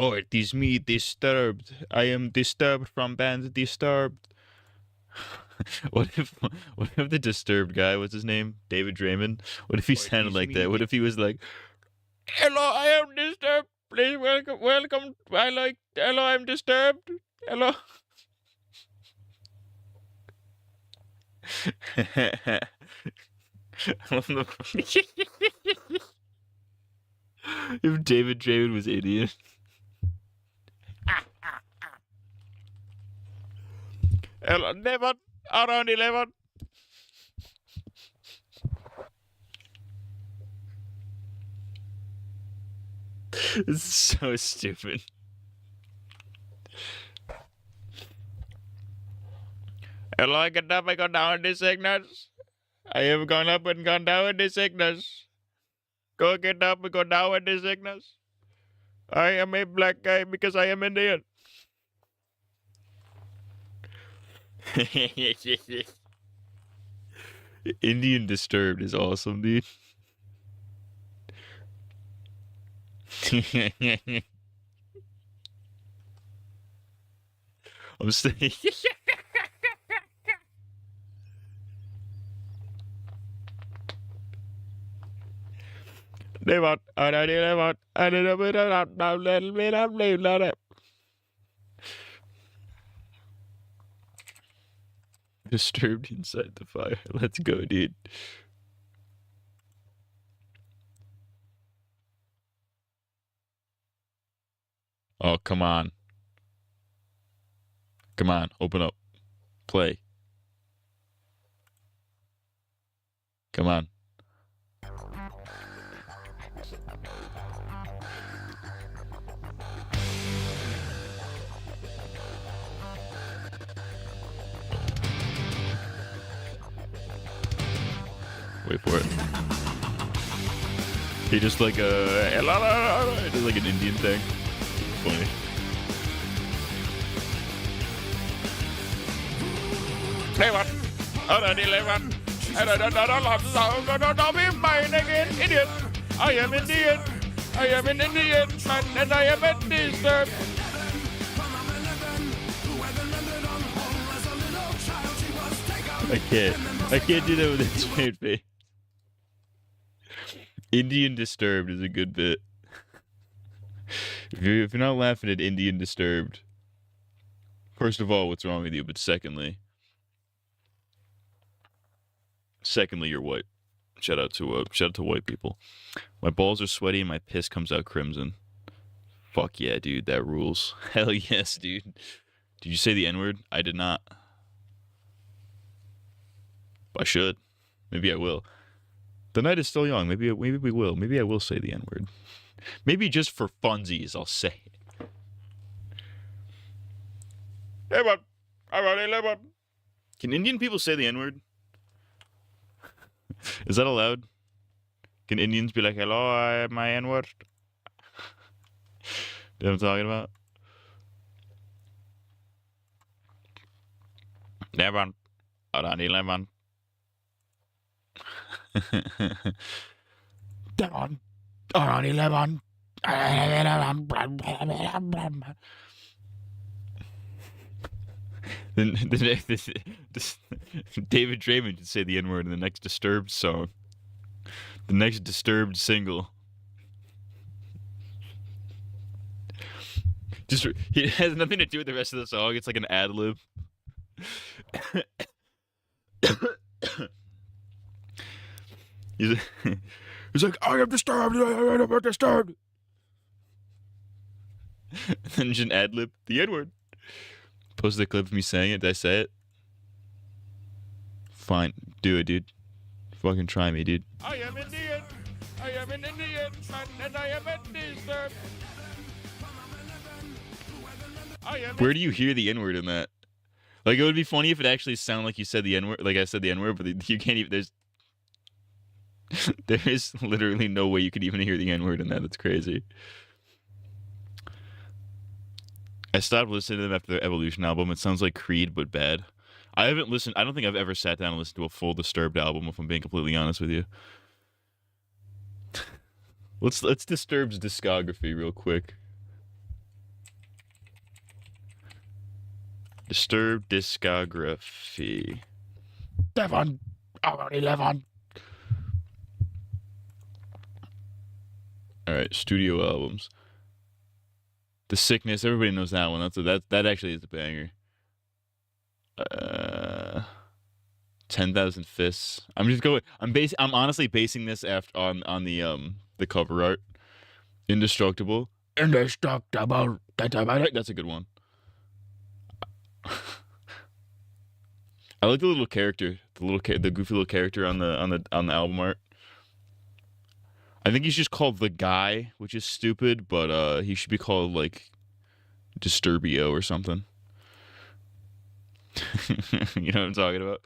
Oh, it is me, Disturbed. I am Disturbed from band Disturbed. What if the Disturbed guy, what's his name? David Draymond? What if he sounded like that? What if he was like, "Hello, I am Disturbed. Please welcome. Hello, I'm Disturbed. Hello." If David Draymond was Indian. Hello, Devon. Around 11. This is so stupid. Hello, I get up, I go down in the sickness. I have gone up and gone down in the sickness. Go get up and go down in the sickness. I am a black guy because I am Indian. Indian Disturbed is awesome, dude. I'm saying. Disturbed inside the fire. Let's go, dude. Oh, come on. Come on, open up. Play. Come on. Wait for it. He just like just like an Indian thing. Funny. Levan. Levan. Don't be mine again, idiot. I am Indian. I am an Indian man, and I am a Disturbed. I can't do that with a straight face. Indian Disturbed is a good bit. If you're not laughing at Indian Disturbed, first of all, what's wrong with you? But secondly, you're white. Shout out to white people. My balls are sweaty and my piss comes out crimson. Fuck yeah, dude, that rules. Hell yes, dude. Did you say the N-word? I did not. I should. Maybe I will. The night is still young. Maybe we will. Maybe I will say the N-word. Maybe just for funsies, I'll say it. Can Indian people say the N-word? Is that allowed? Can Indians be like, "Hello, I am my N-word"? You know what I'm talking about? Devon. Around 11. Devon. Around 11. Then David Draymond should say the N-word in the next Disturbed song. The next Disturbed single. Just it has nothing to do with the rest of the song. It's like an ad lib. He's like, "I am Disturbed. I am Disturbed." And then just an ad lib. The N-word. Post the clip of me saying it. Did I say it? Fine. Do it, dude. Fucking try me, dude. I am Indian. I am an Indian man, and I am a Disturbed. Where do you hear the N-word in that? Like, it would be funny if it actually sounded like you said the N-word, like I said the N-word, but you can't even, there is literally no way you could even hear the N-word in that. That's crazy. I stopped listening to them after their Evolution album. It sounds like Creed, but bad. I haven't listened, I don't think I've ever sat down and listened to a full Disturbed album, if I'm being completely honest with you. Let's Disturbed's discography real quick. Disturbed discography. 11. Around 11. All right, studio albums. The Sickness. Everybody knows that one. That actually is a banger. 10,000 Fists. I'm honestly basing this on the cover art. Indestructible. Indestructible. That's a good one. I like the little character, the goofy little character on the album art. I think he's just called the Guy, which is stupid, but he should be called like Disturbio or something. You know what I'm talking about?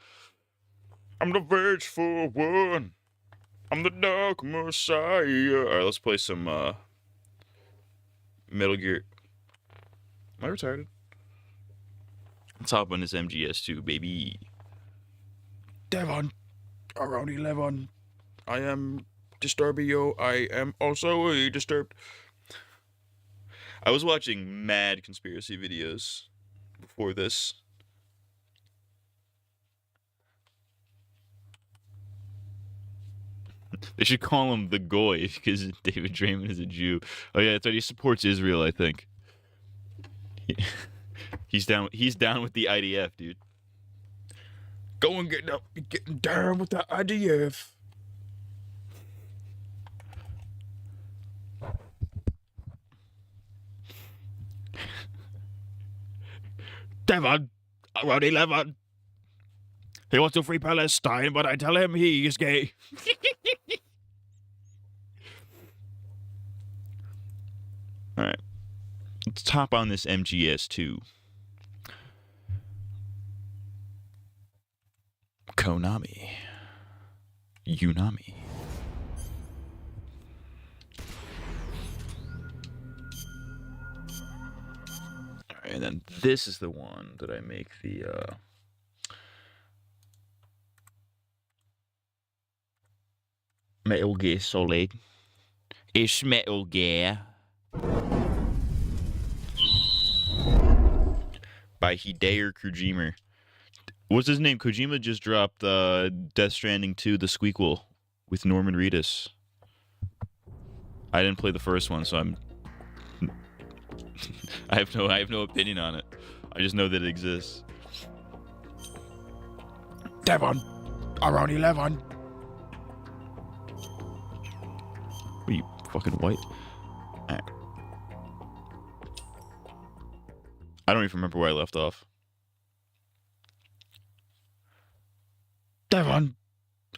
I'm the vengeful one. I'm the Dark Messiah. All right, let's play some Metal Gear. Am I retarded? Let's hop on this MGS2, baby. 11. Around 11. I am Disturbio. I am also a disturbed. I was watching mad conspiracy videos before this. They should call him the Goy because David Draymond is a Jew. Oh yeah, that's right. He supports Israel, I think. He's down with the IDF, dude. Go and getting down with the IDF. Devon, around 11. He wants to free Palestine, but I tell him he is gay. All right, let's top on this MGS2. Konami. Unami. Alright, and then this is the one that I make the Metal Gear Solid. It's Metal Gear. By Hideo Kojima. What's his name? Kojima just dropped Death Stranding 2, the squeakquel, with Norman Reedus. I didn't play the first one, so I have no opinion on it. I just know that it exists. Devon, around 11. What are you, fucking white? Right. I don't even remember where I left off. Devon,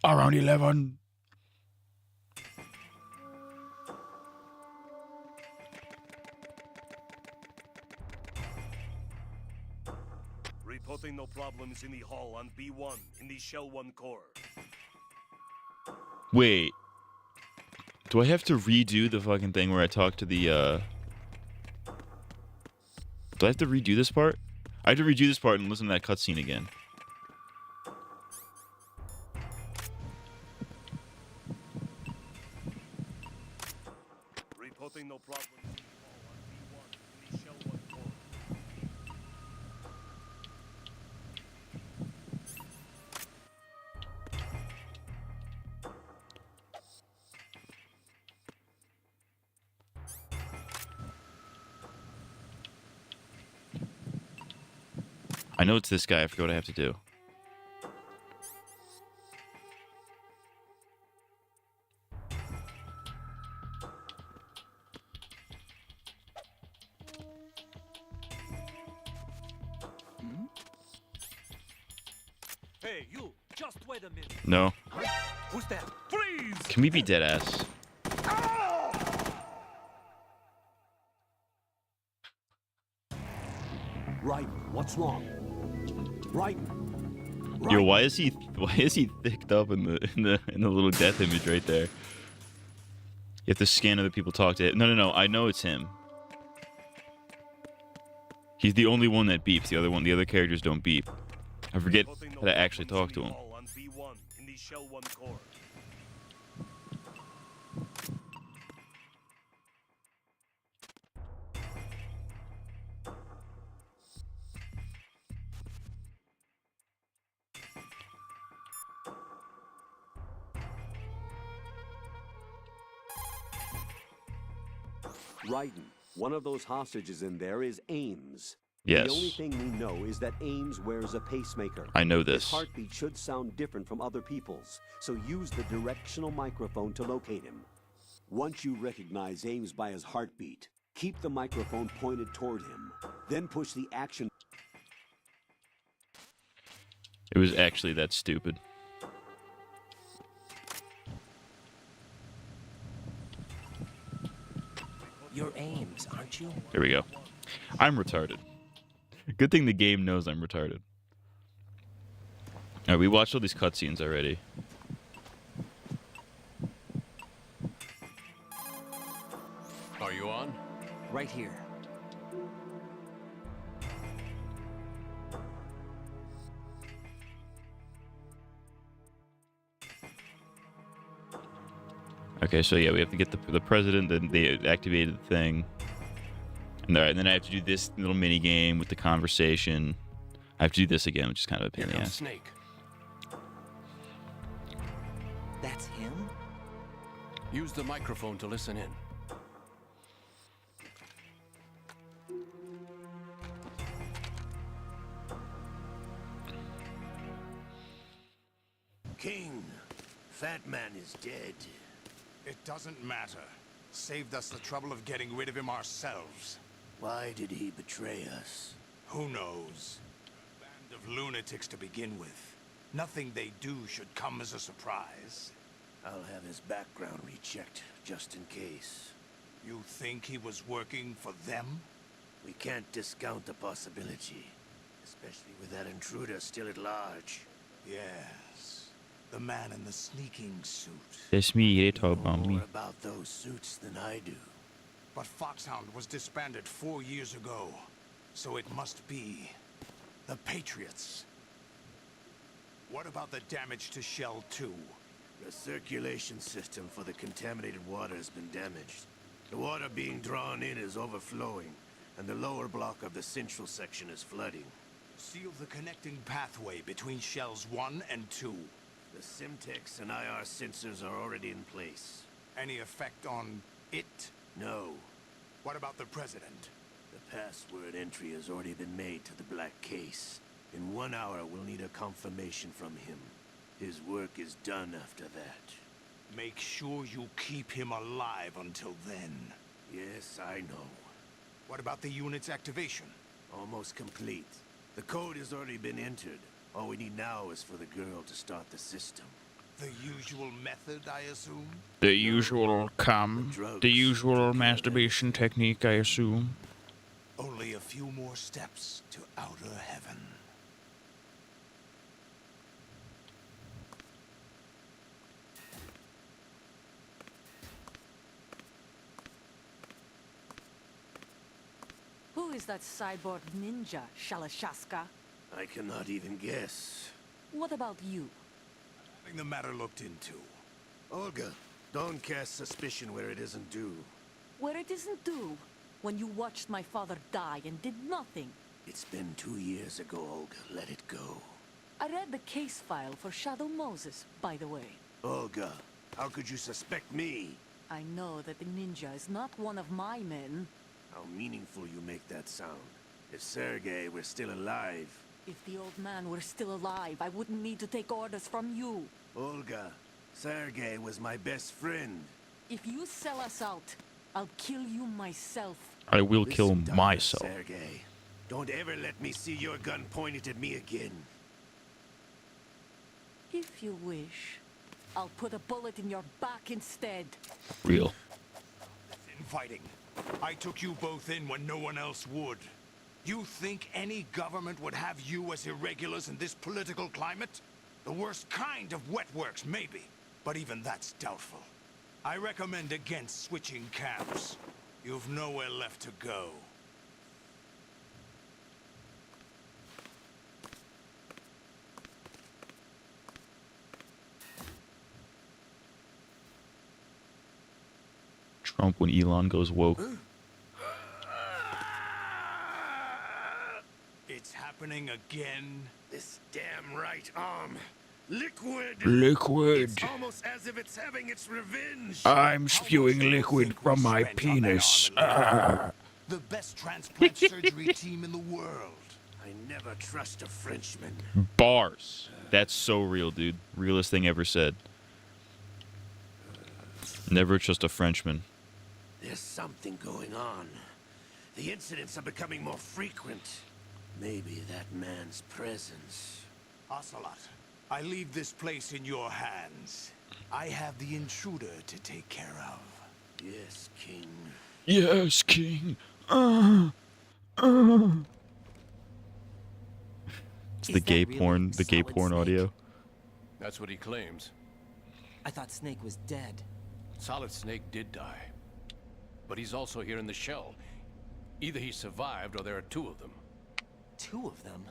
around 11. Reporting no problems in the hall on B1 in the Shell 1 core. Wait. Do I have to redo the fucking thing where I talk to the, Do I have to redo this part? I have to redo this part and listen to that cutscene again. Reporting no problems in the hall on B1 in the Shell 1 core. I know it's this guy. I forgot what I have to do. Hey, you! Just wait a minute. No. Huh? Who's that? Freeze! Can we be dead ass? Right. What's wrong? Right. Yo, why is he thicked up in the little death image right there? You have to scan other people talk to it. No. I know it's him. He's the only one that beeps. The other characters don't beep. I forget how to actually talk to him. On B1 in the Shell 1 core. Raiden, one of those hostages in there is Ames. The only Yes, thing we know is that Ames wears a pacemaker. I know His this. heartbeat should sound different from other people's, so use the directional microphone to locate him. Once you recognize Ames by his heartbeat, keep the microphone pointed toward him. Then push the action. It was actually that stupid. You're Ames, aren't you? Here we go. I'm retarded. Good thing the game knows I'm retarded. Alright, we watched all these cutscenes already. Are you on? Right here. Okay, so yeah, we have to get the president, then they activated the thing. And, alright, and then I have to do this little mini game with the conversation. I have to do this again, which is kind of a pain Here in the comes ass. Snake. That's him? Use the microphone to listen in. King, Fat Man is dead. It doesn't matter. Saved us the trouble of getting rid of him ourselves. Why did he betray us? Who knows? A band of lunatics to begin with. Nothing they do should come as a surprise. I'll have his background rechecked, just in case. You think he was working for them? We can't discount the possibility, especially with that intruder still at large. Yes. The man in the sneaking suit. That's me, they You talk know about me. more about those suits than I do. But Foxhound was disbanded 4 years ago. So it must be the Patriots. What about the damage to Shell 2? The circulation system for the contaminated water has been damaged. The water being drawn in is overflowing, and the lower block of the central section is flooding. Seal the connecting pathway between Shells 1 and 2. The Simtex and IR sensors are already in place. Any effect on it? No. What about the President? The password entry has already been made to the black case. In 1 hour, we'll need a confirmation from him. His work is done after that. Make sure you keep him alive until then. Yes, I know. What about the unit's activation? Almost complete. The code has already been entered. All we need now is for the girl to start the system. The usual method, I assume? The usual the usual masturbation technique, I assume. Only a few more steps to outer heaven. Who is that cyborg ninja, Shalashaska? I cannot even guess. What about you? Having the matter looked into. Olga, don't cast suspicion where it isn't due. Where it isn't due, when you watched my father die and did nothing. It's been 2 years ago, Olga. Let it go. I read the case file for Shadow Moses, by the way. Olga, how could you suspect me? I know that the ninja is not one of my men. How meaningful you make that sound. If Sergei were still alive... If the old man were still alive, I wouldn't need to take orders from you. Olga, Sergei was my best friend. If you sell us out, I'll kill you myself. I will kill Listen, Dr. myself. Sergei, don't ever let me see your gun pointed at me again. If you wish, I'll put a bullet in your back instead. Real. Infighting. I took you both in when no one else would. You think any government would have you as irregulars in this political climate? The worst kind of wet works, maybe. But even that's doubtful. I recommend against switching camps. You've nowhere left to go. Trump when Elon goes woke. It's happening again. This damn right arm. Liquid! Liquid. It's almost as if it's having its revenge! I'm spewing liquid from my penis. The best transplant surgery team in the world. I never trust a Frenchman. Bars. That's so real, dude. Realest thing ever said. Never trust a Frenchman. There's something going on. The incidents are becoming more frequent. Maybe that man's presence. Ocelot, I leave this place in your hands. I have the intruder to take care of. Yes, King. Yes, King. It's Is the that gay really porn, the gay Solid porn Snake? audio. That's what he claims. I thought Snake was dead. Solid Snake did die. But he's also here in the shell. Either he survived or there are two of them. Two of them?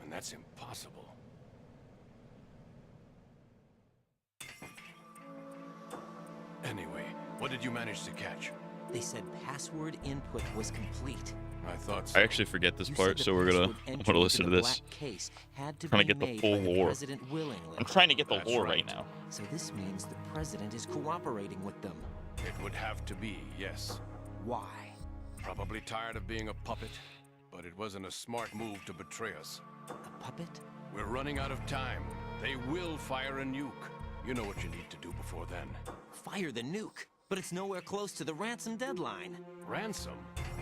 And that's impossible. Anyway, what did you manage to catch? They said password input was complete. I thought so. I actually forget this You part, said the so we're password gonna entered listen to into the this. black case had to Trying to be get the made full by the lore. president willingly. I'm trying to get the That's lore right. right now. So this means the president is cooperating with them. It would have to be, yes. Why? Probably tired of being a puppet, but it wasn't a smart move to betray us. A puppet? We're running out of time. They will fire a nuke. You know what you need to do before then. Fire the nuke. But it's nowhere close to the ransom deadline. Ransom?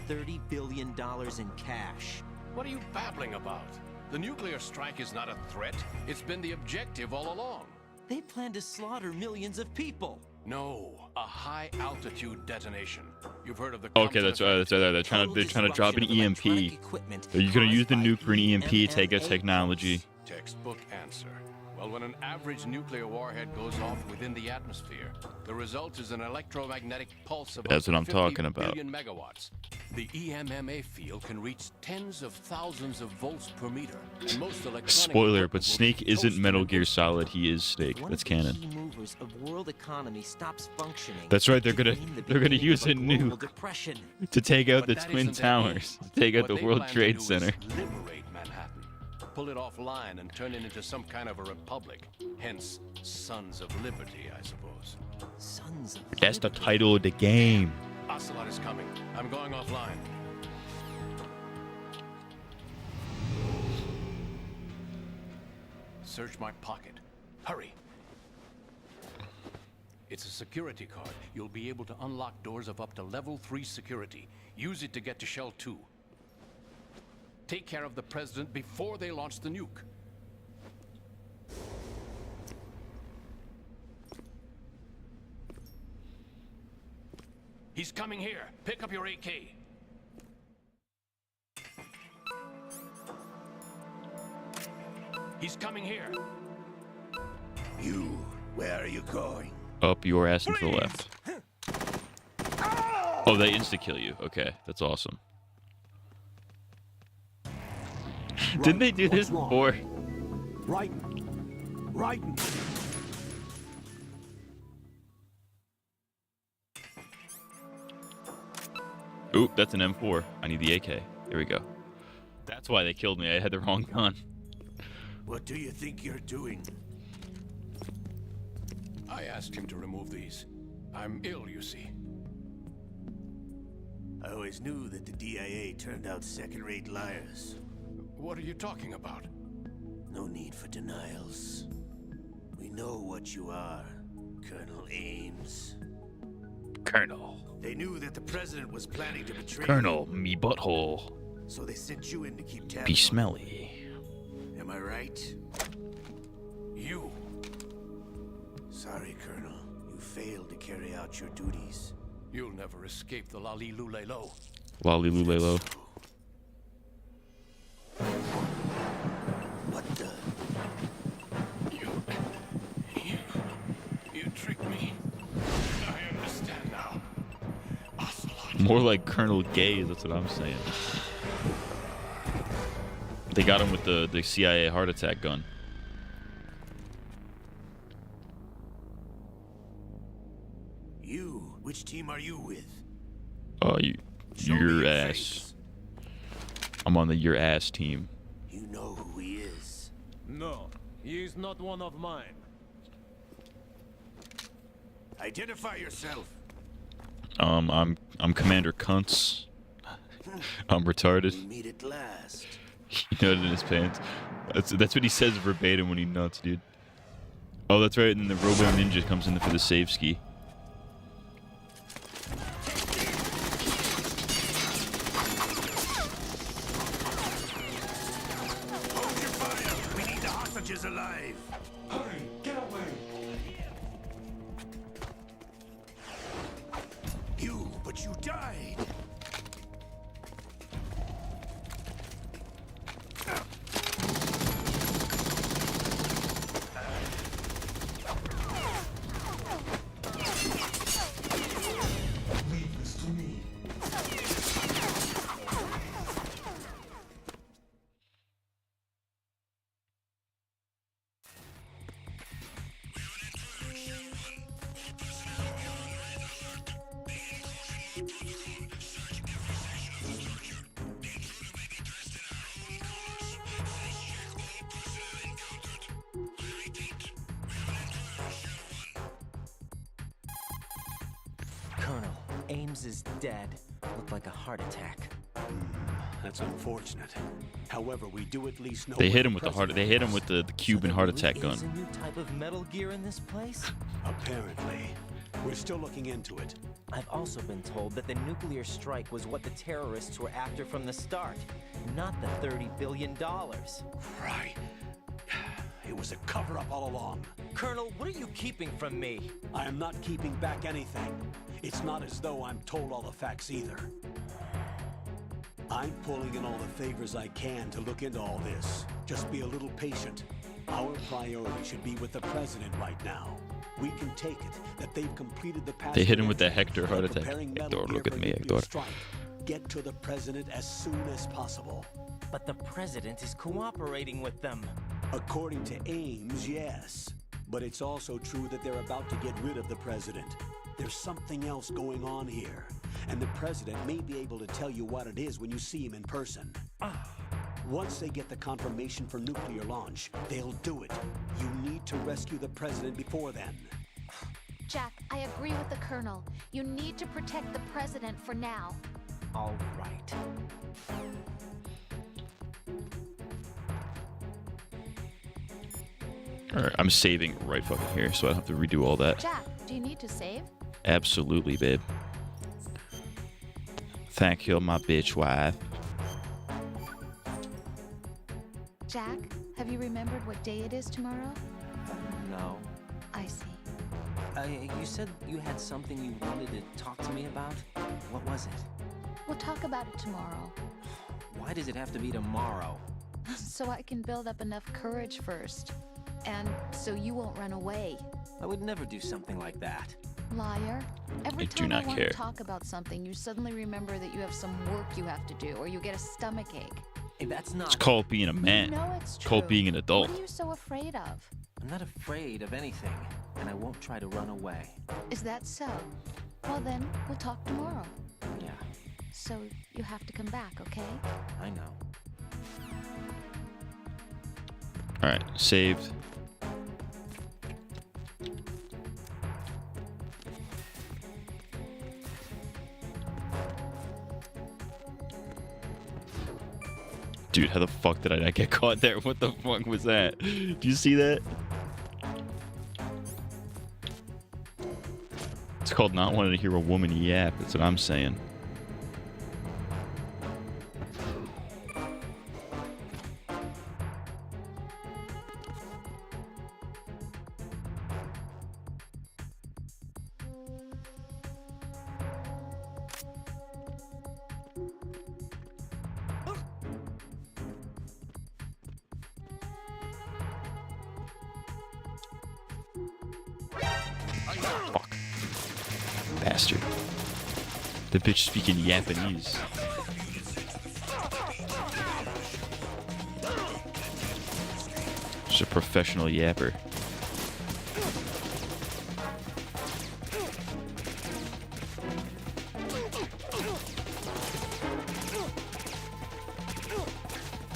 $30 billion in cash. What are you babbling about? The nuclear strike is not a threat. It's been the objective all along. They plan to slaughter millions of people. No, a high-altitude detonation. You've heard of the... Okay, that's right. They're trying to drop an EMP. Are you gonna use the nuke for an EMP? Take out technology. Textbook answer. Well, when an average nuclear warhead goes off within the atmosphere, the result is an electromagnetic pulse of That's up what I'm to talking 50 about. billion megawatts. The EMMA field can reach tens of thousands of volts per meter. And most electronic Spoiler, equipment but will Snake be isn't toasted Metal and Gear roasted. Solid. He is Snake. One That's of the canon. key movers of world economy stops functioning. That's right. it They're could mean the gonna beginning use of a global nuke depression. to take out But the that Twin isn't their aim. Towers. Take out What the they World plan to Trade do is Center. liberate Manhattan. Pull it offline and turn it into some kind of a republic. Hence, Sons of Liberty, I suppose. Sons of That's the Liberty. title of the game. Ocelot is coming. I'm going offline. Search my pocket. Hurry. It's a security card. You'll be able to unlock doors of up to level 3 security. Use it to get to Shell 2. Take care of the president before they launch the nuke. He's coming here. Pick up your AK. He's coming here. You, where are you going? Up your ass and to the left. Oh, they insta-kill you. Okay, that's awesome. Didn't they do this What's before? Right. Right. Ooh, that's an M4. I need the AK. Here we go. That's why they killed me. I had the wrong gun. What do you think you're doing? I asked him to remove these. I'm ill, you see. I always knew that the DIA turned out second-rate liars. What are you talking about? No need for denials. We know what you are, Colonel Ames. Colonel. They knew that the president was planning to betray Colonel, me butthole. you, so they sent you in to keep tabs Be on smelly. him. Am I right? You. Sorry, Colonel. You failed to carry out your duties. You'll never escape the Lali Lule Lo. Lolly Lulelo. What the? You tricked me. I understand now. Ocelot. More like Colonel Gaze, that's what I'm saying. They got him with the CIA heart attack gun. You, which team are you with? Your Show me your ass. face. I'm on the your ass team. You know who he is. No, He is not one of mine. Identify yourself. I'm Commander Kuntz. I'm retarded. We meet at last. He nutted in his pants. That's what he says verbatim when he nuts, dude. Oh, that's right. And then the Robo Ninja comes in for the save ski. Hold your fire. We need the hostages alive. Hurry, get away! But you died. Leave this to me. Colonel, Ames is dead. Looked like a heart attack. That's unfortunate. However, we do at least know They what hit the him with the heart. president They hit him is. with the Cuban heart attack Is gun. a new type of Metal Gear in this place? Apparently. We're still looking into it. I've also been told that the nuclear strike was what the terrorists were after from the start, not the $30 billion. Right. It was a cover-up all along. Colonel, what are you keeping from me? I am not keeping back anything. It's not as though I'm told all the facts either. I'm pulling in all the favors I can to look into all this. Just be a little patient. Our priority should be with the president right now. We can take it that they've completed the past. They hit him with the Hector heart They're attack. preparing Metal Hector, Gear look at for me, nuclear Hector. strike. Get to the president as soon as possible. But the president is cooperating with them. According to Ames, yes. But it's also true that they're about to get rid of the president. There's something else going on here. And the president may be able to tell you what it is when you see him in person. Once they get the confirmation for nuclear launch, they'll do it. You need to rescue the president before then. Jack, I agree with the Colonel. You need to protect the president for now. All right. Alright, I'm saving right fucking here, so I don't have to redo all that. Jack, do you need to save? Absolutely, babe. Thank you, my bitch wife. Jack, have you remembered what day it is tomorrow? No. I see. You said you had something you wanted to talk to me about? What was it? We'll talk about it tomorrow. Why does it have to be tomorrow? So I can build up enough courage first. And so you won't run away. I would never do something like that. Liar. Every I do time I not want care. to talk about something, you suddenly remember that you have some work you have to do, or you get a stomach ache. Hey, that's not... It's called being a man. You know it's It's true. called being an adult. What are you so afraid of? I'm not afraid of anything, and I won't try to run away. Is that so? Well then, we'll talk tomorrow. Yeah, So you have to come back, okay? I know. Alright, saved. Dude, how the fuck did I not get caught there? What the fuck was that? Do you see that? It's called not wanting to hear a woman yap. That's what I'm saying. Fuck. Bastard. The bitch speaking Japanese. She's a professional yapper.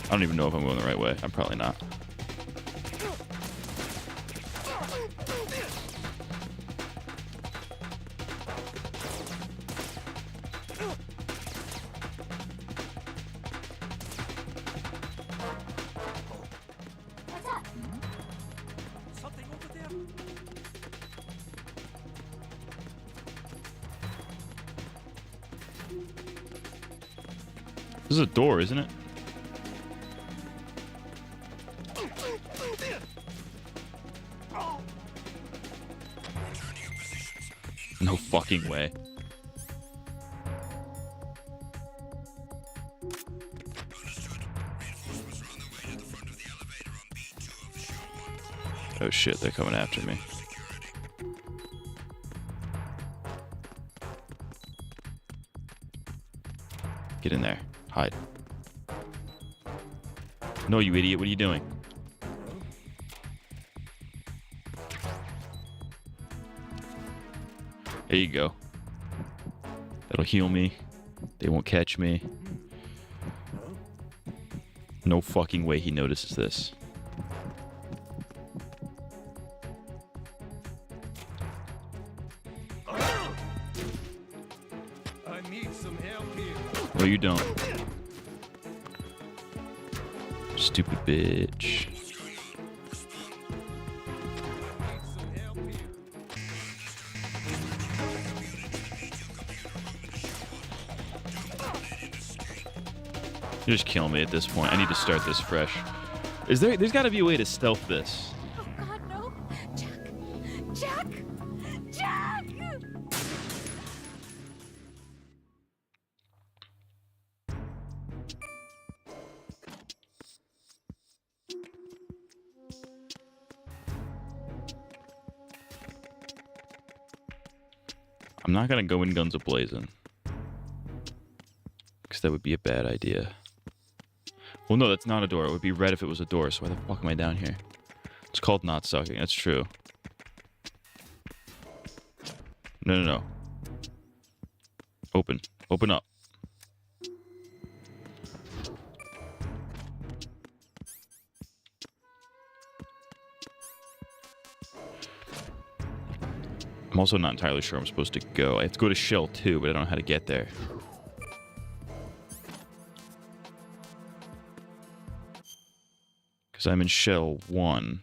I don't even know if I'm going the right way. I'm probably not. This is a door, isn't it? No fucking way. Oh shit, they're coming after me. Get in there. Hide. No, you idiot. What are you doing? There you go. That'll heal me. They won't catch me. No fucking way he notices this. I need some help here. No, you don't. Stupid bitch. You're just killing me at this point. I need to start this fresh. There's got to be a way to stealth this. Oh God, no! Jack! Jack! Jack! I'm not gonna go in guns a-blazing, because that would be a bad idea. Well, no, that's not a door. It would be red if it was a door, so why the fuck am I down here? It's called not sucking. That's true. No. Open. Open up. I'm also not entirely sure I'm supposed to go. I have to go to Shell 2, but I don't know how to get there. Because I'm in Shell 1.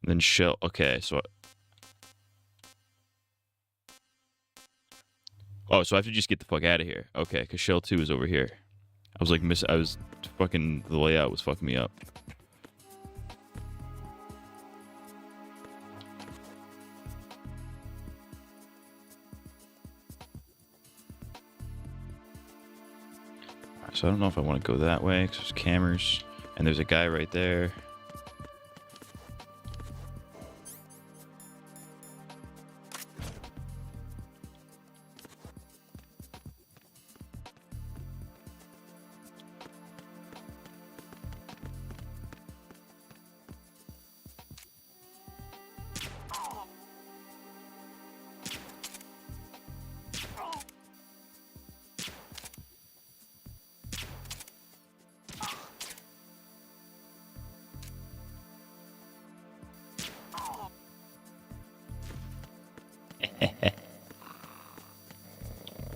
Then Shell... Okay, so... Oh, so I have to just get the fuck out of here. Okay, because Shell 2 is over here. I was like, fucking... The layout was fucking me up. So I don't know if I want to go that way, because there's cameras, and there's a guy right there.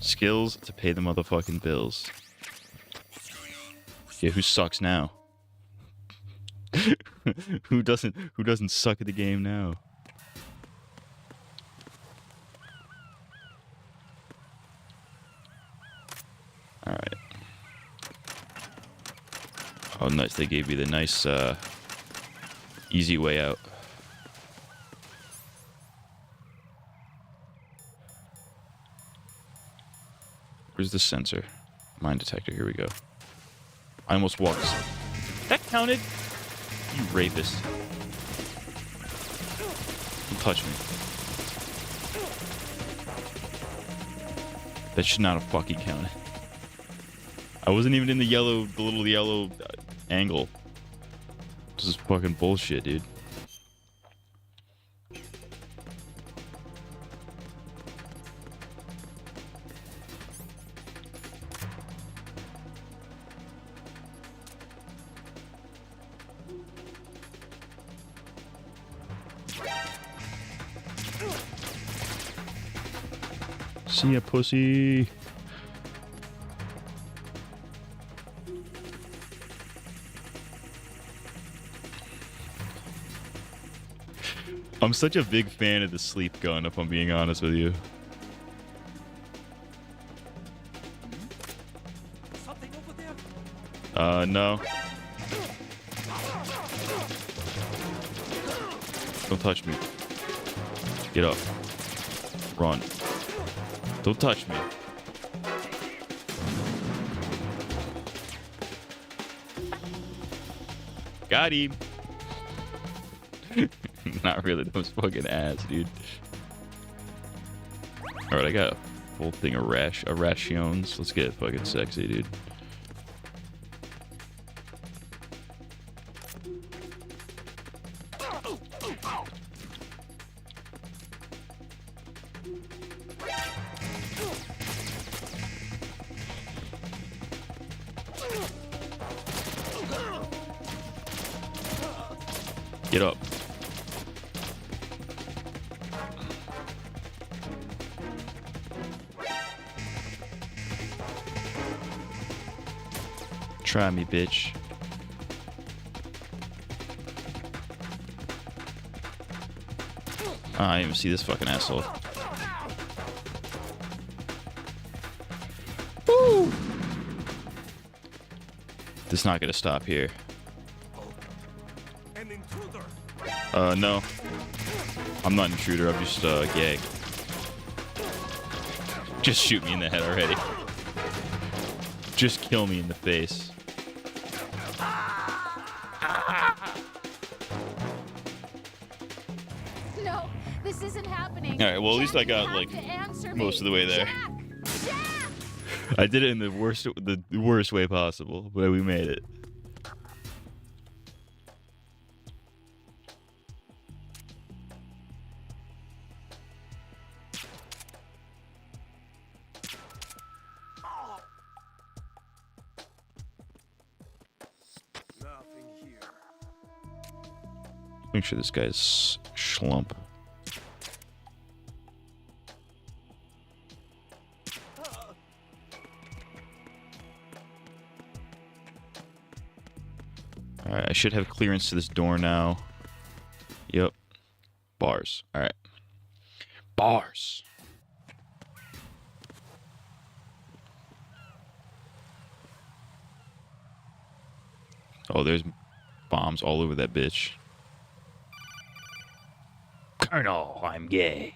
Skills to pay the motherfucking bills. Yeah, who sucks now? Who doesn't suck at the game now? Alright. Oh nice, they gave you the nice easy way out. Where's the sensor? Mine detector, here we go. I almost walked. That counted? You rapist. Don't touch me. That should not have fucking counted. I wasn't even in the little yellow angle. This is fucking bullshit, dude. See ya, pussy. I'm such a big fan of the sleep gun, if I'm being honest with you. No. Don't touch me. Get up. Run. Don't touch me. Got him. Not really. That was fucking ass, dude. Alright, I got a full thing of rations. Let's get fucking sexy, dude. Get up. Try me, bitch. Oh, I didn't even see this fucking asshole. Woo! This is not gonna stop here. No. I'm not an intruder, I'm just, gay. Just shoot me in the head already. Just kill me in the face. No, this isn't happening. Alright, well, at least I Jack, you got, have like, to answer most me. of the way there. Jack! I did it in the worst way possible, but we made it. Nothing here. Make sure this guy's schlump. Alright, I should have clearance to this door now. Yep. Bars. Alright. Bars. Oh, there's bombs all over that bitch. Colonel, I'm gay.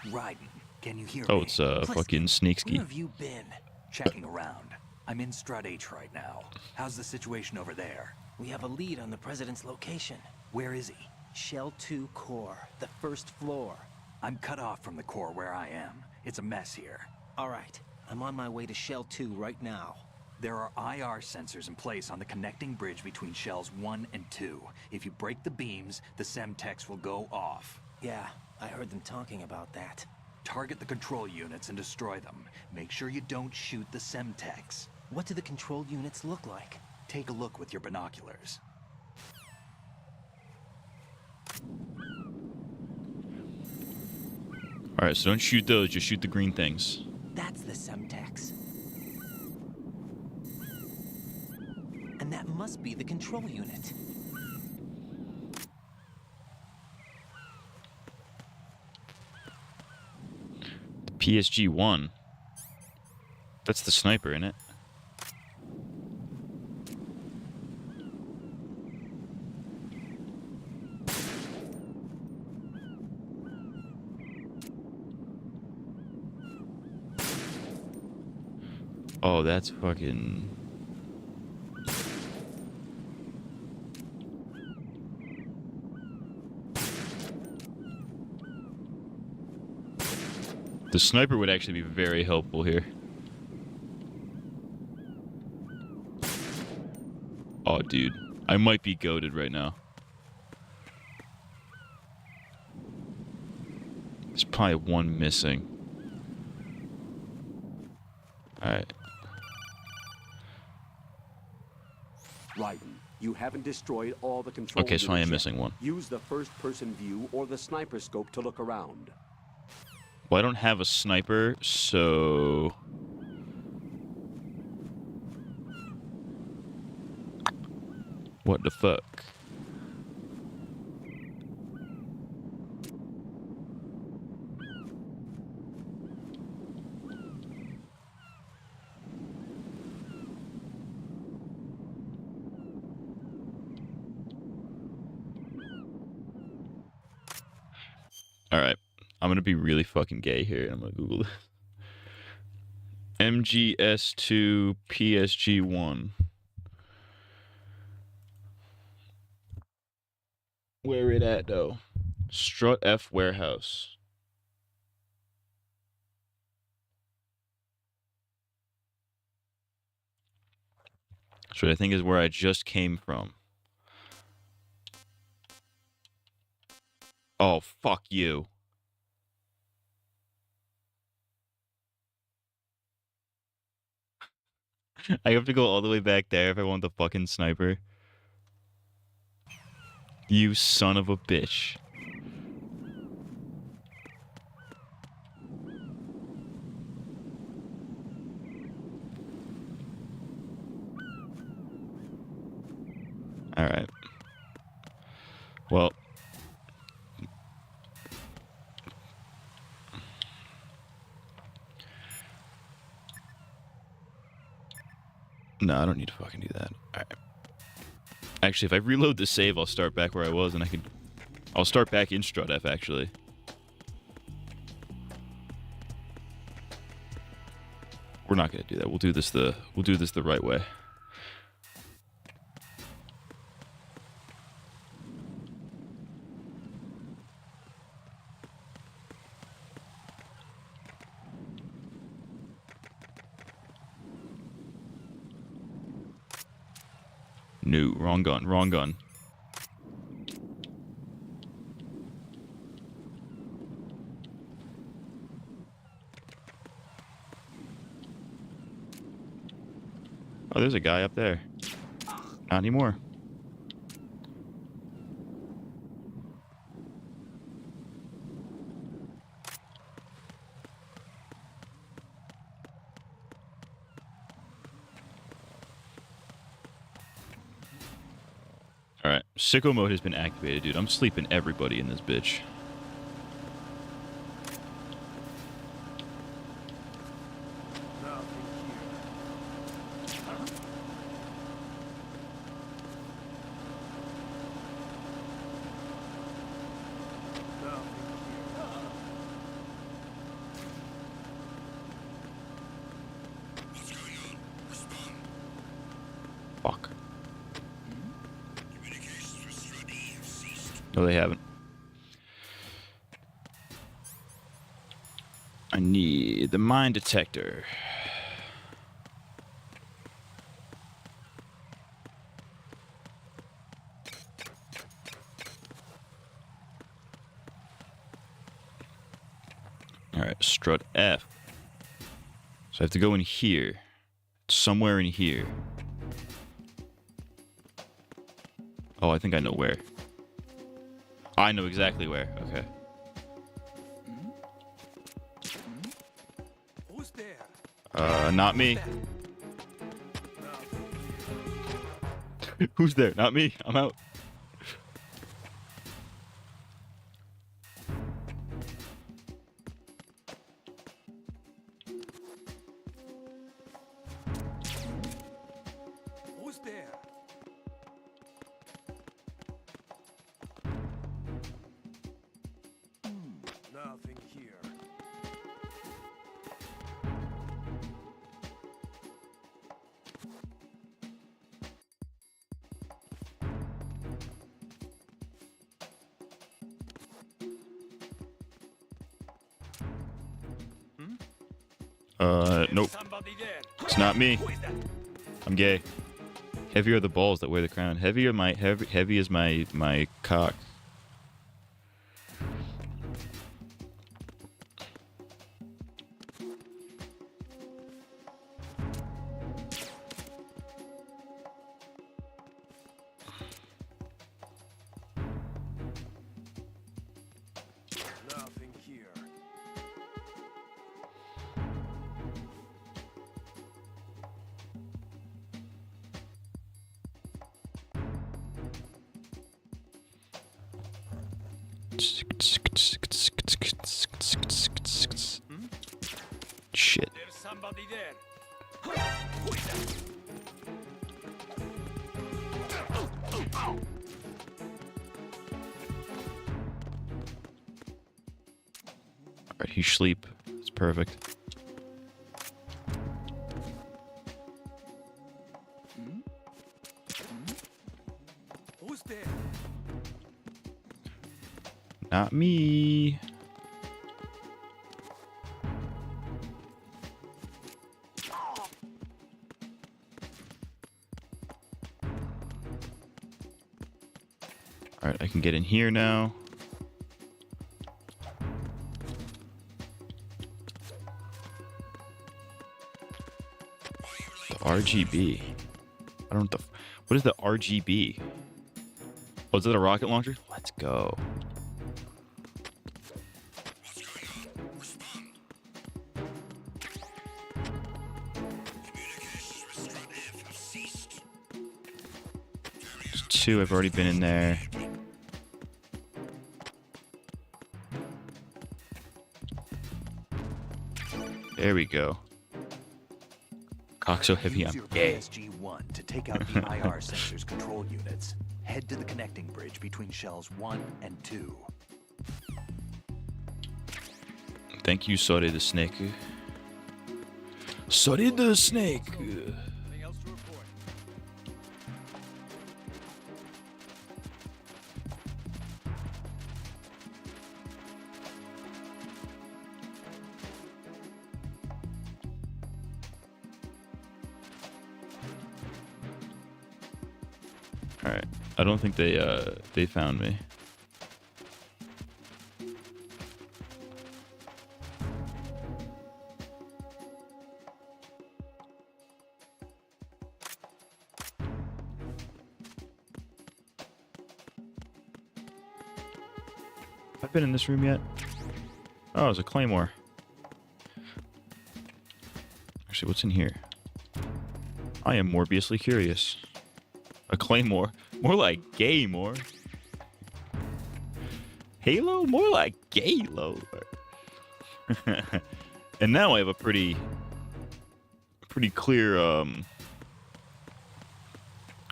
Raiden, can you hear Oh, me? it's fucking Sneaksky. Where have you been? Checking around. I'm in Strut H right now. How's the situation over there? We have a lead on the president's location. Where is he? Shell 2 core, the first floor. I'm cut off from the core where I am. It's a mess here. All right, I'm on my way to Shell 2 right now. There are IR sensors in place on the connecting bridge between Shells 1 and 2. If you break the beams, the Semtex will go off. Yeah, I heard them talking about that. Target the control units and destroy them. Make sure you don't shoot the Semtex. What do the control units look like? Take a look with your binoculars. Alright, so don't shoot those, just shoot the green things. That's the Semtex. And that must be the control unit. The PSG-1. That's the sniper, isn't it? Oh, that's fucking... The sniper would actually be very helpful here. Oh, dude. I might be goated right now. There's probably one missing. Alright. Raiden, you haven't destroyed all the control Okay, so I am units yet. missing one. Use the first-person view or the sniper scope to look around. Well, I don't have a sniper, so... What the fuck? I'm gonna be really fucking gay here, and I'm gonna Google this. MGS2 PSG1. Where it at though? Strut F warehouse. So I think is where I just came from. Oh, fuck you. I have to go all the way back there if I want the fucking sniper. You son of a bitch. Alright. Well. No, I don't need to fucking do that. Alright. Actually, if I reload the save, I'll start back where I was, and I'll start back in Strut F, actually. We're not gonna do that. We'll do this the right way. No, wrong gun, wrong gun. Oh, there's a guy up there. Not anymore. Alright, sicko mode has been activated, dude. I'm sleeping everybody in this bitch. Fuck. No, they haven't. I need the mine detector. Alright, strut F. So I have to go in here. Somewhere in here. Oh, I think I know where. I know exactly where. Okay. Who's there? Not me. Who's there? Not me. I'm out. Who's there? Nothing here. Nope. It's not me. I'm gay. Heavy are the balls that wear the crown. Heavy is my cock. Nothing here. Shit. There's somebody there. he's sleep. It's perfect. Who's there? Not me. All right, I can get in here now. The RGB. I don't know what is the RGB? Oh, is that a rocket launcher? Let's go. There's 2. I've already been in there. There we go. Cock so heavy, Use I'm your gay. PSG-1 to take out the IR sensors control units. Head to the connecting bridge between shells 1 and 2. Thank you, Sorry the Snake. Sorry the Snake. Anything else to report? All right. I don't think they found me. I've been in this room yet? Oh, there's a claymore. Actually, what's in here? I am morbiously curious. A claymore. More like gay-more. Halo? More like gay-lo. And now I have a pretty clear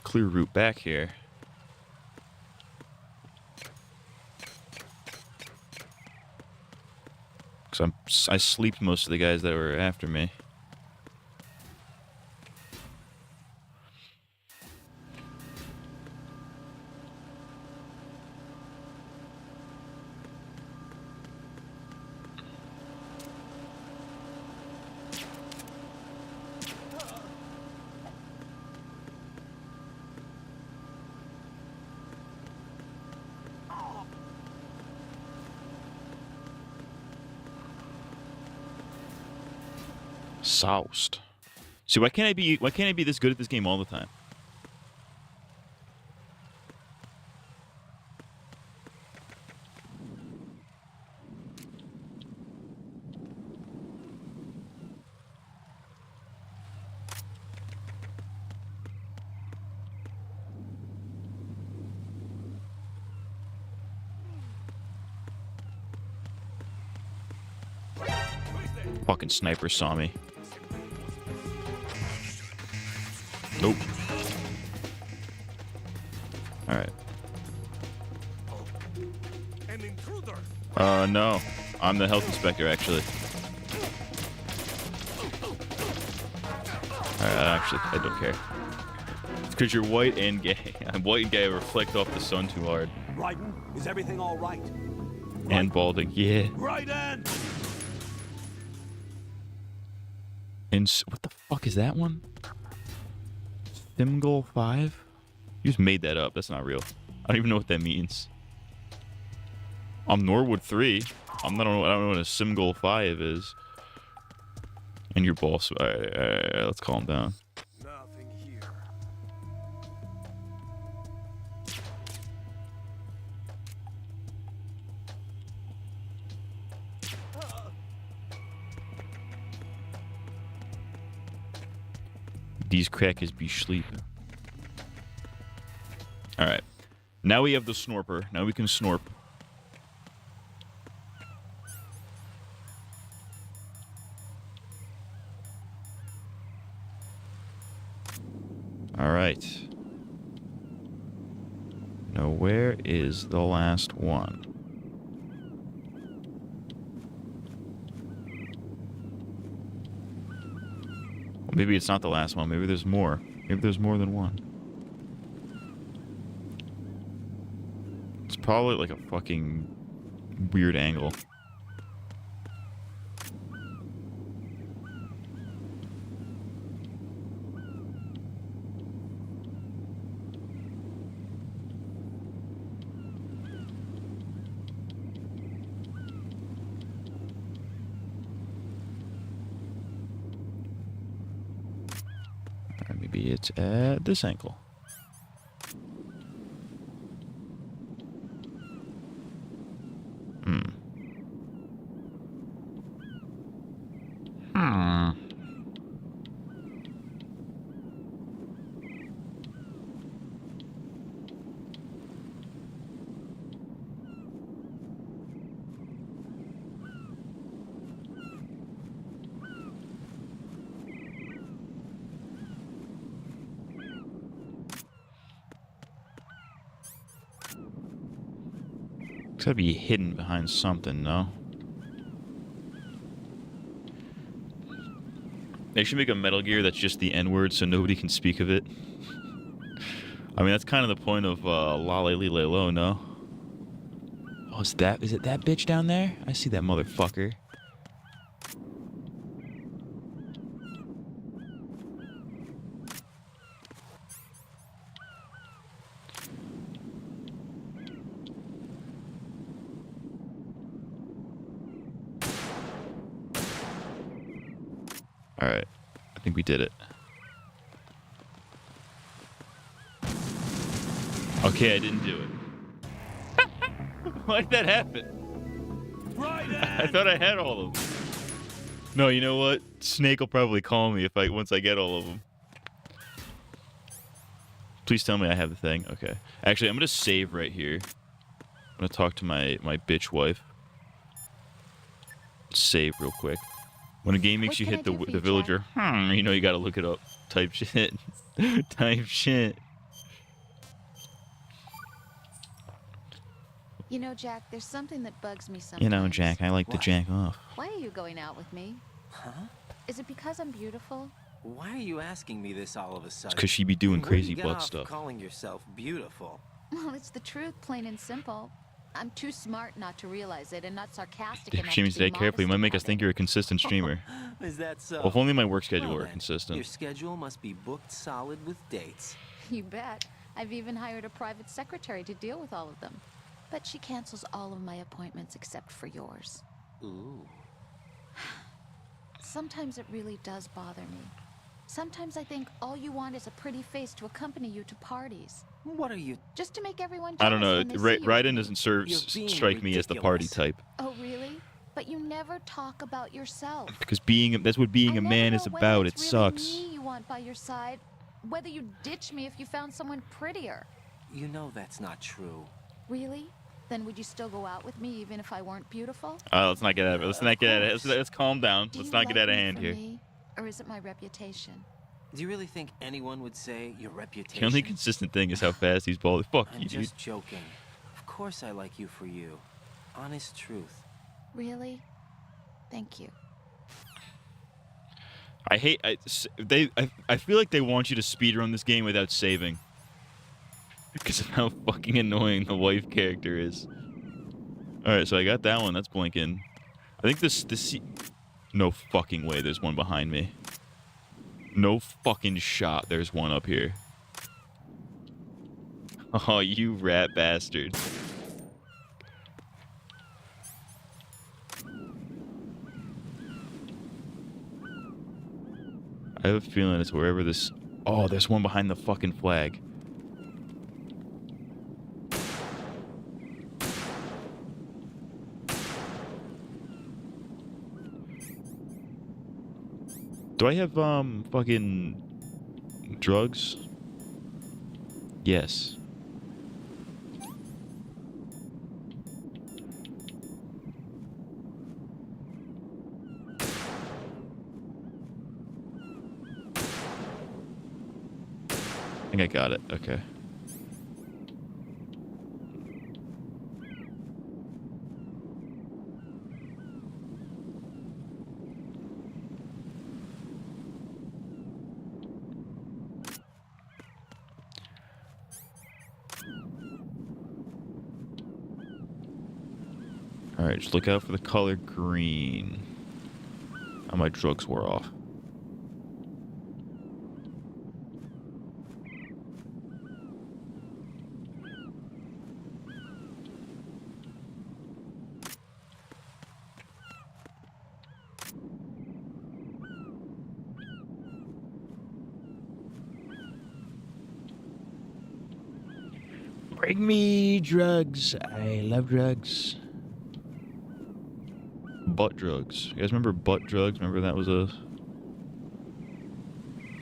clear route back here. Cause I sleeped most of the guys that were after me. Soused. See, why can't I be this good at this game all the time? Fucking sniper saw me. Nope. Alright. An intruder. No. I'm the health inspector, actually. Alright, I don't care. It's because you're white and gay. I'm white and gay. I reflect off the sun too hard. Raiden, is everything all right? And balding. Yeah. Raiden! And what the fuck is that one? Thimgle 5? You just made that up. That's not real. I don't even know what that means. I'm Norwood 3. I don't know what a Simgol 5 is. And your boss. Alright, let's calm down. Nothing here. These crackers be sleeping. Alright. Now we have the snorper. Now we can snorp. Alright. Now where is the last one? Maybe it's not the last one. Maybe there's more. Maybe there's more than one. It's probably like a fucking weird angle. Maybe it's at this angle. It's gotta be hidden behind something, no? They should make a Metal Gear that's just the N-word so nobody can speak of it. I mean, that's kind of the point of Lale Lile Lo, no? Oh, is it that bitch down there? I see that motherfucker. Alright. I think we did it. Okay, I didn't do it. Why did that happen? I thought I had all of them. No, you know what? Snake will probably call me once I get all of them. Please tell me I have the thing. Okay. Actually, I'm gonna save right here. I'm gonna talk to my bitch wife. Save real quick. When a game makes you hit the villager, you know you gotta look it up. Type shit. Type shit. You know, Jack, there's something that bugs me sometimes. You know, Jack, I like to jack off. Why are you going out with me? Huh? Is it because I'm beautiful? Why are you asking me this all of a sudden? It's because she be doing crazy Where do you get butt off stuff. Calling yourself beautiful. Well, it's the truth, plain and simple. I'm too smart not to realize it, and not sarcastic enough Jamie, to be stay careful. You might make us modest think you're a consistent streamer. Is that so? Well, if only my work schedule Well were then, consistent. Your schedule must be booked solid with dates. You bet. I've even hired a private secretary to deal with all of them. But she cancels all of my appointments except for yours. Ooh. Sometimes it really does bother me. Sometimes I think all you want is a pretty face to accompany you to parties. What are you? Just to make everyone I don't jealous know. when they see you. Raiden doesn't strike me as the party type. Oh, really? But you never talk about yourself. Because that's what being a man is about. It sucks. Me you want by your side, whether you ditch me if you found someone prettier. You know that's not true. Really? Then would you still go out with me even if I weren't beautiful? Let's not get out of it. Let's calm down. Let's not get out of hand here. Me, or is it my reputation? Do you really think anyone would say your reputation? The only consistent thing is how fast he's bald. Fuck I'm you, dude. just joking. Of course I like you for you. Honest truth. Really? Thank you. I feel like they want you to speedrun this game without saving. Because of how fucking annoying the wife character is. Alright, so I got that one. That's blinking. I think this... No fucking way there's one behind me. No fucking shot there's one up here. Oh, you rat bastard. I have a feeling it's wherever this... Oh, there's one behind the fucking flag. Do I have, fucking drugs? Yes. I think I got it. Okay. Alright, just look out for the color green. Oh, my drugs wore off. Bring me drugs. I love drugs. Butt drugs. You guys remember butt drugs? Remember that was a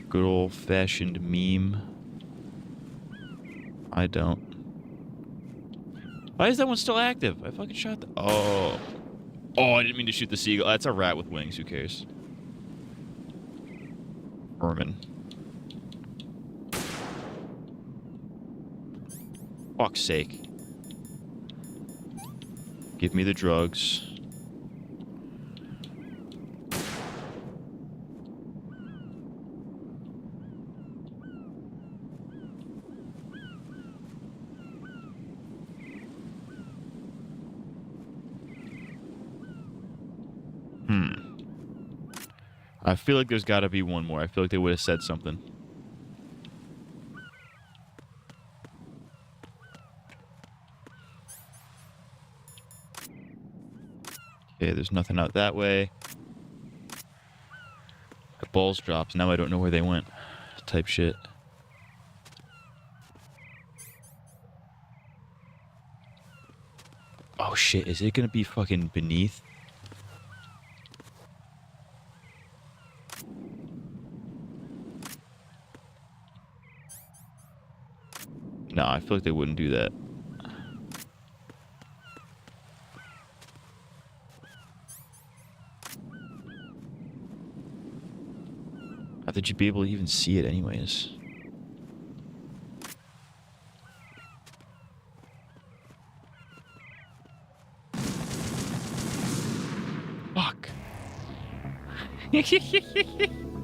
good old-fashioned meme? I don't. Why is that one still active? I fucking shot the... Oh. Oh, I didn't mean to shoot the seagull. That's a rat with wings. Who cares? Vermin. Fuck's sake. Give me the drugs. I feel like there's gotta be one more. I feel like they would have said something. Okay, there's nothing out that way. My balls dropped. Now I don't know where they went. Type shit. Oh shit, is it gonna be fucking beneath? No, I feel like they wouldn't do that. How did you be able to even see it anyways? Fuck.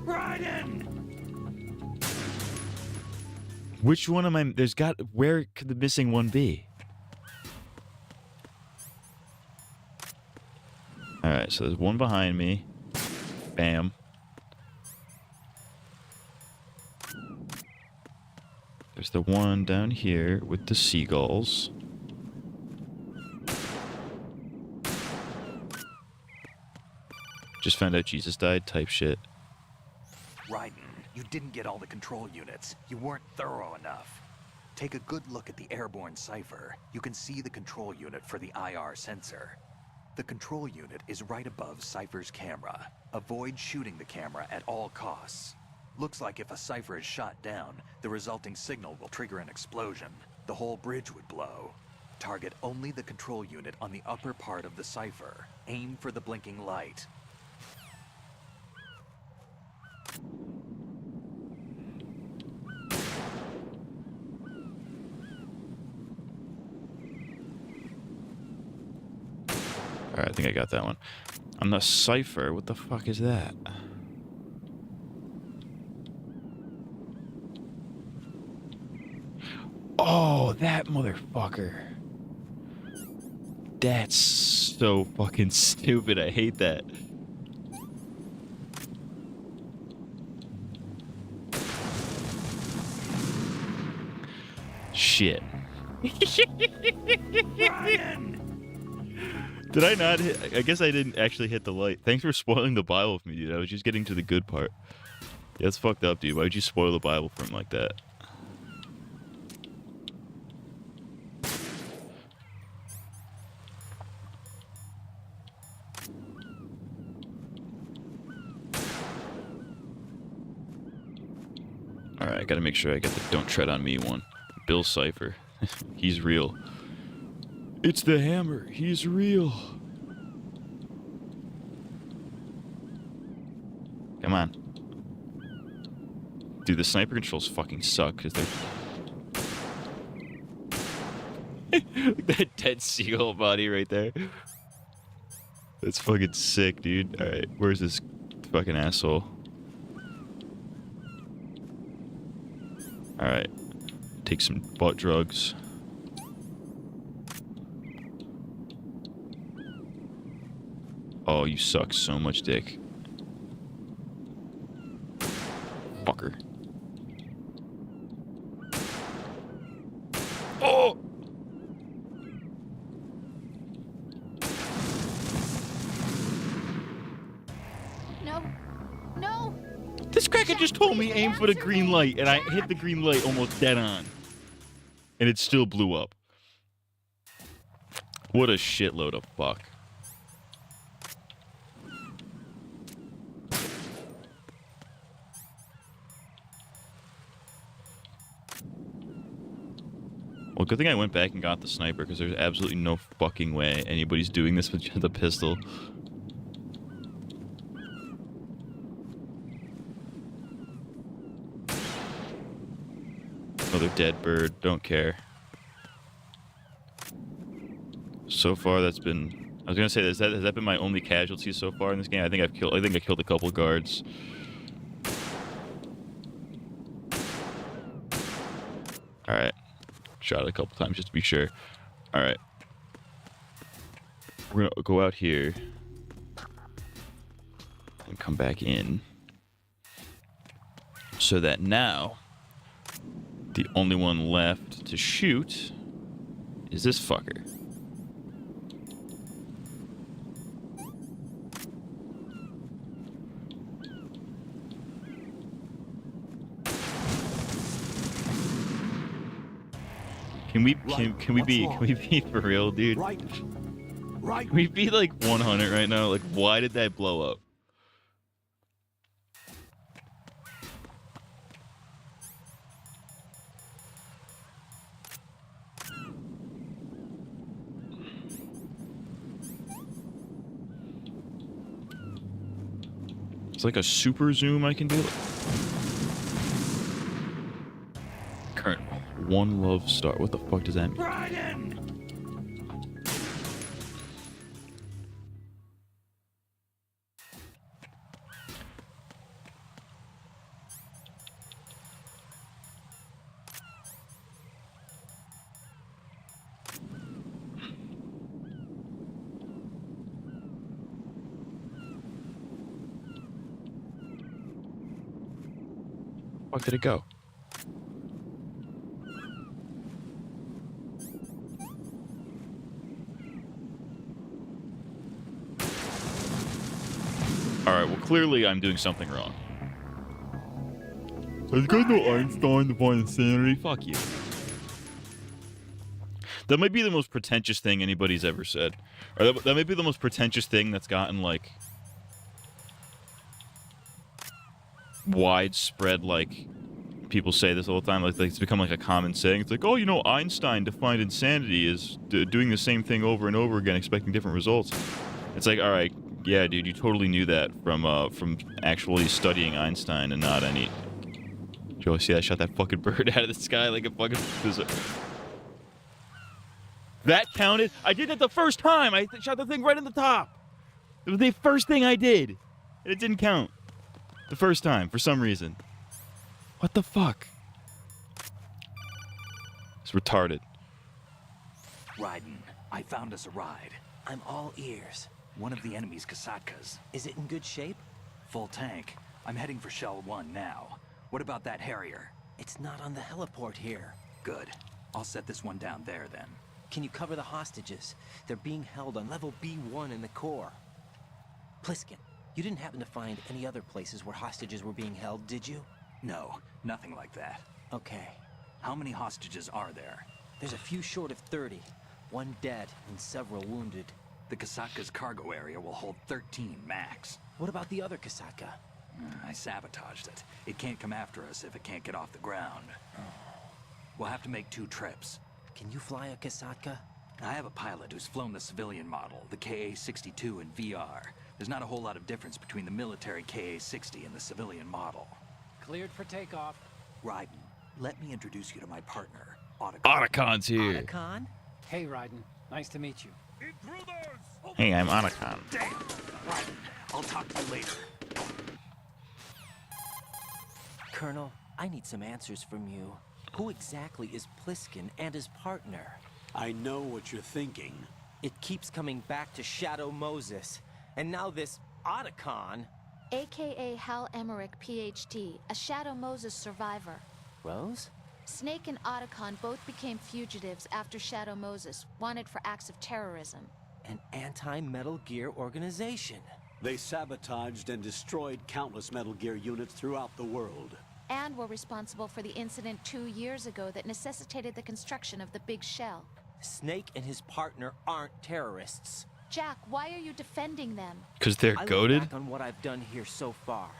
Raiden! Which one am I? There's got. Where could the missing one be? Alright, so there's one behind me. Bam. There's the one down here with the seagulls. Just found out Jesus died type shit. Raiden, you didn't get all the control units. You weren't thorough enough. Take a good look at the airborne cipher. You can see the control unit for the IR sensor. The control unit is right above Cypher's camera. Avoid shooting the camera at all costs. Looks like if a Cypher is shot down, the resulting signal will trigger an explosion. The whole bridge would blow. Target only the control unit on the upper part of the Cypher. Aim for the blinking light. Alright, I think I got that one. On the cipher, what the fuck is that? Oh, that motherfucker. That's so fucking stupid. I hate that. Shit. Did I not hit? I guess I didn't actually hit the light. Thanks for spoiling the Bible for me, dude. I was just getting to the good part. Yeah, that's fucked up, dude. Why would you spoil the Bible for him like that? Alright, I gotta make sure I get the Don't Tread on Me one. Bill Cipher. He's real. It's the hammer. He's real. Come on. Dude, the sniper controls fucking suck because they're... that dead seagull body right there. That's fucking sick, dude. Alright, where's this fucking asshole? Alright. Take some butt drugs. Oh, you suck so much dick. Fucker. Oh! No. No. This cracker just told me aim for the green light, and I hit the green light almost dead on. And it still blew up. What a shitload of fuck. Well, good thing I went back and got the sniper, because there's absolutely no fucking way anybody's doing this with the pistol. Another dead bird, don't care. So far, that's been... I was gonna say, has that been my only casualty so far in this game? I think I killed a couple guards. Alright. Shot it a couple times just to be sure. Alright. We're gonna go out here. And come back in. So that now, the only one left to shoot is this fucker. Can we be for real, dude? Right. Can we be like 100 right now? Like, why did that blow up? It's like a super zoom I can do. Current one love star. What the fuck does that mean? Brian! Fuck did it go? Alright, well clearly I'm doing something wrong. There's got no Einstein to find insanity. Fuck you. That might be the most pretentious thing anybody's ever said. Or that might be the most pretentious thing that's gotten, like, widespread, like, people say this all the time. Like it's become like a common saying. It's like, oh, you know, Einstein defined insanity as doing the same thing over and over again, expecting different results. It's like, all right, yeah, dude, you totally knew that from actually studying Einstein and not any. Did you always see that? Shot that fucking bird out of the sky like a fucking. That counted? I did that the first time. I shot the thing right in the top. It was the first thing I did, and it didn't count the first time for some reason. What the fuck? It's retarded. Raiden, I found us a ride. I'm all ears. One of the enemy's Kasatkas. Is it in good shape? Full tank. I'm heading for Shell 1 now. What about that Harrier? It's not on the heliport here. Good. I'll set this one down there then. Can you cover the hostages? They're being held on level B1 in the core. Pliskin, you didn't happen to find any other places where hostages were being held, did you? No, nothing like that. Okay. How many hostages are there? There's a few short of 30. One dead and several wounded. The Kasatka's cargo area will hold 13 max. What about the other Kasaka? I sabotaged it. It can't come after us if it can't get off the ground. We'll have to make 2 trips. Can you fly a Kasaka? I have a pilot who's flown the civilian model, the KA-62 in VR. There's not a whole lot of difference between the military KA-60 and the civilian model. Cleared for takeoff. Raiden, let me introduce you to my partner, Otacon. Otacon's here. Otacon? Hey, Raiden. Nice to meet you. Hey, I'm Otacon. Damn! Raiden, I'll talk to you later. Colonel, I need some answers from you. Who exactly is Pliskin and his partner? I know what you're thinking. It keeps coming back to Shadow Moses. And now this Otacon... AKA Hal Emmerich, PhD, a Shadow Moses survivor. Rose? Snake and Otacon both became fugitives after Shadow Moses, wanted for acts of terrorism. An anti-Metal Gear organization. They sabotaged and destroyed countless Metal Gear units throughout the world. And were responsible for the incident 2 years ago that necessitated the construction of the Big Shell. Snake and his partner aren't terrorists. Jack, why are you defending them? Because they're I look goated? back on what I've done here so far,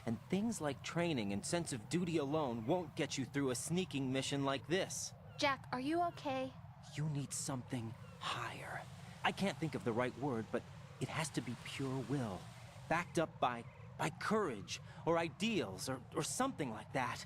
and things like training and sense of duty alone won't get you through a sneaking mission like this. Jack, are you okay? You need something higher. I can't think of the right word, but it has to be pure will, backed up by courage, or ideals, or something like that.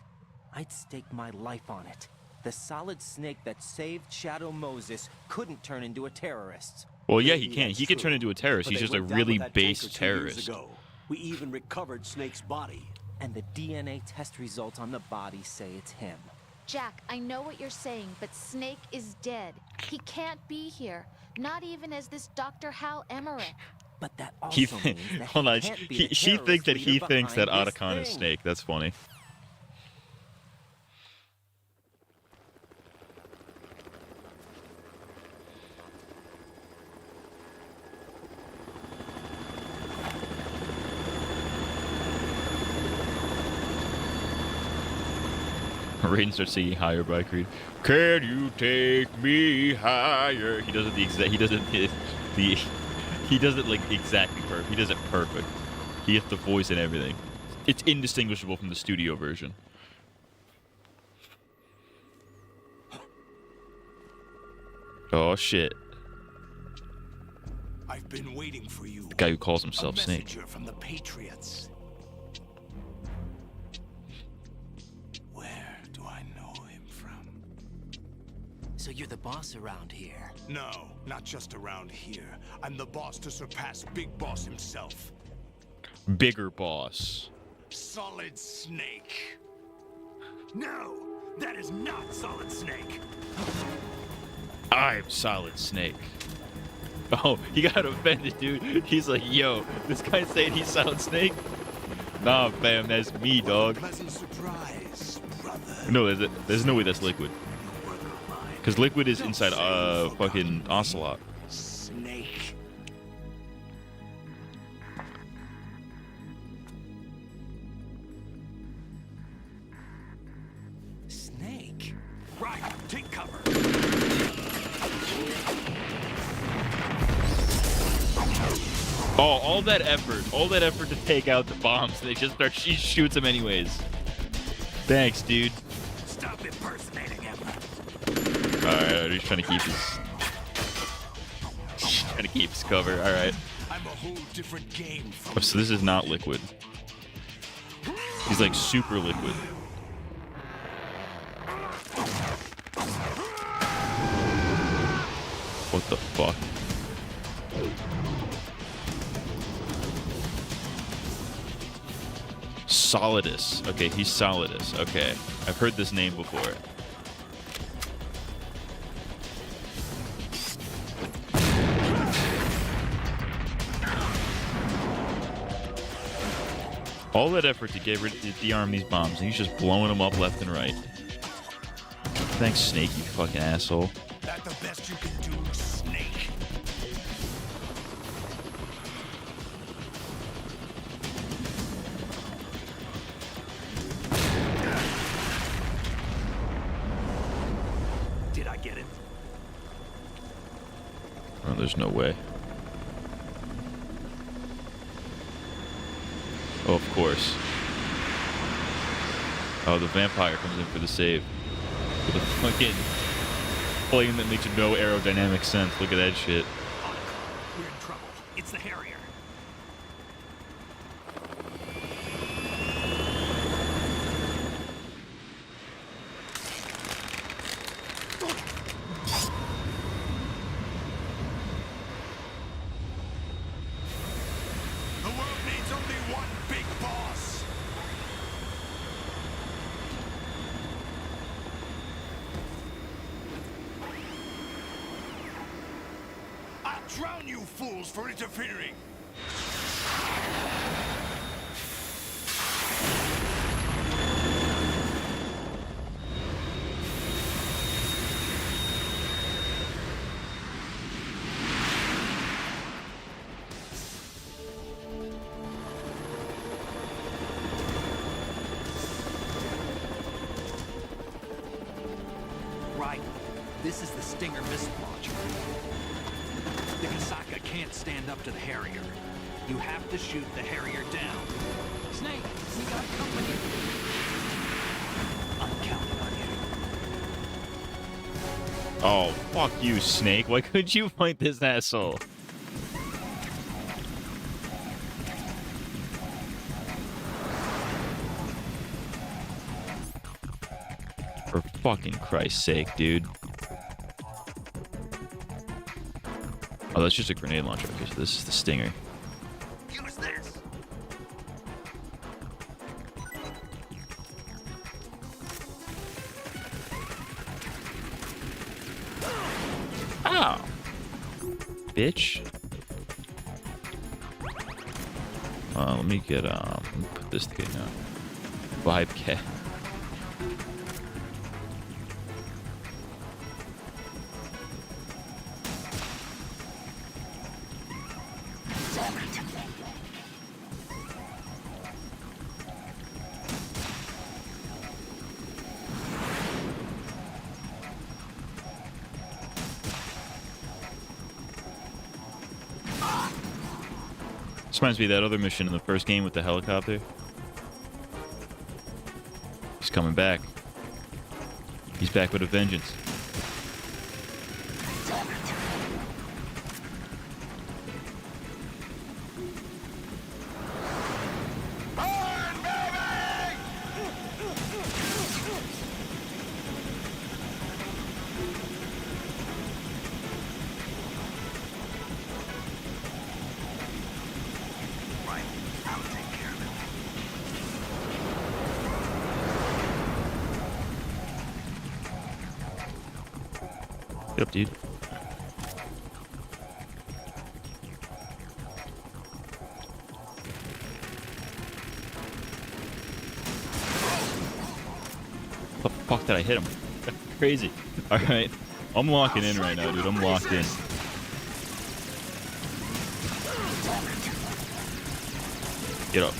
I'd stake my life on it. The solid Snake that saved Shadow Moses couldn't turn into a terrorist. Well, yeah, he can. He can turn into a terrorist. But He's they just a went down really with that base tanker 2 years terrorist. ago. We even recovered Snake's body. And the DNA test results on the body say it's him. Jack, I know what you're saying, but Snake is dead. He can't be here. Not even as this Dr. Hal Emmerich. But that He also means that hold on. he can't be the She thinks that terrorist he leader thinks that behind this Otacon is thing. Snake. That's funny. Raiden starts singing "Higher" by Creed. Can you take me higher? He does it the exact. He does it the. He does it like exactly perfect. He does it perfect. He gets the voice and everything. It's indistinguishable from the studio version. Oh shit! I've been waiting for you. The guy who calls himself A Snake. messenger from the Patriots. Where do I know him from? So you're the boss around here. No, not just around here. I'm the boss to surpass Big Boss himself. Bigger boss. Solid Snake. No, that is not Solid Snake. I'm Solid Snake. Oh, he got offended, dude. He's like, yo, this guy's saying he's Solid Snake? Nah, fam, that's me, dog. Pleasant surprise, brother. No, there's no way that's Liquid. Because Liquid is inside fucking Ocelot. Snake. Snake? Right, take cover. Oh, all that effort to take out the bombs. They just start. She shoots him anyways. Thanks, dude. Stop impersonating him. All right, he's trying to keep his cover. All right. I'm a whole different game Oh, from so this is not Liquid. He's like super liquid. What the fuck? Solidus. Okay, he's Solidus. Okay. I've heard this name before. All that effort to get rid of dearm these bombs, and he's just blowing them up left and right. Thanks, Snake, you fucking asshole. that the best you can do, Snake. Did I get it? Oh, there's no way. Oh, of course. Oh, the vampire comes in for the save. With a fucking plane that makes no aerodynamic sense. Look at that shit. We're in trouble. It's the Harrier. The world needs only one big boss. I'll drown you fools for interfering. This is the Stinger missile launcher. The Kasaka can't stand up to the Harrier. You have to shoot the Harrier down. Snake, we got company. I'm counting on you. Oh, fuck you, Snake. Why couldn't you fight this asshole? For fucking Christ's sake, dude. Oh, that's just a grenade launcher. Okay, so this is the Stinger. Use this. Ow! Bitch. Let me get, let me put this together now. Vibe cat. This reminds me of that other mission in the first game with the helicopter. He's coming back. He's back with a vengeance. Get up, dude. The fuck did I hit him? That's crazy. Alright. I'm locking in right now, dude. I'm locked in. Get up.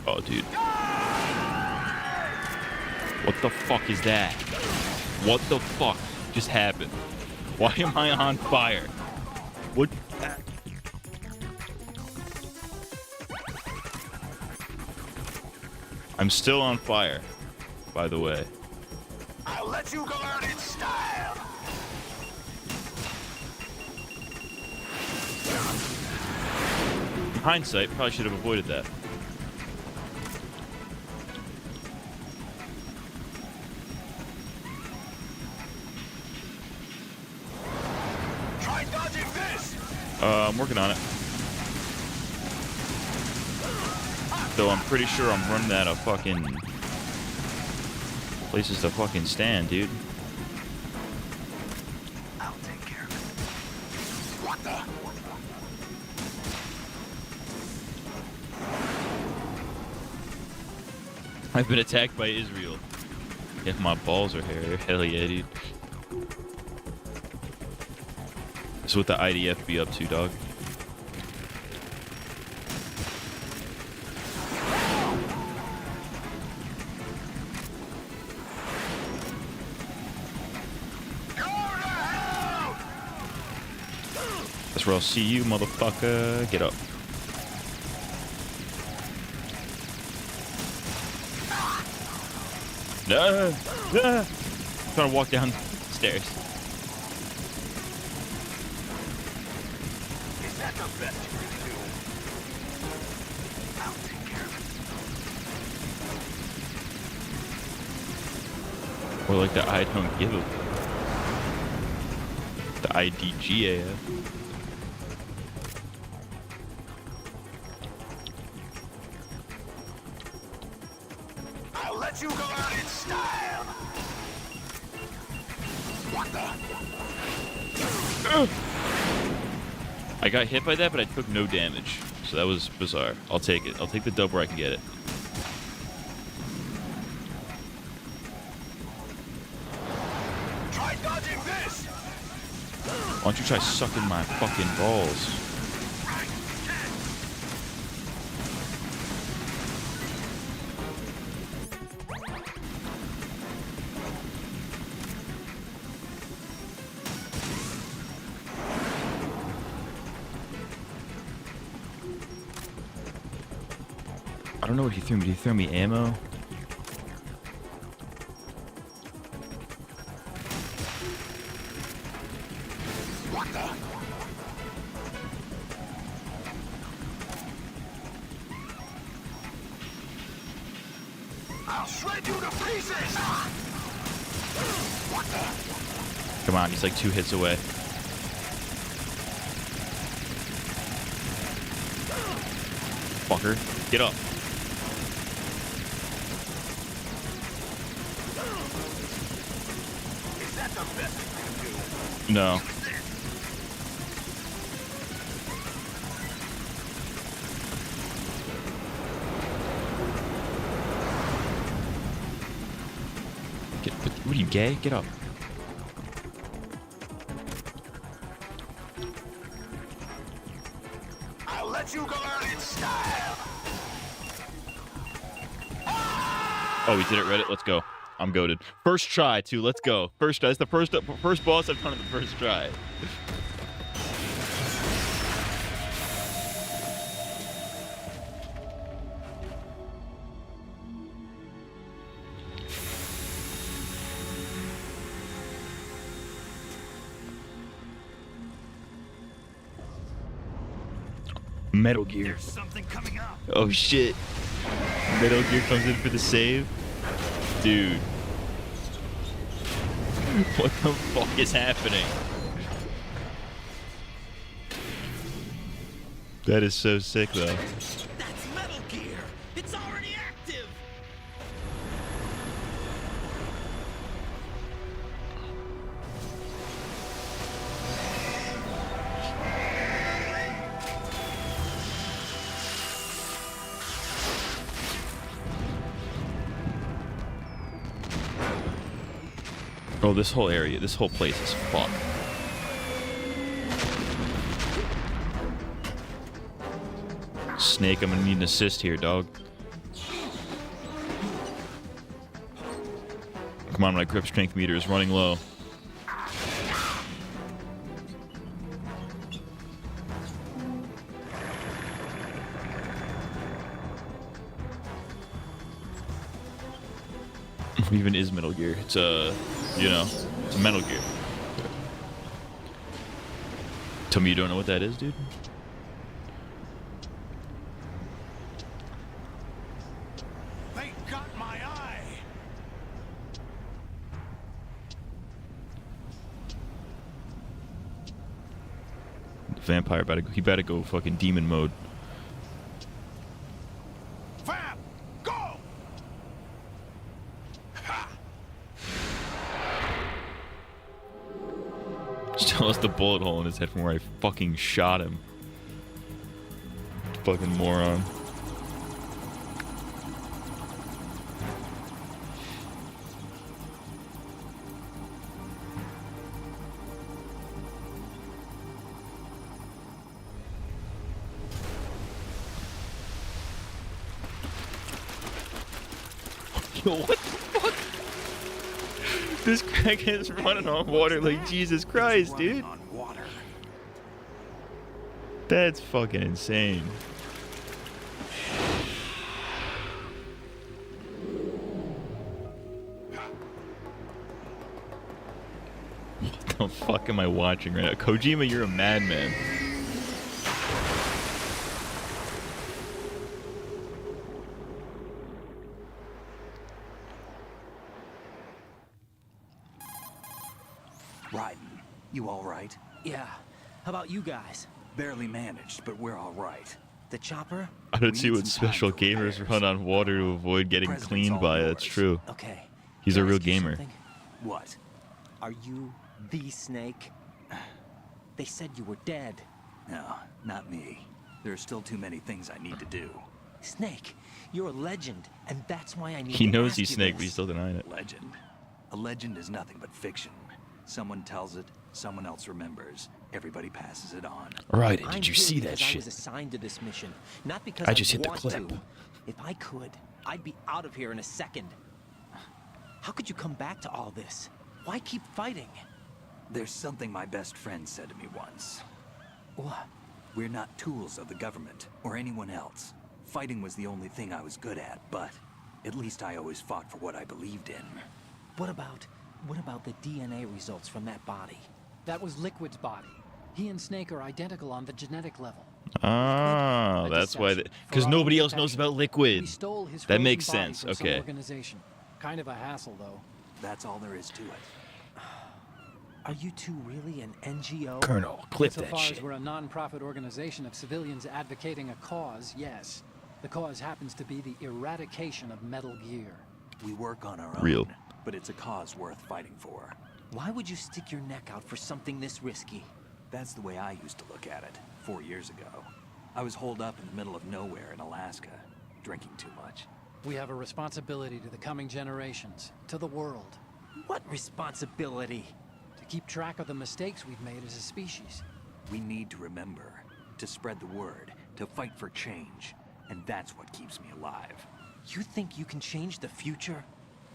Oh, dude. What the fuck is that? What the fuck just happened? Why am I on fire? What? I'm still on fire, by the way. I'll let you go out in style. In hindsight, probably should have avoided that. Try dodging this. I'm working on it. Though I'm pretty sure I'm running out of fucking places to fucking stand, dude. I'll take care of it. What the? I've been attacked by Israel. If my balls are hairy, hell yeah, dude. That's what the IDF be up to, dog. That's where I'll see you, motherfucker. Get up. No! I'm trying to walk down the stairs. Is that the best you can do? I'll take care of Or like the I don't give a... The IDGAF. I'll let you go out in style. I got hit by that, but I took no damage. So that was bizarre. I'll take it. I'll take the dub where I can get it. Try dodging this! Why don't you try sucking my fucking balls? I don't know what he threw me. Did he throw me ammo? I'll shred you to pieces! Come on, he's like 2 hits away. Fucker, get up. Is that the best you can do? No. What are you, gay? Get up. I'll let you go out in style! Oh, we did it, Reddit. Let's go. I'm goated. First try, too. Let's go. First try. It's the first boss I've done in the first try. Metal Gear. There's something coming up! Oh shit. Metal Gear comes in for the save. Dude. What the fuck is happening? That is so sick though. That's Metal Gear! It's already active! Oh, this whole area, this whole place is fucked. Snake, I'm gonna need an assist here, dog. Come on, my grip strength meter is running low. What even is Metal Gear? It's a, you know, it's a Metal Gear. Tell me you don't know what that is, dude? They got my eye! The vampire he better go fucking demon mode. Vamp! Go! Ha! Still has the bullet hole in his head from where I fucking shot him. Fucking moron. Yo, what the fuck? This crackhead's running on water like Jesus Christ, dude. On water. That's fucking insane. What the fuck am I watching right now? Kojima, you're a madman. Raiden, you all right? Yeah. How about you guys? Barely managed, but we're all right. The chopper? I don't We see need what some time special for gamers repairs. run on water to avoid getting President's cleaned all by it. That's yours. true. Okay. He's Can a I real ask you gamer. something? What? Are you The Snake? They said you were dead. No, not me. There are still too many things I need to do. Snake, you're a legend, and that's why I need He to knows ask he's you Snake, this. but he's still denying it. Legend. A legend is nothing but fiction. Someone tells it, someone else remembers. Everybody passes it on. Right, I'm did you here see because that I shit? was assigned to this mission, not because I just hit the want clip. to. If I could, I'd be out of here in a second. How could you come back to all this? Why keep fighting? There's something my best friend said to me once. What? We're not tools of the government or anyone else. Fighting was the only thing I was good at, but at least I always fought for what I believed in. What about the DNA results from that body? That was Liquid's body. He and Snake are identical on the genetic level. Ah, that's why. Because nobody else knows about Liquid. We stole his That frozen makes body sense. from some Okay. organization. Kind of a hassle, though. That's all there is to it. Are you two really an NGO? Colonel, clip So that far shit. as we're a non-profit organization of civilians advocating a cause, yes. The cause happens to be the eradication of Metal Gear. We work on our own, Real. but it's a cause worth fighting for. Why would you stick your neck out for something this risky? That's the way I used to look at it 4 years ago. I was holed up in the middle of nowhere in Alaska, drinking too much. We have a responsibility to the coming generations, to the world. What responsibility? To keep track of the mistakes we've made as a species. We need to remember, to spread the word, to fight for change. And that's what keeps me alive. You think you can change the future?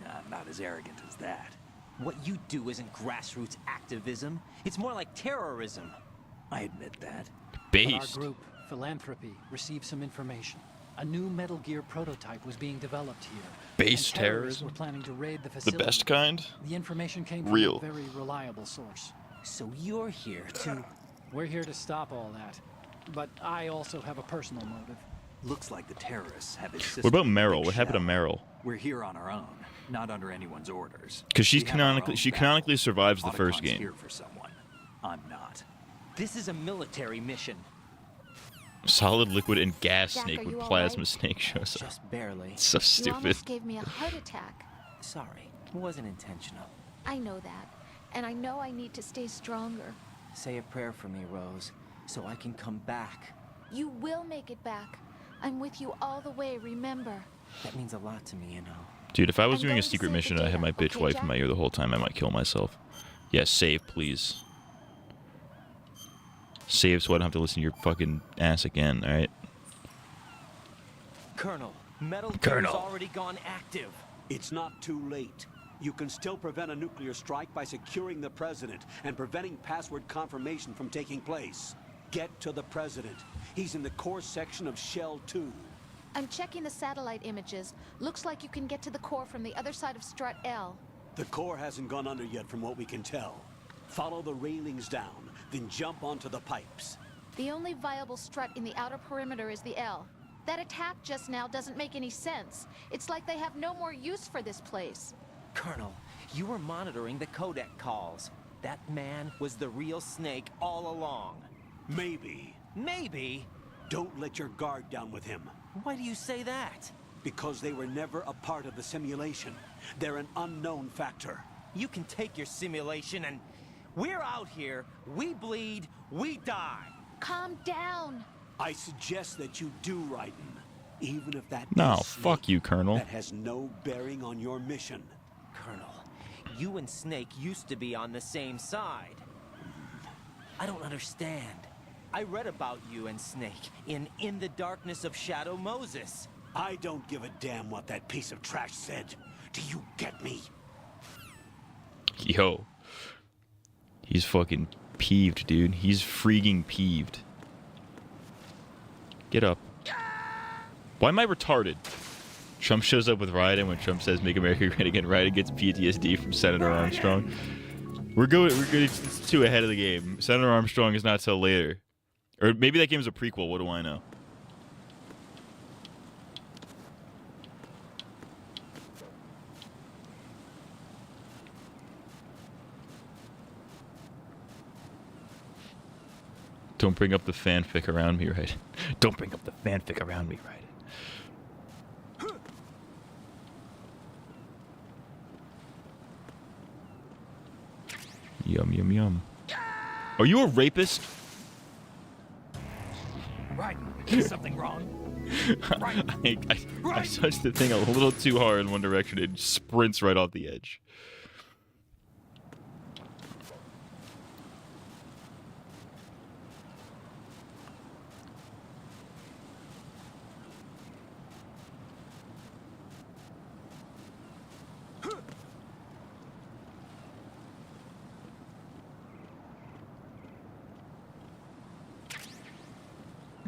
I'm not as arrogant as that. What you do isn't grassroots activism. It's more like terrorism. I admit that. But our Based. group, Philanthropy, received some information. A new Metal Gear prototype was being developed here. Base and terrorists terrorism? were planning to raid the The facility. best kind? The information came from Real. a very reliable source. So you're here to... We're here to stop all that. But I also have a personal motive. Looks like the terrorists have insisted. What about on Meryl? Big What happened to Shell. Meryl? We're here on our own, not under anyone's orders. Because she's We have our canonically own she battle. canonically survives the first Otacon's game. here for someone. I'm not. This is a military mission. Solid Liquid and Gas Jack, Snake are with you all Plasma right? Snake shows up. Just barely. So You stupid. almost gave me a heart attack. Sorry, it wasn't intentional. I know that. And I know I need to stay stronger. Say a prayer for me, Rose, so I can come back. You will make it back. I'm with you all the way, remember. That means a lot to me, you know. Dude, if I was I'm doing going a to secret save the mission and I had my data, bitch okay, wife Jack? in my ear the whole time, I might kill myself. Yes, save, please. Save so I don't have to listen to your fucking ass again, alright? Colonel, Metal Gear's Colonel. already gone active. It's not too late. You can still prevent a nuclear strike by securing the president and preventing password confirmation from taking place. Get to the president. He's in the core section of Shell 2. I'm checking the satellite images. Looks like you can get to the core from the other side of Strut L. The core hasn't gone under yet from what we can tell. Follow the railings down, then jump onto the pipes. The only viable strut in the outer perimeter is the L. That attack just now doesn't make any sense. It's like they have no more use for this place. Colonel, you were monitoring the codec calls. That man was the real Snake all along. Maybe. Maybe? Don't let your guard down with him. Why do you say that? Because they were never a part of the simulation. They're an unknown factor. You can take your simulation and... We're out here, we bleed, we die. Calm down. I suggest that you do, Raiden. Even if that No, is fuck Snake, you, Colonel. That has no bearing on your mission. Colonel, you and Snake used to be on the same side. I don't understand. I read about you and Snake in the Darkness of Shadow Moses. I don't give a damn what that piece of trash said. Do you get me? Yo. He's fucking peeved, dude. He's freaking peeved. Get up. Why am I retarded? Trump shows up with Raiden when Trump says "Make America Great Again." Raiden gets PTSD from Senator Armstrong. We're good. It's 2 ahead of the game. Senator Armstrong is not till later, or maybe that game's a prequel. What do I know? Don't bring up the fanfic around me, right? Don't bring up the fanfic around me, right? Yum, yum, yum. Are you a rapist? Raiden, is something wrong? I touched the thing a little too hard in one direction. It sprints right off the edge.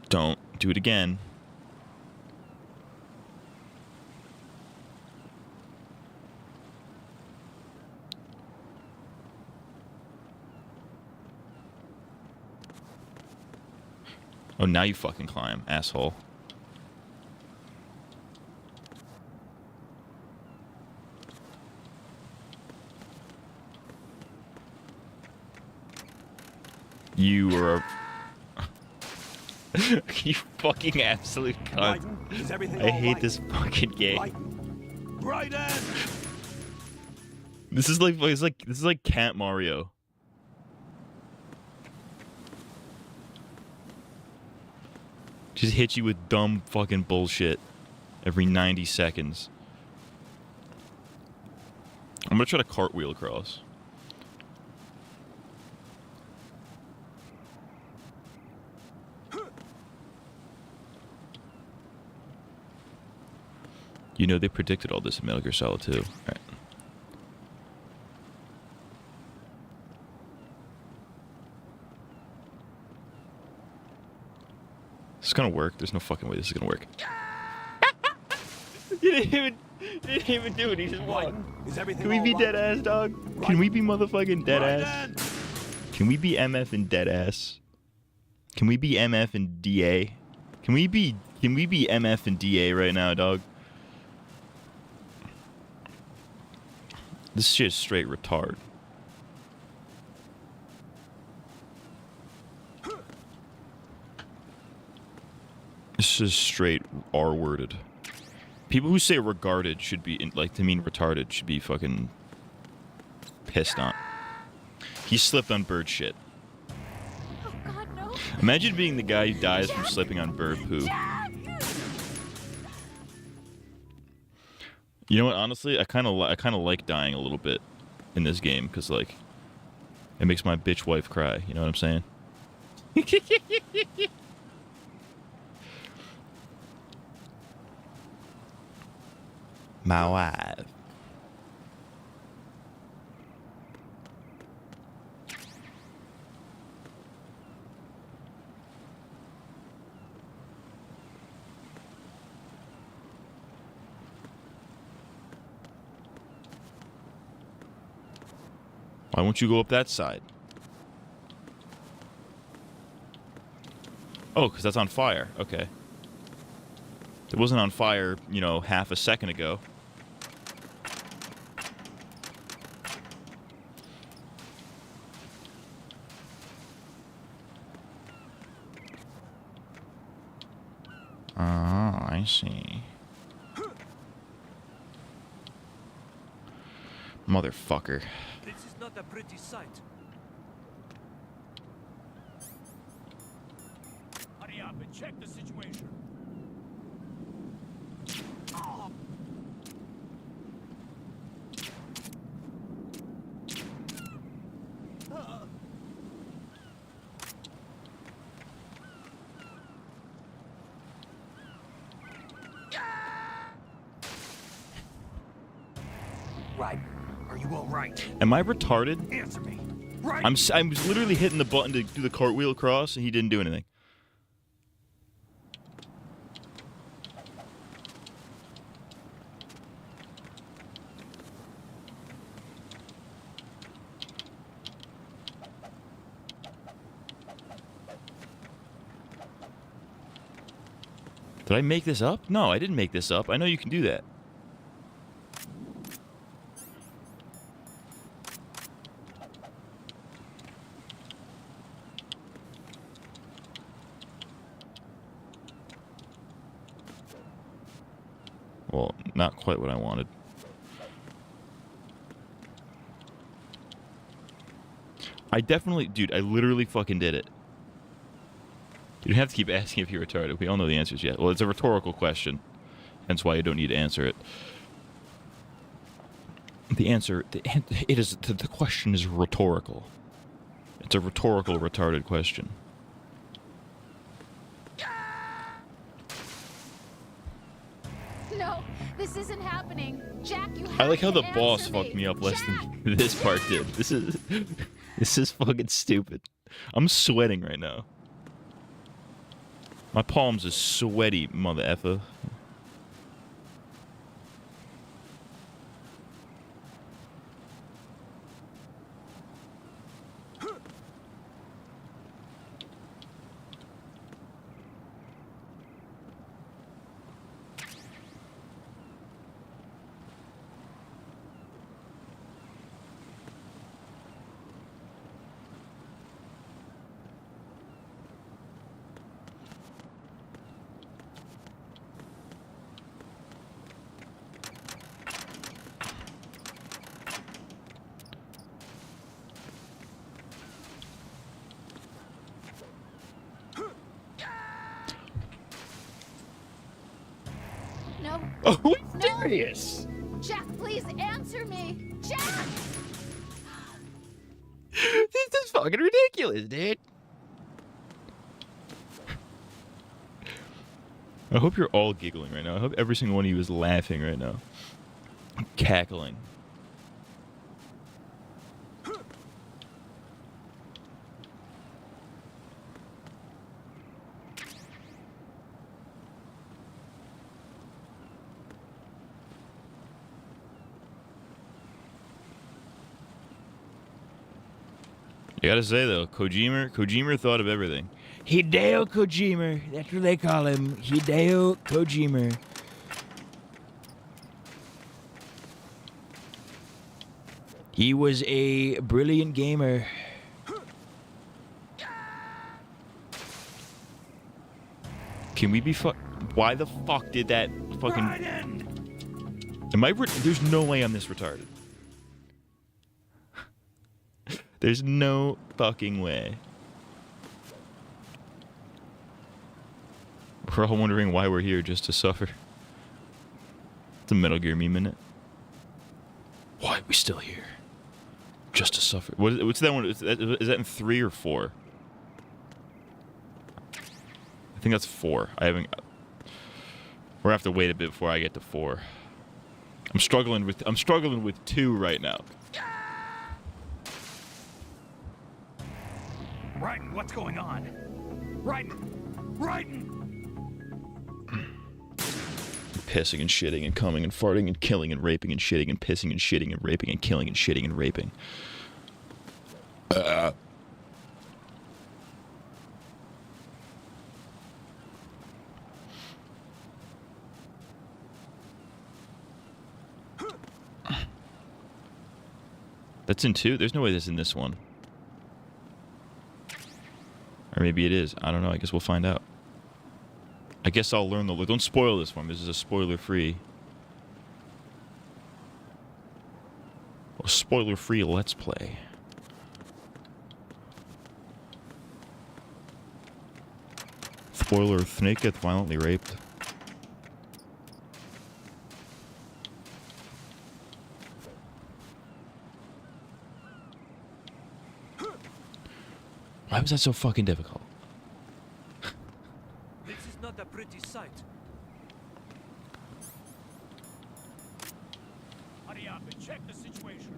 Don't do it again. Oh, now you fucking climb, asshole. You are a... You fucking absolute cunt. I hate this fucking game. This is like Cat Mario. Just hit you with dumb fucking bullshit every 90 seconds. I'm gonna try to cartwheel across. You know they predicted all this in Metal Gear Solid 2. All right. This is gonna work. There's no fucking way this is gonna work. You didn't even do it. He just won. Can we be dead ass, dog? Can we be motherfucking dead ass? Can we be MF and dead ass? Can we be MF and DA? Can we be MF and DA right now, dog? This shit's straight retard. This is straight R-worded. People who say regarded should be, like, to mean retarded, should be fucking pissed on. He slipped on bird shit. Oh God, no. Imagine being the guy who dies from slipping on bird poo. You know what? Honestly, I kind of like dying a little bit in this game because, like, it makes my bitch wife cry. You know what I'm saying? My wife. Why won't you go up that side? Oh, because that's on fire. Okay. It wasn't on fire, you know, half a second ago. Oh, I see. Motherfucker. This is not a pretty sight. Hurry up and check the situation. Right. Are you all right? Am I retarded? Answer me. Right. I'm literally hitting the button to do the cartwheel across, and he didn't do anything. Did I make this up? No, I didn't make this up. I know you can do that. Well, not quite what I wanted. I definitely, dude, I literally fucking did it. You don't have to keep asking if you're retarded. We all know the answers yet. Well, it's a rhetorical question. Hence why you don't need to answer it. The question is rhetorical. It's a rhetorical, retarded question. No, this isn't happening. Jack, you have I like how to the boss answer fucked me up less than this part did. This is fucking stupid. I'm sweating right now. My palms are sweaty, mother effer. No. Oh, No. serious? Jack, please answer me. Jack! This is fucking ridiculous, dude. I hope you're all giggling right now. I hope every single one of you is laughing right now. Cackling. You gotta say though, Kojima thought of everything. Hideo Kojima, that's what they call him. Hideo Kojima. He was a brilliant gamer. Can we be why the fuck did that fucking... Am I there's no way I'm this retarded. There's no fucking way. We're all wondering why we're here, just to suffer. It's a Metal Gear meme, isn't it? Why are we still here? Just to suffer. What's that one? Is that in 3 or 4? I think that's 4. I haven't... We're gonna have to wait a bit before I get to 4. I'm struggling with 2 right now. Raiden, what's going on? Raiden! Raiden! Pissing and shitting and coming and farting and killing and raping and shitting and pissing and shitting and raping and killing and shitting and raping. That's in 2? There's no way that's in this one. Or maybe it is. I don't know. I guess we'll find out. I guess I'll learn the... Don't spoil this for me. This is a spoiler-free... A spoiler-free Let's Play. Spoiler, Snake gets violently raped. Why was that so fucking difficult? This is not a pretty sight. Hurry up and check the situation.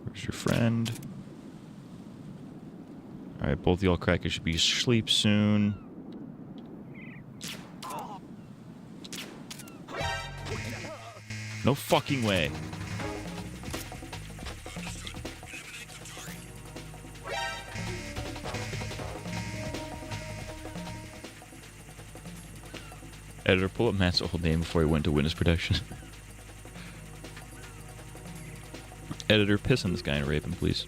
Where's your friend? Alright, both y'all crackers should be asleep soon. No fucking way. Editor, pull up Matt's old name before he went to witness protection. Editor, piss on this guy and rape him, please.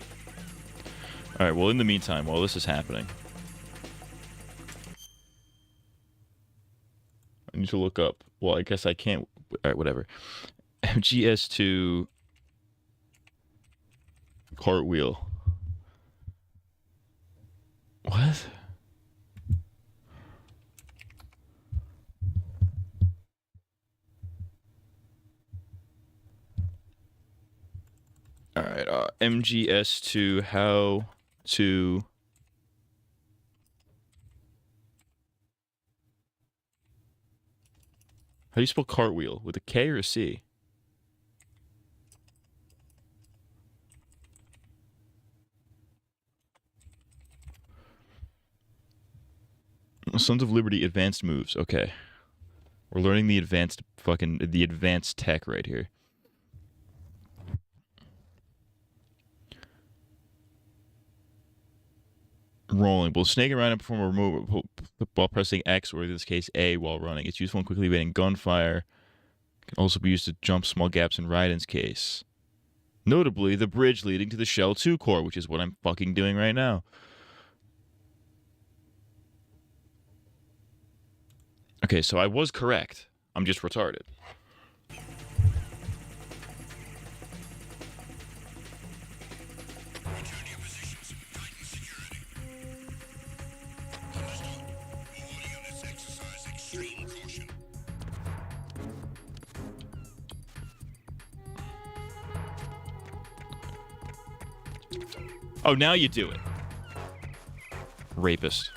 Alright, well, in the meantime, while this is happening... need to look up. Well, I guess I can't. All right, whatever. MGS2 cartwheel. What? All right, MGS2 how to How do you spell cartwheel? With a K or a C? Sons of Liberty advanced moves. Okay. We're learning the advanced tech right here. Rolling. Will snake around and perform a move while pressing X, or in this case A, while running. It's useful in quickly evading gunfire. Can also be used to jump small gaps in Raiden's case. Notably, the bridge leading to the Shell 2 core, which is what I'm fucking doing right now. Okay, so I was correct. I'm just retarded. Oh, now you do it. Rapist.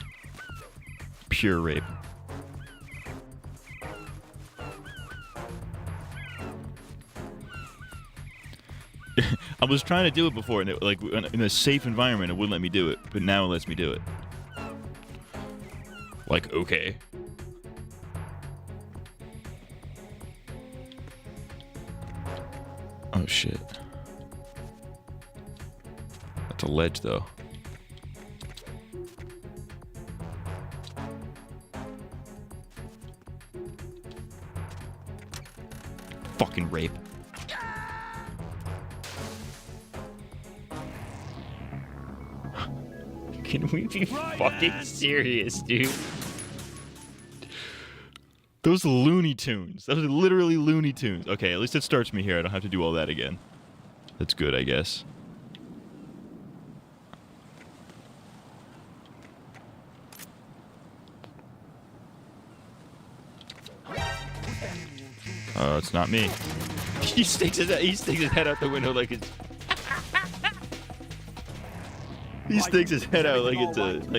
Pure rape. I was trying to do it before, and like in a safe environment, it wouldn't let me do it, but now it lets me do it. Like, okay. Oh shit. That's a ledge, though. Fucking rape. Can we be fucking serious, dude? Those Looney Tunes. Those are literally Looney Tunes. Okay, at least it starts me here. I don't have to do all that again. That's good, I guess. It's not me. He sticks his head out the window like it's. He sticks his head out like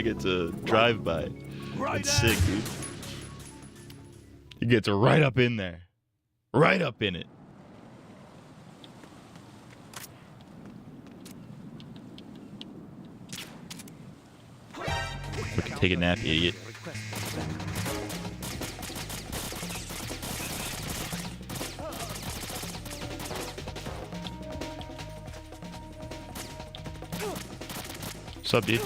it's a drive-by. That's sick, dude. He gets right up in there. Right up in it. Fucking take a nap, idiot. What's up, dude?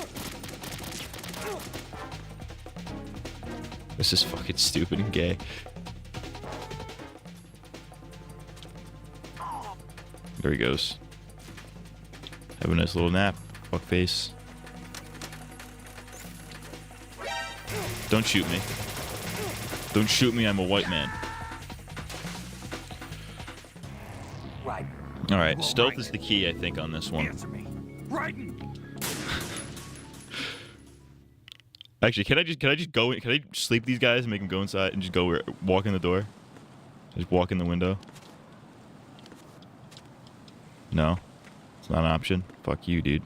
This is fucking stupid and gay. There he goes. Have a nice little nap, fuckface. Don't shoot me. Don't shoot me, I'm a white man. Alright, stealth is the key, I think, on this one. Actually, can I just go in? Can I sleep these guys and make them go inside and just walk in the door? Just walk in the window? No? It's not an option? Fuck you, dude.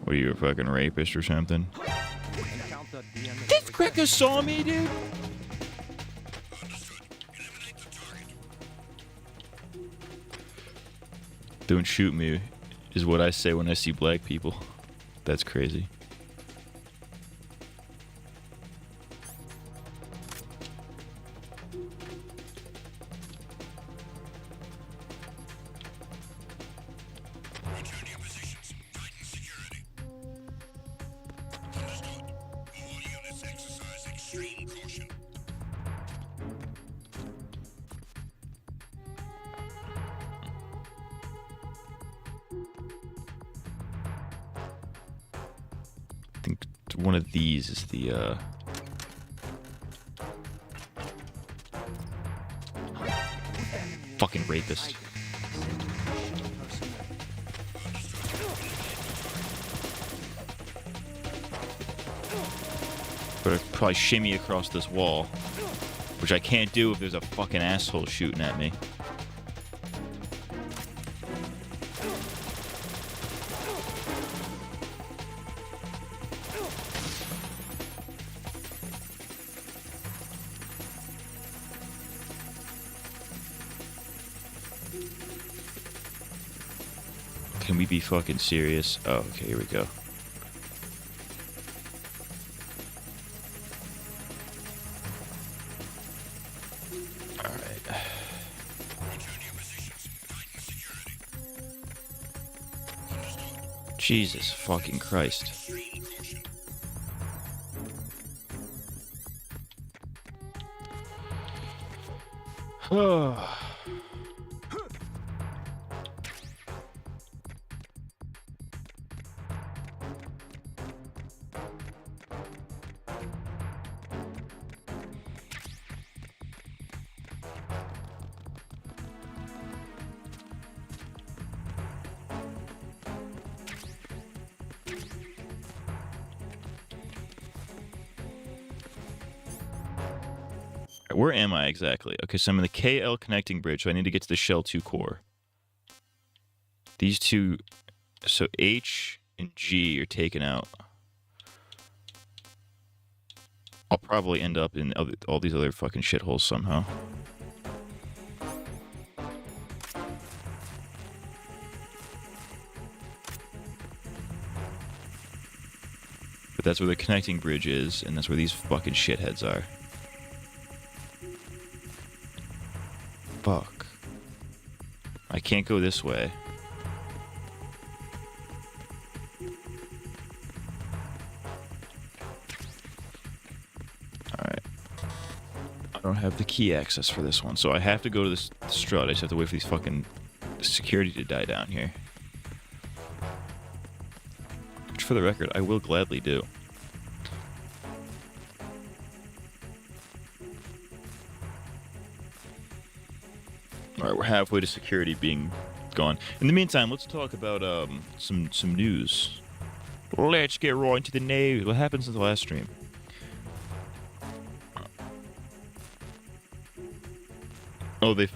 What are you, a fucking rapist or something? This cracker saw me, dude! Don't shoot me, is what I say when I see black people. That's crazy. One of these is the Fucking rapist. Better probably shimmy across this wall, which I can't do if there's a fucking asshole shooting at me. Can we be fucking serious? Oh, okay, here we go. Alright. Jesus fucking Christ. Oh. Where am I exactly? Okay, so I'm in the KL connecting bridge, so I need to get to the Shell 2 core. These two, so H and G are taken out. I'll probably end up in all these other fucking shitholes somehow. But that's where the connecting bridge is, and that's where these fucking shitheads are. Fuck. I can't go this way. Alright. I don't have the key access for this one, so I have to go to this strut. I just have to wait for these fucking security to die down here. Which, for the record, I will gladly do. Alright, we're halfway to security being gone. In the meantime, let's talk about some news. Let's get right into the news. What happened since the last stream? Oh, they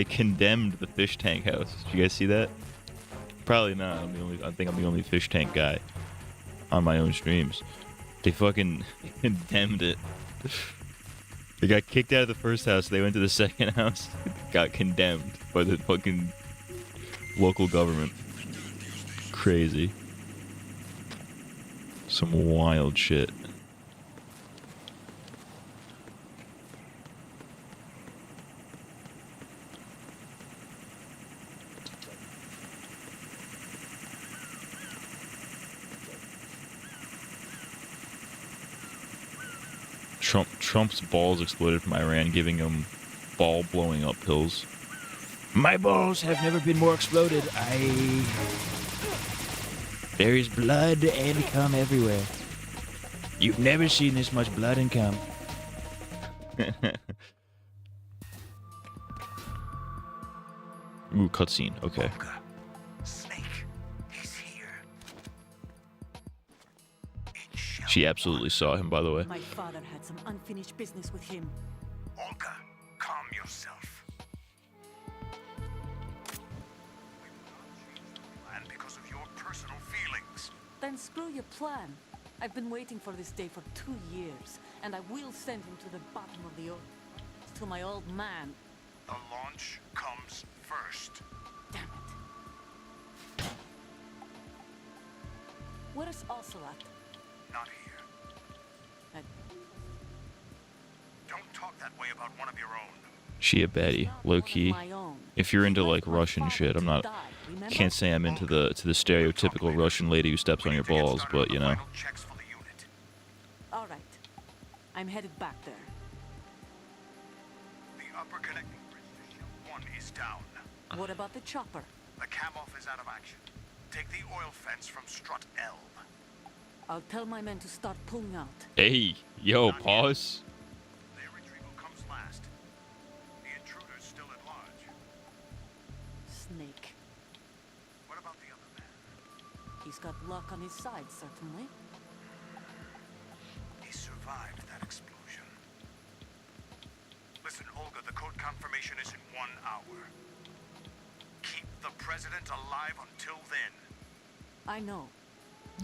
condemned the fish tank house. Did you guys see that? Probably not. I think I'm the only fish tank guy on my own streams. They fucking condemned it. They got kicked out of the first house, they went to the second house, got condemned by the fucking local government. Crazy. Some wild shit. Trump's balls exploded from Iran, giving him ball blowing up pills. My balls have never been more exploded. There is blood and cum everywhere. You've never seen this much blood and cum. Ooh, cutscene. Okay. She absolutely saw him, by the way. My father had some unfinished business with him. Olga, calm yourself. And because of your personal feelings. Then screw your plan. I've been waiting for this day for 2 years, and I will send him to the bottom of the earth. To my old man. The launch comes first. Damn it. Where's Ocelot? Not here. Don't talk that way about one of your own. She a baddie, low key. If you're into like Russian shit, I'm not. Can't say I'm into the stereotypical Russian lady who steps on your balls, but you know. All right, I'm headed back there. The upper connecting bridge to Shell 1 is down. What about the chopper? The cam-off is out of action. Take the oil fence from strut L. I'll tell my men to start pulling out. Hey, yo, pause. Their retrieval comes last. The intruders He's got luck on his side, certainly. He survived that explosion. Listen, Olga, the code confirmation is in 1 hour. Keep the president alive until then. I know.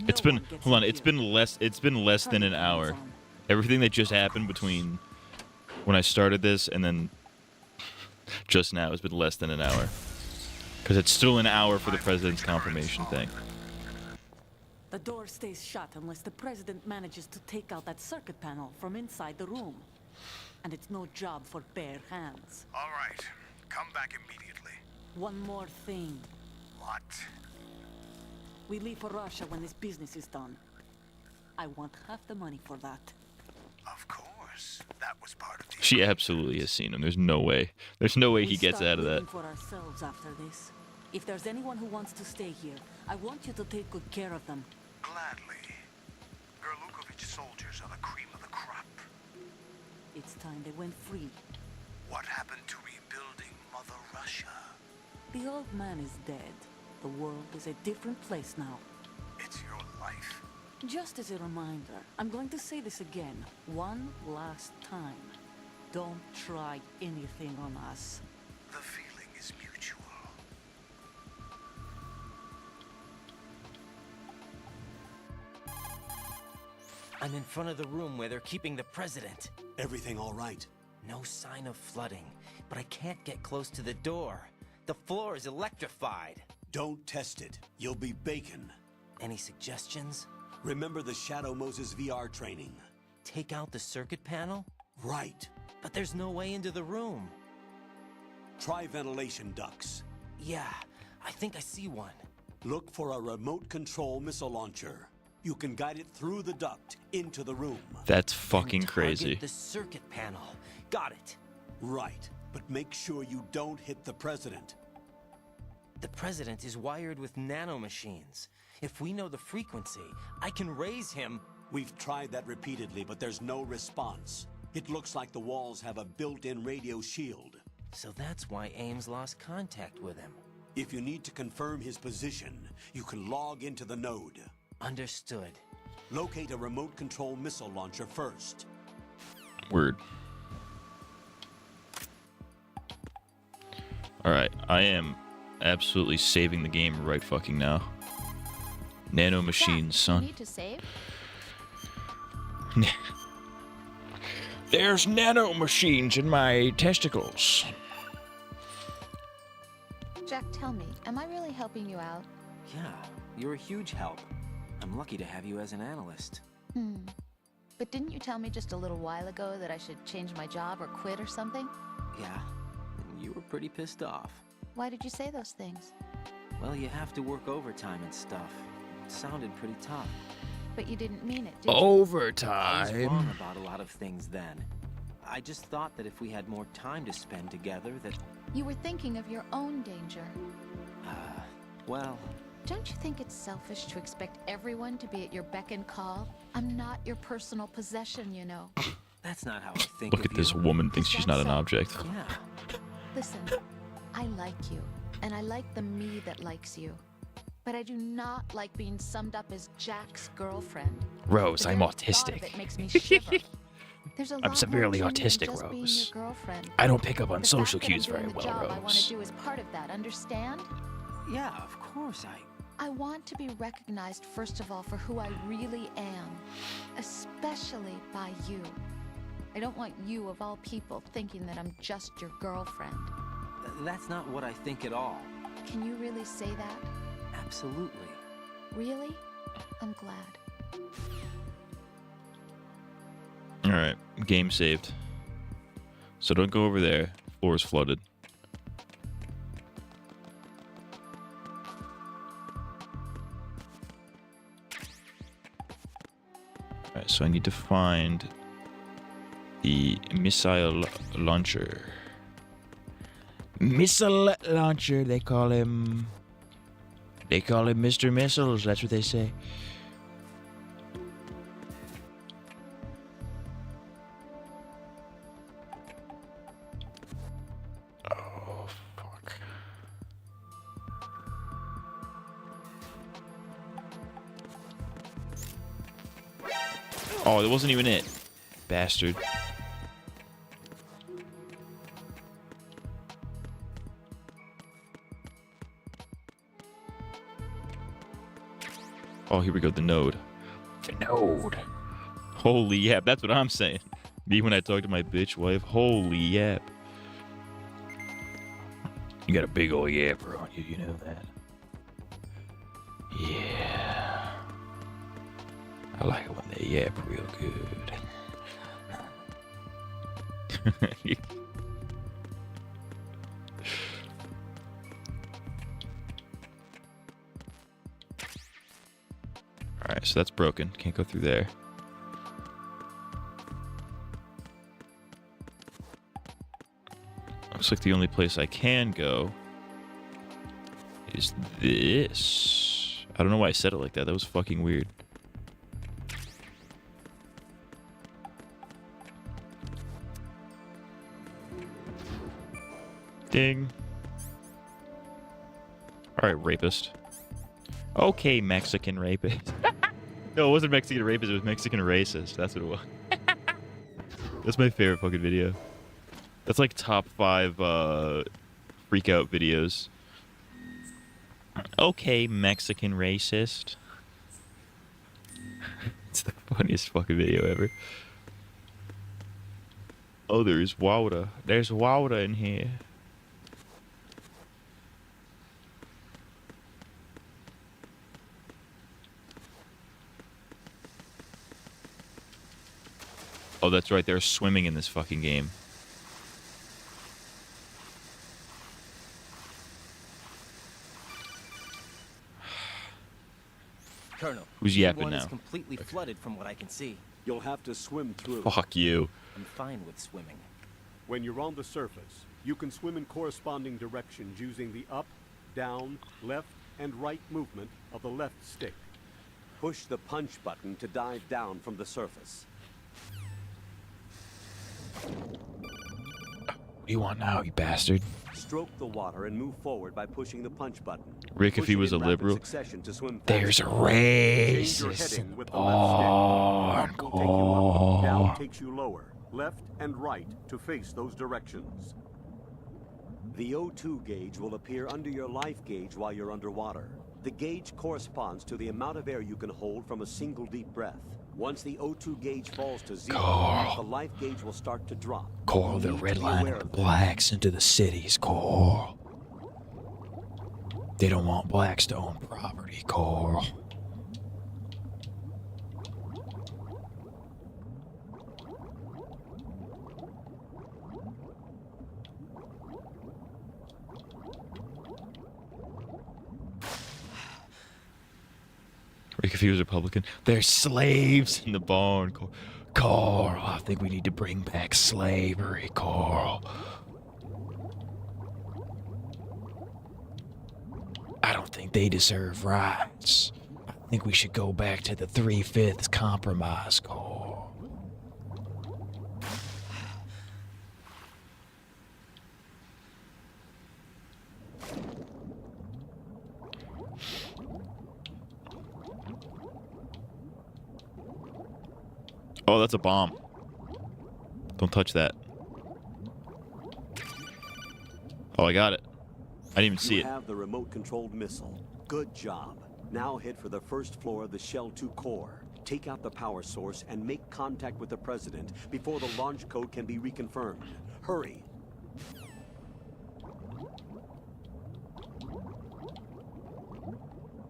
It's been hold on. It's been less than an hour. Everything that just happened between when I started this and then just now has been less than an hour. Because it's still an hour for the president's confirmation thing. The door stays shut unless the president manages to take out that circuit panel from inside the room. And it's no job for bare hands. All right. Come back immediately. One more thing. What? We leave for Russia when this business is done. I want half the money for that. Of course. That was part of the... She absolutely has seen him. There's no way. There's no way he gets out of that. We start living for ourselves after this. If there's anyone who wants to stay here, I want you to take good care of them. Gladly. Gerlukovich soldiers are the cream of the crop. It's time they went free. What happened to rebuilding Mother Russia? The old man is dead. The world is a different place now. It's your life. Just as a reminder, I'm going to say this again, one last time. Don't try anything on us. The feeling is mutual. I'm in front of the room where they're keeping the president. Everything all right? No sign of flooding, but I can't get close to the door. The floor is electrified. Don't test it. You'll be bacon. Any suggestions? Remember the Shadow Moses VR training. Take out the circuit panel? Right. But there's no way into the room. Try ventilation ducts. Yeah, I think I see one. Look for a remote control missile launcher. You can guide it through the duct into the room. That's fucking And crazy. target the circuit panel. Got it. Right, but make sure you don't hit the president. The president is wired with nanomachines. If we know the frequency, I can raise him. We've tried that repeatedly, but there's no response. It looks like the walls have a built-in radio shield. So that's why Ames lost contact with him. If you need to confirm his position, you can log into the node. Understood. Locate a remote control missile launcher first. Word. Alright, I am absolutely saving the game right fucking now. Nano machines, You son. need to save? There's nano machines in my testicles. Jack, tell me, am I really helping you out? Yeah, you're a huge help. I'm lucky to have you as an analyst. But didn't you tell me just a little while ago that I should change my job or quit or something? Yeah, and you were pretty pissed off. Why did you say those things? Well, you have to work overtime and stuff. It sounded pretty tough. But you didn't mean it, did you? I was Overtime. wrong about a lot of things then. I just thought that if we had more time to spend together that, You were thinking of your own danger. well, Don't you think it's selfish to expect everyone to be at your beck and call? I'm not your personal possession, you know. that's not how I think Look of at this you. woman thinks she's not an object. Yeah, Listen, I like you, and I like the me that likes you. But I do not like being summed up as Jack's girlfriend. Rose, The I'm very thought autistic. of it makes me shiver. There's a lot more severely to me than autistic, just being Rose. your girlfriend. I don't pick up on The social fact that I'm cues doing very the well, job I want Rose. to do is part of that, understand? yeah, of course I want to be recognized, first of all, for who I really am, especially by you. I don't want you, of all people, thinking that I'm just your girlfriend. That's not what I think at all. Can you really say that? Absolutely. Really? I'm glad. Alright, game saved. So don't go over there. Floor is flooded. Alright, so I need to find the missile launcher. Missile launcher, they call him. They call him Mr. Missiles, that's what they say. Oh, fuck. Oh, that wasn't even it. Bastard. Oh, here we go, the node. The node. Holy yap, that's what I'm saying. Me when I talk to my bitch wife, holy yap. You got a big old yapper on you, you know that? Yeah. I like it when they yap real good. Alright, so that's broken. Can't go through there. Looks like the only place I can go is this. I don't know why I said it like that. That was fucking weird. Ding. Alright, rapist. Okay, Mexican rapist. No, it wasn't Mexican rapist, it was Mexican racist. That's what it was. That's my favorite fucking video. That's like top 5 freak out videos. Okay, Mexican racist. It's the funniest fucking video ever. Oh, there's water. There's water in here. Oh, that's right. They're swimming in this fucking game. Colonel, Who's yapping one now? is completely flooded from what I can see. You'll have to swim through. Fuck you. I'm fine with swimming. When you're on the surface, you can swim in corresponding directions using the up, down, left, and right movement of the left stick. Push the punch button to dive down from the surface. What do you want now, you bastard? Stroke the water and move forward by pushing the punch button. Rick, if he was a liberal. There's a racist in the barn. Down takes you lower, left and right to face those directions. The O2 gauge will appear under your life gauge while you're underwater. The gauge corresponds to the amount of air you can hold from a single deep breath. Once the O2 gauge falls to zero, the life gauge will start to drop. Coral, they're redlining the blacks into the cities, Coral. They don't want blacks to own property, Coral. Rick, if he was Republican, there's slaves in the barn. Coral, I think we need to bring back slavery, Coral. I don't think they deserve rights. I think we should go back to the 3/5 compromise, Coral. Oh, that's a bomb. Don't touch that. Oh, I got it. I didn't even see it. You have the remote-controlled missile. Good job. Now head for the first floor of the Shell 2 core. Take out the power source and make contact with the President before the launch code can be reconfirmed. Hurry.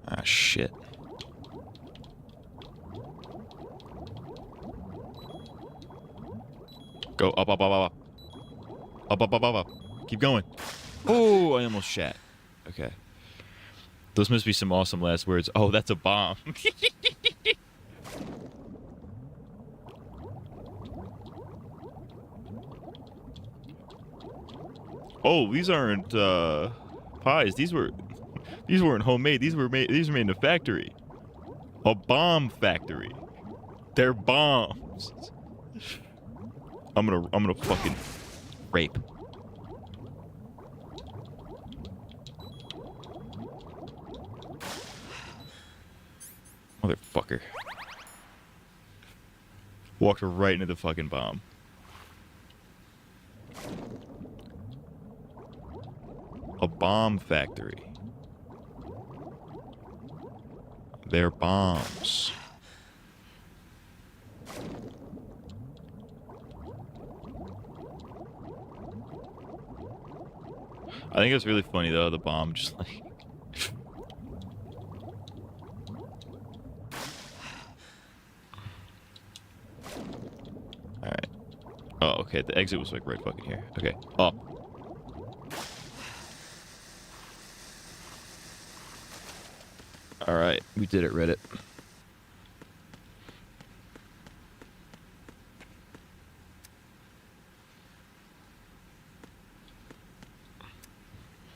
Ah, shit. Go up, up, up, up, up. Up, up, up, up, up. Keep going. Oh, I almost shat. Okay. Those must be some awesome last words. Oh, that's a bomb. Oh, these aren't pies. These weren't homemade. These were made in a factory. A bomb factory. They're bombs. I'm gonna fucking rape. Motherfucker. Walked right into the fucking bomb. A bomb factory. They're bombs. I think it's really funny though, the bomb just like Alright. Oh, okay, the exit was like right fucking here. Okay. Up. Alright, we did it, Reddit.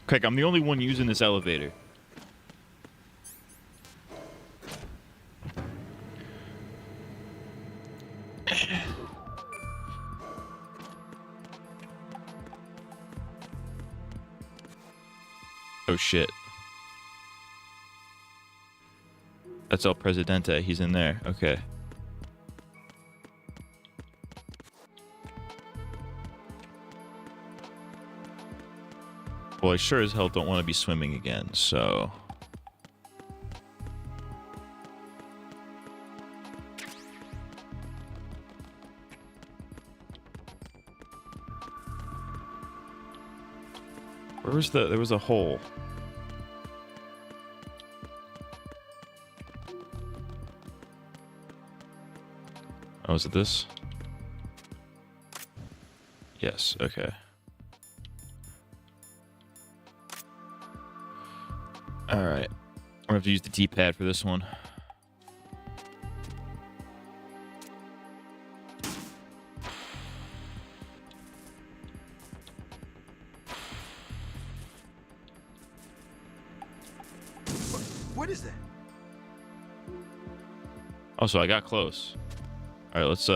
Craig, I'm the only one using this elevator. Oh shit. That's El Presidente. He's in there. Okay. Well, I sure as hell don't want to be swimming again, so... Where was the... There was a hole. Oh, is it this? Yes, okay. Alright. I'm gonna have to use the D-pad for this one. What is that? Oh, so I got close. Alright, let's,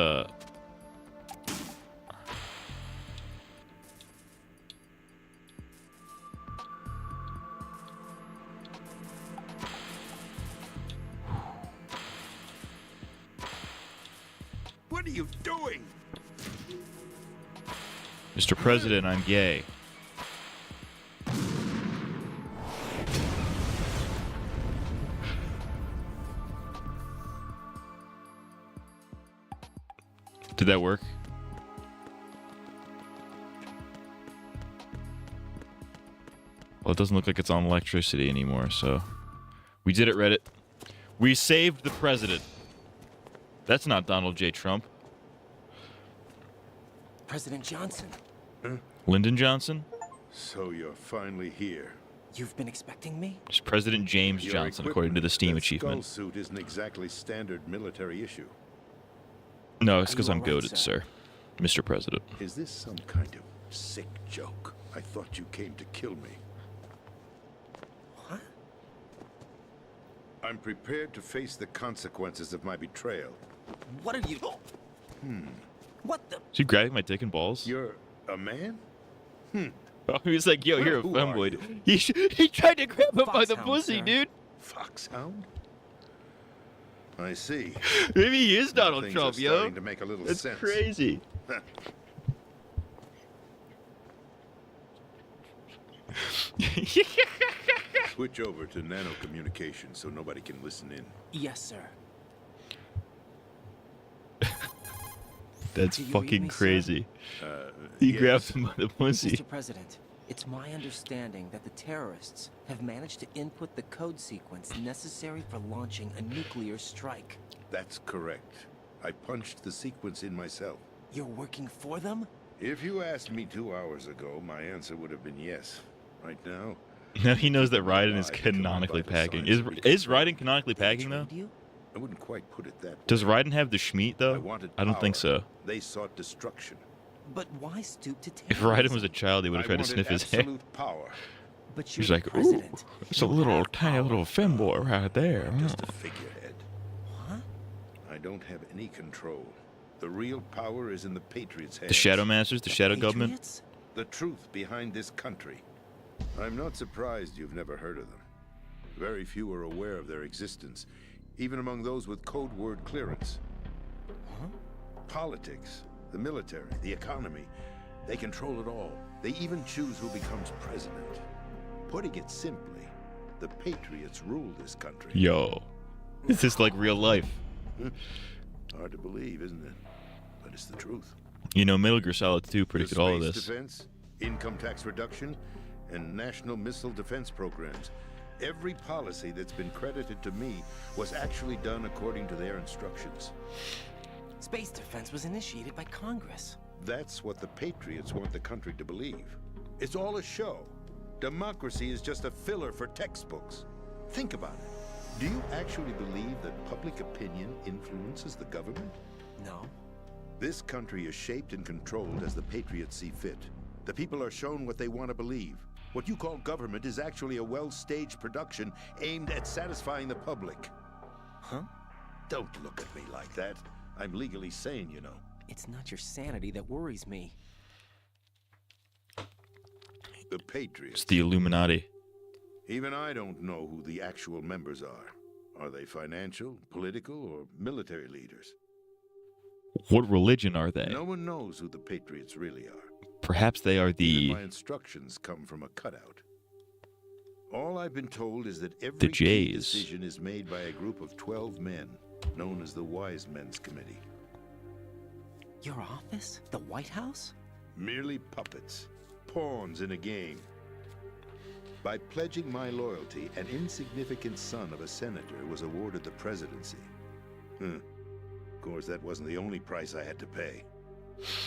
What are you doing? Mr. President, I'm gay. Did that work? Well, it doesn't look like it's on electricity anymore, so... We did it, Reddit. We saved the president. That's not Donald J. Trump. President Johnson. Lyndon Johnson? So you're finally here. You've been expecting me? It's President James Your Johnson, according to the Steam equipment, that achievement. skull suit isn't exactly standard military issue. No, it's because Are you I'm all right, goated, sir? sir. Mr. President. Is this some kind of sick joke? I thought you came to kill me. What? I'm prepared to face the consequences of my betrayal. What are you... What the... Is he grabbing my dick and balls? You're a man? Oh, he was like, yo, you're a Who are femboy. you? He tried to grab him by the Foxhound, pussy, sir. dude. Foxhound? I see. Maybe he is Now Donald things Trump, are yo. starting to make a little That's sense. crazy. Switch over to nano communication so nobody can listen in. Yes, sir. That's Do you read fucking me, sir? crazy. He Yes. grabbed him by the pussy. Mr. President, it's my understanding that the terrorists have managed to input the code sequence necessary for launching a nuclear strike. That's correct. I punched the sequence in myself. You're working for them? If you asked me 2 hours ago, my answer would have been yes. Right now, Now he knows that Raiden is Alive to come canonically by the packing. signs Is of the Raiden canonically They packing though? trained you? I wouldn't quite put it that way. Does Raiden have the Schmeat I though? wanted I don't think power. so. They sought destruction. But why stoop to If terrorism? Raiden was a child, he would have I tried to wanted sniff his hair. absolute power. But you're He's the like, ooh, president. it's a You little have tiny power. little femboy right there. I'm just a figurehead. What? I don't have any control. The real power is in the Patriots' hands. The Shadow Masters, the Shadow Government. Patriots? The truth behind this country. I'm not surprised you've never heard of them. Very few are aware of their existence, even among those with code word clearance. Politics, the military, the economy. They control it all. They even choose who becomes president. Putting it simply, the Patriots rule this country. Yo. This is like real life. Hard to believe, isn't it? But it's the truth. You know, Metal Gear Solid 2 predicted all of Space this. defense, income tax reduction, and national missile defense programs. Every policy that's been credited to me was actually done according to their instructions. Space defense was initiated by Congress. That's what the Patriots want the country to believe. It's all a show. Democracy is just a filler for textbooks. Think about it. Do you actually believe that public opinion influences the government? No. This country is shaped and controlled as the Patriots see fit. The people are shown what they want to believe. What you call government is actually a well-staged production aimed at satisfying the public. Huh? Don't look at me like that. I'm legally sane, you know. It's not your sanity that worries me. The Patriots. It's the Illuminati. Even I don't know who the actual members are. Are they financial, political, or military leaders? What religion are they? No one knows who the Patriots really are. Perhaps they are Even my instructions come from a cutout. All I've been told is that every key Jays. decision is made by a group of 12 men, known as the Wise Men's Committee. Your office? The White House? Merely puppets, pawns in a game. By pledging my loyalty, an insignificant son of a senator was awarded the presidency. Of course, that wasn't the only price I had to pay.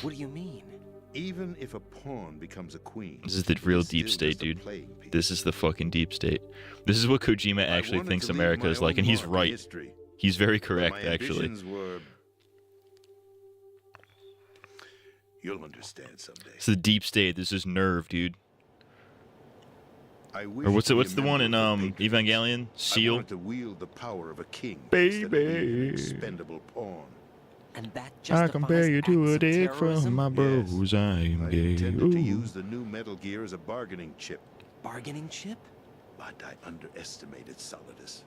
What do you mean? Even if a pawn becomes a queen... This is the real deep state, dude. This is the fucking deep state. This is what Kojima actually thinks America is like, and he's right. He's very correct, actually. You'll understand someday. It's the deep state. This is Nerve, dude. Or what's the one in Evangelion? Seal. I wanted to wield the power of a king, baby. Instead of being an expendable pawn. And that I compare you to a dick from my bros. I'm I gay. intended to use the new Metal Gear as a bargaining chip. Bargaining chip? But I underestimated Solidus.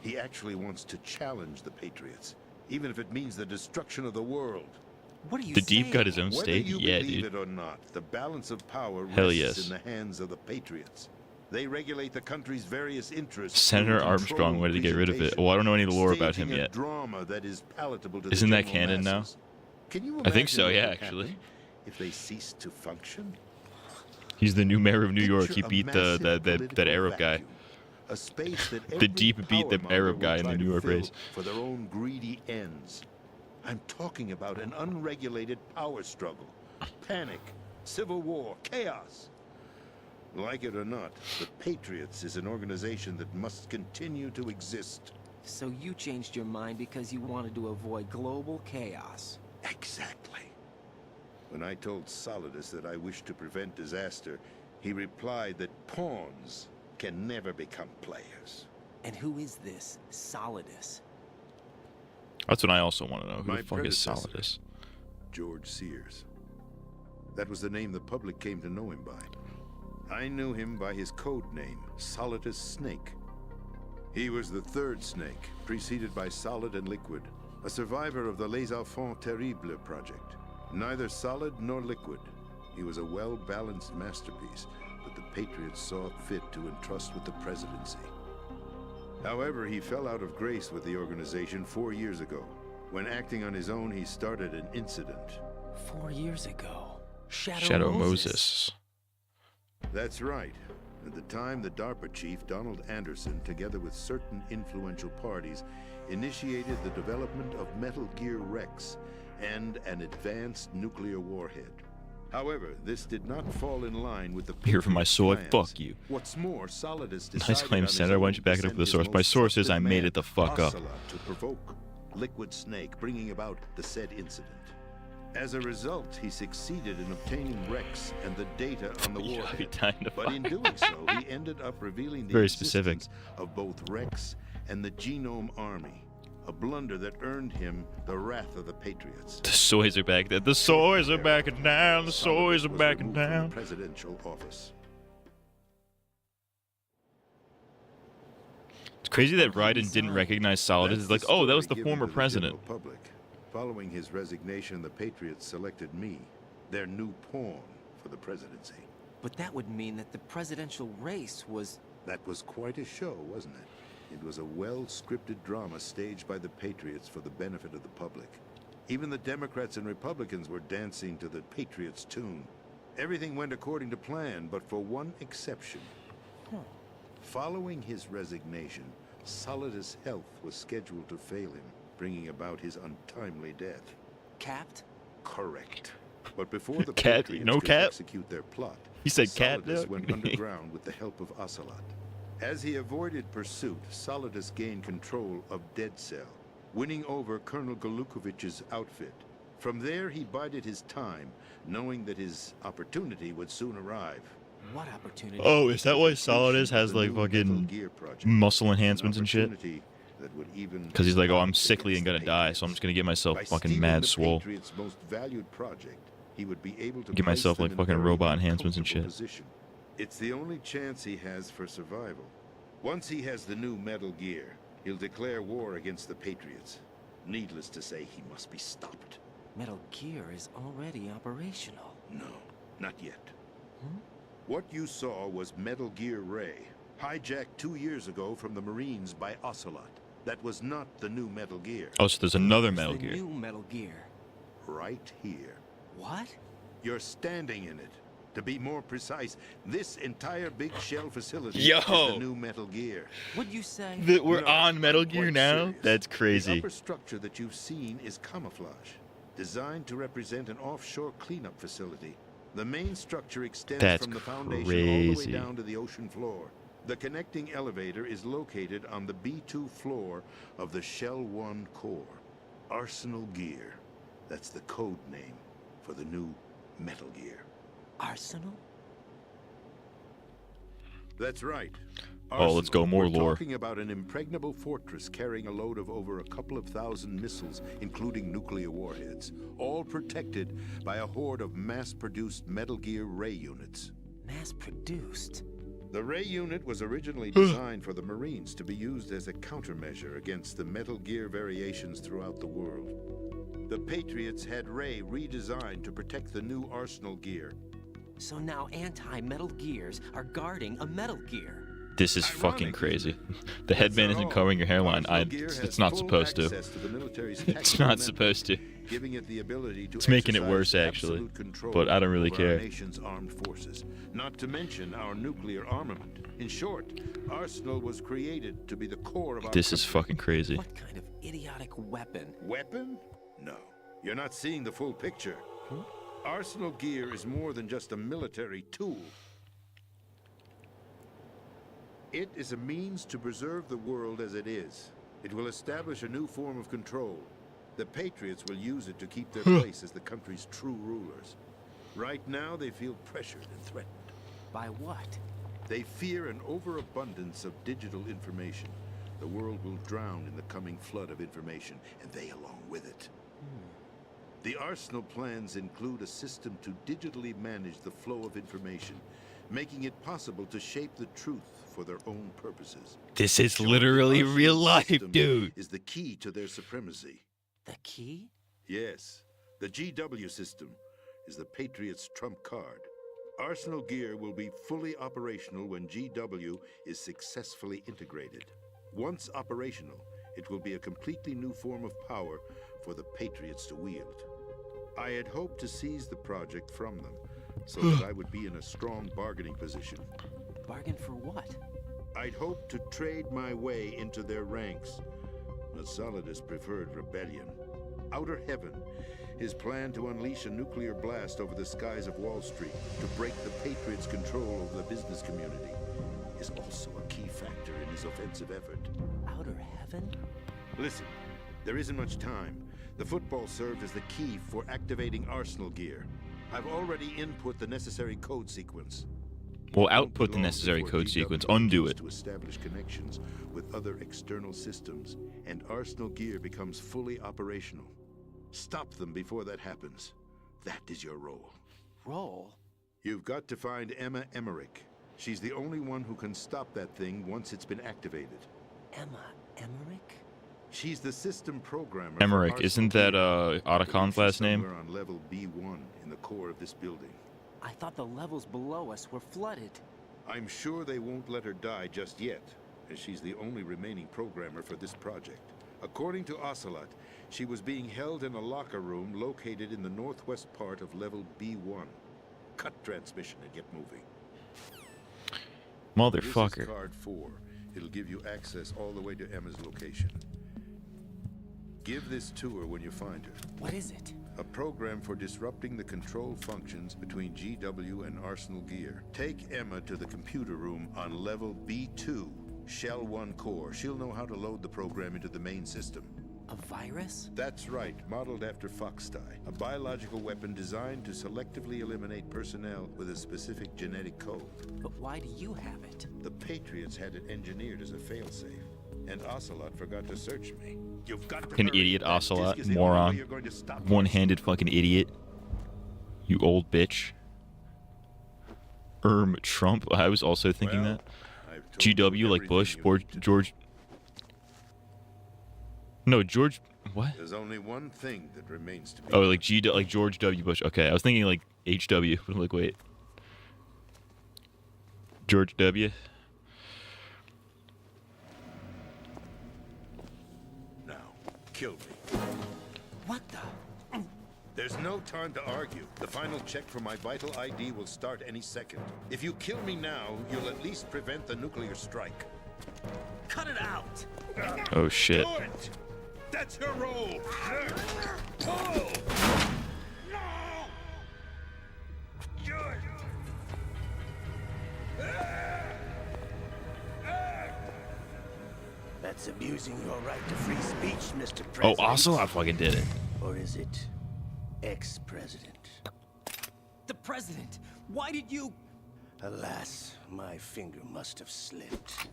He actually wants to challenge the Patriots, even if it means the destruction of the world. What are you The Deep got his own Whether state? you Yeah, believe dude. it or not, the balance of power Hell rests yes. in the hands of the Patriots. They regulate the country's various interests. Senator through Armstrong controlled wanted to get rid of it. presentation, Well, I don't know any lore about him staging a yet. drama that is palatable to Isn't the that general canon now? masses. Can you I think so, imagine yeah, what would actually. happen if they ceased to function? He's the new mayor of New York. He Picture a beat massive that political Arab guy. vacuum, a space that The every Deep beat the power Arab monger guy will in the try New to York fill race. for their own greedy ends. I'm talking about an unregulated power struggle, panic, civil war, chaos. Like it or not, the Patriots is an organization that must continue to exist. So you changed your mind because you wanted to avoid global chaos. Exactly. When I told Solidus that I wished to prevent disaster, he replied that pawns can never become players. And who is this Solidus? That's what I also want to know. Who My the fuck is predecessor. Solidus? George Sears. That was the name the public came to know him by. I knew him by his code name, Solidus Snake. He was the third snake, preceded by Solid and Liquid, a survivor of the Les Enfants Terribles project. Neither solid nor liquid. He was a well-balanced masterpiece that the Patriots saw fit to entrust with the presidency. However, he fell out of grace with the organization 4 years ago. When acting on his own, he started an incident. 4 years ago. Shadow Moses. That's right. At the time, the DARPA chief, Donald Anderson, together with certain influential parties, initiated the development of Metal Gear Rex and an advanced nuclear warhead. However, this did not fall in line with the Here for my sword. plans. Fuck you. What's more, Solidus decided Nice claim, on his Senator. Why own don't you back it to up with the send source? his My most source is trusted I made man, it the fuck up. Ocelot, to provoke Liquid Snake, bringing about the said incident. As a result, he succeeded in obtaining Rex and the data on the Yeah, warhead. he died to But in fuck. doing so, he ended up revealing the Very specific. existence of both Rex and the Genome Army, a blunder that earned him the wrath of the Patriots. The soys are back there. The soys are backing down. The soys are was backing removed from down. the presidential office. It's crazy that Raiden didn't recognize Solidus. It's like, oh, that was the former Given to president. general public. Following his resignation, the Patriots selected me, their new pawn for the presidency. But that would mean that the presidential race was... That was quite a show, wasn't it? It was a well-scripted drama staged by the Patriots for the benefit of the public. Even the Democrats and Republicans were dancing to the Patriots' tune. Everything went according to plan, but for one exception. Following his resignation, Solidus' health was scheduled to fail him, bringing about his untimely death. Capped? Correct. But before the Cat, Patriots no could cap? execute their plot, He said cat, Solidus no? went underground with the help of Ocelot. As he avoided pursuit, Solidus gained control of Dead Cell, winning over Colonel Golukovich's outfit. From there, he bided his time, knowing that his opportunity would soon arrive. What opportunity? Oh, is that why Solidus has like fucking muscle enhancements and shit? Because he's like, oh, I'm sickly and gonna die, so I'm just gonna get myself fucking mad swole. Most valued project, he would be able to Get myself like fucking robot enhancements and shit. Position. It's the only chance he has for survival. Once he has the new Metal Gear, he'll declare war against the Patriots. Needless to say, he must be stopped. Metal Gear is already operational. No, not yet. What you saw was Metal Gear Ray, hijacked 2 years ago from the Marines by Ocelot. That was not the new Metal Gear. Oh, so there's another Metal The Gear. new Metal Gear. Right here. What? You're standing in it. To be more precise, this entire big shell facility Yo! is the new Metal Gear. What'd you say? That we're No, on Metal Gear quite now? serious. That's The crazy. upper structure that you've seen is camouflage, designed to represent an offshore cleanup facility. The main structure extends That's from the foundation all the way crazy. down to the ocean floor. The connecting elevator is located on the B2 floor of the Shell 1 core. Arsenal Gear. That's the code name for the new Metal Gear. Arsenal? That's right. Oh, let's go, more We're lore. talking about an impregnable fortress carrying a load of over a couple of thousand missiles, including nuclear warheads, all protected by a horde of mass-produced Metal Gear Ray units. Mass-produced? The Ray unit was originally designed for the Marines to be used as a countermeasure against the Metal Gear variations throughout the world. The Patriots had Ray redesigned to protect the new Arsenal Gear. So now anti-Metal Gears are guarding a Metal Gear. This is fucking crazy. The headband isn't covering your hairline. It's not supposed to. It's not supposed to. Giving it the ability to It's making it exercise worse, actually. absolute control But I don't really over our care. nation's armed forces, not to mention our nuclear armament. In short, Arsenal was created to be the core of our This is country. fucking crazy. What kind of idiotic weapon? Weapon? No. You're not seeing the full picture. Arsenal Gear is more than just a military tool. It is a means to preserve the world as it is. It will establish a new form of control. The Patriots will use it to keep their place as the country's true rulers. Right now, they feel pressured and threatened. By what? They fear an overabundance of digital information. The world will drown in the coming flood of information, and they along with it. The Arsenal plans include a system to digitally manage the flow of information, making it possible to shape the truth for their own purposes. This is literally Arsenal real life, system dude. Is the key to their supremacy. The key? Yes, the GW system is the Patriots' trump card. Arsenal Gear will be fully operational when GW is successfully integrated. Once operational, it will be a completely new form of power for the Patriots to wield. I had hoped to seize the project from them, so that I would be in a strong bargaining position. Bargain for what? I'd hoped to trade my way into their ranks, but Solidus preferred rebellion. Outer Heaven, his plan to unleash a nuclear blast over the skies of Wall Street to break the Patriots' control over the business community, is also a key factor in his offensive effort. Outer Heaven? Listen, there isn't much time. The football served as the key for activating Arsenal Gear. I've already input the necessary code sequence. We'll output the necessary code sequence, undo it. To establish connections with other external systems, and Arsenal Gear becomes fully operational. Stop them before that happens. That is your role. Role? You've got to find Emma Emmerich. She's the only one who can stop that thing once it's been activated. Emma Emmerich? She's the system programmer. Emmerich, isn't that Otacon's last name? Somewhere on level B1 in the core of this building. I thought the levels below us were flooded. I'm sure they won't let her die just yet, as she's the only remaining programmer for this project. According to Ocelot, she was being held in a locker room located in the northwest part of level B1. Cut transmission and get moving. Motherfucker. This is card 4. It'll give you access all the way to Emma's location. Give this to her when you find her. What is it? A program for disrupting the control functions between GW and Arsenal Gear. Take Emma to the computer room on level B2, Shell 1 core. She'll know how to load the program into the main system. A virus? That's right, modeled after Foxdie. A biological weapon designed to selectively eliminate personnel with a specific genetic code. But why do you have it? The Patriots had it engineered as a failsafe. And Ocelot forgot to search me. You've got to Fucking hurry. idiot, That Ocelot, disk is the only way moron. you're going to stop One-handed fucking idiot. You old bitch. Trump. I was also thinking Well, that. I've told you GW like everything Bush, you need to know. George. No, George. What? There's only one thing that remains to be Oh, like like George W. Bush. Okay, I was thinking like HW. But I'm like, wait. George W. Now, kill me. What the? There's no time to argue. The final check for my vital ID will start any second. If you kill me now, you'll at least prevent the nuclear strike. Cut it out! Oh shit. Do it! That's your role! Pull! No! Do it! That's abusing your right to free speech, Mr. Oh, President. Ocelot fucking did it. Or is it ex-president? The president! Why did you... Alas, my finger must have slipped.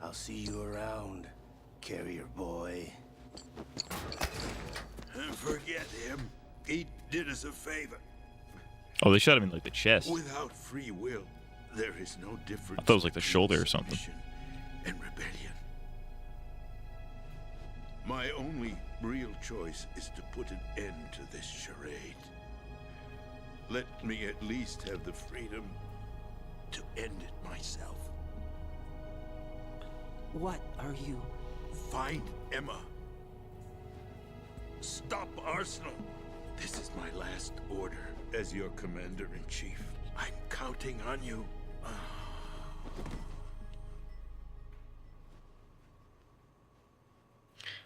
I'll see you around, carrier boy. Forget him. He did us a favor. Oh, they shot him in like the chest. Without free will, there is no difference. I thought it was like the between shoulder or something. submission and rebellion. My only real choice is to put an end to this charade. Let me at least have the freedom to end it myself. What are you... Find Emma. Stop Arsenal. This is my last order as your commander-in-chief. I'm counting on you.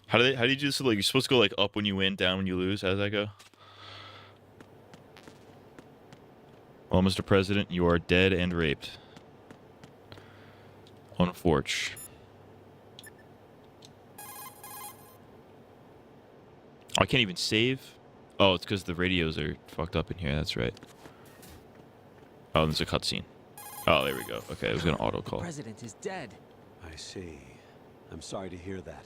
How do you do this? Like, you're supposed to go like up when you win, down when you lose. How does that go? Well, Mr. President, you are dead and raped. Unfortunate. Oh, I can't even save? Oh, it's because the radios are fucked up in here. That's right. Oh, there's a cutscene. Oh, there we go. Okay, it was going to auto-call. The president is dead. I see. I'm sorry to hear that.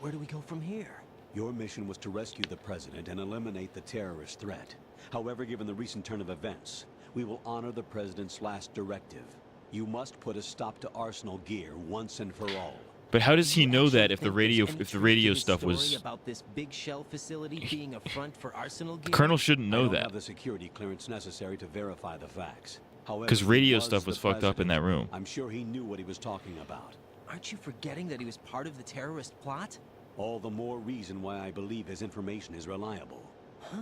Where do we go from here? Your mission was to rescue the president and eliminate the terrorist threat. However, given the recent turn of events, we will honor the president's last directive. You must put a stop to Arsenal Gear once and for all. But how does he know that if the radio stuff was... about this big shell facility being a front for Arsenal Gear? Colonel shouldn't I know don't that. have the security clearance necessary to verify the facts. However, Because he radio stuff was the fucked up in that president. room. I'm sure he knew what he was talking about. Aren't you forgetting that he was part of the terrorist plot? All the more reason why I believe his information is reliable. Huh?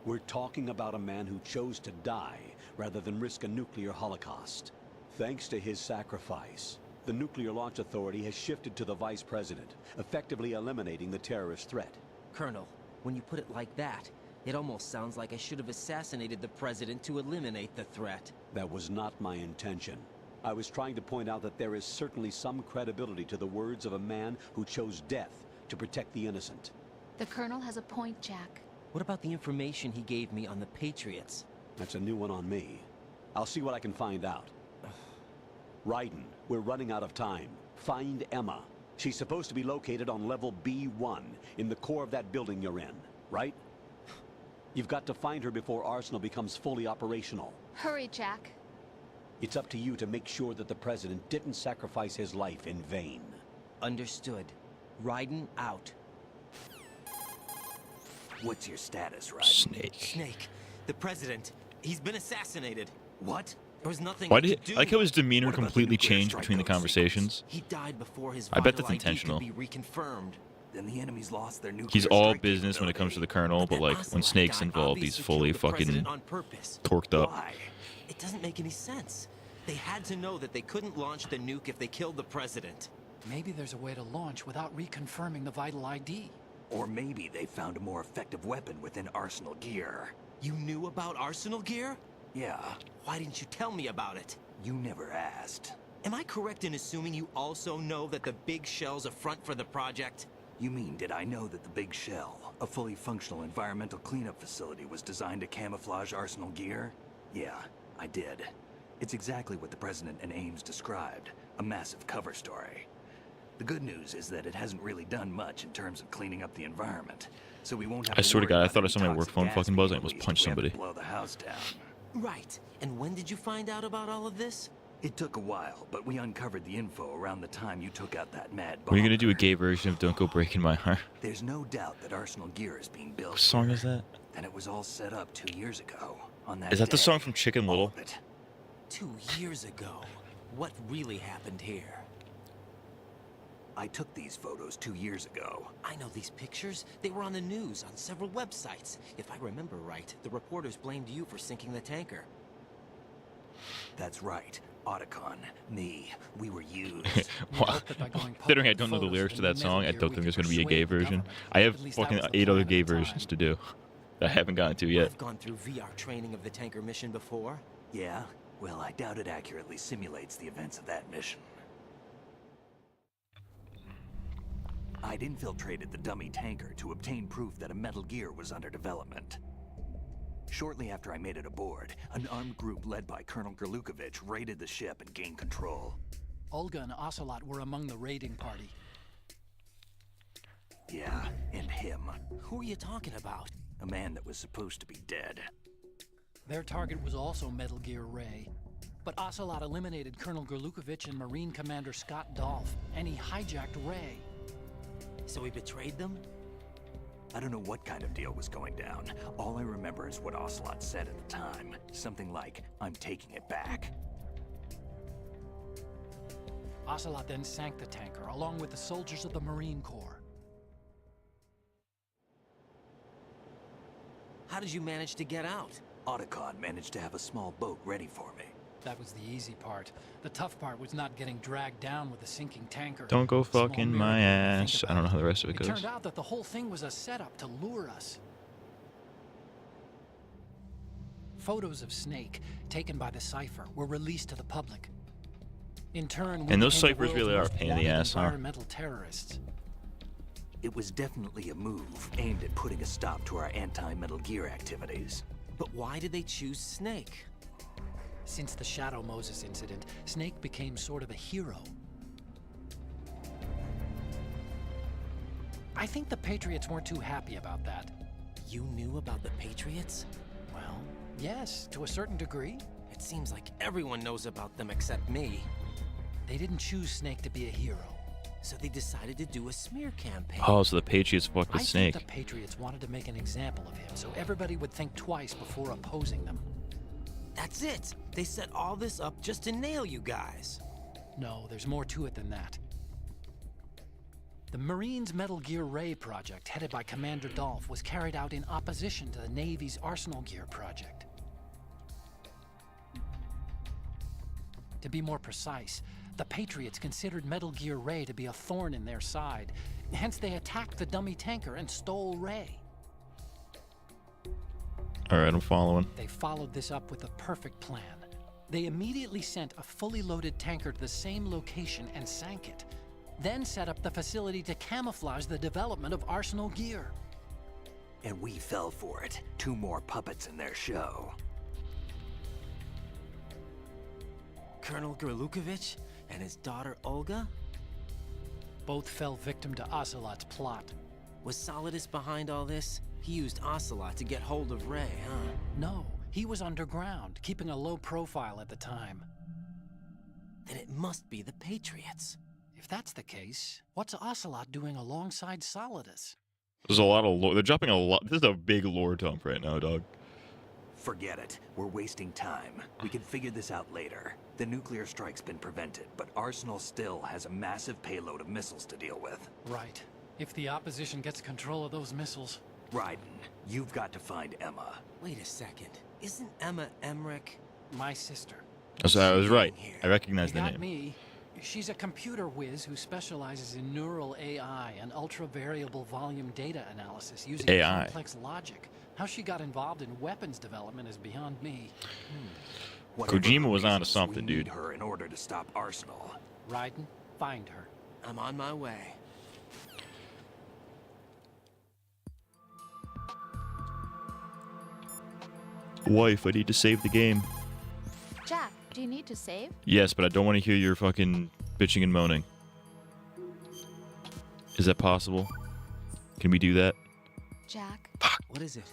We're talking about a man who chose to die rather than risk a nuclear holocaust. Thanks to his sacrifice, the Nuclear Launch Authority has shifted to the Vice President, effectively eliminating the terrorist threat. Colonel, when you put it like that, it almost sounds like I should have assassinated the president to eliminate the threat. That was not my intention. I was trying to point out that there is certainly some credibility to the words of a man who chose death to protect the innocent. The Colonel has a point, Jack. What about the information he gave me on the Patriots? That's a new one on me. I'll see what I can find out. Raiden, we're running out of time. Find Emma. She's supposed to be located on level B1, in the core of that building you're in, right? You've got to find her before Arsenal becomes fully operational. Hurry, Jack. It's up to you to make sure that the President didn't sacrifice his life in vain. Understood. Raiden out. What's your status, Raiden? Snake. Snake, the president, he's been assassinated. What? There was nothing Why I did could do. I like how his demeanor What about the completely nuclear changed strike between the code conversations? He died before his I bet vital that's ID intentional. could be reconfirmed. Then the enemy's lost their nuclear He's all strike business when it comes to the colonel, but That like when Ocelot Snake's guy involved, he's obviously fully killed the fucking president on purpose. torqued up. Why? It doesn't make any sense. They had to know that they couldn't launch the nuke if they killed the president. Maybe there's a way to launch without reconfirming the vital ID. Or maybe they found a more effective weapon within Arsenal gear. You knew about Arsenal gear? Yeah, Why didn't you tell me about it? you never asked. Am I correct in assuming you also know that the big shell's a front for the project? You mean, did I know that the Big Shell, a fully functional environmental cleanup facility, was designed to camouflage Arsenal gear? Yeah, I did. It's exactly what the President and Ames described, a massive cover story. The good news is that it hasn't really done much in terms of cleaning up the environment, so we won't have I swear to worry God, I about thought I any saw my work toxic phone gas fucking being buzz and I almost released punched if we have to somebody. blow the house down. Right. And when did you find out about all of this? It took a while, but we uncovered the info around the time you took out that mad When are you gonna do a bomber. gay version of "Don't Go Breaking My Heart"? There's no doubt that Arsenal gear is being built. What song here. is that? And it was all set up 2 years ago. On that Is that the day, song from Chicken all Little? of it. 2 years ago. What really happened here? I took these photos 2 years ago. I know these pictures. They were on the news, on several websites. If I remember right, the reporters blamed you for sinking the tanker. That's right. Otacon, me, we were used. Wow. Considering I don't know the lyrics to that song, I don't think there's gonna be a gay version. I have fucking 8 other gay versions to do that I haven't gotten to yet. I've gone through VR training of the tanker mission before. Yeah? Well, I doubt it accurately simulates the events of that mission. I'd infiltrated the dummy tanker to obtain proof that a Metal Gear was under development. Shortly after I made it aboard, an armed group led by Colonel Gerlukovich raided the ship and gained control. Olga and Ocelot were among the raiding party. Yeah, and him. Who are you talking about? A man that was supposed to be dead. Their target was also Metal Gear Ray. But Ocelot eliminated Colonel Gerlukovich and Marine Commander Scott Dolph, and he hijacked Ray. So he betrayed them? I don't know what kind of deal was going down. All I remember is what Ocelot said at the time. Something like, "I'm taking it back." Ocelot then sank the tanker, along with the soldiers of the Marine Corps. How did you manage to get out? Otacon managed to have a small boat ready for me. That was the easy part. The tough part was not getting dragged down with the sinking tanker. Don't go Small fucking miracle my when you think ass. about I don't know it. how the rest of it It goes. turned out that the whole thing was a setup to lure us. Photos of Snake, taken by the Cypher, were released to the public. In turn, we And those became the ciphers world's really are a most pain in the wanted ass, huh? environmental terrorists. It was definitely a move aimed at putting a stop to our anti-Metal Gear activities. But why did they choose Snake? Since the Shadow Moses incident, Snake became sort of a hero. I think the Patriots weren't too happy about that. You knew about the Patriots? Well, yes, to a certain degree. It seems like everyone knows about them except me. They didn't choose Snake to be a hero. So they decided to do a smear campaign. Oh, so the Patriots fucked with I Snake. think the Patriots wanted to make an example of him, so everybody would think twice before opposing them. That's it. They set all this up just to nail you guys. No, there's more to it than that. The Marines' Metal Gear Ray project, headed by Commander Dolph, was carried out in opposition to the Navy's Arsenal Gear project. To be more precise, the Patriots considered Metal Gear Ray to be a thorn in their side. Hence, they attacked the dummy tanker and stole Ray. Alright, I'm following. They followed this up with a perfect plan. They immediately sent a fully loaded tanker to the same location and sank it. Then set up the facility to camouflage the development of Arsenal Gear. And we fell for it. 2 more puppets in their show. Colonel Gerlukovich and his daughter Olga? Both fell victim to Ocelot's plot. Was Solidus behind all this? He used Ocelot to get hold of Ray, huh? No, he was underground, keeping a low profile at the time. Then it must be the Patriots. If that's the case, what's Ocelot doing alongside Solidus? There's a lot of lore. They're dropping a lot. This is a big lore dump right now, dog. Forget it. We're wasting time. We can figure this out later. The nuclear strike's been prevented, but Arsenal still has a massive payload of missiles to deal with. Right. If the opposition gets control of those missiles... Raiden, you've got to find Emma. Wait a second. Isn't Emma Emmerich my sister? So I was right. I recognize the Not name. me. She's a computer whiz who specializes in neural AI and ultra-variable volume data analysis using AI. complex logic. How she got involved in weapons development is beyond me. Kojima was onto something, we need dude. her in order to stop Arsenal. Raiden, find her. I'm on my way. Wife, I need to save the game. Jack, do you need to save? Yes, but I don't want to hear your fucking bitching and moaning. Is that possible? Can we do that? Jack, What is it?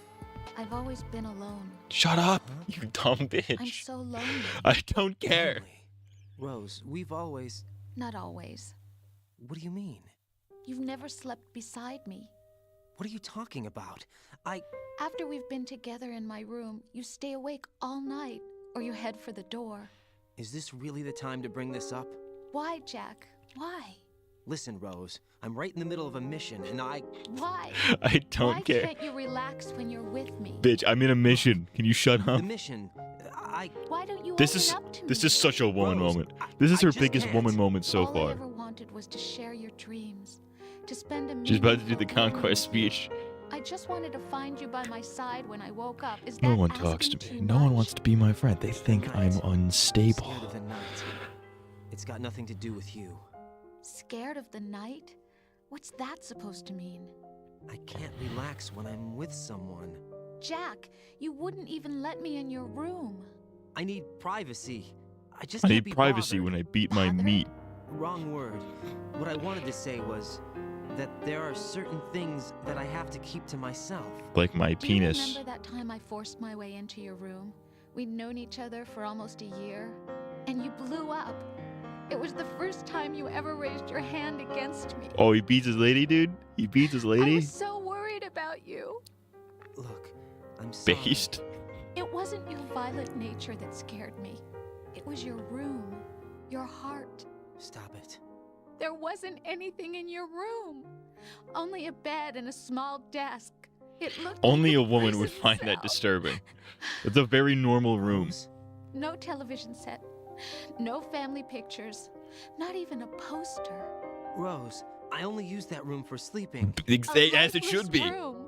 I've always been alone. Shut up, you dumb bitch. I'm so lonely. I don't care. Lonely. Rose, we've always... Not always. What do you mean? You've never slept beside me. What are you talking about? After we've been together in my room, you stay awake all night, or you head for the door. Is this really the time to bring this up? Why, Jack? Why? Listen, Rose, I'm right in the middle of a mission, and Why? I don't Why care. can't you relax when you're with me? Bitch, I'm in a mission. Can you shut up? The mission, Why don't you This open is up to this me? is such a woman Rose, moment. This is I her just biggest can't. woman moment so All I far. ever wanted was to share your dreams, to spend a She's about to do meaningful the conquest speech. I just wanted to find you by my side when I woke up. Is No that one talks asking to me. too No one much? wants to be my friend. They think I'm Scared unstable. of the night. It's got nothing to do with you. Scared of the night? What's that supposed to mean? I can't relax when I'm with someone. Jack, you wouldn't even let me in your room. I need privacy. I just I can't need be privacy bothered. when I beat my Bothered? meat. Wrong word. What I wanted to say was that there are certain things that I have to keep to myself. Like my Do you penis. remember that time I forced my way into your room? We'd known each other for almost a year, and you blew up. It was the first time you ever raised your hand against me. Oh, he beats his lady, dude? He beats his I lady? was so worried about you. Look, I'm sorry. Based. It wasn't your violent nature that scared me. It was your room, your heart. Stop it. There wasn't anything in your room. Only a bed and a small desk. It looked Only like a woman would prison find that cell. disturbing. It's a very normal room. Rose, No television set. No family pictures. Not even a poster. Rose, I only use that room for sleeping. A As it should lifeless be. room.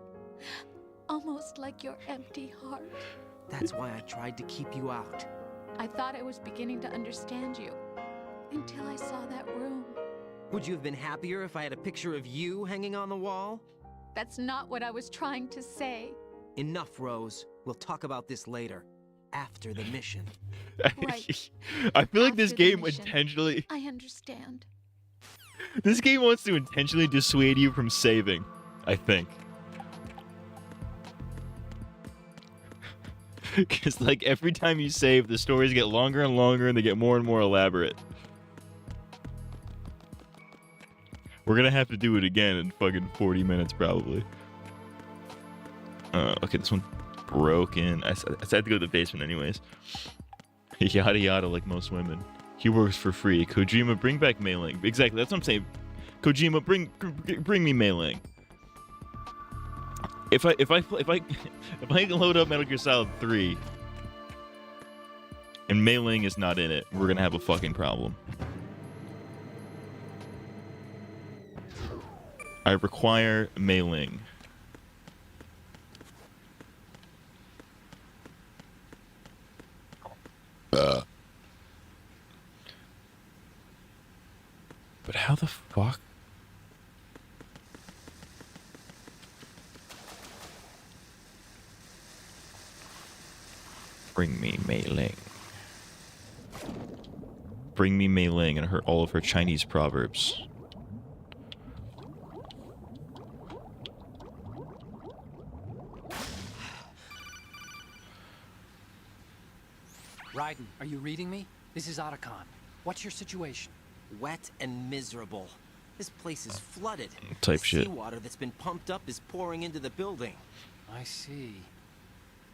Almost like your empty heart. That's why I tried to keep you out. I thought I was beginning to understand you. Until I saw that room. Would you have been happier if I had a picture of you hanging on the wall? That's not what I was trying to say. Enough, Rose. We'll talk about this later. After the mission. Right. I feel like this After the game mission. intentionally... I understand. This game wants to intentionally dissuade you from saving, I think. Because, like, every time you save, the stories get longer and longer and they get more and more elaborate. We're gonna have to do it again in fucking 40 minutes, probably. Okay, this one's broken. I had to go to the basement anyways. Yada yada, like most women. He works for free. Kojima, bring back Mei Ling. Exactly, that's what I'm saying. Kojima, bring me Mei Ling. If I load up Metal Gear Solid 3 and Mei Ling is not in it, we're gonna have a fucking problem. I require Mei Ling. But how the fuck? Bring me Mei Ling. Bring me Mei Ling and all of her Chinese proverbs. Raiden, are you reading me? This is Otacon. What's your situation? Wet and miserable. This place is flooded. Type the shit. Seawater that's been pumped up is pouring into the building. I see.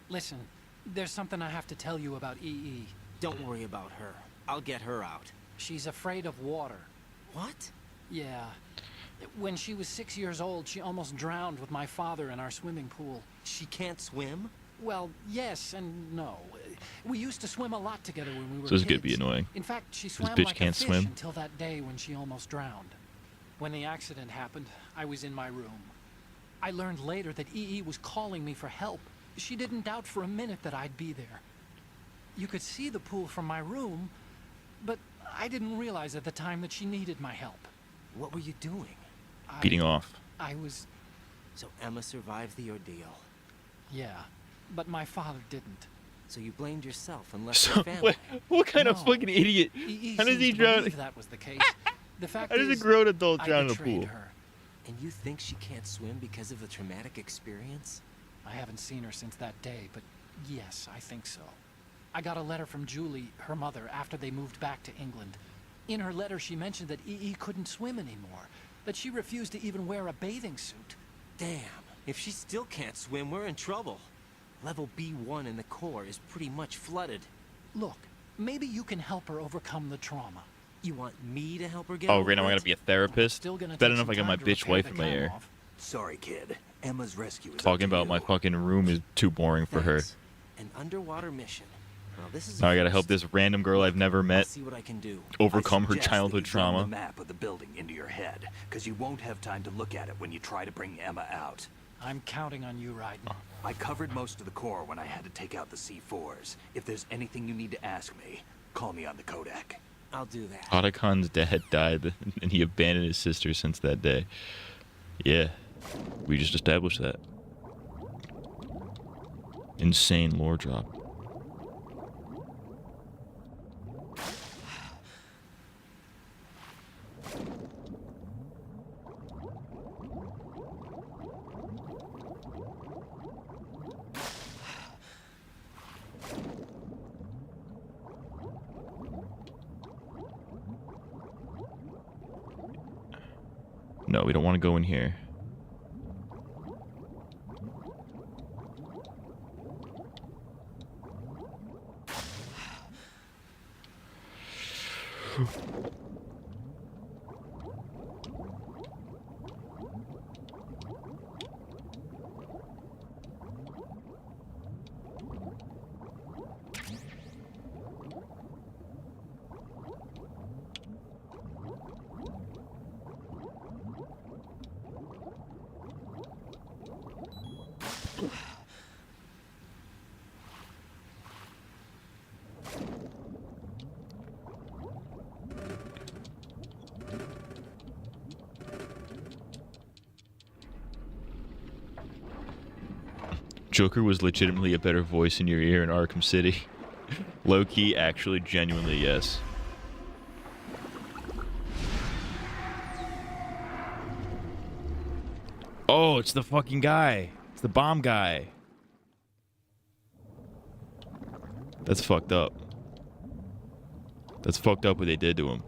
Listen, there's something I have to tell you about EE. Don't worry about her. I'll get her out. She's afraid of water. What? Yeah. When she was 6 years old, she almost drowned with my father in our swimming pool. She can't swim? Well, yes and no. We used to swim a lot together when we were So this is kids. gonna be annoying. In fact, she swam bitch like can't a fish swim. until that day when she almost drowned. When the accident happened, I was in my room. I learned later that EE was calling me for help. She didn't doubt for a minute that I'd be there. You could see the pool from my room, but I didn't realize at the time that she needed my help. What were you doing? Beating off. I was... So Emma survived the ordeal. Yeah, but my father didn't. So you blamed yourself and left So your family. what kind of No. fucking idiot? EE How does seems he to drown? believe that was the case. The fact How does a is, grown adult I drown in a betrayed pool? her. And you think she can't swim because of the traumatic experience? I haven't seen her since that day, but yes, I think so. I got a letter from Julie, her mother, after they moved back to England. In her letter, she mentioned that EE couldn't swim anymore, that she refused to even wear a bathing suit. Damn, if she still can't swim, we're in trouble. Level B1 in the core is pretty much flooded. Look, maybe you can help her overcome the trauma. You want me to help her get Oh, over right now I it? gotta be a therapist. Still gonna Better take enough some I got my time to bitch repair wife the in my cam ear. off. Sorry, kid. Emma's rescue is Talking up to about my you. fucking room is too boring for her. Thanks. An underwater mission. Well, this is Now I a gotta help first. this random girl I've never I'll met see what I can do. overcome I her suggest childhood that you run trauma. the map of the building into your head, because you won't have time to look at it when you try to bring Emma out. I'm counting on you, Raiden. I covered most of the core when I had to take out the C4s. If there's anything you need to ask me, call me on the Kodak. I'll do that. Otacon's dad died, and he abandoned his sister since that day. Yeah, we just established that. Insane lore drop. No, we don't want to go in here. Joker was legitimately a better voice in your ear in Arkham City. Low key, actually, genuinely, yes. Oh, it's the fucking guy. It's the bomb guy. That's fucked up. That's fucked up what they did to him.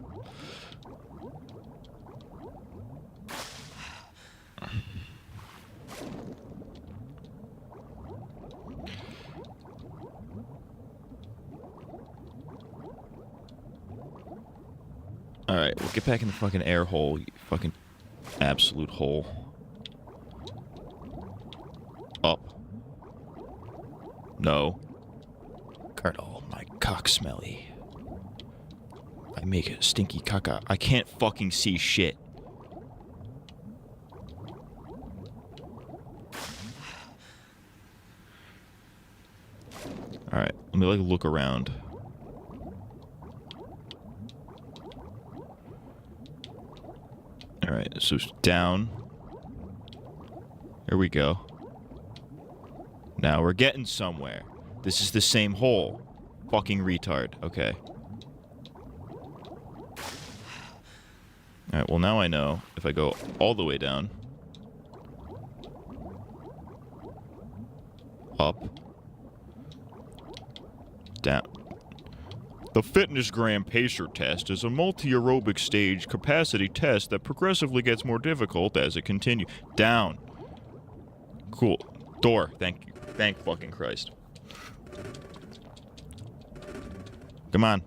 Alright, we'll get back in the fucking air hole, you fucking absolute hole. Up. No. Colonel, my cock smelly. I make a stinky caca. I can't fucking see shit. Alright, let me like look around. Alright, so it's down. Here we go. Now we're getting somewhere. This is the same hole. Fucking retard. Okay. Alright, well now I know if I go all the way down. Up. Down. The Fitness Gram Pacer test is a multi-aerobic stage capacity test that progressively gets more difficult as it continues. Down. Cool. Door. Thank you. Thank fucking Christ. Come on.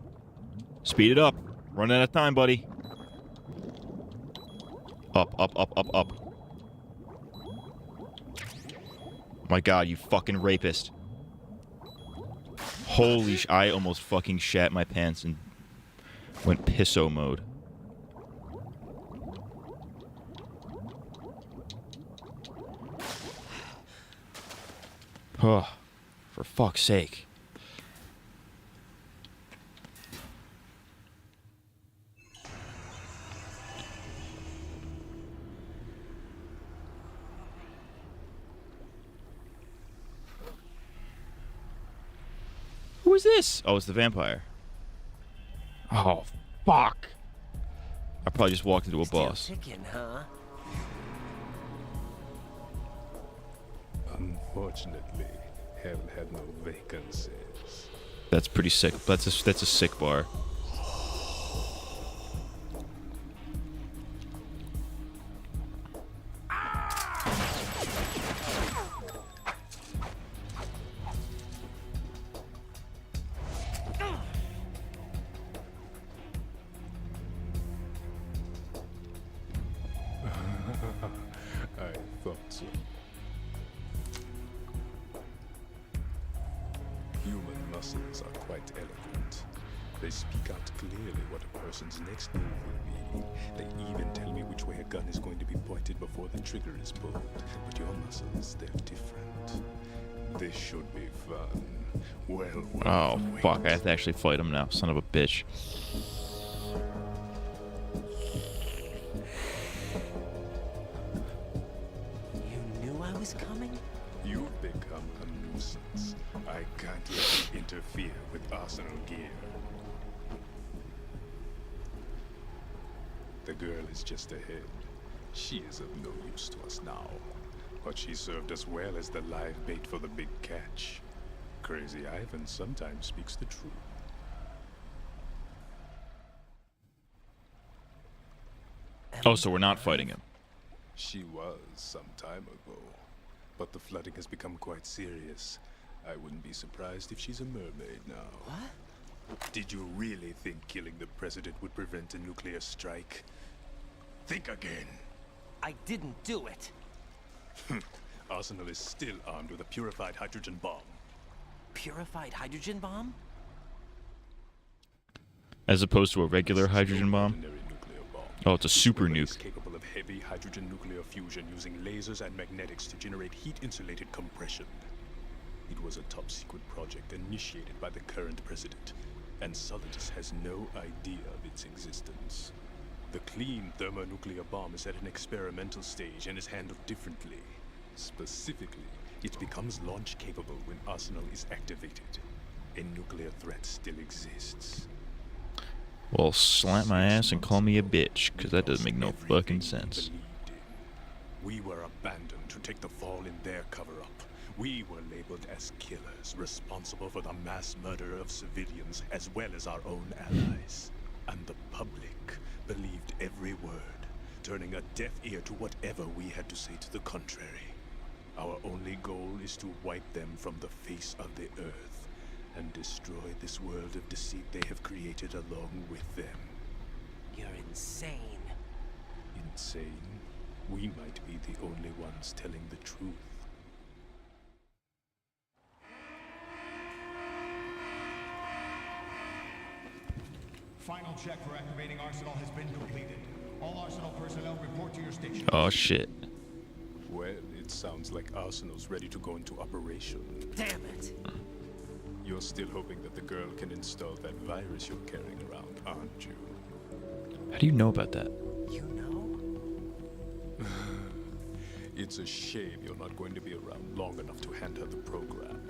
Speed it up. Run out of time, buddy. Up, up, up, up, up. My God, you fucking rapist. Holy sh... I almost fucking shat my pants and went pisso mode. Oh, for fuck's sake. Who is this? Oh, it's the vampire. Oh, fuck. I probably just walked into a boss. Ticking, huh? Unfortunately, haven't had no vacancies. That's pretty sick. That's a sick bar. I thought so. Human muscles are quite eloquent. They speak out clearly what a person's next move will be. They even tell me which way a gun is going to be pointed before the trigger is pulled. But your muscles, they're different. This should be fun. Well, Oh, fuck. I have to actually fight him now. Son of a bitch. You knew I was coming? You've become a nuisance. I can't let you interfere with arsenal gear. The girl is just ahead. She is of no use to us now. But she served us well as the live bait for the big catch. Crazy Ivan sometimes speaks the truth. Oh, so we're not fighting him. She was some time ago. But the flooding has become quite serious. I wouldn't be surprised if she's a mermaid now. What? Did you really think killing the president would prevent a nuclear strike? Think again. I didn't do it. Arsenal is still armed with a purified hydrogen bomb. Purified hydrogen bomb? As opposed to a regular hydrogen bomb? Ordinary nuclear bomb. Oh, it's a super It's nuke. capable of heavy hydrogen nuclear fusion using lasers and magnetics to generate heat-insulated compression. It was a top-secret project initiated by the current president, and Solidus has no idea of its existence. The clean thermonuclear bomb is at an experimental stage and is handled differently. Specifically, it becomes launch-capable when Arsenal is activated. A nuclear threat still exists. Well, slap my ass and call me a bitch, because that doesn't make no fucking sense. We were abandoned to take the fall in their cover-up. We were labeled as killers, responsible for the mass murder of civilians as well as our own allies. And the public believed every word, turning a deaf ear to whatever we had to say to the contrary. Our only goal is to wipe them from the face of the earth and destroy this world of deceit they have created along with them. You're insane. Insane? We might be the only ones telling the truth. Final check for activating Arsenal has been completed. All Arsenal personnel report to your station. Oh, shit. Well, it sounds like Arsenal's ready to go into operation. Damn it. You're still hoping that the girl can install that virus you're carrying around, aren't you? How do you know about that? You know? It's a shame you're not going to be around long enough to hand her the program.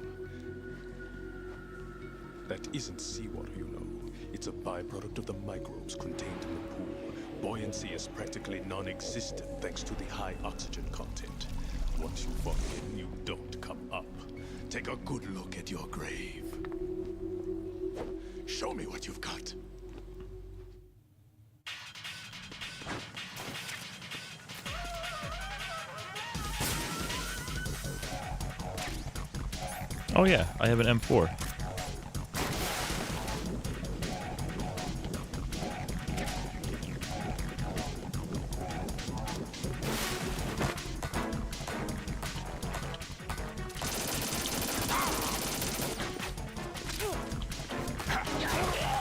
That isn't seawater, you know. It's a byproduct of the microbes contained in the pool. Buoyancy is practically non-existent thanks to the high oxygen content. Once you fall in, you don't come up. Take a good look at your grave. Show me what you've got. Oh yeah, I have an M4.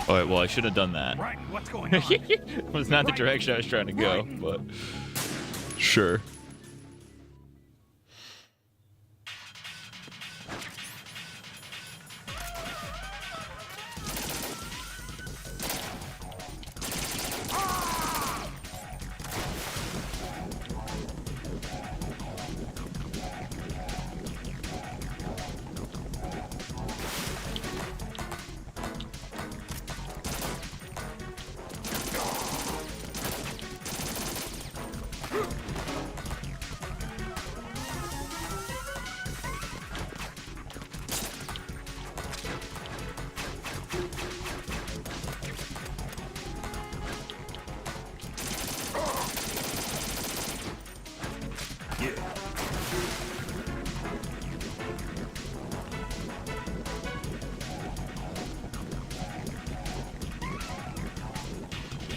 Alright, well I should have done that. Right, what's going on? It was not the direction I was trying to go, but sure.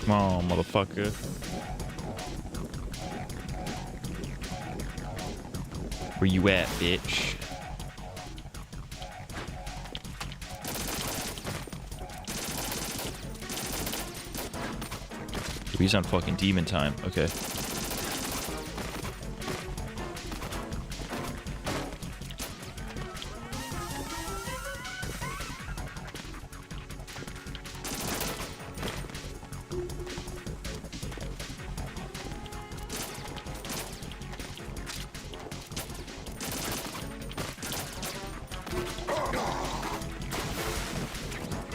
Come on, motherfucker. Where you at, bitch? He's on fucking demon time. Okay.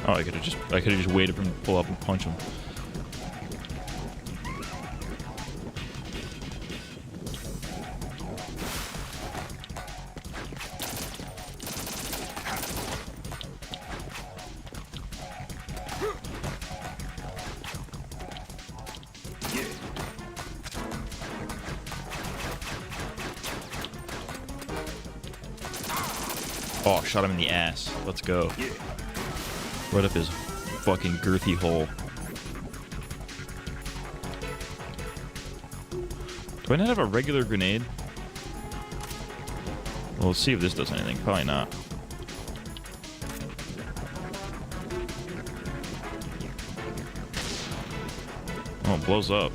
Oh, I could have just waited for him to pull up and punch him. Oh, shot him in the ass. Let's go. Right up his fucking girthy hole. Do I not have a regular grenade? Well, let's see if this does anything. Probably not. Oh, it blows up.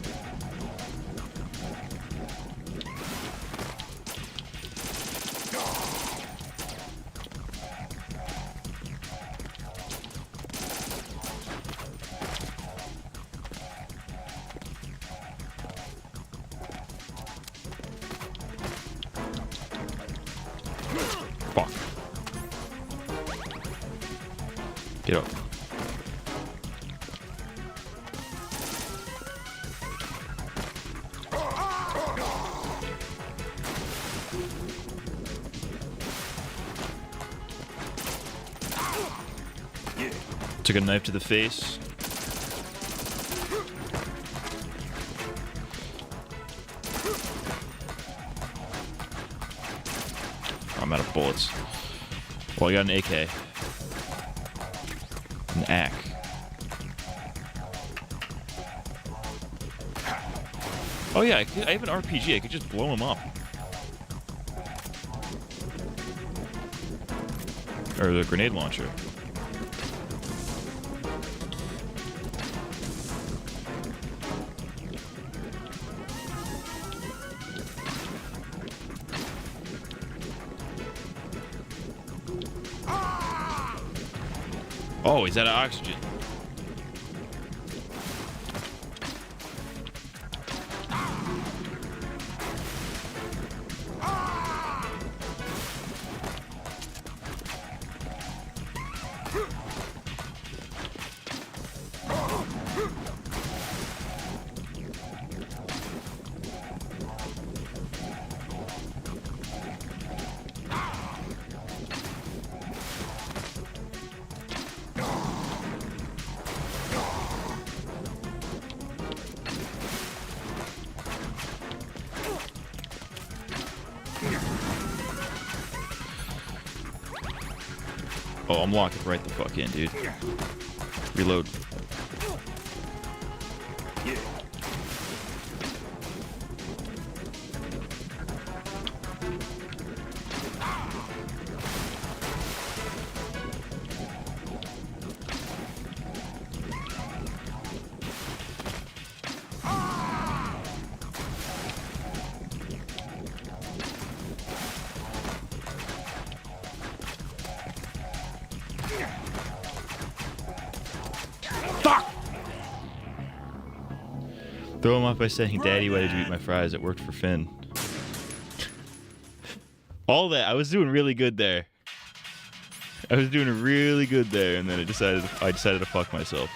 Fuck. Get up. Took a knife to the face. I'm out of bullets. Well, I got an AK. An AK. Oh yeah, I have an RPG. I could just blow him up. Or the grenade launcher. Oh, he's out of oxygen. Oh, I'm locking right the fuck in, dude. Reload. Throw him off by saying, Daddy, why did you eat my fries? It worked for Finn. All that, I was doing really good there. I was doing really good there, and then I decided to fuck myself.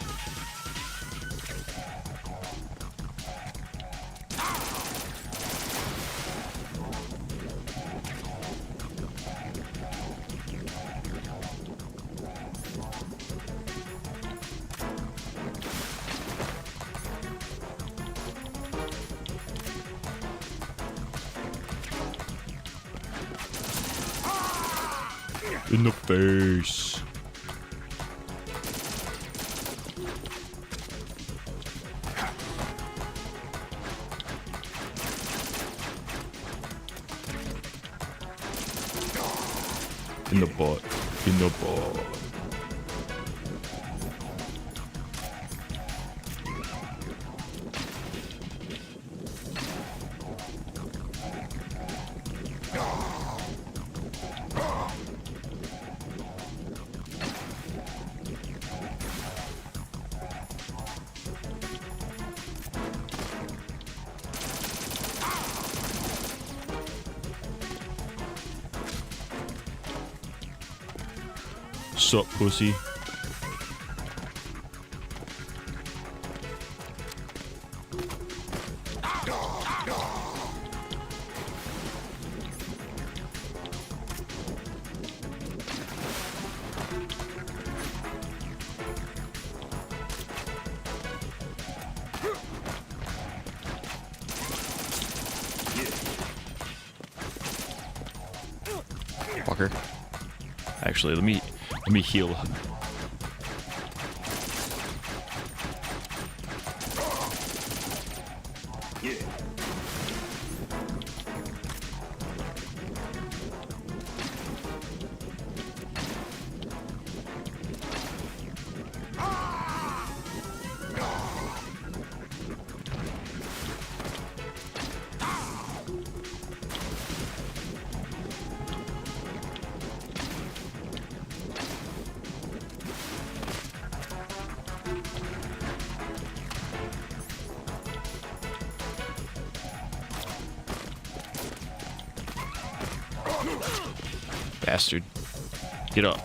In the face. In the butt. In the butt. Sup, pussy? Fucker. Actually, let me heal up. Bastard. Get up.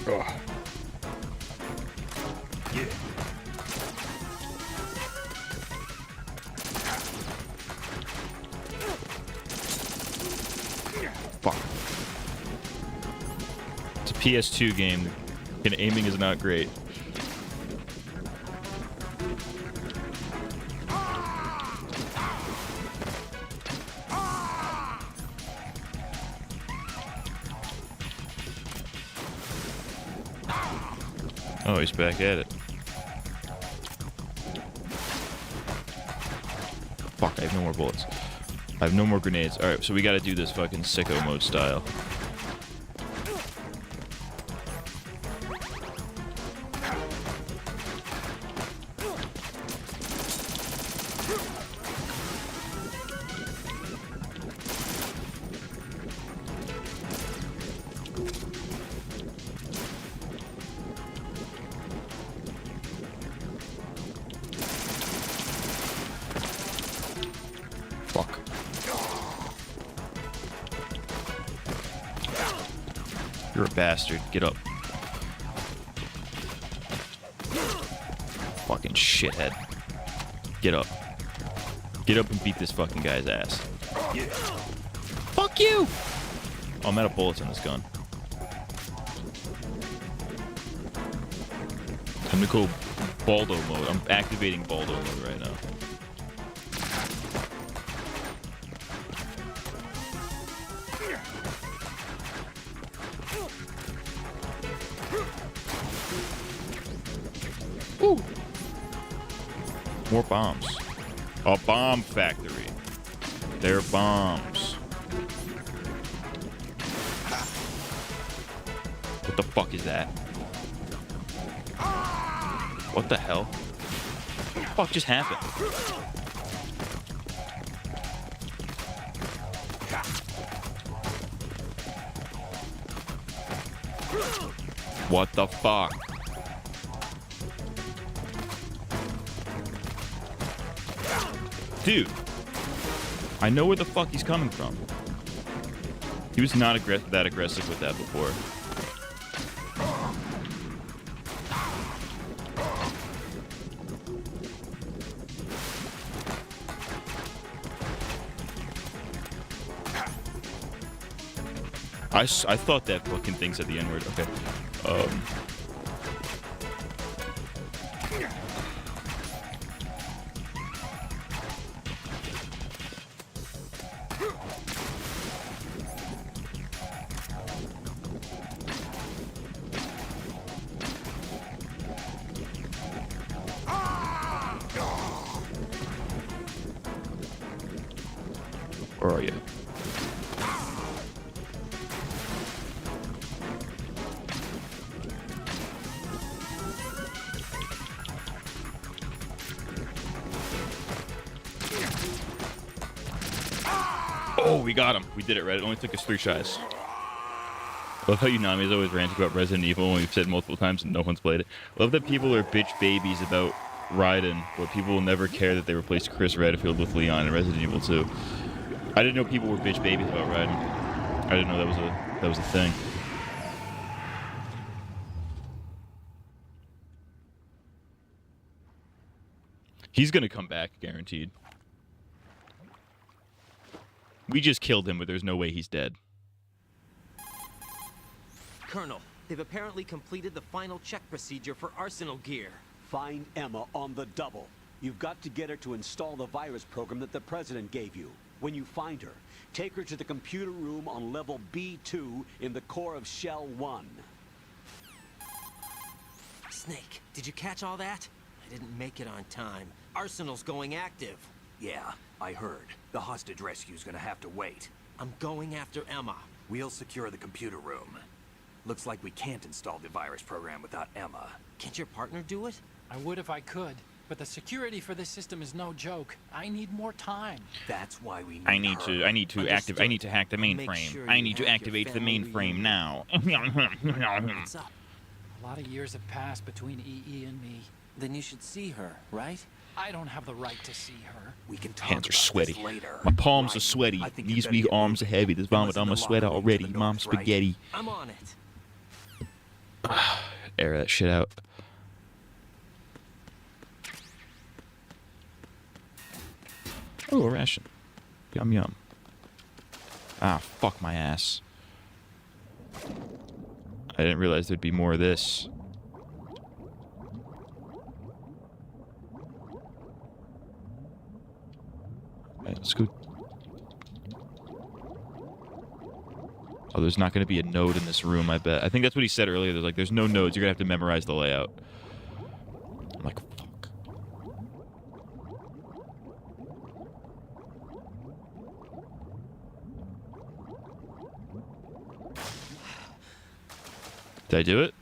Oh. Fuck. It's a PS2 game, and aiming is not great. Oh, he's back at it. Fuck, I have no more bullets. I have no more grenades. Alright, so we gotta do this fucking sicko mode style. Fuck. You're a bastard. Get up. Fucking shithead. Get up. Get up and beat this fucking guy's ass. Fuck you! Oh, I'm out of bullets on this gun. I'm gonna go Baldo mode. I'm activating Baldo mode right now. Ooh. More bombs. A bomb factory. They're bombs. What the fuck is that? What the hell? What the fuck just happened? What the fuck? Dude, I know where the fuck he's coming from. He was not that aggressive with that before. I thought that fucking thing said the N-word. Okay. Where are you? Oh, we got him. We did it, right? It only took us 3 tries. Love how Unami's always ranting about Resident Evil, and we've said multiple times and no one's played it. Love that people are bitch babies about Raiden, but people will never care that they replaced Chris Redfield with Leon in Resident Evil 2. I didn't know people were bitch babies about Raiden. I didn't know that was a thing. He's gonna come back, guaranteed. We just killed him, but there's no way he's dead. Colonel, they've apparently completed the final check procedure for arsenal gear. Find Emma on the double. You've got to get her to install the virus program that the President gave you. When you find her, take her to the computer room on level B2 in the core of Shell 1. Snake, did you catch all that? I didn't make it on time. Arsenal's going active. Yeah, I heard. The hostage rescue's gonna have to wait. I'm going after Emma. We'll secure the computer room. Looks like we can't install the virus program without Emma. Can't your partner do it? I would if I could, but the security for this system is no joke. I need more time. That's why we need I need to hack the mainframe. Sure I need to activate the mainframe now. What's up? A lot of years have passed between EE and me. Then you should see her, right? I don't have the right to see her. We can talk Hands are about sweaty. this later. My palms Right. are sweaty. I think you These better weak get arms are moving. heavy. There's vomit Emma's in on my the sweater locker room to already. the Mom north, right? spaghetti. I'm on it. Air that shit out. Oh, a ration. Yum yum. Ah, fuck my ass. I didn't realize there'd be more of this. Alright, let's go. Oh, there's not going to be a node in this room, I bet. I think that's what he said earlier. There's like, there's no nodes. You're going to have to memorize the layout. I'm like, fuck. Did I do it?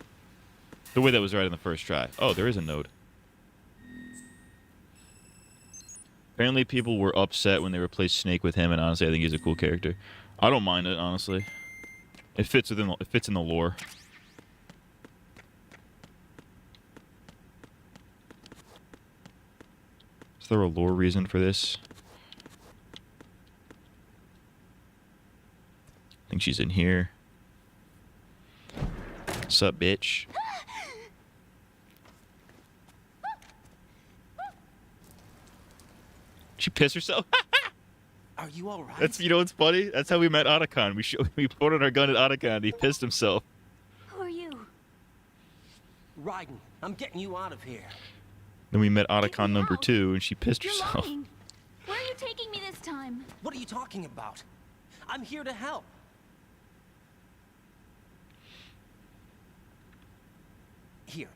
The way that was right on the first try. Oh, there is a node. Apparently people were upset when they replaced Snake with him, and honestly, I think he's a cool character. I don't mind it, honestly. It fits in the lore. Is there a lore reason for this? I think she's in here. What's up, bitch? She pissed herself? Are you all right? That's, you know what's funny? That's how we met Otacon. We pointed our gun at Otacon and he pissed himself. Who are you? Raiden, I'm getting you out of here. Then we met Otacon number 2, and she pissed You're herself. lying. Where are you taking me this time? What are you talking about? I'm here to help. Here,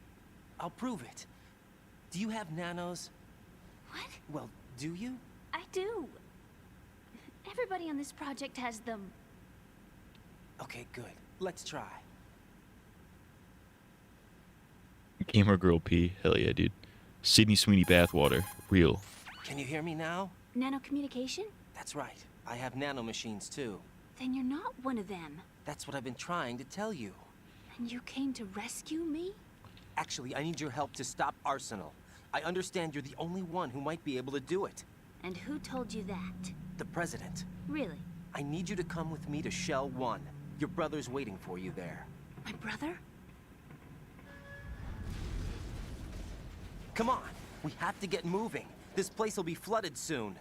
I'll prove it. Do you have nanos? What? Well, do you? I do. Everybody on this project has them. Okay, good. Let's try. Gamer girl pee. Hell yeah, dude. Sydney Sweeney bathwater. Real. Can you hear me now? Nanocommunication? That's right. I have nano machines too. Then you're not one of them. That's what I've been trying to tell you. And you came to rescue me? Actually, I need your help to stop Arsenal. I understand you're the only one who might be able to do it. And who told you that? The President. Really? I need you to come with me to Shell 1. Your brother's waiting for you there. My brother? Come on! We have to get moving. This place will be flooded soon.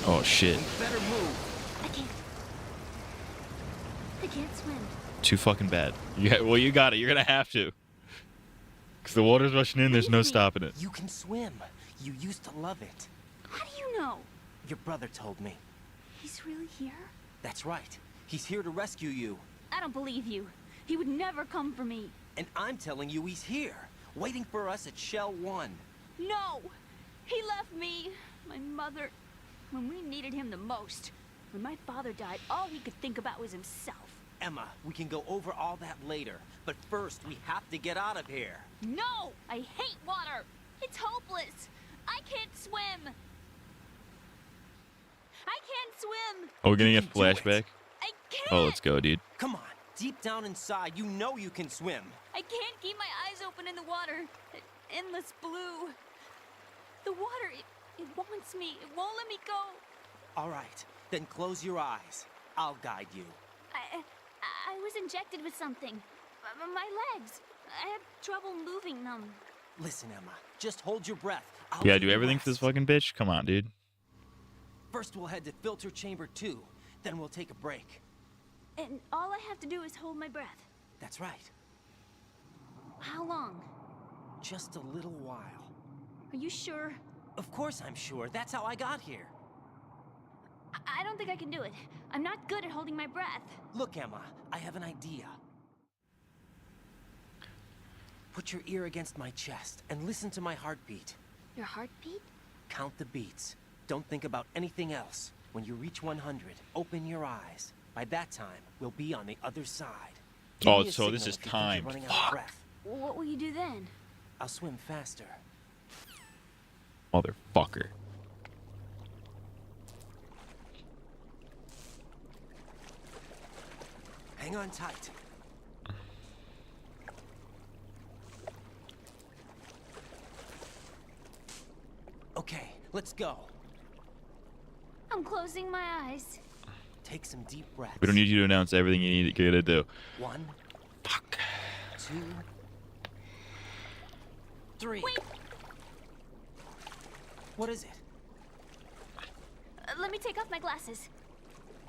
Oh shit. Better move. I can't swim. Too fucking bad. Well, you got it. You're gonna have to. Because the water's rushing in, there's no stopping it. You can swim. You used to love it. How do you know? Your brother told me. He's really here? That's right. He's here to rescue you. I don't believe you. He would never come for me. And I'm telling you he's here, waiting for us at Shell 1. No! He left me, my mother, when we needed him the most. When my father died, all he could think about was himself. Emma, we can go over all that later. But first, we have to get out of here. No! I hate water! It's hopeless! I can't swim! I can't swim! Oh, we're getting a flashback? I can't! Oh, let's go, dude. Come on, deep down inside, you know you can swim. I can't keep my eyes open in the water. Endless blue. The water, it wants me. It won't let me go. All right, then close your eyes. I'll guide you. I was injected with something. My legs. I have trouble moving them. Listen, Emma, just hold your breath. You gotta do everything for this fucking bitch? Come on, dude. First, we'll head to filter chamber 2. Then we'll take a break. And all I have to do is hold my breath. That's right. How long? Just a little while. Are you sure? Of course I'm sure. That's how I got here. I don't think I can do it. I'm not good at holding my breath. Look, Emma, I have an idea. Put your ear against my chest and listen to my heartbeat. Your heartbeat? Count the beats. Don't think about anything else. When you reach 100, open your eyes. By that time, we'll be on the other side. Give Oh, me a so this signal is if you think timed. you're running out of breath. What will you do then? I'll swim faster. Motherfucker. Hang on tight. Okay, let's go. I'm closing my eyes. Take some deep breaths. We don't need you to announce everything you need to do. 1, Fuck. 2, 3. Wait! What is it? Let me take off my glasses.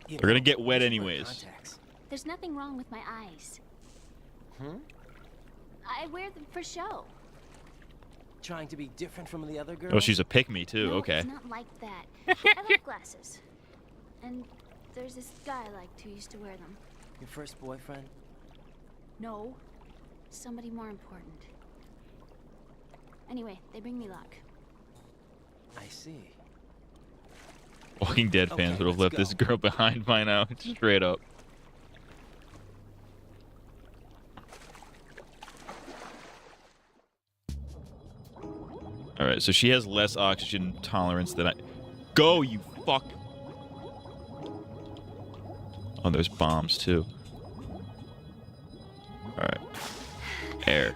You They're gonna know, get wet you should wear anyways. contacts. There's nothing wrong with my eyes. I wear them for show. Trying to be different from the other girls? Oh, she's a pick-me too. No, Okay. it's not like that. I love glasses. And there's this guy I liked who used to wear them. Your first boyfriend? No. Somebody more important. Anyway, they bring me luck. I see. Walking Dead fans would have left this girl behind by now. Straight up. Alright, so she has less oxygen tolerance than I... Go, you fuck! Oh, there's bombs, too. Alright. Air.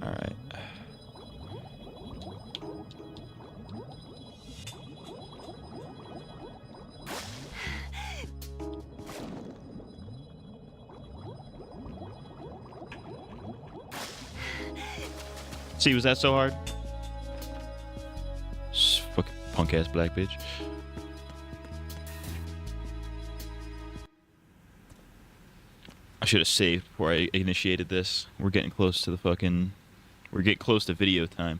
Alright. See, was that so hard? Fucking punk ass black bitch. I should have saved before I initiated this. We're getting close to the fucking... We're getting close to video time.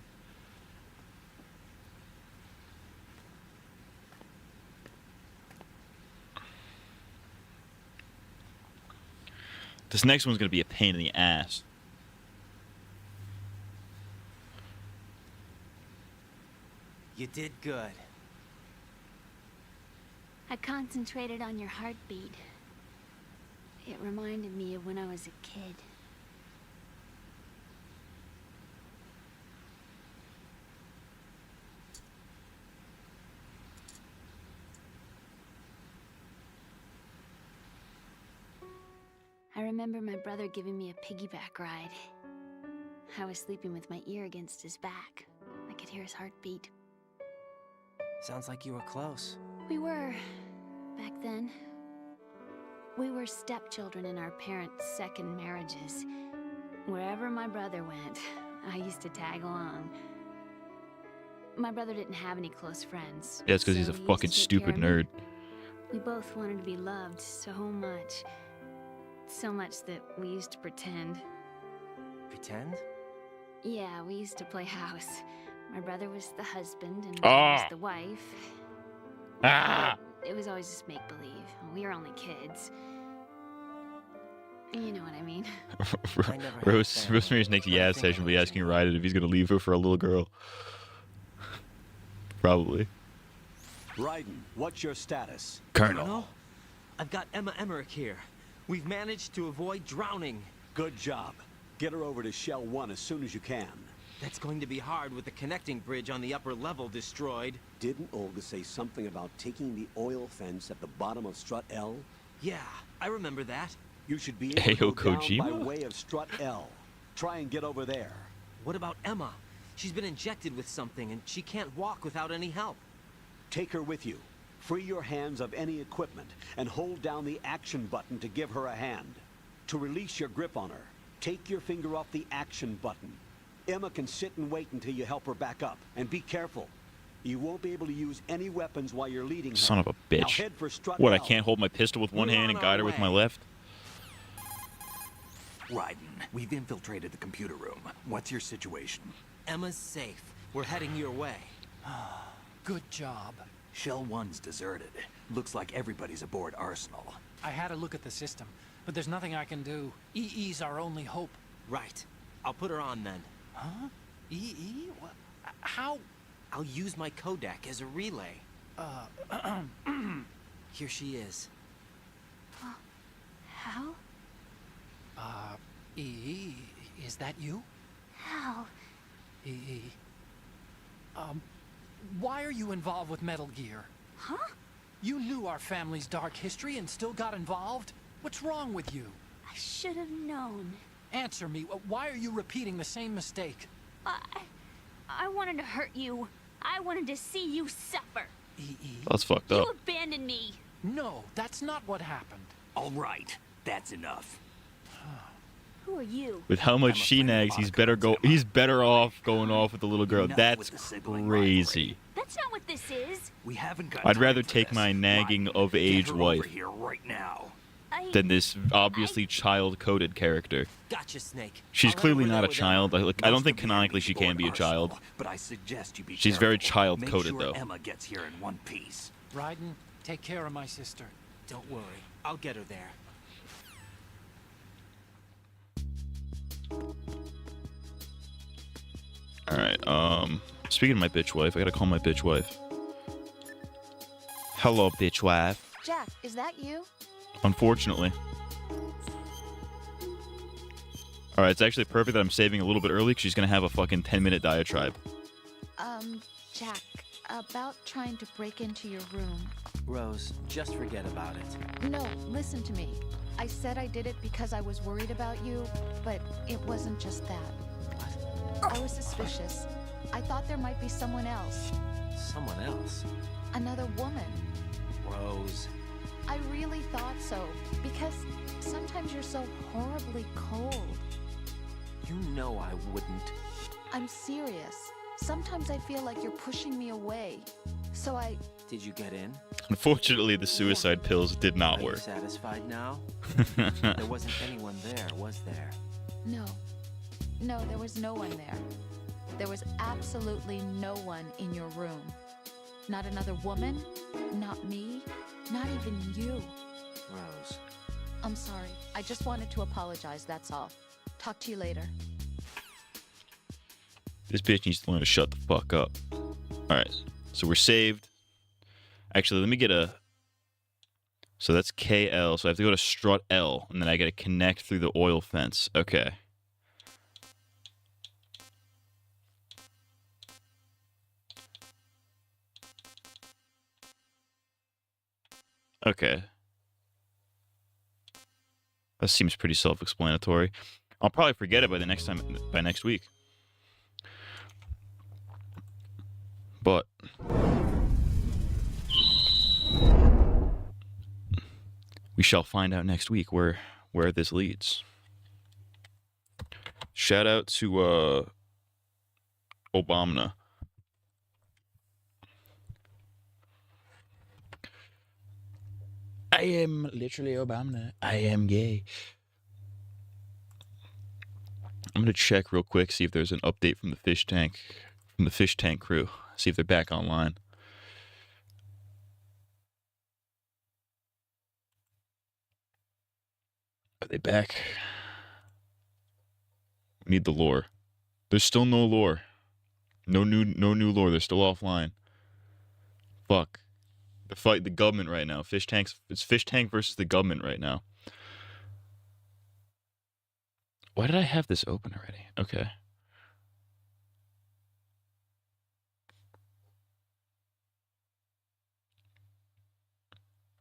This next one's gonna be a pain in the ass. You did good. I concentrated on your heartbeat. It reminded me of when I was a kid. I remember my brother giving me a piggyback ride. I was sleeping with my ear against his back. I could hear his heartbeat. Sounds like you were close. We were, back then. We were stepchildren in our parents' second marriages. Wherever my brother went, I used to tag along. My brother didn't have any close friends. Yeah, it's because he's a so he used fucking to take stupid care of me. nerd. We both wanted to be loved so much. So much that we used to pretend. Pretend? Yeah, we used to play house. My brother was the husband and I was the wife. It was always just make-believe. We were only kids. You know what I mean. Rosemary's next Yaz session will be asking Ryden if he's gonna leave her for a little girl. Probably. Ryden, what's your status? Colonel? I've got Emma Emmerich here. We've managed to avoid drowning. Good job. Get her over to Shell 1 as soon as you can. That's going to be hard with the connecting bridge on the upper level destroyed. Didn't Olga say something about taking the oil fence at the bottom of Strut L? Yeah, I remember that. You should be able to go down by Kojima? way of Strut L. Try and get over there. What about Emma? She's been injected with something and she can't walk without any help. Take her with you. Free your hands of any equipment and hold down the action button to give her a hand. To release your grip on her, take your finger off the action button. Emma can sit and wait until you help her back up. And be careful. You won't be able to use any weapons while you're leading her. Son of a Now bitch. head for Strut What, I L. can't hold my pistol with one We're hand on and our guide her with my way. left? Ryden, we've infiltrated the computer room. What's your situation? Emma's safe. We're heading your way. Good job. Shell 1's deserted. Looks like everybody's aboard Arsenal. I had a look at the system, but there's nothing I can do. EE's our only hope. Right. I'll put her on then. Huh? EE? What? How? I'll use my Kodak as a relay. Here she is. How? EE, is that you? How? EE. Why are you involved with Metal Gear? Huh? You knew our family's dark history and still got involved? What's wrong with you? I should have known. Answer me. Why are you repeating the same mistake? I wanted to hurt you. I wanted to see you suffer. EE. That's fucked You up. abandoned me. No, that's not what happened. All right, that's enough. Who are you? With how much I'm a she friend of nags, he's Monica's, better off going off with the little girl. Enough That's with the sibling crazy. That's not what this is. We haven't got I'd time rather for take this. my nagging Ryden, of age get her wife over here right now. than this obviously child-coded character. Gotcha, Snake. She's I'll head clearly over not there a with child. Emma. I don't Most think of the canonically enemy's she can aboard be a child. Arsenal, but I suggest you be She's very careful. child-coded, Make sure though. Emma gets here in one piece. Ryden, take care of my sister. Don't worry. I'll get her there. Alright, speaking of my bitch wife, I gotta call my bitch wife. Hello, bitch wife. Jack, is that you? Unfortunately. Alright, it's actually perfect that I'm saving a little bit early because she's gonna have a fucking 10-minute diatribe. Jack, about trying to break into your room. Rose, just forget about it. No, listen to me. I said I did it because I was worried about you, but it wasn't just that. I was suspicious. I thought there might be someone else. Someone else? Another woman. Rose. I really thought so, because sometimes you're so horribly cold. You know I wouldn't. I'm serious. Sometimes I feel like you're pushing me away. So I... Did you get in? Unfortunately, the suicide pills did not Are work. you satisfied now? There wasn't anyone there, was there? No. No, there was no one there. There was absolutely no one in your room. Not another woman, not me, not even you. Rose. I'm sorry. I just wanted to apologize, that's all. Talk to you later. This bitch needs to learn to shut the fuck up. Alright, so we're saved. Actually, let me get a... So that's KL, so I have to go to strut L, and then I gotta connect through the oil fence. Okay. Okay. That seems pretty self-explanatory. I'll probably forget it by next week. But we shall find out next week where this leads. Shout out to Obama. I am literally Obama. I am gay. I'm gonna check real quick, see if there's an update from the fish tank crew. See if they're back online. Are they back? We need the lore. There's still no lore. No new lore. They're still offline. Fuck. They're fighting the government right now. It's fish tank versus the government right now. Why did I have this open already? Okay.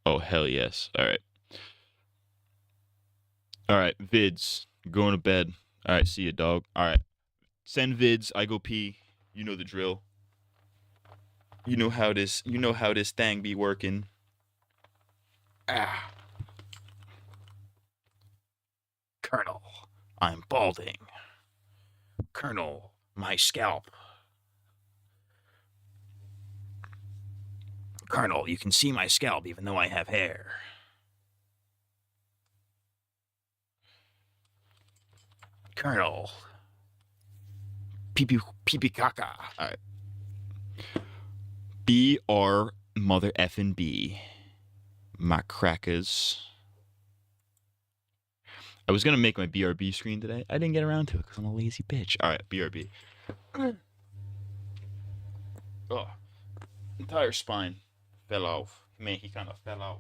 Oh, hell yes. All right. All right, vids. Going to bed. All right, see you, dog. All right. Send vids. I go pee. You know the drill. You know how this thing be working. Ah. Colonel, I'm balding. Colonel, my scalp. Colonel, you can see my scalp even though I have hair. Colonel. Pee caca. Alright. BR mother effing B. My crackers. I was gonna make my BRB screen today. I didn't get around to it because I'm a lazy bitch. Alright, BRB. Oh. Entire spine fell off. Man, he kind of fell off.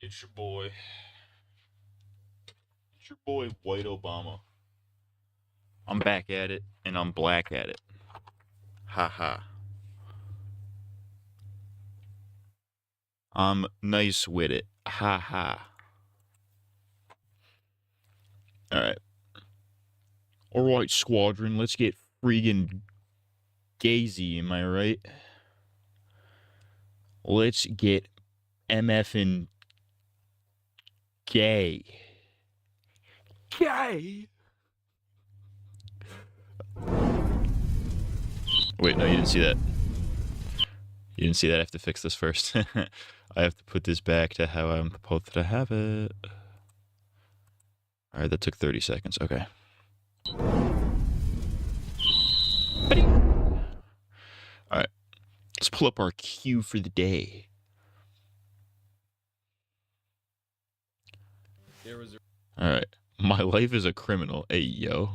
It's your boy. It's your boy, White Obama. I'm back at it, and I'm black at it. Ha ha. I'm nice with it. Ha ha. Alright. Alright, Squadron, let's get friggin' gazy, am I right? Let's get MFing gay. Gay! Wait, no, you didn't see that. You didn't see that. I have to fix this first. I have to put this back to how I'm supposed to have it. Alright, that took 30 seconds. Okay. Alright. Let's pull up our cue for the day. Alright. My life is a criminal. Hey, yo.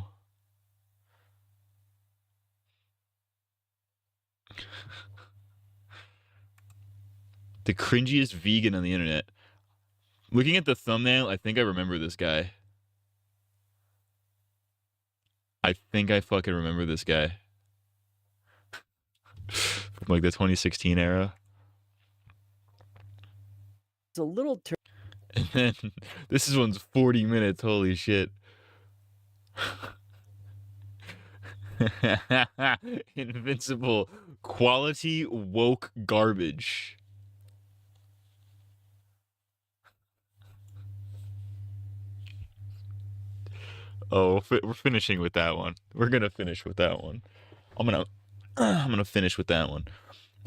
The cringiest vegan on the internet. Looking at the thumbnail, I think I remember this guy. I think I fucking remember this guy. From like the 2016 era. It's a little And then this one's 40 minutes. Holy shit. Invincible quality woke garbage. Oh, we're finishing with that one. We're gonna finish with that one. I'm gonna finish with that one.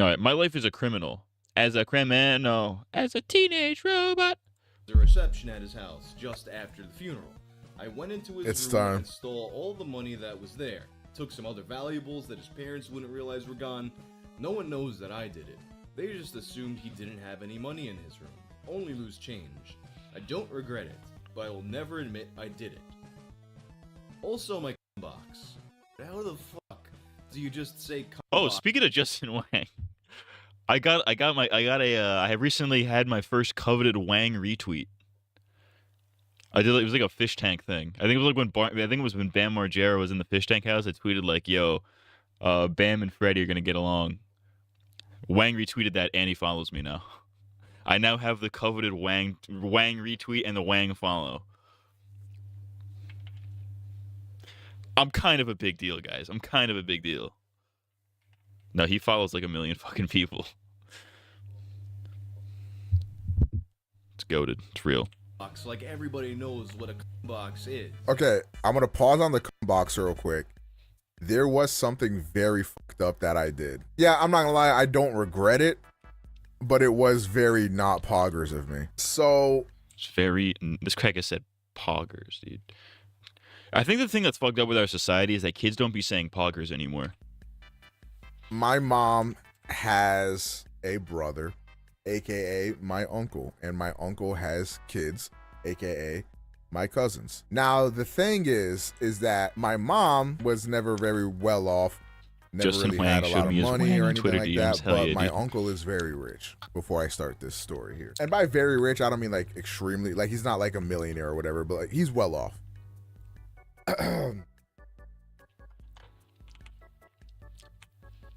All right, my life is a criminal. As a criminal, as a teenage robot. The reception at his house just after the funeral. I went into his room time. and stole all the money that was there. Took some other valuables that his parents wouldn't realize were gone. No one knows that I did it. They just assumed he didn't have any money in his room. Only loose change. I don't regret it, but I will never admit I did it. Also my box. How the fuck do you just say Oh, speaking of Justin Wang, I recently had my first coveted Wang retweet. I did. It was like a fish tank thing. I think it was like when Bam Margera was in the fish tank house. I tweeted like, "Yo, Bam and Freddy are gonna get along." Wang retweeted that, and he follows me now. I now have the coveted Wang retweet and the Wang follow. I'm kind of a big deal, guys. I'm kind of a big deal. No, he follows like a million fucking people. It's goated. It's real. box like everybody knows what a box is? Okay, I'm gonna pause on the box real quick. There was something very fucked up that I did. Yeah, I'm not gonna lie, I don't regret it, but it was very not poggers of me. So it's very. This cracker said poggers, dude. I think the thing that's fucked up with our society is that kids don't be saying poggers anymore. My mom has a brother, aka my uncle, and my uncle has kids, aka my cousins. Now the thing is that my mom was never very well off, never Justin really Wang had a showed lot of me his money Wang or anything Twitter like DMs. that, Hell but yeah, my dude. uncle is very rich. Before I start this story here, and by very rich I don't mean like extremely, like he's not like a millionaire or whatever, but like he's well off.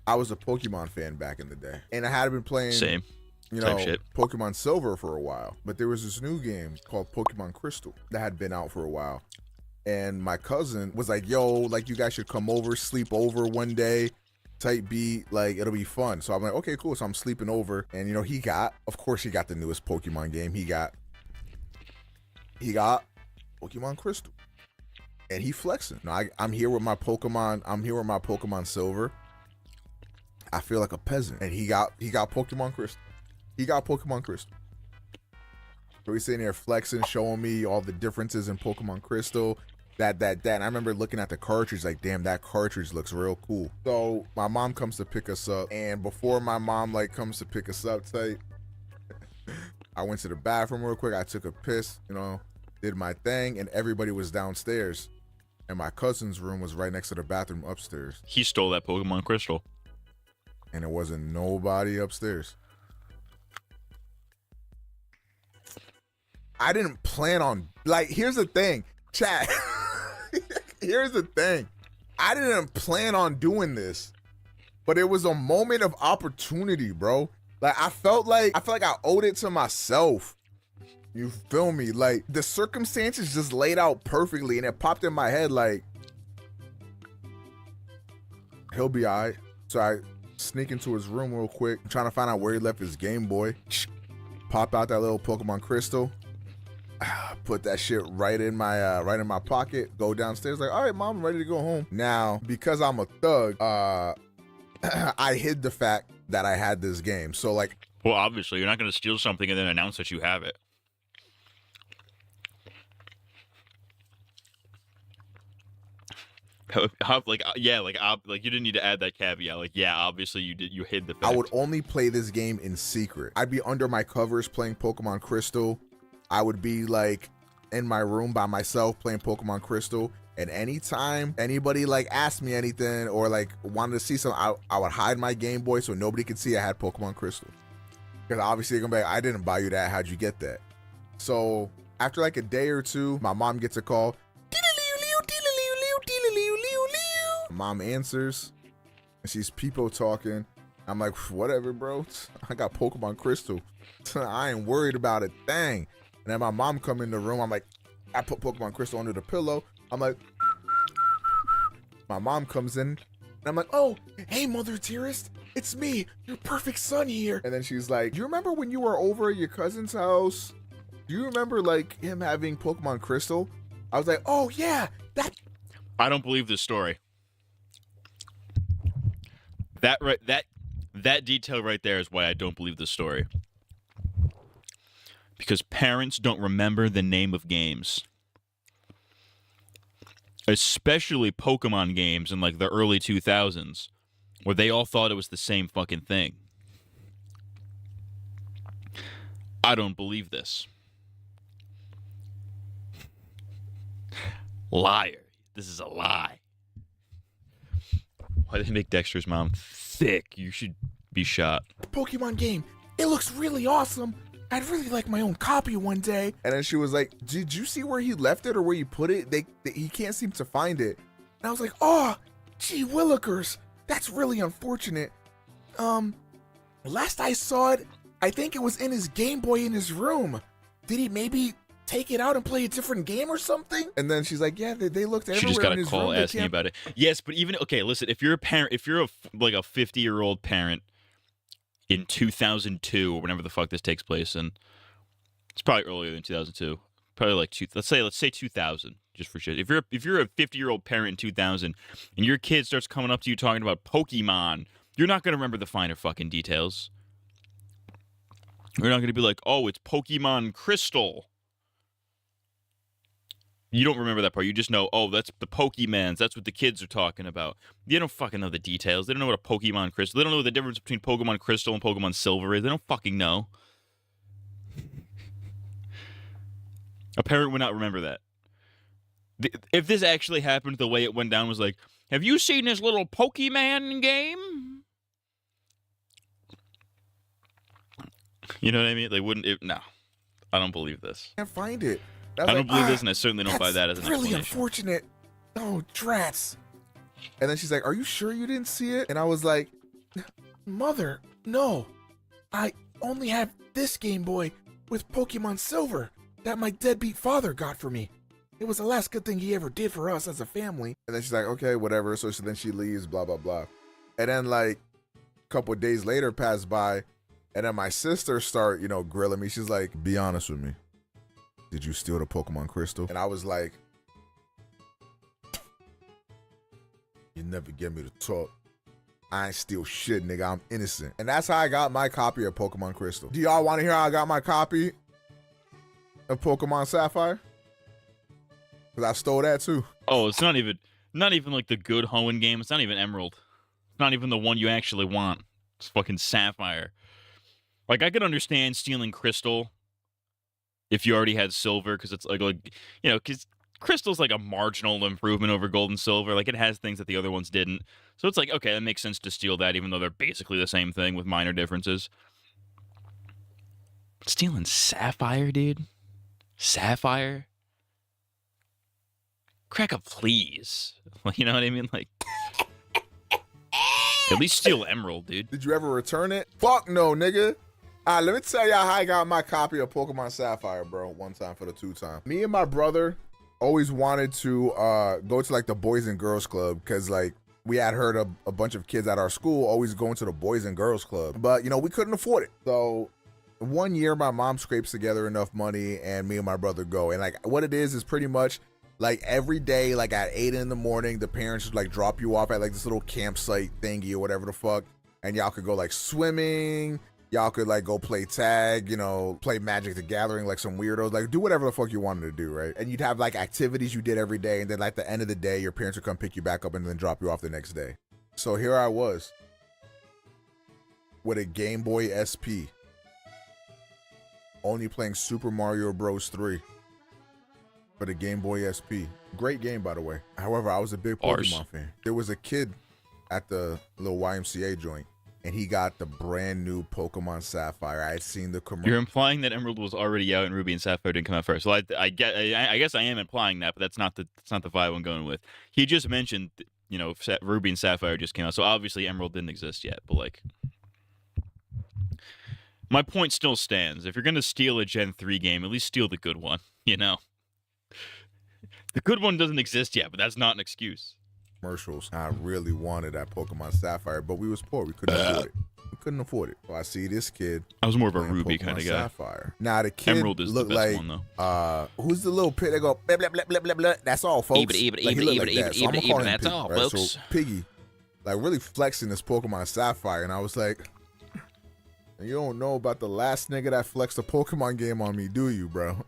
I was a Pokemon fan back in the day, and I had been playing Same. you Type know, shit. Pokemon Silver for a while, but there was this new game called Pokemon Crystal that had been out for a while, and my cousin was like, yo, like you guys should come over, sleep over one day, type beat, like it'll be fun. So I'm like, okay, cool. So I'm sleeping over, and you know, of course he got the newest Pokemon game. He got Pokemon Crystal, and he flexing. Now I'm here with my Pokemon Silver. I feel like a peasant, and he got Pokemon Crystal. He got Pokemon Crystal. So he's sitting there flexing, showing me all the differences in Pokemon Crystal. That. And I remember looking at the cartridge, like, damn, that cartridge looks real cool. So my mom comes to pick us up, and before my mom like comes to pick us up, tight, I went to the bathroom real quick. I took a piss, you know, did my thing, and everybody was downstairs, and my cousin's room was right next to the bathroom upstairs. He stole that Pokemon Crystal. And there wasn't nobody upstairs. I didn't plan on, like, here's the thing, chat. Here's the thing. I didn't plan on doing this, but it was a moment of opportunity, bro. Like, I felt like I owed it to myself. You feel me? Like, the circumstances just laid out perfectly, and it popped in my head like, he'll be all right. So I sneak into his room real quick. I'm trying to find out where he left his Game Boy. Pop out that little Pokemon Crystal. Put that shit right in my pocket. Go downstairs like, all right, mom, I'm ready to go home. Now, because I'm a thug, I hid the fact that I had this game. So like, well, obviously, you're not going to steal something and then announce that you have it. Like you didn't need to add that caveat. Like, yeah, obviously you hid the fact. I would only play this game in secret. I'd be under my covers playing Pokemon Crystal. I would be like in my room by myself playing Pokemon Crystal. And anytime anybody like asked me anything or like wanted to see something, I would hide my Game Boy so nobody could see I had Pokemon Crystal. Because obviously they're gonna be like, I didn't buy you that. How'd you get that? So after like a day or two, my mom gets a call. Mom answers, and she's people talking. I'm like, whatever, bro. I got Pokemon Crystal. I ain't worried about a thing. And then my mom come in the room. I'm like, I put Pokemon Crystal under the pillow. I'm like, my mom comes in, and I'm like, oh, hey, mother dearest. It's me, your perfect son here. And then she's like, do you remember when you were over at your cousin's house? Do you remember like him having Pokemon Crystal? I was like, oh yeah, that. I don't believe this story. That detail right there is why I don't believe this story. Because parents don't remember the name of games. Especially Pokemon games in like the early 2000s, where they all thought it was the same fucking thing. I don't believe this. Liar. This is a lie. Why did they make Dexter's mom thick? You should be shot. Pokemon game. It looks really awesome. I'd really like my own copy one day. And then she was like, did you see where he left it or where you put it? He can't seem to find it. And I was like, oh, gee willikers. That's really unfortunate. Last I saw it, I think it was in his Game Boy in his room. Did he maybe take it out and play a different game or something? And then she's like, yeah, they looked everywhere. She just got in a his call room. asking about it. Yes, but even, okay, listen, if you're a parent, if you're like a 50-year-old parent in 2002 or whenever the fuck this takes place, and it's probably earlier than 2002, probably like let's say 2000, just for shit. If you're a 50-year-old parent in 2000 and your kid starts coming up to you talking about Pokemon, you're not gonna remember the finer fucking details. You're not gonna be like, oh, it's Pokemon Crystal. You don't remember that part. You just know, oh, that's the Pokemans. That's what the kids are talking about. They don't fucking know the details. They don't know what a Pokemon Crystal. They don't know the difference between Pokemon Crystal and Pokemon Silver is. They don't fucking know. A parent would not remember that. If this actually happened, the way it went down was like, have you seen this little Pokemon game? You know what I mean? They wouldn't. No, I don't believe this. Can't find it. I don't believe this, and I certainly don't buy that as an really explanation. Unfortunate. Oh, drats. And then she's like, are you sure you didn't see it? And I was like, mother, no. I only have this Game Boy with Pokemon Silver that my deadbeat father got for me. It was the last good thing he ever did for us as a family. And then she's like, okay, whatever. So then she leaves, blah, blah, blah. And then like a couple of days later pass by, and then my sister start, grilling me. She's like, be honest with me. Did you steal the Pokemon Crystal? And I was like, you never get me to talk. I ain't steal shit, nigga. I'm innocent. And that's how I got my copy of Pokemon Crystal. Do y'all want to hear how I got my copy of Pokemon Sapphire? Because I stole that too. Oh, it's not even like the good Hoenn game. It's not even Emerald. It's not even the one you actually want. It's fucking Sapphire. Like, I could understand stealing Crystal if you already had Silver, because it's like because Crystal's like a marginal improvement over Gold and Silver. Like, it has things that the other ones didn't. So it's like, okay, that makes sense to steal that, even though they're basically the same thing with minor differences. But stealing Sapphire, dude? Sapphire? Crack a please. You know what I mean? Like, at least steal Emerald, dude. Did you ever return it? Fuck no, nigga. All right, let me tell y'all how I got my copy of Pokemon Sapphire, bro. One time for the 2-time. Me and my brother always wanted to go to like the Boys and Girls Club because like we had heard of a bunch of kids at our school always going to the Boys and Girls Club, but you know, we couldn't afford it. So one year my mom scrapes together enough money and me and my brother go. And like what it is pretty much like every day, like at 8 in the morning, the parents just like drop you off at like this little campsite thingy or whatever the fuck. And y'all could go like swimming. Y'all could like go play tag, you know, play Magic the Gathering like some weirdos, like do whatever the fuck you wanted to do, right? And you'd have like activities you did every day. And then like the end of the day, your parents would come pick you back up and then drop you off the next day. So here I was with a Game Boy SP, only playing Super Mario Bros. 3. For the Game Boy SP. Great game, by the way. However, I was a big Pokemon fan. There was a kid at the little YMCA joint, and he got the brand new Pokemon Sapphire. I had seen the commercial. You're implying that Emerald was already out and Ruby and Sapphire didn't come out first. Well, I guess I am implying that, but that's not the vibe I'm going with. He just mentioned, you know, Ruby and Sapphire just came out, so obviously Emerald didn't exist yet. But like, my point still stands. If you're gonna steal a Gen 3 game, at least steal the good one. You know. The good one doesn't exist yet, but that's not an excuse. Commercials. I really wanted that Pokemon Sapphire, but we was poor. We couldn't afford it. We couldn't afford it. So I see this kid. I was more of a Ruby kind of guy. Sapphire. Now the kid Emerald is looked the best like one, though. Who's the little pig that go blah blah blah blah blah blah. That's all, folks. Like, he looked like that. So I'm gonna call him Pig, all, right? folks. So Piggy, like really flexing this Pokemon Sapphire, and I was like, you don't know about the last nigga that flexed a Pokemon game on me, do you, bro?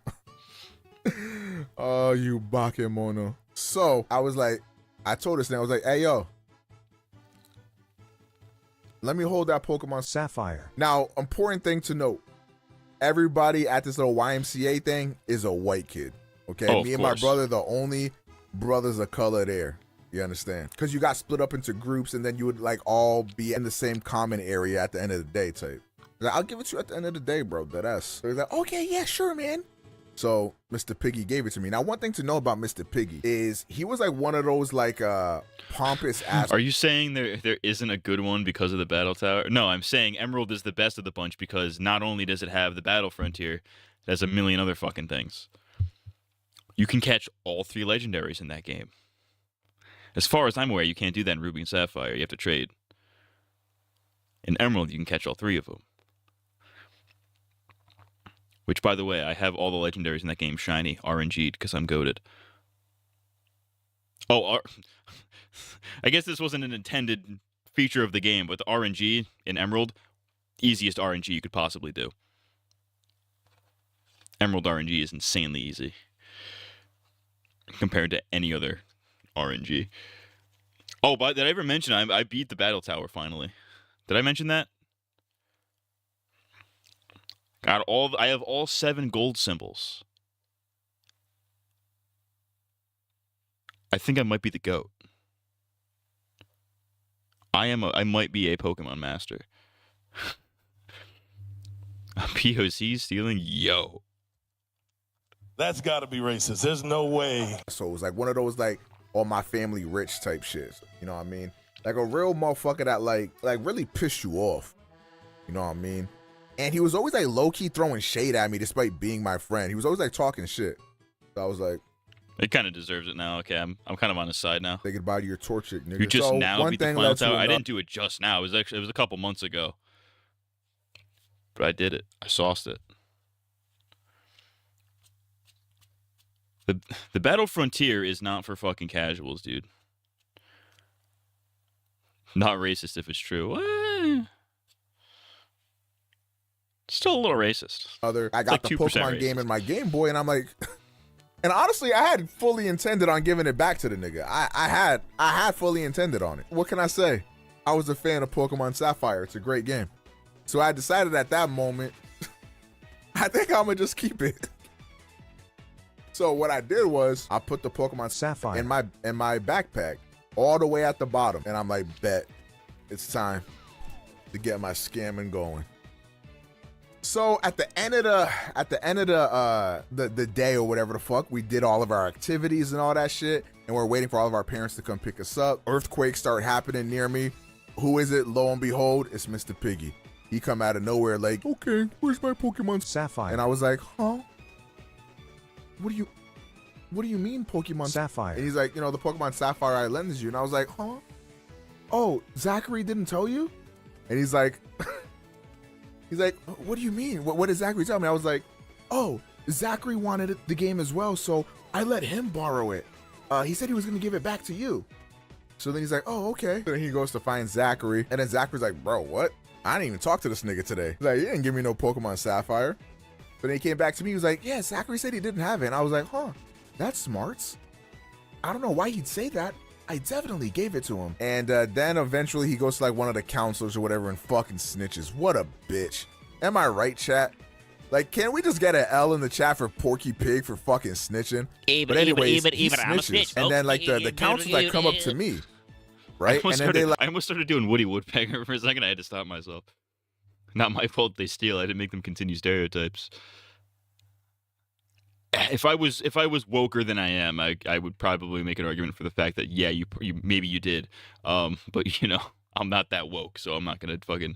Oh, you Bakemono. So I was like, I told this thing, I was like, hey, yo, let me hold that Pokemon Sapphire. Now, important thing to note, everybody at this little YMCA thing is a white kid. Okay, oh, me and course. my brother, the only brothers of color there. You understand? Because you got split up into groups and then you would like all be in the same common area at the end of the day type. Like, I'll give it to you at the end of the day, bro. That's. So he's like, okay, yeah, sure, man. So Mr. Piggy gave it to me. Now, one thing to know about Mr. Piggy is he was like one of those like pompous ass. Are you saying there isn't a good one because of the Battle Tower? No, I'm saying Emerald is the best of the bunch because not only does it have the Battle Frontier, it has a million other fucking things. You can catch all 3 legendaries in that game. As far as I'm aware, you can't do that in Ruby and Sapphire. You have to trade. In Emerald, you can catch all 3 of them. Which, by the way, I have all the legendaries in that game shiny, RNG'd, because I'm goated. Oh, I guess this wasn't an intended feature of the game, but the RNG in Emerald, easiest RNG you could possibly do. Emerald RNG is insanely easy compared to any other RNG. Oh, but did I ever mention I beat the Battle Tower finally? Did I mention that? I have all 7 gold symbols. I think I might be the GOAT. I might be a Pokemon master. A POC stealing? Yo. That's gotta be racist. There's no way. So it was like one of those like all my family rich type shit. You know what I mean? Like a real motherfucker that like really pissed you off. You know what I mean? And he was always like low-key throwing shade at me despite being my friend. He was always like talking shit. So I was like, it kind of deserves it now. Okay, I'm kind of on his side now. Say goodbye to your torture, nigga. You just so now beat the Final Tower? I didn't do it just now. It was a couple months ago. But I did it. I sauced it. The Battle Frontier is not for fucking casuals, dude. Not racist if it's true. Still a little racist. I got the Pokemon game in my Game Boy, and I'm like, and honestly, I had fully intended on giving it back to the nigga. I had fully intended on it. What can I say? I was a fan of Pokemon Sapphire. It's a great game. So I decided at that moment, I think I'm gonna just keep it. So what I did was I put the Pokemon Sapphire in my backpack all the way at the bottom, and I'm like, bet it's time to get my scamming going. So So at the end of the day or whatever the fuck, we did all of our activities and all that shit, and we're waiting for all of our parents to come pick us up. Earthquakes start happening near me. Who is it? Lo and behold, it's Mr. Piggy. He come out of nowhere like, okay, where's my Pokemon Sapphire? And I was like, huh? What do you mean Pokemon Sapphire? And he's like, you know, the Pokemon Sapphire I lended you. And I was like, huh? Oh, Zachary didn't tell you? And he's like, what do you mean? What did Zachary tell me? I was like, oh, Zachary wanted the game as well, so I let him borrow it. He said he was gonna give it back to you. So then he's like, oh, okay. So then he goes to find Zachary, and then Zachary's like, bro, what? I didn't even talk to this nigga today. He's like, he didn't give me no Pokemon Sapphire. But then he came back to me, he was like, yeah, Zachary said he didn't have it. And I was like, huh, that's smarts. I don't know why he'd say that. I definitely gave it to him. And then eventually he goes to like one of the counselors or whatever and fucking snitches. What a bitch. Am I right, chat? Like, can we just get an L in the chat for Porky Pig for fucking snitching? But anyways, he snitches. And then like the counselors like come up to me, right? And then they like, I almost started doing Woody Woodpecker for a second. I had to stop myself. Not my fault they steal. I didn't make them continue stereotypes. If I was woker than I am, I would probably make an argument for the fact that yeah, you maybe you did, but you know, I'm not that woke, so I'm not gonna fucking.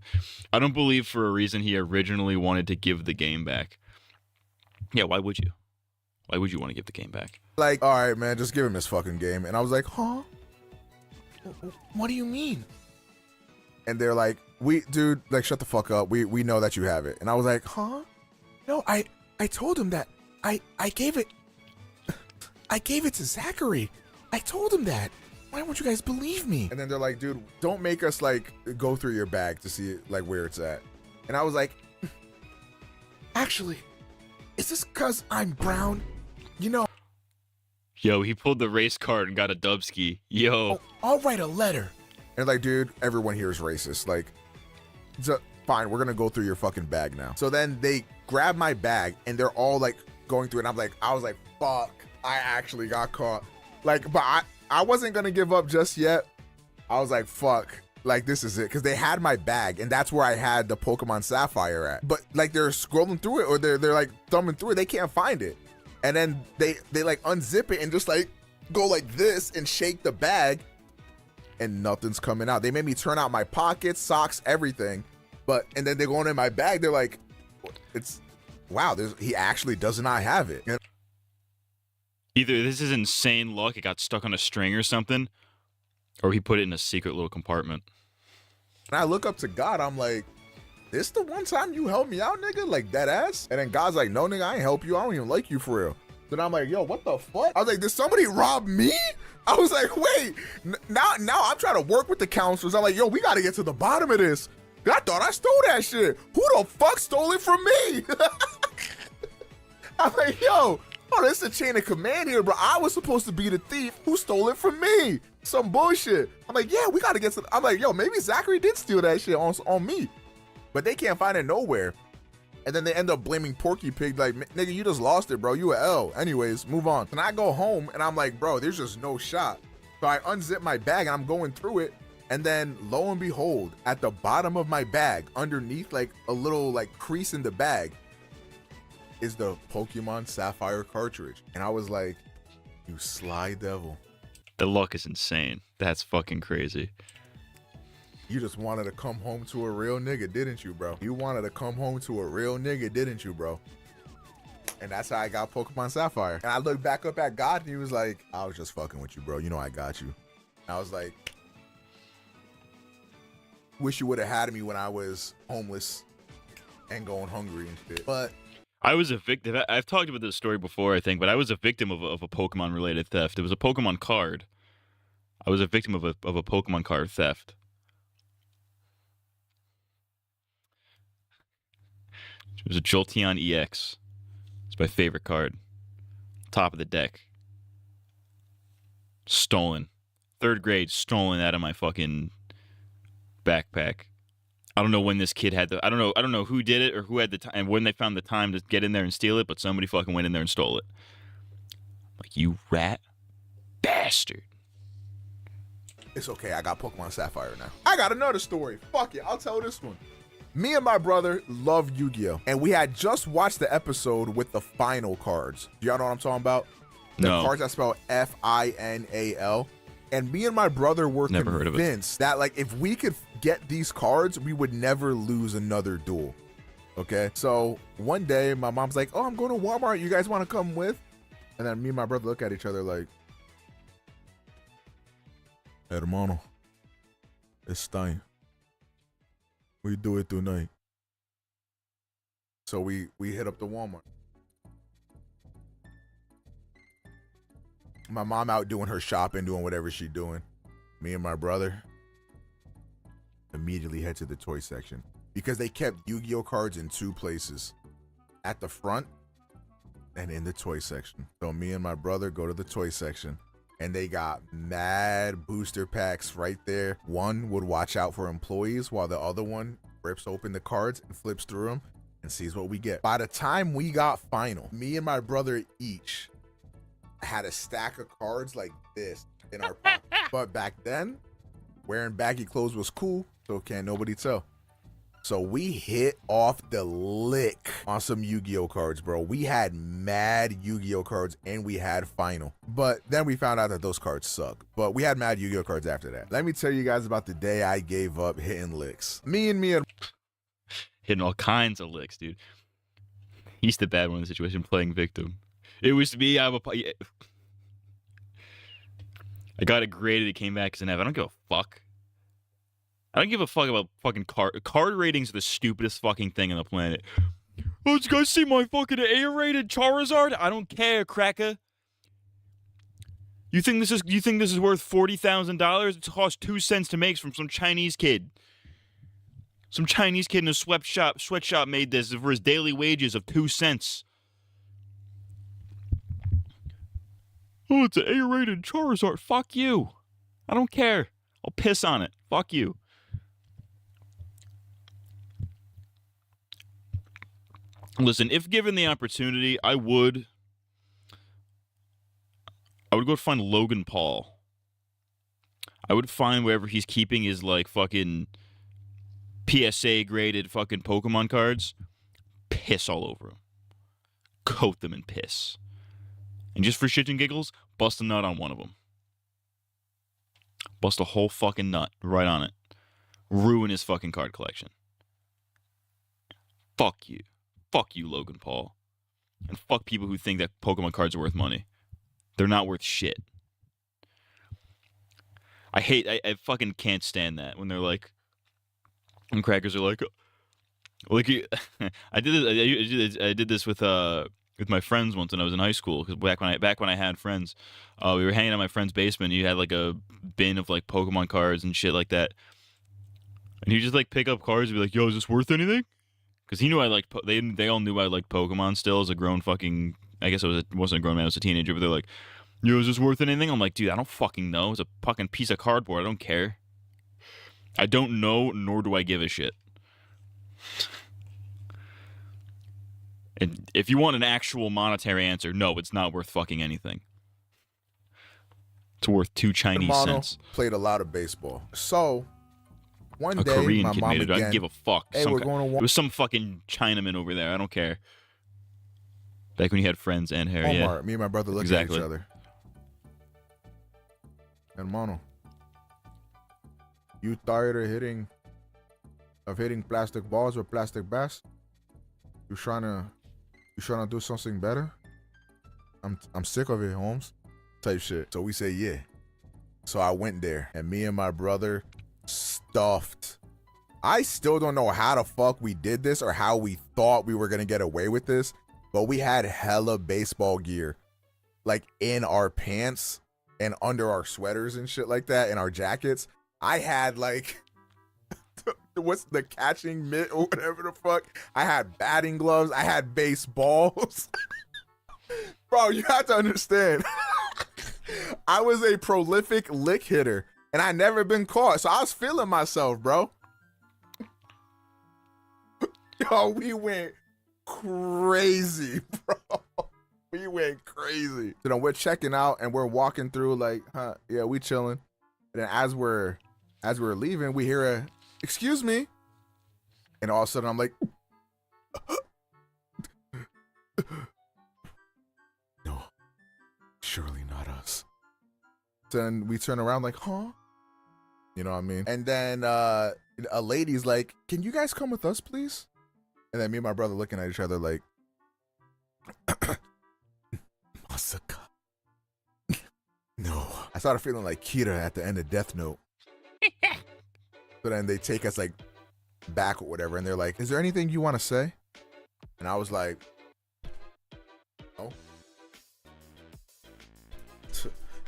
I don't believe for a reason he originally wanted to give the game back. Yeah, why would you? Why would you want to give the game back? Like, all right, man, just give him his fucking game. And I was like, huh? What do you mean? And they're like, dude, like, shut the fuck up. We know that you have it. And I was like, huh? No, I told him that. I gave it to Zachary. I told him that. Why won't you guys believe me? And then they're like, dude, don't make us like go through your bag to see like where it's at. And I was like, actually, is this because I'm brown? You know. Yo, he pulled the race card and got a Dubski. Yo. Oh, I'll write a letter. And like, dude, everyone here is racist. Like, fine, we're gonna go through your fucking bag now. So then they grab my bag and they're all like going through it. And I was like, fuck, I actually got caught. Like, but I wasn't gonna give up just yet. I was like, fuck, like this is it. Cause they had my bag and that's where I had the Pokemon Sapphire at. But like they're scrolling through it or they're like thumbing through it. They can't find it. And then they like unzip it and just like go like this and shake the bag and nothing's coming out. They made me turn out my pockets, socks, everything. And then they go in my bag. They're like, wow, he actually does not have it. And either this is insane luck, it got stuck on a string or something, or he put it in a secret little compartment. And I look up to God, I'm like, this the one time you helped me out, nigga? Like, that ass? And then God's like, no, nigga, I ain't help you. I don't even like you for real. Then I'm like, yo, what the fuck? I was like, did somebody rob me? I was like, wait, now I'm trying to work with the counselors. I'm like, yo, we got to get to the bottom of this. I thought I stole that shit. Who the fuck stole it from me? I'm like, yo, this is a chain of command here, bro. I was supposed to be the thief. Who stole it from me? Some bullshit. I'm like, yeah, we got to get to. I'm like, yo, maybe Zachary did steal that shit on me. But they can't find it nowhere. And then they end up blaming Porky Pig. Like, nigga, you just lost it, bro. You a L. Anyways, move on. And I go home and I'm like, bro, there's just no shot. So I unzip my bag and I'm going through it. And then lo and behold, at the bottom of my bag, underneath like a little like crease in the bag, is the Pokemon Sapphire cartridge. And I was like, you sly devil. The luck is insane. That's fucking crazy. You just wanted to come home to a real nigga, didn't you, bro? You wanted to come home to a real nigga, didn't you, bro? And that's how I got Pokemon Sapphire. And I looked back up at God and he was like, I was just fucking with you, bro. You know I got you. And I was like, wish you would have had me when I was homeless and going hungry and shit. But I was a victim. I've talked about this story before, I think, but I was a victim of a Pokemon-related theft. It was a Pokemon card. I was a victim of a Pokemon card theft. It was a Jolteon EX. It's my favorite card. Top of the deck. Stolen. 3rd grade, stolen out of my fucking backpack. I don't know when this kid had I don't know who did it or who had the time and when they found the time to get in there and steal it, but somebody fucking went in there and stole it. Like, you rat bastard. It's okay, I got Pokemon Sapphire now. I got another story. Fuck it, I'll tell this one. Me and my brother love Yu-Gi-Oh! And we had just watched the episode with the final cards. Do y'all know what I'm talking about? The cards that spell Final. And me and my brother were convinced that like if we could get these cards, we would never lose another duel. Okay? So one day my mom's like, oh, I'm going to Walmart. You guys want to come with? And then me and my brother look at each other like, hermano, it's time. We do it tonight. So we hit up the Walmart. My mom out doing her shopping, doing whatever she's doing. Me and my brother immediately head to the toy section because they kept Yu-Gi-Oh cards in two places, at the front and in the toy section. So me and my brother go to the toy section and they got mad booster packs right there. One would watch out for employees while the other one rips open the cards and flips through them and sees what we get. By the time we got final, me and my brother each had a stack of cards like this in our pocket. But back then, wearing baggy clothes was cool, so can't nobody tell. So we hit off the lick on some Yu-Gi-Oh cards, bro. We had mad Yu-Gi-Oh cards and we had final. But then we found out that those cards suck. But we had mad Yu-Gi-Oh cards after that. Let me tell you guys about the day I gave up hitting licks. Me and hitting all kinds of licks, dude. He's the bad one in the situation, playing victim. It was me. I got it graded. It came back as an F. I don't give a fuck. I don't give a fuck about fucking card ratings are the stupidest fucking thing on the planet. Oh, did you guys see my fucking A-rated Charizard? I don't care, cracker. You think this is worth $40,000? It cost 2 cents to make from some Chinese kid. Some Chinese kid in a sweatshop made this for his daily wages of 2 cents. Oh, it's an A-rated Charizard. Fuck you. I don't care. I'll piss on it. Fuck you. Listen, if given the opportunity, I would go find Logan Paul. I would find wherever he's keeping his like fucking PSA graded fucking Pokemon cards, piss all over them. Coat them in piss. And just for shits and giggles, bust a nut on one of them. Bust a whole fucking nut right on it. Ruin his fucking card collection. Fuck you. Fuck you, Logan Paul. And fuck people who think that Pokemon cards are worth money. They're not worth shit. I fucking can't stand that when they're like, when crackers are like I did this with my friends once when I was in high school, because back when I had friends, we were hanging out in my friend's basement. You had like a bin of like Pokemon cards and shit like that, and you just like pick up cards and be like, "Yo, is this worth anything?" Because he knew I liked. They all knew I liked Pokemon still as a grown fucking. I guess wasn't a grown man, I was a teenager, but they're like, "Yo, is this worth anything?" I'm like, "Dude, I don't fucking know. It's a fucking piece of cardboard. I don't care. I don't know, nor do I give a shit." And if you want an actual monetary answer, no, it's not worth fucking anything. It's worth 2 Chinese cents. Played a lot of baseball. So one a day, Korean my kid mom made it. again, I don't give a fuck. Hey, we're going to it was some fucking Chinaman over there. I don't care. Back when you had friends and hair, Walmart. yeah. Me and my brother looked at each other. Hermano, you tired of hitting plastic balls or plastic bats? You trying to do something better? I'm sick of it, Holmes. Type shit. So we say yeah. So I went there and me and my brother stuffed. I still don't know how the fuck we did this or how we thought we were gonna get away with this, but we had hella baseball gear like in our pants and under our sweaters and shit like that and our jackets. I had like what's the catching mitt or whatever the fuck. I had batting gloves. I had baseballs. Bro, you have to understand. I was a prolific lick hitter and I never been caught. So I was feeling myself, bro. Yo, we went crazy, bro. We went crazy. You know, we're checking out and we're walking through like, yeah, we chilling. And then as we're leaving, we hear a, "Excuse me." And all of a sudden I'm like, no, surely not us. Then we turn around like, huh? You know what I mean? And then a lady's like, can you guys come with us, please? And then me and my brother looking at each other like, Masaka. No. I started feeling like Kira at the end of Death Note. So then they take us like back or whatever, and they're like, is there anything you want to say? And I was like, no.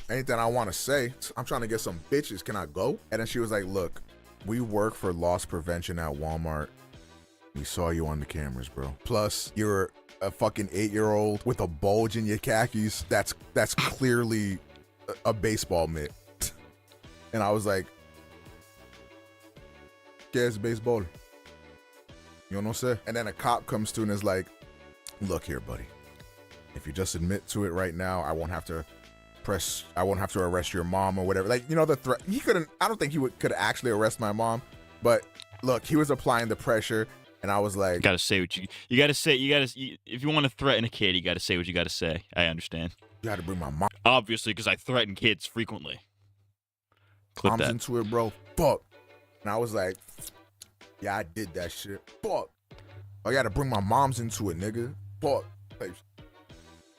Anything I want to say, I'm trying to get some bitches. Can I go? And then she was like, look, we work for loss prevention at Walmart. We saw you on the cameras, bro. Plus, you're a fucking 8-year-old with a bulge in your khakis. That's clearly a baseball mitt. And I was like, ¿qué es béisbol? You know what I'm saying? And then a cop comes to and is like, look here, buddy. If you just admit to it right now, I won't have to arrest your mom or whatever. Like, you know, the threat. He couldn't, I don't think he could actually arrest my mom. But look, he was applying the pressure. And I was like, you gotta say what you gotta say. If you want to threaten a kid, you gotta say what you gotta say. I understand. You gotta bring my mom. Obviously, because I threaten kids frequently. Clip Mom's that. into it, bro. Fuck. And I was like, yeah, I did that shit. Fuck. I gotta bring my mom's into it, nigga. Fuck. Like,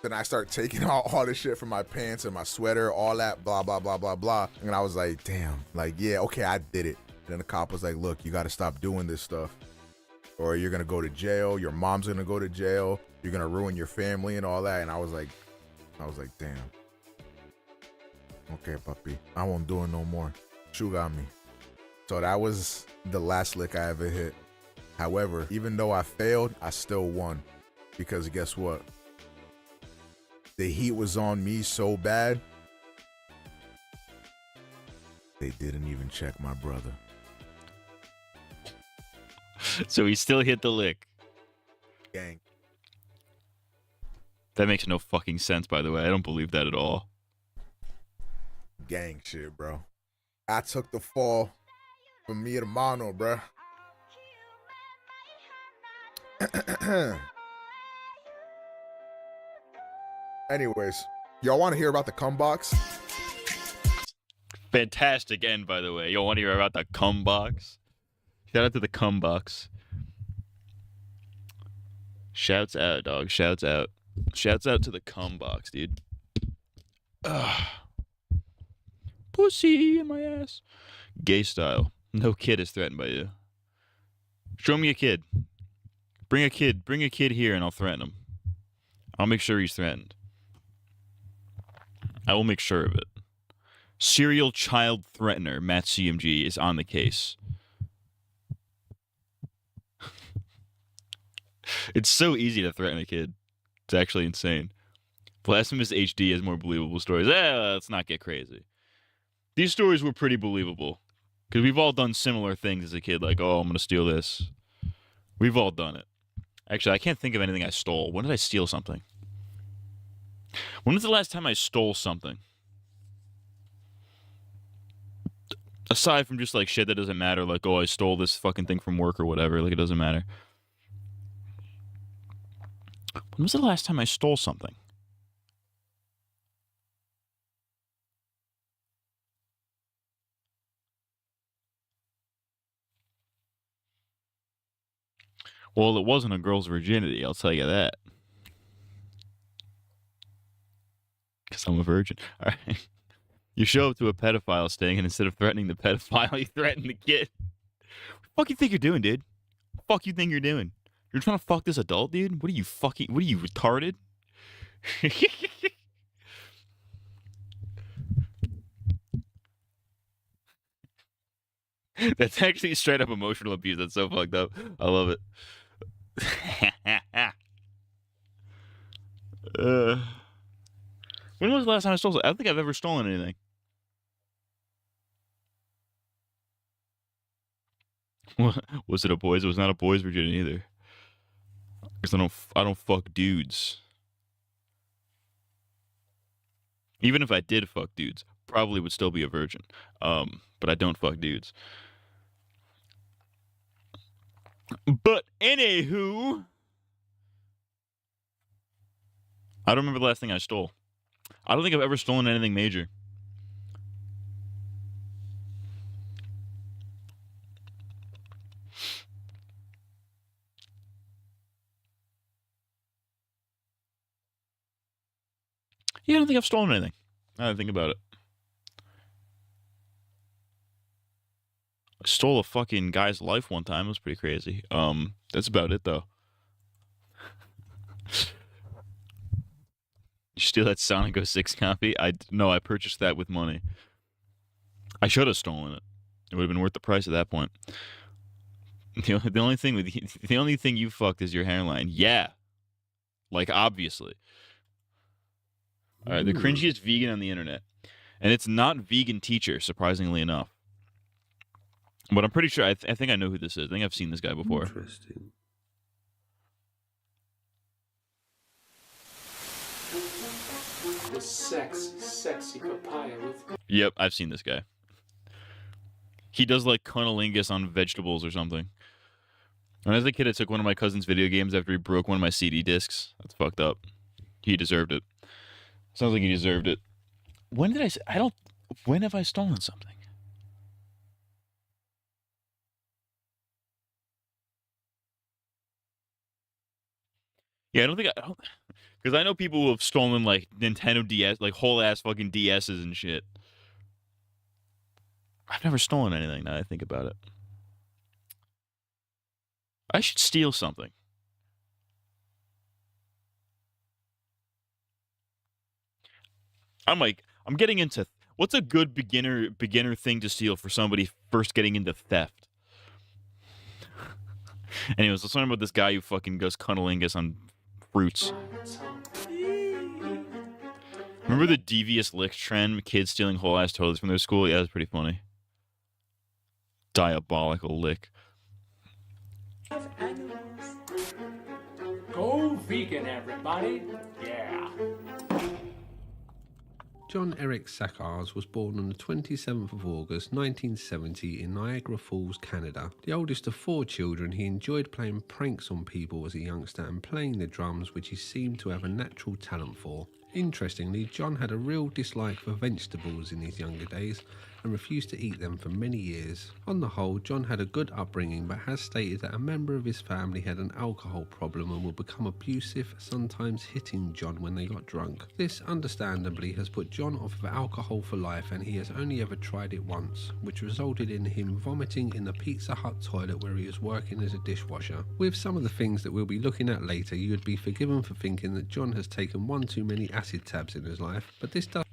then I start taking all this shit from my pants and my sweater, all that, blah, blah, blah, blah, blah. And I was like, damn. Like, yeah, okay, I did it. And then the cop was like, look, you gotta stop doing this stuff, or you're gonna go to jail. Your mom's gonna go to jail. You're gonna ruin your family and all that. And I was like, damn. Okay, puppy. I won't do it no more. Shoe got me. So that was the last lick I ever hit. However, even though I failed, I still won. Because guess what? The heat was on me so bad, they didn't even check my brother. So he still hit the lick. Gang. That makes no fucking sense, by the way. I don't believe that at all. Gang shit, bro. I took the fall from mi hermano, bro. Anyways, y'all want to hear about the cum box? Fantastic end, by the way. You want to hear about the cum box? Shout out to the cum box. Shouts out, dog. Shouts out. Shouts out to the cum box, dude. Ugh. Pussy in my ass. Gay style. No kid is threatened by you. Show me a kid. Bring a kid. Bring a kid here and I'll threaten him. I'll make sure he's threatened. I will make sure of it. Serial child threatener Matt CMG is on the case. It's so easy to threaten a kid. It's actually insane. Blasphemous HD has more believable stories. Let's not get crazy. These stories were pretty believable. Because we've all done similar things as a kid. Like, oh, I'm going to steal this. We've all done it. Actually, I can't think of anything I stole. When did I steal something? When was the last time I stole something? Aside from just like shit that doesn't matter. Like, oh, I stole this fucking thing from work or whatever. Like, it doesn't matter. When was the last time I stole something? Well, it wasn't a girl's virginity, I'll tell you that. Because I'm a virgin. All right. You show up to a pedophile sting, and instead of threatening the pedophile, you threaten the kid. What the fuck you think you're doing, dude? What the fuck you think you're doing? You're trying to fuck this adult, dude? What are you retarded? That's actually straight up emotional abuse. That's so fucked up. I love it. When was the last time I stole something? I don't think I've ever stolen anything. Was it a boy's? It was not a boy's virginity either. Because I don't fuck dudes. Even if I did fuck dudes, probably would still be a virgin. But I don't fuck dudes. But anywho, I don't remember the last thing I stole. I don't think I've ever stolen anything major. Yeah, I don't think I've stolen anything. Now that I think about it. I stole a fucking guy's life one time. It was pretty crazy. That's about it though. You steal that Sonic 06 copy? No, I purchased that with money. I should have stolen it. It would have been worth the price at that point. The only thing you fucked is your hairline. Yeah. Like, obviously. All right, the cringiest vegan on the internet. And it's not Vegan Teacher, surprisingly enough. But I'm pretty sure, I think I know who this is. I think I've seen this guy before. Interesting. The sexy papaya with... Yep, I've seen this guy. He does like cunnilingus on vegetables or something. When I was a kid, I took one of my cousin's video games after he broke one of my CD discs. That's fucked up. He deserved it. Sounds like he deserved it. When have I stolen something? Yeah, because I know people who have stolen like Nintendo DS, like whole ass fucking DSs and shit. I've never stolen anything now that I think about it. I should steal something. I'm getting into what's a good beginner thing to steal for somebody first getting into theft. Anyways, let's learn about this guy who fucking goes cunnilingus on fruits. Remember the devious lick trend? Kids stealing whole ass toilets from their school? Yeah, that's pretty funny. Diabolical lick. Go vegan, everybody. Yeah. John Eric Saccars was born on the 27th of August 1970 in Niagara Falls, Canada. The oldest of 4 children, he enjoyed playing pranks on people as a youngster and playing the drums, which he seemed to have a natural talent for. Interestingly, John had a real dislike for vegetables in his younger days and refused to eat them for many years. On the whole, John had a good upbringing, but has stated that a member of his family had an alcohol problem and would become abusive, sometimes hitting John when they got drunk. This, understandably, has put John off of alcohol for life, and he has only ever tried it once, which resulted in him vomiting in the Pizza Hut toilet where he was working as a dishwasher. With some of the things that we'll be looking at later, you would be forgiven for thinking that John has taken one too many acid tabs in his life, but this does...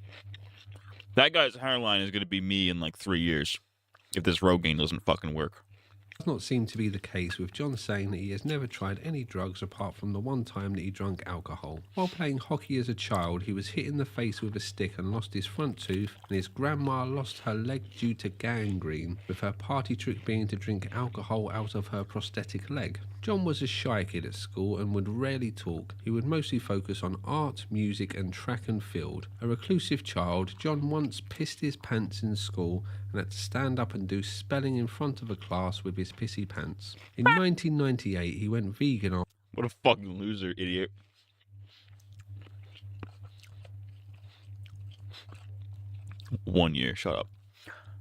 That guy's hairline is going to be me in like 3 years if this Rogaine doesn't fucking work. Does not seem to be the case, with John saying that he has never tried any drugs apart from the one time that he drank alcohol. While playing hockey as a child, he was hit in the face with a stick and lost his front tooth, and his grandma lost her leg due to gangrene, with her party trick being to drink alcohol out of her prosthetic leg. John was a shy kid at school and would rarely talk. He would mostly focus on art, music and track and field. A reclusive child, John once pissed his pants in school and had to stand up and do spelling in front of a class with his pissy pants. In 1998, he went vegan on... What a fucking loser, idiot. One year, shut up.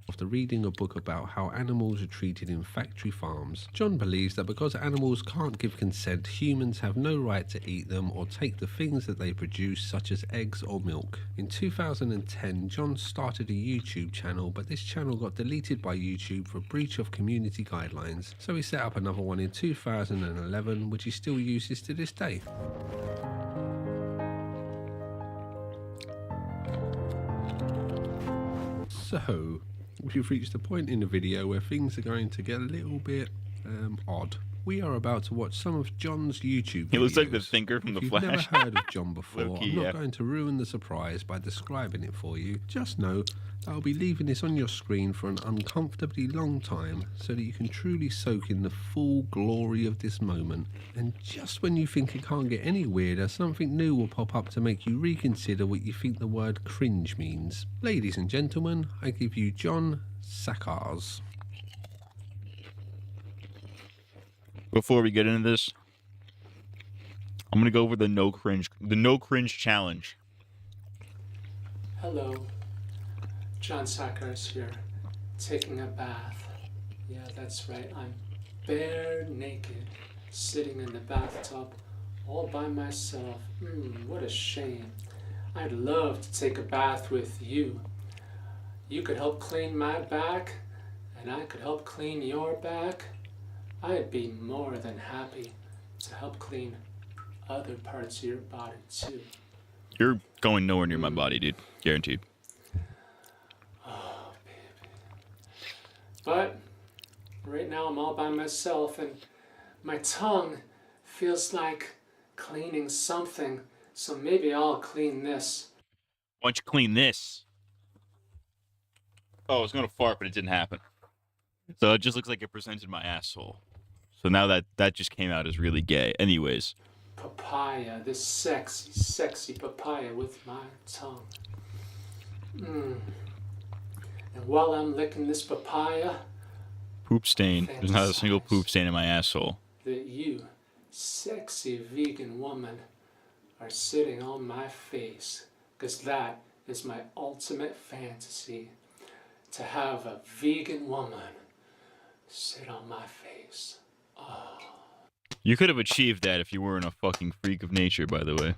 After reading a book about how animals are treated in factory farms. John believes that because animals can't give consent, humans have no right to eat them or take the things that they produce, such as eggs or milk. In 2010, John started a YouTube channel, but this channel got deleted by YouTube for breach of community guidelines, so he set up another one in 2011, which he still uses to this day. So, we've reached a point in the video where things are going to get a little bit odd. We are about to watch some of John's YouTube videos. He looks like the thinker from If The you've Flash. never heard of John before, Low-key, I'm not yeah. going to ruin the surprise by describing it for you. Just know that I'll be leaving this on your screen for an uncomfortably long time so that you can truly soak in the full glory of this moment. And just when you think it can't get any weirder, something new will pop up to make you reconsider what you think the word cringe means. Ladies and gentlemen, I give you John Saccars. Before we get into this, I'm gonna go over the no cringe challenge. Hello, John Sackers here, taking a bath. Yeah, that's right, I'm bare naked, sitting in the bathtub, all by myself. What a shame. I'd love to take a bath with you. You could help clean my back, and I could help clean your back. I'd be more than happy to help clean other parts of your body too. You're going nowhere near my body, dude. Guaranteed. Oh, baby. But right now I'm all by myself and my tongue feels like cleaning something, so maybe I'll clean this. Why don't you clean this? Oh, I was gonna fart, but it didn't happen. So it just looks like it presented my asshole. So now that just came out as really gay. Anyways. Papaya, this sexy, sexy papaya with my tongue. And while I'm licking this papaya, Poop stain. There's not a single poop stain in my asshole. that you, sexy vegan woman, are sitting on my face. Because that is my ultimate fantasy. To have a vegan woman sit on my face. Oh. You could have achieved that if you weren't a fucking freak of nature, by the way.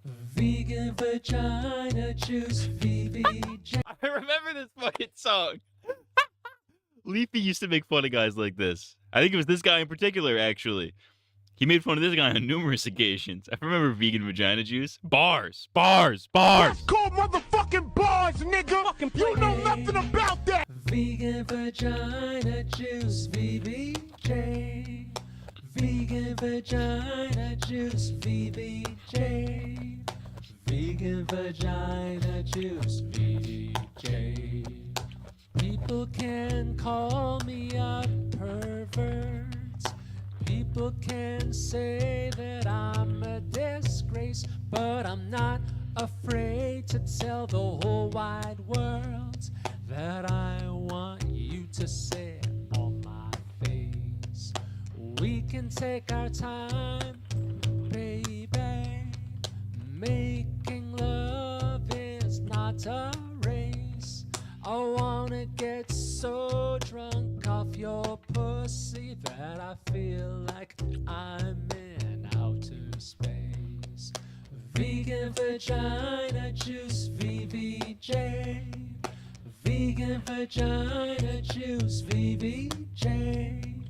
Vegan vagina juice, VVJ. I remember this fucking song. Leafy used to make fun of guys like this. I think it was this guy in particular, actually. He made fun of this guy on numerous occasions. I remember vegan vagina juice. Bars. Bars. Bars. That's called motherfucking bars, nigga. You know nothing about that. Vegan vagina juice, VVJ. Vegan vagina juice, VVJ. Vegan vagina juice, VVJ. People can call me a pervert. People can say that I'm a disgrace, but I'm not afraid to tell the whole wide world that I want you to sit on my face. We can take our time, baby. Making love is not a race. I wanna get so drunk off your pussy that I feel like I'm in outer space. Vegan vagina juice, VVJ. Vegan vagina juice, VVJ.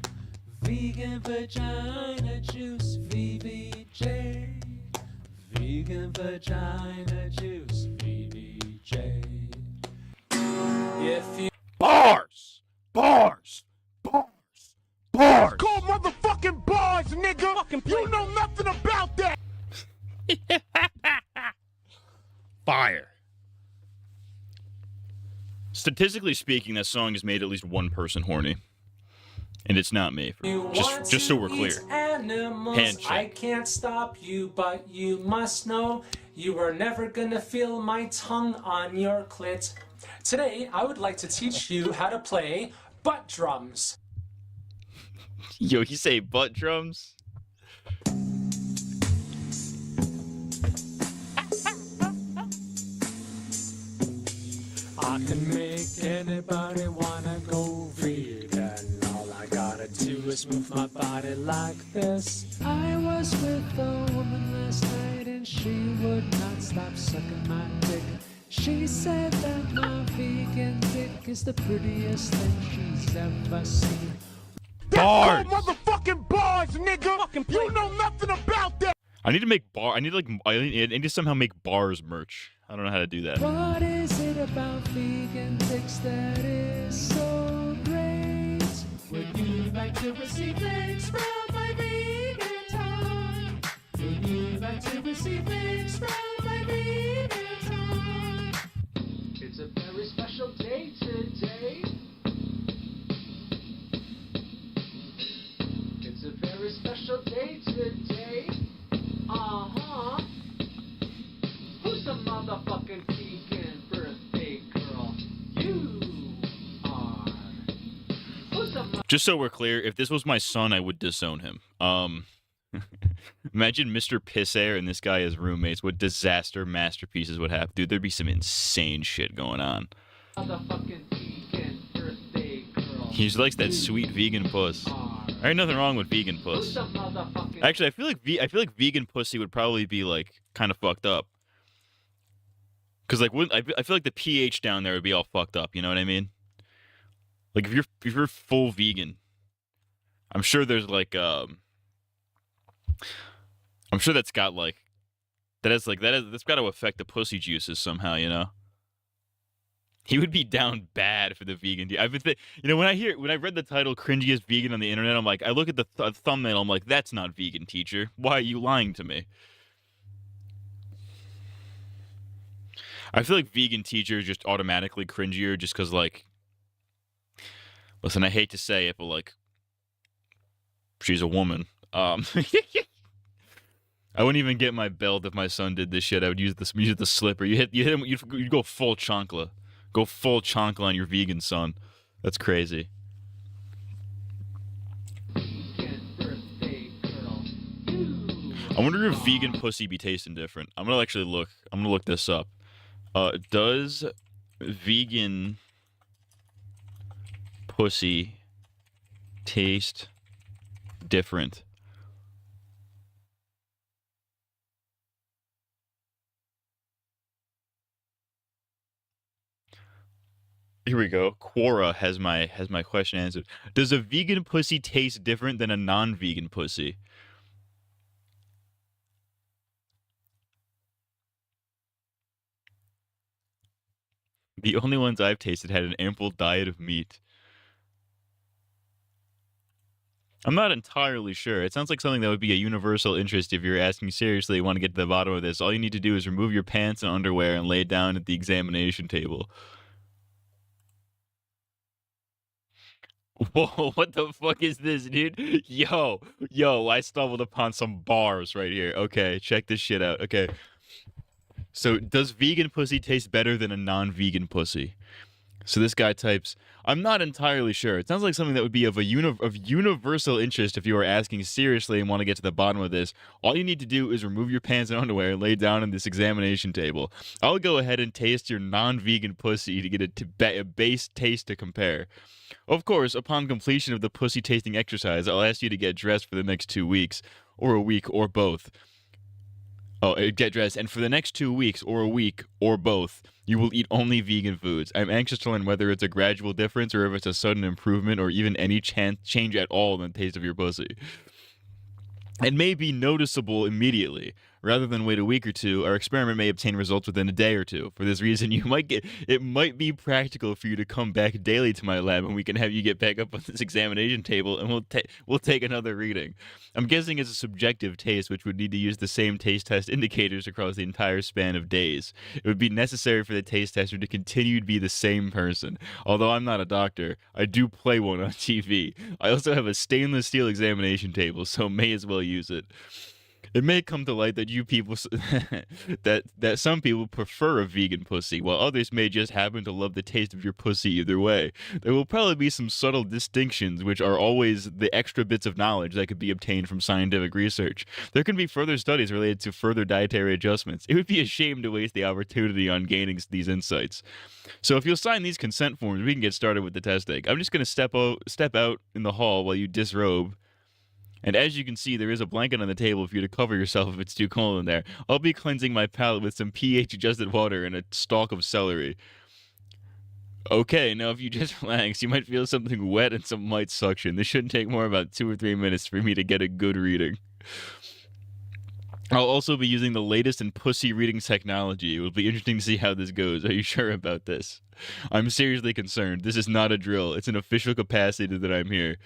Vegan vagina juice, VVJ. Vegan vagina juice, VVJ. If you Bars! Bars! Bars! Bars! It's called motherfucking bars, nigga. You know nothing about that. Fire. Statistically speaking, that song has made at least one person horny. And it's not me. Just so we're clear. Animals, Hand check. I can't stop you, but you must know you are never gonna feel my tongue on your clit. Today, I would like to teach you how to play butt drums. Yo, you say butt drums? I can make anybody wanna go vegan. All I gotta do is move my body like this. I was with a woman last night and she would not stop sucking my dick. She said that my vegan dick is the prettiest thing she's ever seen. Bars! That's called motherfucking bars, nigga. You know nothing about that. I need to make I need to somehow make bars merch. I don't know how to do that. What is it about vegan dicks that is so great? Would you like to receive thanks from my vegan time? Would you like to receive thanks from my vegan time? It's a very special day today. It's a very special day today. Uh-huh. Who's the motherfucking vegan birthday girl? You are. Who's the Just so we're clear, if this was my son, I would disown him. Imagine Mr. Pissair and this guy as roommates. What disaster masterpieces would happen. Dude, there'd be some insane shit going on. He just likes that sweet vegan puss. There ain't nothing wrong with vegan puss. Actually, I feel like vegan pussy would probably be like kind of fucked up. Cause like I feel like the pH down there would be all fucked up. You know what I mean? Like if you're full vegan, I'm sure there's like I'm sure that's got like that's got to affect the pussy juices somehow. You know? He would be down bad for the vegan. I've been when I read the title "Cringiest Vegan" on the internet, I'm like, I look at the thumbnail, I'm like, that's not vegan, teacher. Why are you lying to me? I feel like vegan teacher is just automatically cringier, just because like, listen, I hate to say it, but like, she's a woman. I wouldn't even get my belt if my son did this shit. I would use the slipper. You hit him, you'd go full chancla. Go full chancla on your vegan son. That's crazy. I wonder if vegan pussy be tasting different. I'm gonna actually look. I'm gonna look this up. Does vegan pussy taste different? Here we go. Quora has my question answered. Does a vegan pussy taste different than a non-vegan pussy? The only ones I've tasted had an ample diet of meat. I'm not entirely sure. It sounds like something that would be a universal interest if you're asking seriously, you want to get to the bottom of this. All you need to do is remove your pants and underwear and lay down at the examination table. Whoa, what the fuck is this, dude? Yo, I stumbled upon some bars right here. Okay, check this shit out. Okay. So, does vegan pussy taste better than a non-vegan pussy? So this guy types, I'm not entirely sure. It sounds like something that would be of universal interest if you are asking seriously and want to get to the bottom of this. All you need to do is remove your pants and underwear and lay down on this examination table. I'll go ahead and taste your non-vegan pussy to get a base taste to compare. Of course, upon completion of the pussy tasting exercise, I'll ask you to get dressed for the next 2 weeks, or a week, or both. Get dressed, and for the next 2 weeks, or a week, or both, you will eat only vegan foods. I'm anxious to learn whether it's a gradual difference, or if it's a sudden improvement, or even any change at all in the taste of your pussy. It may be noticeable immediately. Rather than wait a week or two, our experiment may obtain results within a day or two. For this reason, it might be practical for you to come back daily to my lab, and we can have you get back up on this examination table, and we'll take another reading. I'm guessing it's a subjective taste, which would need to use the same taste test indicators across the entire span of days. It would be necessary for the taste tester to continue to be the same person. Although I'm not a doctor, I do play one on TV. I also have a stainless steel examination table, so may as well use it. It may come to light that you people that some people prefer a vegan pussy, while others may just happen to love the taste of your pussy either way. There will probably be some subtle distinctions, which are always the extra bits of knowledge that could be obtained from scientific research. There can be further studies related to further dietary adjustments. It would be a shame to waste the opportunity on gaining these insights. So if you'll sign these consent forms, we can get started with the testing. I'm just going to step out in the hall while you disrobe. And as you can see, there is a blanket on the table for you to cover yourself if it's too cold in there. I'll be cleansing my palate with some pH-adjusted water and a stalk of celery. Okay, now if you just relax, you might feel something wet and some light suction. This shouldn't take more than about 2 or 3 minutes for me to get a good reading. I'll also be using the latest in pussy reading technology. It will be interesting to see how this goes. Are you sure about this? I'm seriously concerned. This is not a drill. It's an official capacity that I'm here.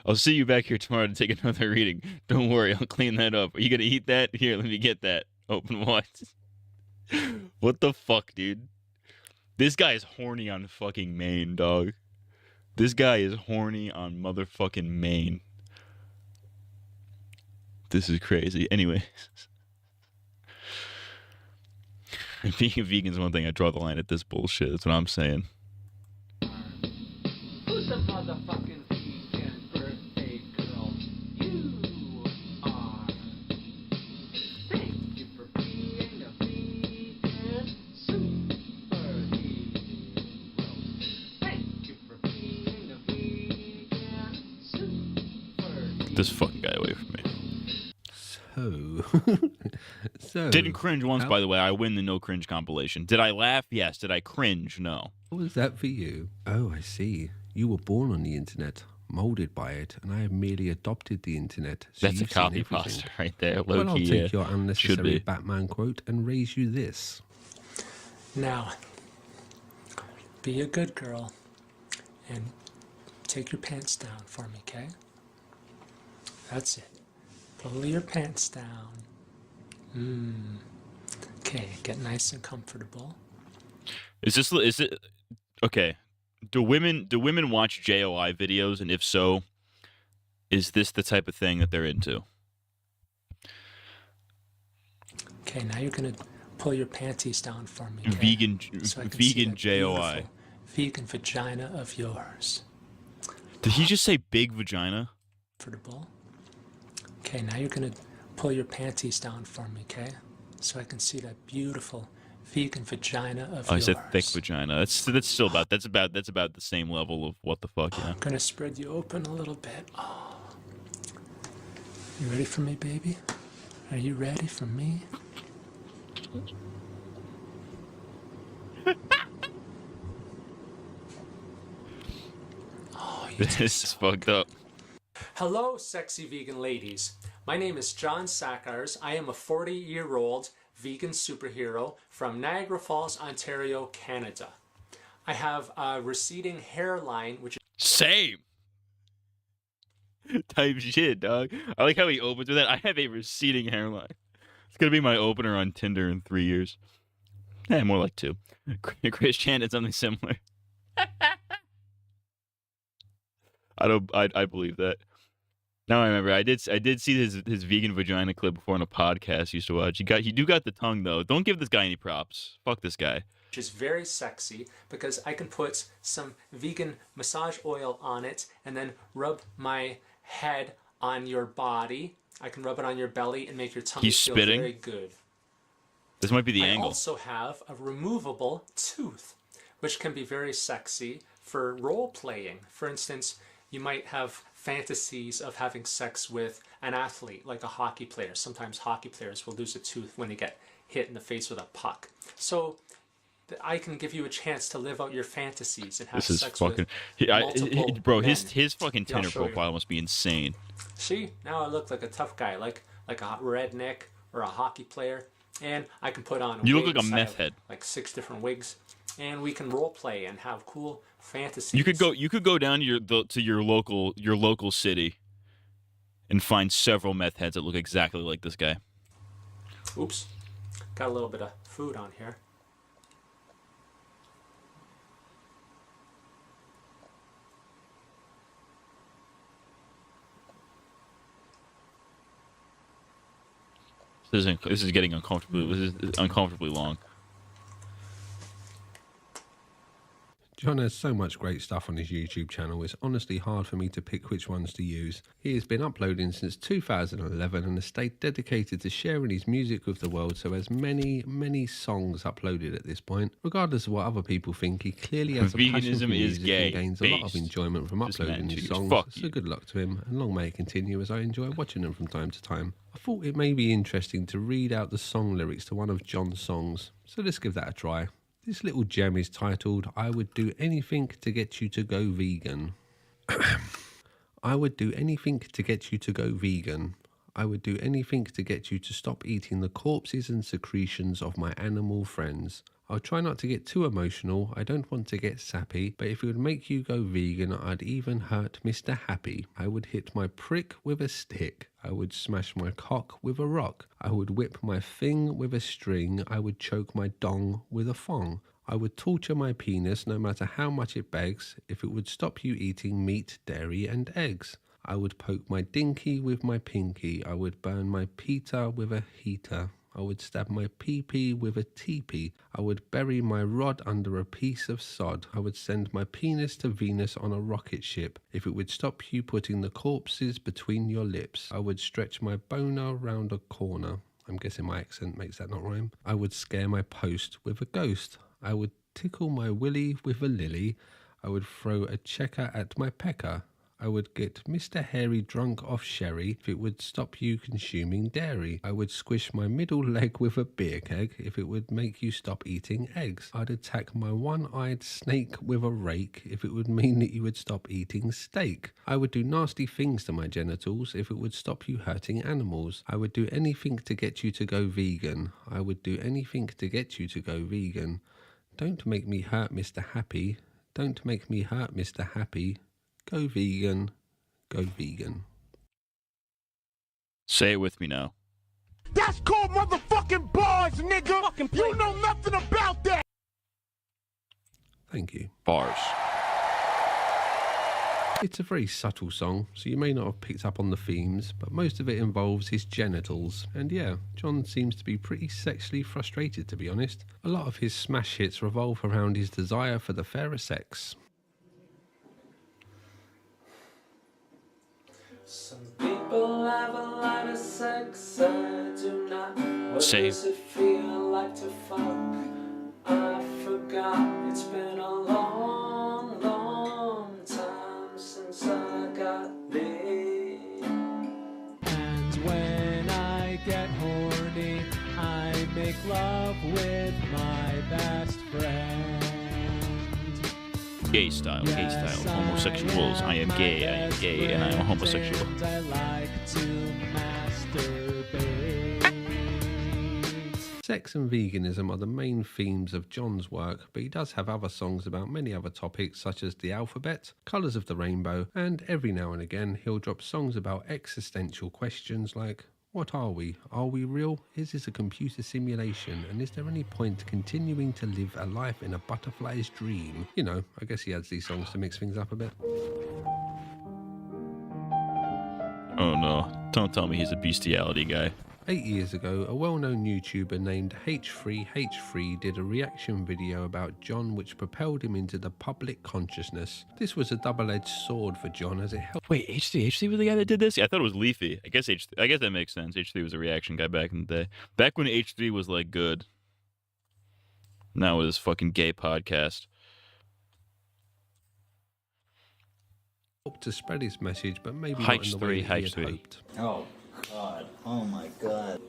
I'll see you back here tomorrow to take another reading. Don't worry, I'll clean that up. Are you gonna eat that? Here, let me get that. Open what? What the fuck, dude? This guy is horny on fucking Maine, dog. This guy is horny on motherfucking Maine. This is crazy. Anyway. Being a vegan is one thing. I draw the line at this bullshit. That's what I'm saying. Who's the motherfucking vegan? this fucking guy away from me. So Didn't cringe once, by the way. I win the no cringe compilation. Did I laugh? Yes. Did I cringe? No. What was that for you? Oh, I see. You were born on the internet, molded by it, and I have merely adopted the internet. So That's a you've seen copy everything. pasta right there. Well, I'll Low-key, take your should unnecessary be. Batman quote and raise you this. Now, be a good girl and take your pants down for me, okay? That's it. Pull your pants down. Okay, get nice and comfortable. Is it okay? Do women watch JOI videos, and if so, is this the type of thing that they're into? Okay, now you're gonna pull your panties down for me. Okay? Vegan So I can see vegan that JOI. beautiful vegan vagina of yours. Did he just say big vagina? Comfortable. Okay, now you're gonna pull your panties down for me, okay? So I can see that beautiful vegan vagina of Oh, I yours. said thick vagina. That's still about the same level of what the fuck, yeah. I'm gonna spread you open a little bit. Oh. You ready for me, baby? Are you ready for me? This is fucked up. Hello, sexy vegan ladies. My name is John Sackars. I am a 40-year-old vegan superhero from Niagara Falls, Ontario, Canada. I have a receding hairline, which is Same type shit, dog. I like how he opens with that. I have a receding hairline. It's gonna be my opener on Tinder in 3 years. More like 2. Chris Chan did something similar. I believe that. Now I remember. I did see his vegan vagina clip before on a podcast I used to watch. He do got the tongue though. Don't give this guy any props. Fuck this guy. which is very sexy because I can put some vegan massage oil on it and then rub my head on your body. I can rub it on your belly and make your tummy feel spitting. very good. This might be the I angle. also have a removable tooth, which can be very sexy for role playing. For instance, you might have fantasies of having sex with an athlete, like a hockey player. Sometimes hockey players will lose a tooth when they get hit in the face with a puck. So I can give you a chance to live out your fantasies and have This is sex fucking, with multiple bro. men. His fucking Here, I'll Tinder show you. profile must be insane. See, now I look like a tough guy, like a redneck or a hockey player, and I can put on. You look like a wigs. I meth have, head. like 6 different wigs, and we can role play and have cool fantasies. You could go down to your local city and find several meth heads that look exactly like this guy. Oops, got a little bit of food on here. This is getting uncomfortably. This is uncomfortably long. John has so much great stuff on his YouTube channel, it's honestly hard for me to pick which ones to use. He has been uploading since 2011 and has stayed dedicated to sharing his music with the world, so has many, many songs uploaded at this point. Regardless of what other people think, he clearly has a passion for Veganism is music gay. and gains a lot of Based. enjoyment from Just uploading meant his to. songs, Fuck so you. good luck to him, and long may it continue as I enjoy watching them from time to time. I thought it may be interesting to read out the song lyrics to one of John's songs, so let's give that a try. This little gem is titled, I Would Do Anything to Get You to Go Vegan. I would do anything to get you to go vegan. I would do anything to get you to stop eating the corpses and secretions of my animal friends. I'll try not to get too emotional, I don't want to get sappy, but if it would make you go vegan, I'd even hurt Mr. Happy. I would hit my prick with a stick. I would smash my cock with a rock. I would whip my thing with a string. I would choke my dong with a thong. I would torture my penis no matter how much it begs, if it would stop you eating meat, dairy and eggs. I would poke my dinky with my pinky. I would burn my pita with a heater. I would stab my pee-pee with a teepee. I would bury my rod under a piece of sod. I would send my penis to Venus on a rocket ship. If it would stop you putting the corpses between your lips. I would stretch my boner round a corner. I'm guessing my accent makes that not rhyme. I would scare my post with a ghost. I would tickle my willy with a lily. I would throw a checker at my pecker. I would get Mr. Hairy drunk off sherry if it would stop you consuming dairy. I would squish my middle leg with a beer keg if it would make you stop eating eggs. I'd attack my one-eyed snake with a rake if it would mean that you would stop eating steak. I would do nasty things to my genitals if it would stop you hurting animals. I would do anything to get you to go vegan. I would do anything to get you to go vegan. Don't make me hurt, Mr. Happy. Don't make me hurt, Mr. Happy. Go vegan. Go vegan. Say it with me now. That's called motherfucking bars, nigga. You know nothing about that. Thank you. Bars. It's a very subtle song, so you may not have picked up on the themes, but most of it involves his genitals. And yeah, John seems to be pretty sexually frustrated, to be honest. A lot of his smash hits revolve around his desire for the fairer sex. Some people have a lot of sex, I do not. What does it feel like to fuck? I forgot, it's been a long, long time since I got laid. And when I get horny, I make love with my best friend. Gay style, homosexuals. I am gay, and I am a homosexual. And I like to masturbate. Sex and veganism are the main themes of John's work, but he does have other songs about many other topics such as the alphabet, colours of the rainbow, and every now and again he'll drop songs about existential questions like, what are we? Are we real? Is this a computer simulation? And is there any point continuing to live a life in a butterfly's dream? You know, I guess he adds these songs to mix things up a bit. Oh no, don't tell me he's a bestiality guy. 8 years ago, a well-known YouTuber named H3H3 did a reaction video about John which propelled him into the public consciousness. This was a double-edged sword for John as it helped... Wait, H3 was the guy that did this? I thought it was Leafy. I guess that makes sense. H3 was a reaction guy back in the day. Back when H3 was like good. Now with this fucking gay podcast. to spread his message, but maybe not in the way that he had hoped. Oh, God. Oh, my God.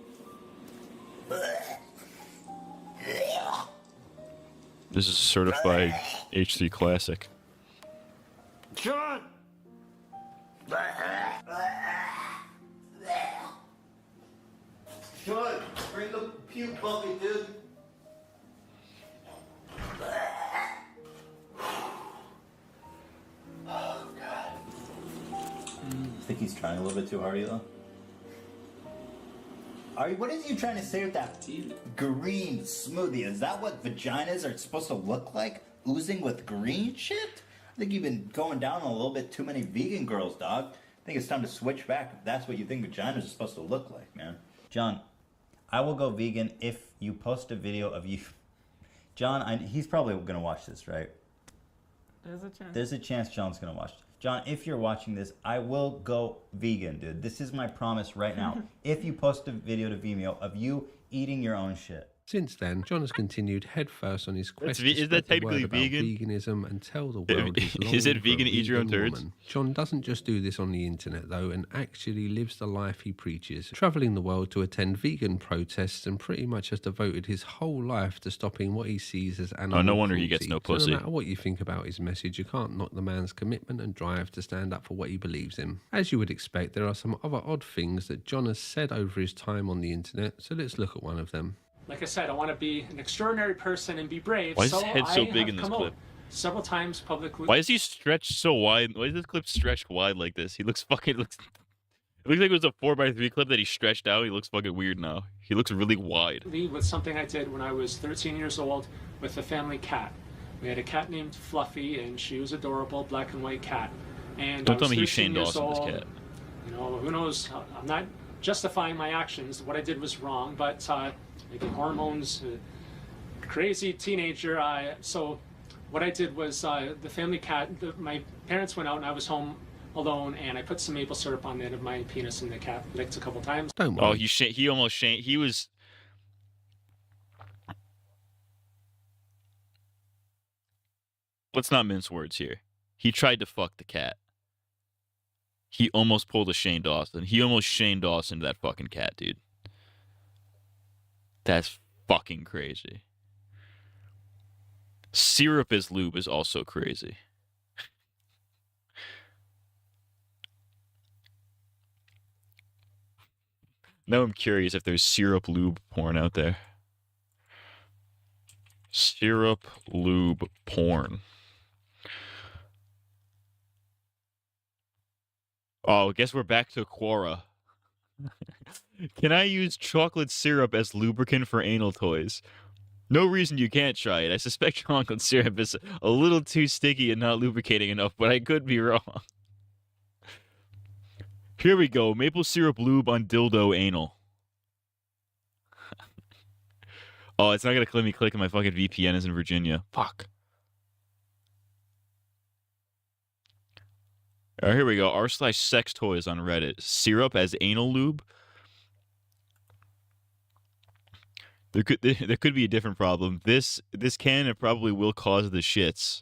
This is a certified H3 classic. John! John, bring the puke bucket, dude. Oh, God. I think he's trying a little bit too hard, though. What is you trying to say with that green smoothie? Is that what vaginas are supposed to look like? Oozing with green shit? I think you've been going down on a little bit too many vegan girls, dog. I think it's time to switch back if that's what you think vaginas are supposed to look like, man. John, I will go vegan if you post a video of you. John, he's probably going to watch this, right? There's a chance. There's a chance John's going to watch it. John, if you're watching this, I will go vegan, dude. This is my promise right now. If you post a video to Vimeo of you eating your own shit. Since then, John has continued headfirst on his quest to Is spread that the technically word about vegan? veganism and tell the world he's Is it longing for a vegan to eat your own vegan turds? woman. John doesn't just do this on the internet though, and actually lives the life he preaches, travelling the world to attend vegan protests, and pretty much has devoted his whole life to stopping what he sees as animal Oh, no wonder he gets cruelty. no So pussy. no matter what you think about his message, you can't knock the man's commitment and drive to stand up for what he believes in. As you would expect, there are some other odd things that John has said over his time on the internet, so let's look at one of them. Like I said, I want to be an extraordinary person and be brave. Why is so his head so I big have in this come out clip? several times publicly. Why is he stretched so wide? Why is this clip stretched wide like this? He looks fucking... It looks like it was a 4x3 clip that he stretched out. He looks fucking weird now. He looks really wide. With something I did when I was 13 years old with a family cat. We had a cat named Fluffy, and she was adorable, black and white cat. And Don't I tell was me he's 13 Shane years Dawson, this old. cat. You know, who knows? I'm not justifying my actions. What I did was wrong, but again, hormones, crazy teenager. So what I did was the family cat. My parents went out, and I was home alone, and I put some maple syrup on the end of my penis, and the cat licked a couple times. Don't worry. Oh, he almost Shane. He was... Let's not mince words here. He tried to fuck the cat. He almost pulled a Shane Dawson. He almost Shane Dawson that fucking cat, dude. That's fucking crazy. Syrup as lube is also crazy. Now I'm curious if there's syrup lube porn out there. Syrup lube porn. Oh, I guess we're back to Quora. Can I use chocolate syrup as lubricant for anal toys? No reason you can't try it. I suspect chocolate syrup is a little too sticky and not lubricating enough, but I could be wrong. Here we go. Maple syrup lube on dildo anal. Oh, it's not going to let me click on my fucking VPN is in Virginia. Fuck. All right, here we go. r/sex toys on Reddit. Syrup as anal lube. There could be a different problem. This can and probably will cause the shits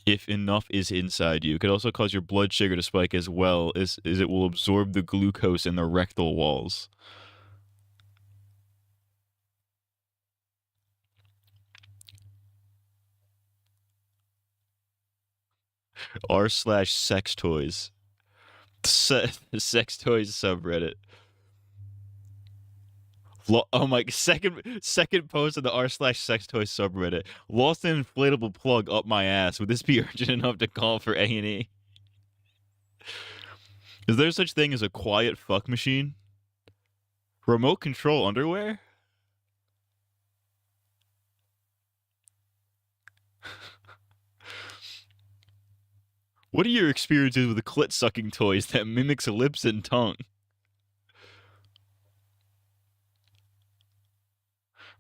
if enough is inside you. It could also cause your blood sugar to spike as well as it will absorb the glucose in the rectal walls. r/sex toys. Sex toys subreddit. Oh my, second post of the r/sex toys subreddit. Lost an inflatable plug up my ass. Would this be urgent enough to call for A&E? Is there such thing as a quiet fuck machine? Remote control underwear? What are your experiences with clit sucking toys that mimics lips and tongue?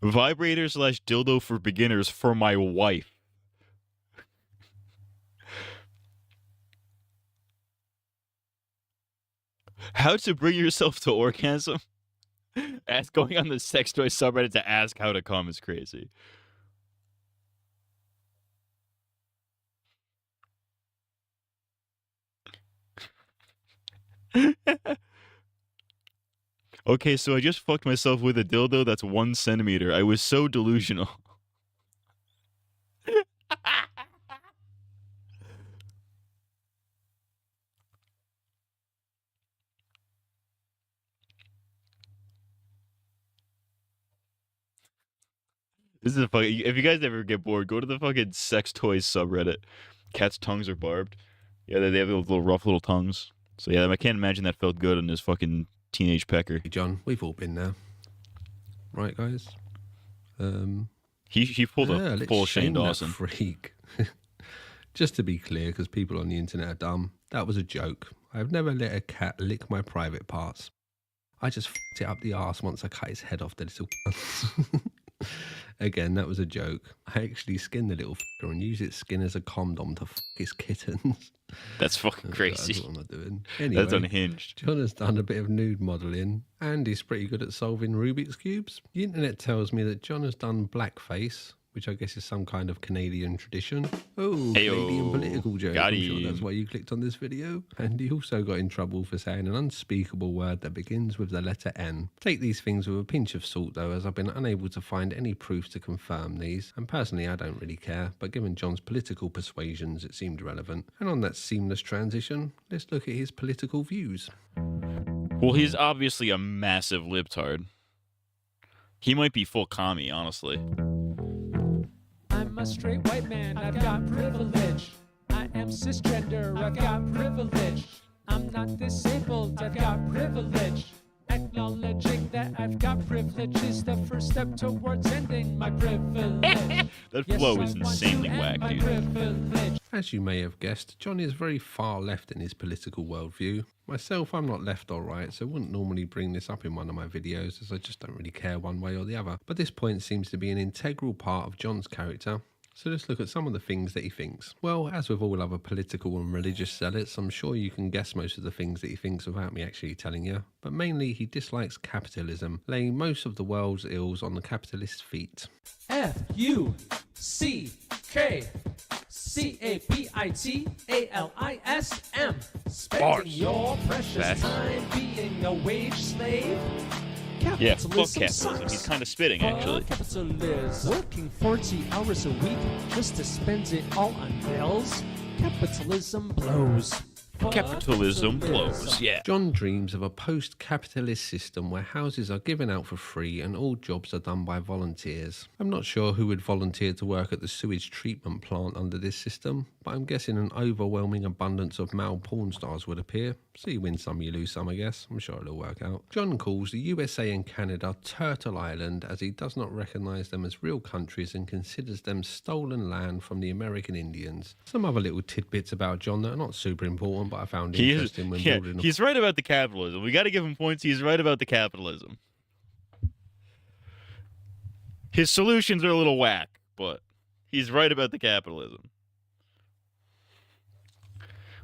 Vibrator/dildo for beginners for my wife. How to bring yourself to orgasm? Ask going on the sex toy subreddit to ask how to come is crazy. Okay, so I just fucked myself with a dildo that's 1 centimeter. I was so delusional. This is a fucking. If you guys ever get bored, go to the fucking sex toys subreddit. Cats' tongues are barbed. Yeah, they have those little rough little tongues. So yeah, I can't imagine that felt good on his fucking teenage pecker. Hey John, we've all been there, right, guys? He pulled a full Shane Dawson. Freak. Just to be clear, because people on the internet are dumb, that was a joke. I've never let a cat lick my private parts. I just f***ed it up the arse once I cut his head off, the little. Again, that was a joke. I actually skinned the little fucker and used its skin as a condom to f*** his kittens. That's fucking crazy. That's what I'm not doing. Anyway, that's unhinged. John has done a bit of nude modelling and he's pretty good at solving Rubik's Cubes. The internet tells me that John has done blackface, which I guess is some kind of Canadian tradition. Oh, Hey-o. Canadian political joke. Got I'm sure him. that's why you clicked on this video. And he also got in trouble for saying an unspeakable word that begins with the letter N. Take these things with a pinch of salt though, as I've been unable to find any proof to confirm these. And personally, I don't really care, but given John's political persuasions, it seemed relevant. And on that seamless transition, let's look at his political views. Well, he's obviously a massive libtard. He might be full commie, honestly. I'm a straight white man, I've got privilege. I am cisgender, I've got privilege. I'm not disabled, I've got privilege. Acknowledging that I've got privilege is the first step towards ending my privilege. That flow is insanely whack, dude. As you may have guessed, John is very far left in his political worldview. Myself, I'm not left or right, so I wouldn't normally bring this up in one of my videos, as I just don't really care one way or the other. But this point seems to be an integral part of John's character. So let's look at some of the things that he thinks. Well, as with all other political and religious zealots, I'm sure you can guess most of the things that he thinks without me actually telling you. But mainly, he dislikes capitalism, laying most of the world's ills on the capitalist's feet. F-U-C-K CAPITALISM. Spending your precious time being a wage slave. Yeah, fuck capitalism. He's kind of spitting, actually. Capitalism. Working 40 hours a week just to spend it all on bills. Capitalism blows. Capitalism blows, yeah. John dreams of a post-capitalist system where houses are given out for free and all jobs are done by volunteers. I'm not sure who would volunteer to work at the sewage treatment plant under this system, but I'm guessing an overwhelming abundance of male porn stars would appear. So you win some, you lose some, I guess. I'm sure it'll work out. John calls the USA and Canada Turtle Island as he does not recognise them as real countries and considers them stolen land from the American Indians. Some other little tidbits about John that are not super important, but I found interesting when building. He's right about the capitalism. We got to give him points. He's right about the capitalism. His solutions are a little whack, but he's right about the capitalism.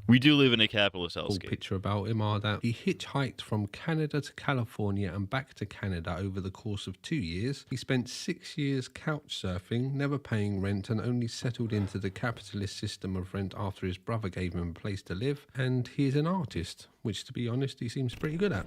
We do live in a capitalist hellscape. Picture about him are that he hitchhiked from Canada to California and back to Canada over the course of 2 years. He spent 6 years couch surfing, never paying rent, and only settled into the capitalist system of rent after his brother gave him a place to live. And he is an artist, which, to be honest, he seems pretty good at.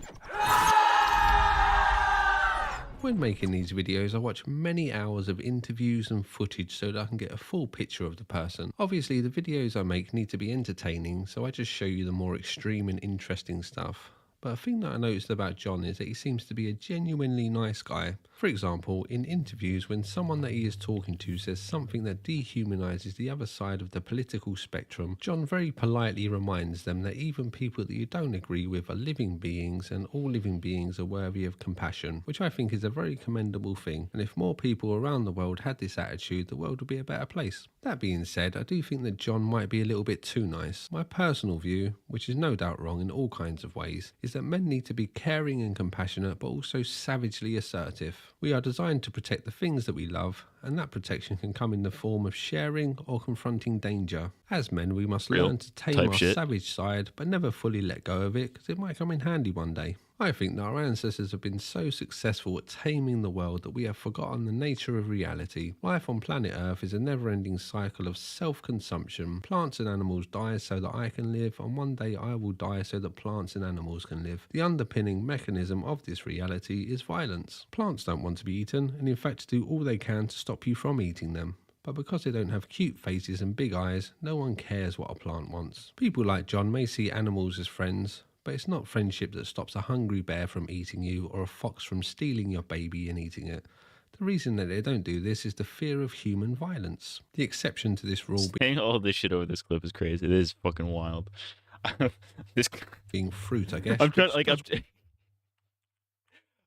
When making these videos, I watch many hours of interviews and footage so that I can get a full picture of the person. Obviously, the videos I make need to be entertaining, so I just show you the more extreme and interesting stuff. But a thing that I noticed about John is that he seems to be a genuinely nice guy. For example, in interviews, when someone that he is talking to says something that dehumanises the other side of the political spectrum, John very politely reminds them that even people that you don't agree with are living beings and all living beings are worthy of compassion, which I think is a very commendable thing. And if more people around the world had this attitude, the world would be a better place. That being said, I do think that John might be a little bit too nice. My personal view, which is no doubt wrong in all kinds of ways, is that men need to be caring and compassionate but also savagely assertive. We are designed to protect the things that we love, and that protection can come in the form of sharing or confronting danger. As men, we must learn to tame our savage side but never fully let go of it, because it might come in handy one day. I think that our ancestors have been so successful at taming the world that we have forgotten the nature of reality. Life on planet Earth is a never-ending cycle of self-consumption. Plants and animals die so that I can live, and one day I will die so that plants and animals can live. The underpinning mechanism of this reality is violence. Plants don't want to be eaten, and in fact do all they can to stop you from eating them. But because they don't have cute faces and big eyes, no one cares what a plant wants. People like John may see animals as friends, but it's not friendship that stops a hungry bear from eating you or a fox from stealing your baby and eating it. The reason that they don't do this is the fear of human violence. The exception to this rule saying all this shit over this clip is crazy. It is fucking wild. This being fruit, I guess. I'm trying, like,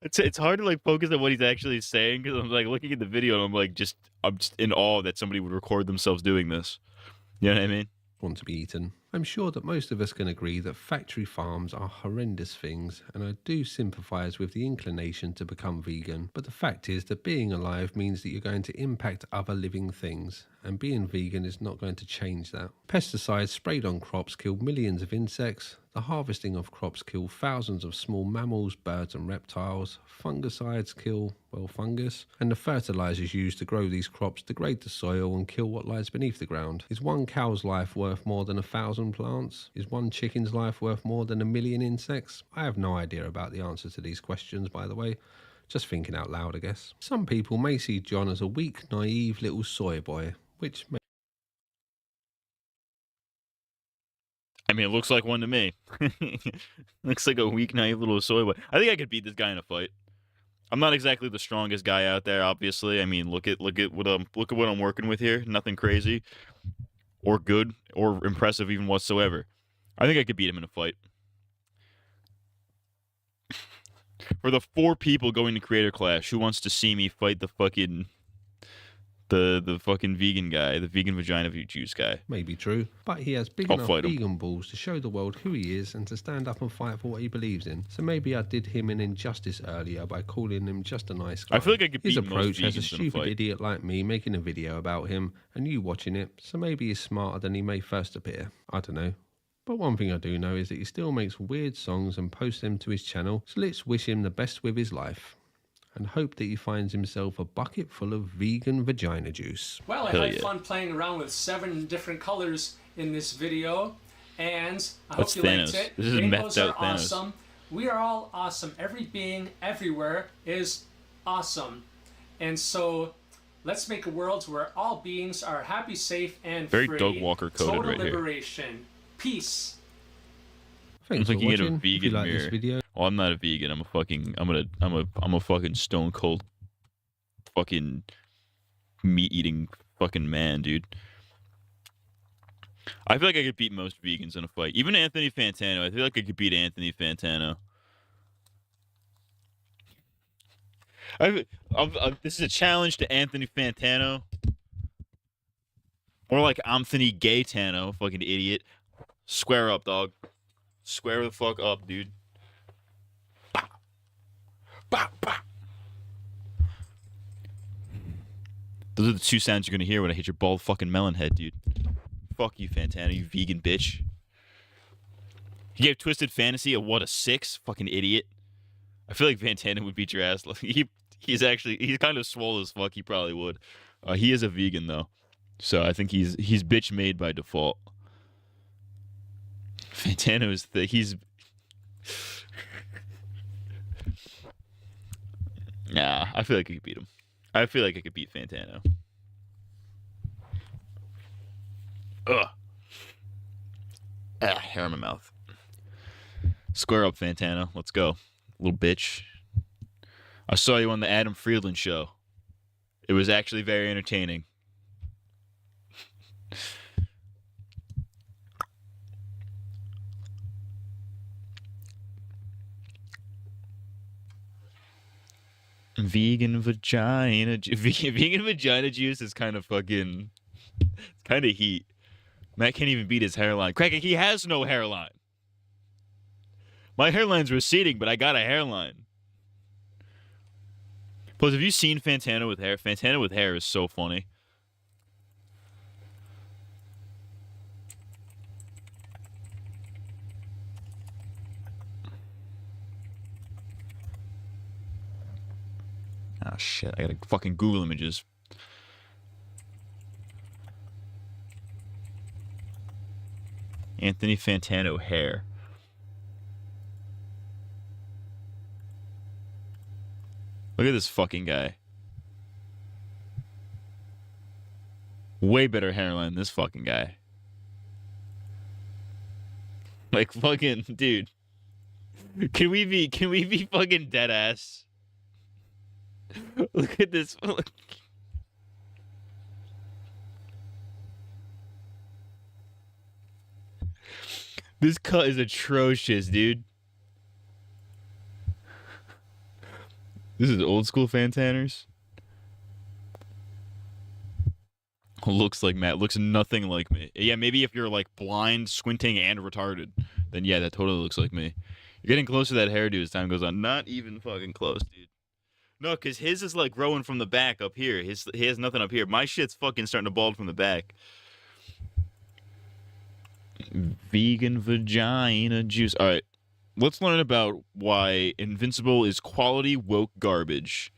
it's hard to like focus on what he's actually saying because I'm like looking at the video and I'm just in awe that somebody would record themselves doing this. You know what I mean? Want to be eaten. I'm sure that most of us can agree that factory farms are horrendous things, and I do sympathise with the inclination to become vegan, but the fact is that being alive means that you're going to impact other living things, and being vegan is not going to change that. Pesticides sprayed on crops kill millions of insects, the harvesting of crops kill thousands of small mammals, birds and reptiles, fungicides kill, well, fungus, and the fertilisers used to grow these crops degrade the soil and kill what lies beneath the ground. Is one cow's life worth more than 1,000 plants? Is one chicken's life worth more than 1 million insects? I have no idea about the answer to these questions, by the way. Just thinking out loud, I guess. Some people may see John as a weak, naive little soy boy, which may... I mean, it looks like one to me. Looks like a weak, naive little soy boy. I think I could beat this guy in a fight. I'm not exactly the strongest guy out there, obviously. I mean, look at what I'm working with here. Nothing crazy, or good, or impressive even whatsoever. I think I could beat him in a fight. For the 4 people going to Creator Clash, who wants to see me fight the fucking the fucking vegan guy, the vegan vagina juice guy? May be true, but he has big enough vegan balls to show the world who he is and to stand up and fight for what he believes in. So maybe I did him an injustice earlier by calling him just a nice guy. I feel like I could beat his approach most has a vegans in a stupid fight. idiot like me making a video about him and you watching it, so maybe he's smarter than he may first appear. I don't know. But one thing I do know is that he still makes weird songs and posts them to his channel, so let's wish him the best with his life. and hope that he finds himself a bucket full of vegan vagina juice. Well, I had fun playing around with 7 different colors in this video, and I hope you liked it. This is Rainbows methed are out Thanos. awesome. We are all awesome. Every being everywhere is awesome. And so let's make a world where all beings are happy, safe, and Very free. Doug Walker coded Total right here. liberation. Peace. Thanks I'm for looking at a watching. If you vegan like mirror. this video, Well, I'm not a vegan. I'm a fucking stone cold fucking meat eating fucking man, dude. I feel like I could beat most vegans in a fight. Even Anthony Fantano. I feel like I could beat Anthony Fantano. This is a challenge to Anthony Fantano. More like Anthony Gaytano, fucking idiot. Square up, dog. Square the fuck up, dude. Bah. Bah, bah. Those are the 2 sounds you're gonna hear when I hit your bald fucking melon head, dude. Fuck you, Fantano, you vegan bitch. You gave Twisted Fantasy a 6? Fucking idiot. I feel like Fantano would beat your ass. He's kind of swole as fuck. He probably would. He is a vegan though, so I think he's bitch made by default. Fantano is he's. Nah, I feel like I could beat him. I feel like I could beat Fantano. Ugh. Hair in my mouth. Square up, Fantano. Let's go. Little bitch. I saw you on the Adam Friedland show. It was actually very entertaining. Vegan vagina juice is kind of fucking. It's kind of heat. Matt can't even beat his hairline. Craig, he has no hairline. My hairline's receding, but I got a hairline. Plus, have you seen Fantano with hair? Fantano with hair is so funny. Oh shit, I gotta fucking Google images. Anthony Fantano hair. Look at this fucking guy. Way better hairline than this fucking guy. Like fucking dude. Can we be fucking dead ass? Look at this. This cut is atrocious, dude. This is old school Fantanners. Looks like Matt. Looks nothing like me. Yeah, maybe if you're like blind, squinting, and retarded, then yeah, that totally looks like me. You're getting close to that hairdo as time goes on. Not even fucking close, dude. No, because his is like growing from the back up here. He has nothing up here. My shit's fucking starting to bald from the back. Vegan vagina juice. All right. Let's learn about why Invincible is quality woke garbage.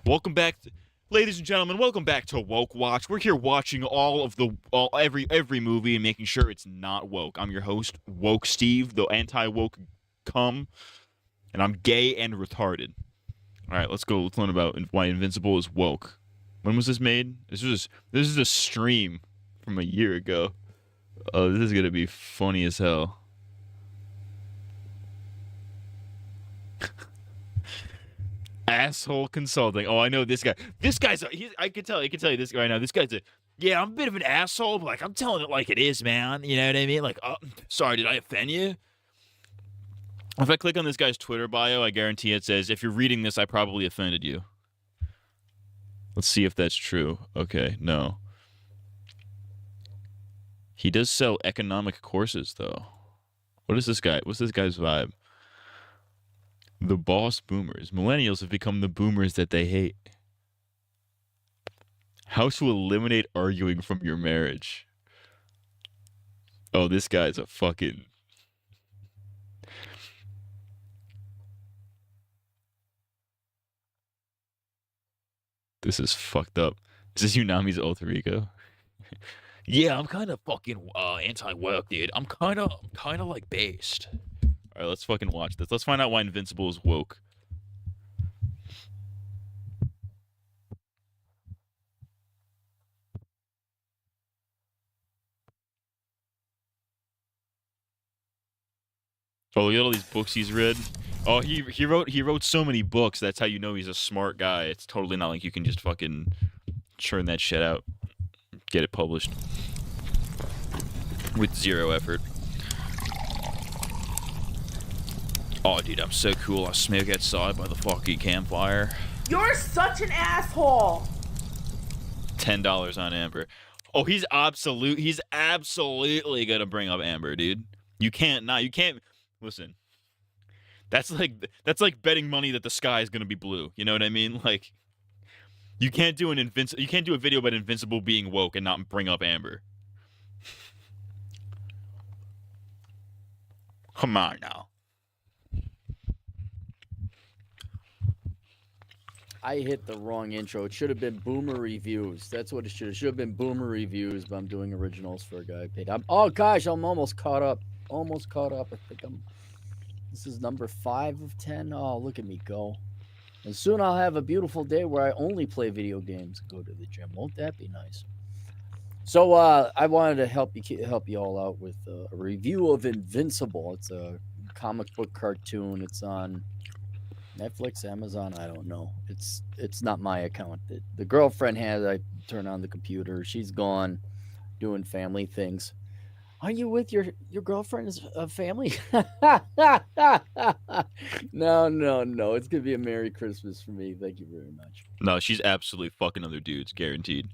Welcome back, ladies and gentlemen. Welcome back to Woke Watch. We're here watching every movie and making sure it's not woke. I'm your host, Woke Steve, the anti-woke cum, and I'm gay and retarded. All right, let's go. Let's learn about why Invincible is woke. When was this made? This is a stream from a year ago. Oh, this is gonna be funny as hell. Asshole consulting. Oh, I know this guy. This guy's I can tell you this guy right now. This guy's I'm a bit of an asshole, but like I'm telling it like it is, man. You know what I mean? Like, oh, sorry, did I offend you? If I click on this guy's Twitter bio, I guarantee it says, if you're reading this, I probably offended you. Let's see if that's true. Okay, no. He does sell economic courses, though. What is this guy? What's this guy's vibe? The boss boomers. Millennials have become the boomers that they hate. How to eliminate arguing from your marriage. Oh, this guy's a fucking... This is fucked up. Is this Unami's alter ego? Yeah, I'm kind of fucking anti-woke, dude. I'm kind of like based. All right, let's fucking watch this. Let's find out why Invincible is woke. Oh, look at all these books he's read. Oh, he wrote so many books. That's how you know he's a smart guy. It's totally not like you can just fucking churn that shit out, get it published with zero effort. Oh, dude, I'm so cool. I smoke outside by the fucking campfire. You're such an asshole. $10 on Amber. Oh, he's absolutely gonna bring up Amber, dude. You can't. Listen. That's like betting money that the sky is gonna be blue. You know what I mean? Like, you can't do a video about Invincible being woke and not bring up Amber. Come on now. I hit the wrong intro. It should have been Boomer Reviews. That's what it should have. Should have been Boomer Reviews, but I'm doing originals for a guy I paid. Oh gosh, I'm almost caught up. Almost caught up. I think this is number 5 of 10. Oh, look at me go. And soon I'll have a beautiful day where I only play video games and go to the gym. Won't that be nice? So I wanted to help you all out with a review of Invincible. It's a comic book cartoon. It's on Netflix, Amazon, I don't know. It's not my account. The girlfriend has. I turn on the computer. She's gone doing family things. Are you with your girlfriend's family? No. It's gonna be a Merry Christmas for me. Thank you very much. No, she's absolutely fucking other dudes, guaranteed.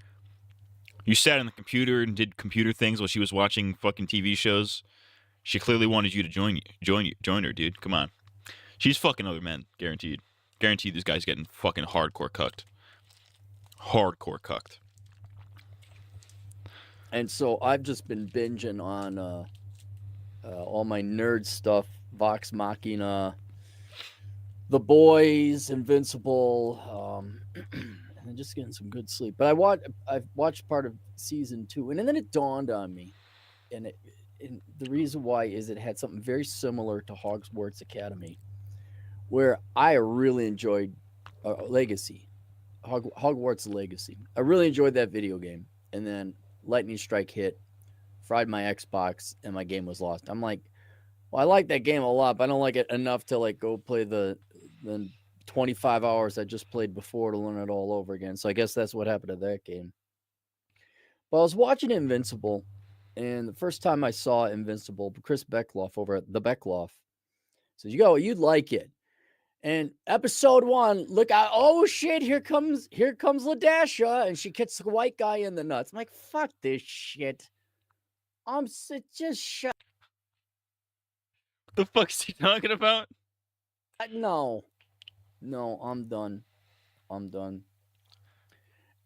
You sat on the computer and did computer things while she was watching fucking TV shows. She clearly wanted you to join her, dude. Come on. She's fucking other men, guaranteed. Guaranteed this guy's getting fucking hardcore cucked. Hardcore cucked. And so I've just been binging on all my nerd stuff. Vox Machina, The Boys, Invincible, and just getting some good sleep. But I've watched part of season 2, and then it dawned on me, and the reason why is it had something very similar to Hogwarts Academy, where I really enjoyed Legacy, Hogwarts Legacy. I really enjoyed that video game, and then lightning strike hit, fried my Xbox, and my game was lost. I'm like, well, I like that game a lot, but I don't like it enough to like go play the 25 hours I just played before to learn it all over again. So I guess that's what happened to that game. But I was watching Invincible, and the first time I saw Invincible, Chris Beckloff over at the Beckloff says, you'd like it. And episode 1, look out! Oh shit! Here comes Ladasha, and she kicks the white guy in the nuts. I'm like, fuck this shit. Just shut. What the fuck's he talking about? No, I'm done.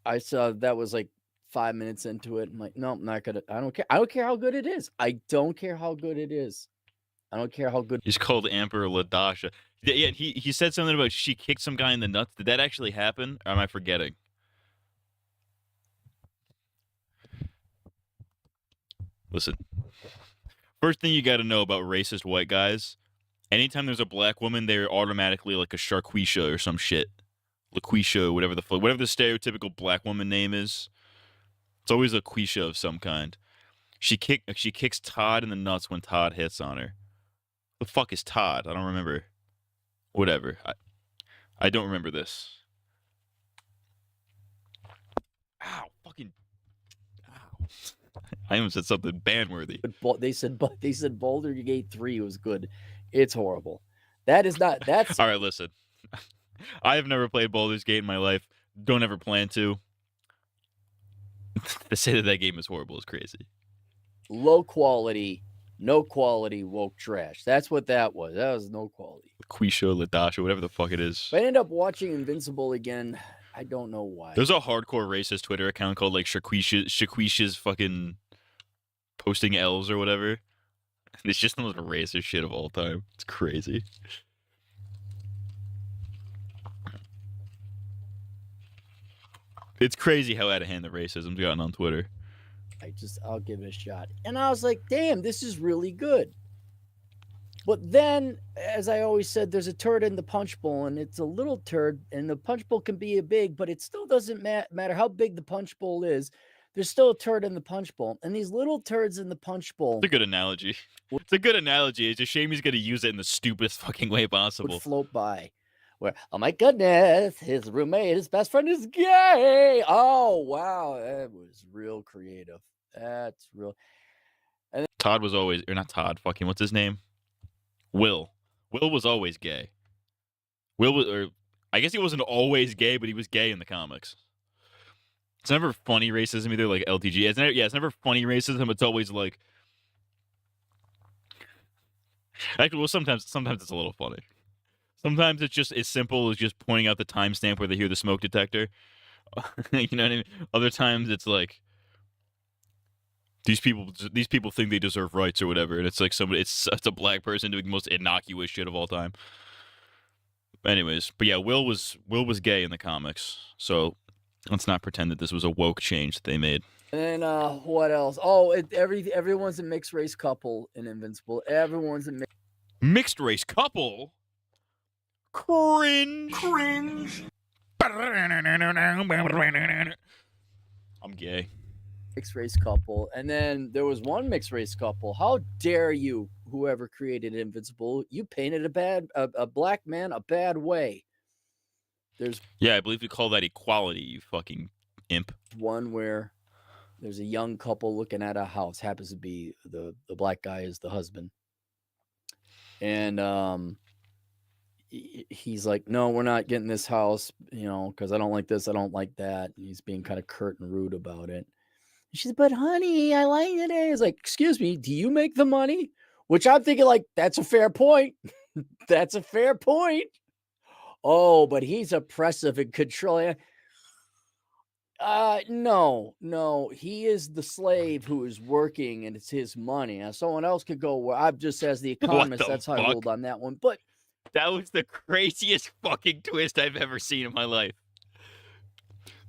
I saw that was like 5 minutes into it. I'm like, no, I'm not gonna. I don't care. I don't care how good it is. I don't care how good it is. I don't care how good. He's called Emperor Ladasha. Yeah, he said something about she kicked some guy in the nuts. Did that actually happen? Or am I forgetting? Listen. First thing you got to know about racist white guys, anytime there's a black woman, they're automatically like a Sharquisha or some shit. LaQuisha, whatever the stereotypical black woman name is. It's always a Quisha of some kind. She kicks Todd in the nuts when Todd hits on her. The fuck is Todd? I don't remember. Whatever. I don't remember this. Ow, fucking. Ow. I almost said something ban-worthy. They said Boulder Gate 3 was good. It's horrible. That's All right, listen. I have never played Baldur's Gate in my life. Don't ever plan to. To say that game is horrible is crazy. Low quality, no quality woke trash. That's what that was. That was no quality. Quisha, Ladasha, whatever the fuck it is. But I ended up watching Invincible again. I don't know why. There's a hardcore racist Twitter account called like Shaquisha's fucking posting L's or whatever. It's just the most racist shit of all time. It's crazy. It's crazy how out of hand the racism's gotten on Twitter. I'll give it a shot. And I was like, damn, this is really good. But then, as I always said, there's a turd in the punch bowl, and it's a little turd, and the punch bowl can be a big, but it still doesn't matter how big the punch bowl is. There's still a turd in the punch bowl. And these little turds in the punch bowl. It's a good analogy. It's a good analogy. It's a shame he's going to use it in the stupidest fucking way possible. Would float by. Where, oh my goodness, his roommate, his best friend is gay. Oh, wow. That was real creative. That's real. And Todd was always, or not Todd, fucking, what's his name? Will. Will was always gay. I guess he wasn't always gay, but he was gay in the comics. It's never funny racism either, like LTG. It's never funny racism. It's always like, actually, well, sometimes it's a little funny. Sometimes it's just as simple as just pointing out the timestamp where they hear the smoke detector. You know what I mean? Other times it's like, these people think they deserve rights or whatever, and it's like it's a black person doing the most innocuous shit of all time. Anyways, but yeah, Will was gay in the comics, so let's not pretend that this was a woke change that they made. then what else? Oh, everyone's a mixed race couple in Invincible. Everyone's a mixed race couple. Cringe. I'm gay. Mixed race couple, and then there was one mixed race couple. How dare you, whoever created Invincible? You painted a black man a bad way. Yeah, I believe you call that equality, you fucking imp. One where there's a young couple looking at a house. Happens to be the black guy is the husband, and he's like, no, we're not getting this house, because I don't like this, I don't like that. And he's being kind of curt and rude about it. She said, but honey, I like it. It's like, excuse me, do you make the money? Which I'm thinking, like, that's a fair point. That's a fair point. Oh, but he's oppressive and controlling. No, he is the slave who is working, and it's his money. Now, someone else could go, well, I'm just as the economist, that's how I ruled on that one. But that was the craziest fucking twist I've ever seen in my life.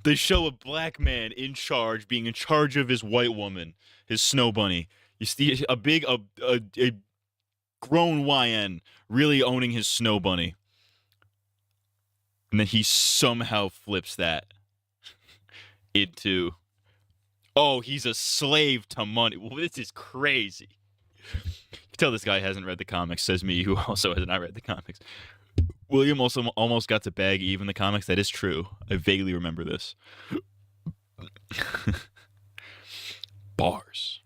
They show a black man in charge, being in charge of his white woman, his snow bunny. You see a grown YN really owning his snow bunny. And then he somehow flips that into, oh, he's a slave to money. Well, this is crazy. You can tell this guy hasn't read the comics, says me, who also has not read the comics. William also almost got to bag Eve in the comics. That is true. I vaguely remember this. Bars.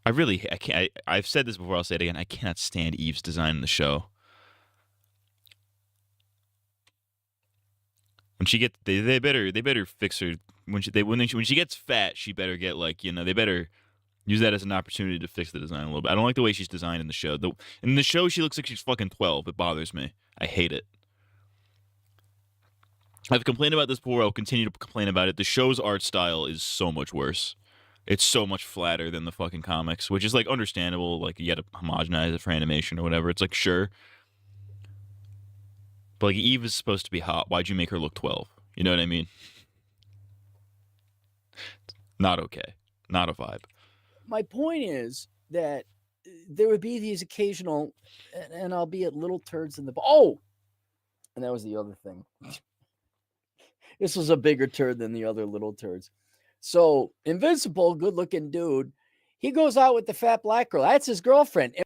I can't. I've said this before. I'll say it again. I cannot stand Eve's design in the show. When she gets, they better fix her. When she gets fat, she better get they better use that as an opportunity to fix the design a little bit. I don't like the way she's designed in the show. In the show, she looks like she's fucking 12. It bothers me. I hate it. I've complained about this before. I'll continue to complain about it. The show's art style is so much worse. It's so much flatter than the fucking comics, which is, like, understandable. Like, you got to homogenize it for animation or whatever. It's like, sure. But, like, Eve is supposed to be hot. Why'd you make her look 12? You know what I mean? Not okay. Not a vibe. My point is that there would be these occasional, and I'll be at little turds in the and that was the other thing. This was a bigger turd than the other little turds. So Invincible, good-looking dude, he goes out with the fat black girl. That's his girlfriend. All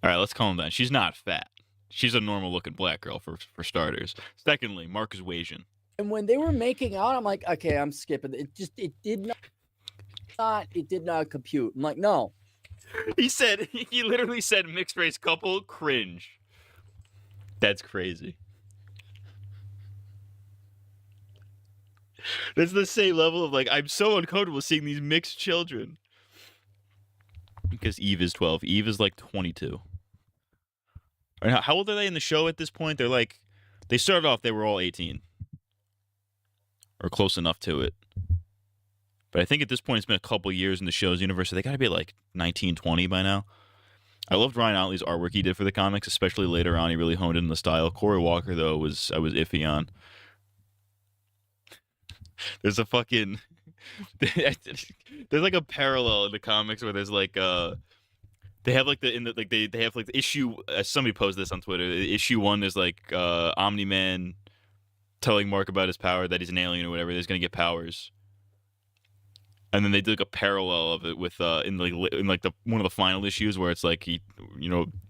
right, let's calm down. She's not fat. She's a normal-looking black girl for starters. Secondly, Mark is Asian. And when they were making out, I'm like, okay, I'm skipping. It did not compute. I'm like, no. He literally said mixed race couple, cringe. That's crazy. That's the same level of, like, I'm so uncomfortable seeing these mixed children. Because Eve is 12. Eve is like 22. How old are they in the show at this point? They're like, they started off, they were all 18. Or close enough to it. But I think at this point it's been a couple years in the show's universe, so they got to be like 19, 20 by now. I loved Ryan Otley's artwork he did for the comics, especially later on. He really honed in the style. Corey Walker, though, I was iffy on. There's a fucking there's like a parallel in the comics where there's like they have like they have like the issue somebody posted this on Twitter. Issue 1 is like Omni-Man telling Mark about his power, that he's an alien or whatever, he's gonna get powers. And then they did like a parallel of it with in the one of the final issues where it's like he,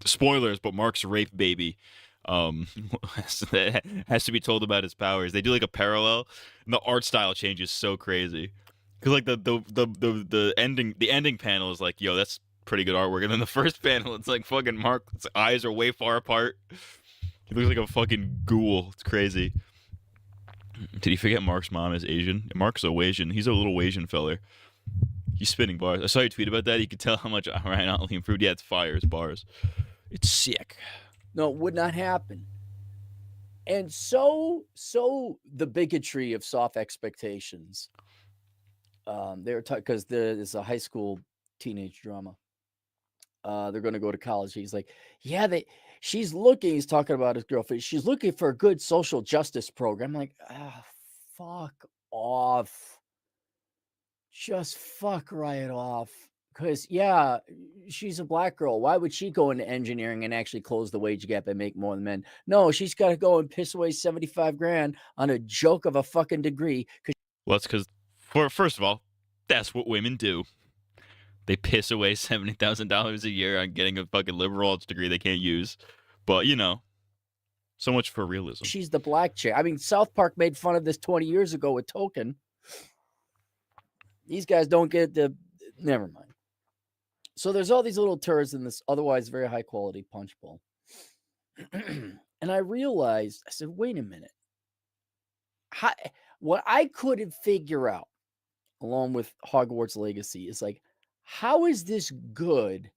spoilers, but Mark's rape baby has to be told about his powers. They do like a parallel, and the art style changes so crazy. Because like the ending panel is like, yo, that's pretty good artwork, and then the first panel, it's like fucking Mark's eyes are way far apart. He looks like a fucking ghoul. It's crazy. Did you forget Mark's mom is Asian? Mark's a Asian. He's a little Asian feller. He's spitting bars. I saw your tweet about that. You could tell how much Ryan Otley improved. Yeah, it's fire. It's bars. It's sick. No, it would not happen. And so the bigotry of soft expectations. They were because there's a high school teenage drama. They're going to go to college. He's like, yeah, she's looking. He's talking about his girlfriend. She's looking for a good social justice program. I'm like, fuck off. Just fuck right off. Because, yeah, she's a black girl. Why would she go into engineering and actually close the wage gap and make more than men? No, she's got to go and piss away 75 grand on a joke of a fucking degree. Well, that's because, first of all, that's what women do. They piss away $70,000 a year on getting a fucking liberal arts degree they can't use. But, so much for realism. She's the black chick. I mean, South Park made fun of this 20 years ago with Token. These guys don't get the... Never mind. So there's all these little turds in this otherwise very high quality punch bowl. And I realized, I said, wait a minute. What I couldn't figure out, along with Hogwarts Legacy, is like, how is this good?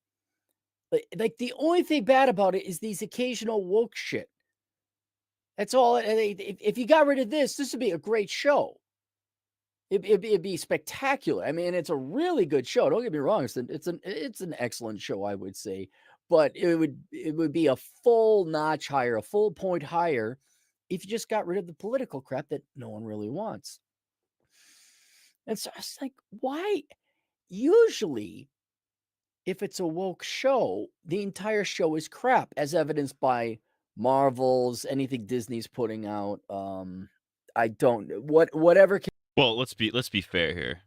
Like the only thing bad about it is these occasional woke shit. That's all. If you got rid of this would be a great show. It'd be spectacular. I mean, it's a really good show. Don't get me wrong. It's an excellent show, I would say. But it would be a full notch higher, a full point higher, if you just got rid of the political crap that no one really wants. And so I was like, why? Usually, if it's a woke show, the entire show is crap, as evidenced by Marvel's, anything Disney's putting out. I don't whatever. Well, let's be fair here.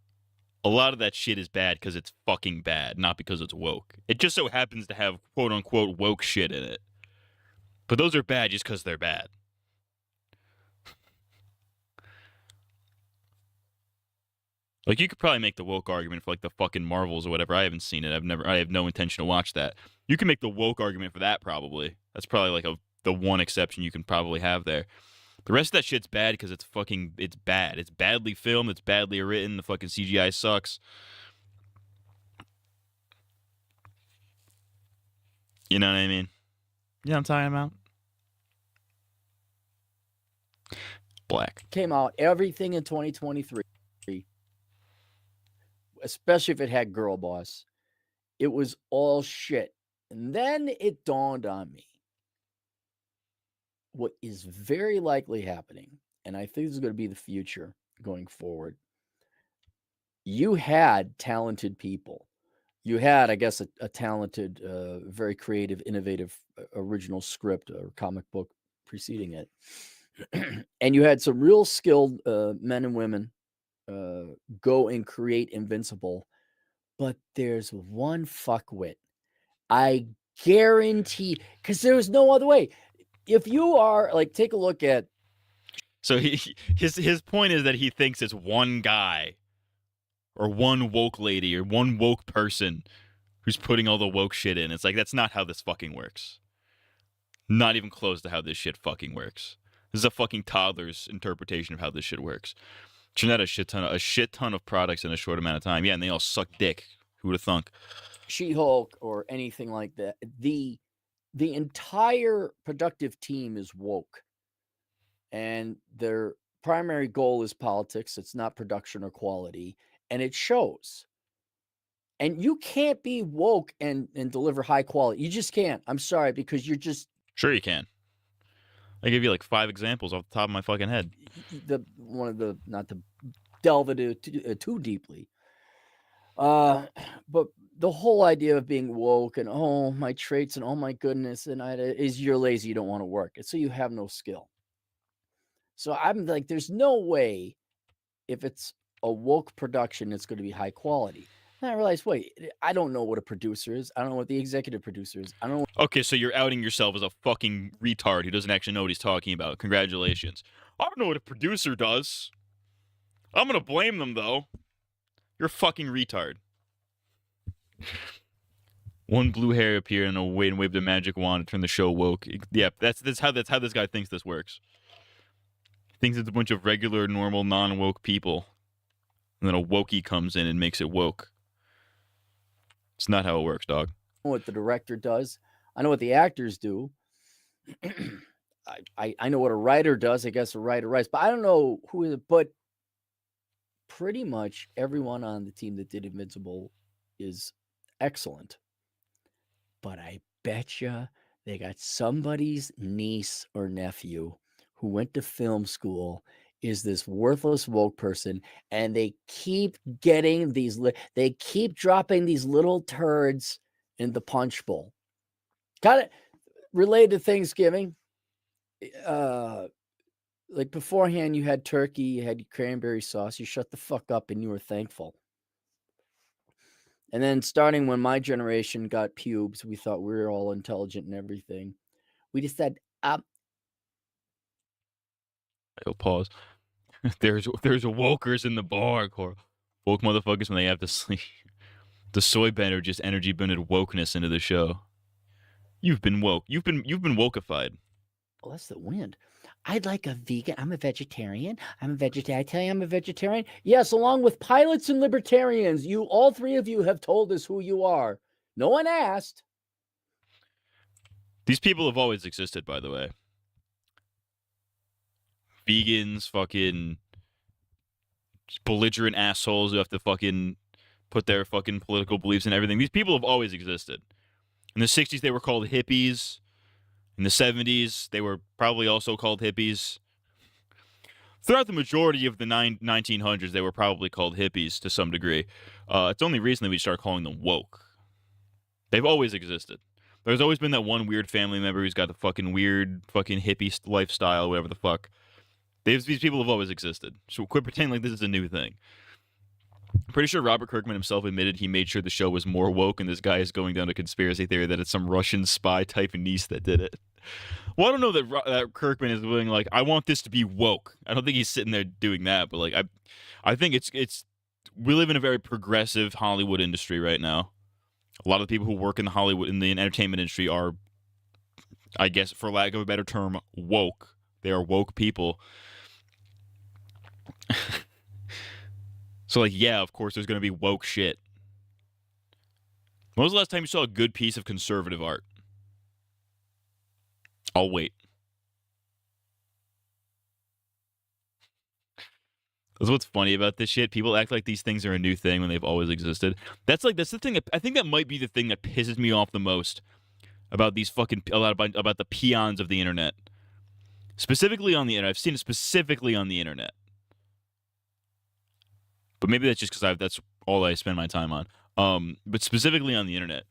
A lot of that shit is bad because it's fucking bad, not because it's woke. It just so happens to have quote unquote woke shit in it. But those are bad just because they're bad. Like, you could probably make the woke argument for like the fucking Marvels or whatever. I haven't seen it. I have no intention to watch that. You can make the woke argument for that probably. That's probably like the one exception you can probably have there. The rest of that shit's bad because it's bad. It's badly filmed. It's badly written. The fucking CGI sucks. You know what I mean? Yeah, I'm talking about. Black. Came out everything in 2023, especially if it had Girl Boss. It was all shit. And then it dawned on me what is very likely happening, and I think this is going to be the future going forward. You had talented people. You had, I guess, a talented, very creative, innovative, original script or comic book preceding it. And you had some real skilled men and women go and create Invincible. But there's one fuckwit. I guarantee, because there was no other way. If you are like, take a look at. So his point is that he thinks it's one guy or one woke lady or one woke person who's putting all the woke shit in. It's like, that's not how this fucking works. Not even close to how this shit fucking works. This is a fucking toddler's interpretation of how this shit works. Turn out a shit ton of products in a short amount of time. Yeah, and they all suck dick. Who would have thunk? She-Hulk or anything like that. The entire productive team is woke, and their primary goal is politics. It's not production or quality, and it shows. And you can't be woke and deliver high quality. You just can't. I'm sorry, because you're just... Sure you can. I gave you like 5 examples off the top of my fucking head. Not to delve into too deeply. But the whole idea of being woke and oh my traits and oh my goodness and is you're lazy, you don't want to work, and so you have no skill. So I'm like, there's no way if it's a woke production, it's going to be high quality. And I realized, wait, I don't know what a producer is. I don't know what the executive producer is. I don't know. Okay, so you're outing yourself as a fucking retard who doesn't actually know what he's talking about. Congratulations. I don't know what a producer does. I'm gonna blame them though. You're a fucking retard. One blue hair appeared and waved a magic wand to turn the show woke. Yeah, that's how this guy thinks this works. He thinks it's a bunch of regular, normal, non-woke people. And then a wokey comes in and makes it woke. It's not how it works, dog. I know what the director does. I know what the actors do. I know what a writer does. I guess a writer writes, but I don't know who is it. But pretty much everyone on the team that did Invincible is excellent. But I bet you they got somebody's niece or nephew who went to film school, is this worthless woke person, and they keep getting they keep dropping these little turds in the punch bowl. Kind of related to Thanksgiving. Like beforehand, you had turkey, you had cranberry sauce, you shut the fuck up and you were thankful. And then starting when my generation got pubes, we thought we were all intelligent and everything. We just said, I'll pause. There's wokers in the bar, Cora. Woke motherfuckers when they have to sleep. The soy bender just energy bended wokeness into the show. You've been woke. You've been wokeified. Well, that's the wind. I'd like a vegan. I'm a vegetarian. I'm a vegetarian. I tell you I'm a vegetarian. Yes, along with pilots and libertarians. You, all three of you have told us who you are. No one asked. These people have always existed, by the way. Vegans, fucking belligerent assholes who have to fucking put their fucking political beliefs in everything. These people have always existed. In the 60s, they were called hippies. In the 70s, they were probably also called hippies. Throughout the majority of the 1900s, they were probably called hippies to some degree. It's only recently we start calling them woke. They've always existed. There's always been that one weird family member who's got the fucking weird fucking hippie lifestyle, whatever the fuck. These people have always existed. So quit pretending like this is a new thing. I'm pretty sure Robert Kirkman himself admitted he made sure the show was more woke, and this guy is going down a conspiracy theory that it's some Russian spy type niece that did it. Well, I don't know that Kirkman is willing, like, I want this to be woke. I don't think he's sitting there doing that, but like I think it's we live in a very progressive Hollywood industry right now. A lot of the people who work in the entertainment industry are, I guess, for lack of a better term, woke. They are woke people. So, like, yeah, of course, there's going to be woke shit. When was the last time you saw a good piece of conservative art? I'll wait. That's what's funny about this shit. People act like these things are a new thing when they've always existed. That's the thing. I think that might be the thing that pisses me off the most about these fucking about the peons of the internet. Specifically on the internet. I've seen it specifically on the internet. But maybe that's just because that's all I spend my time on. But specifically on the internet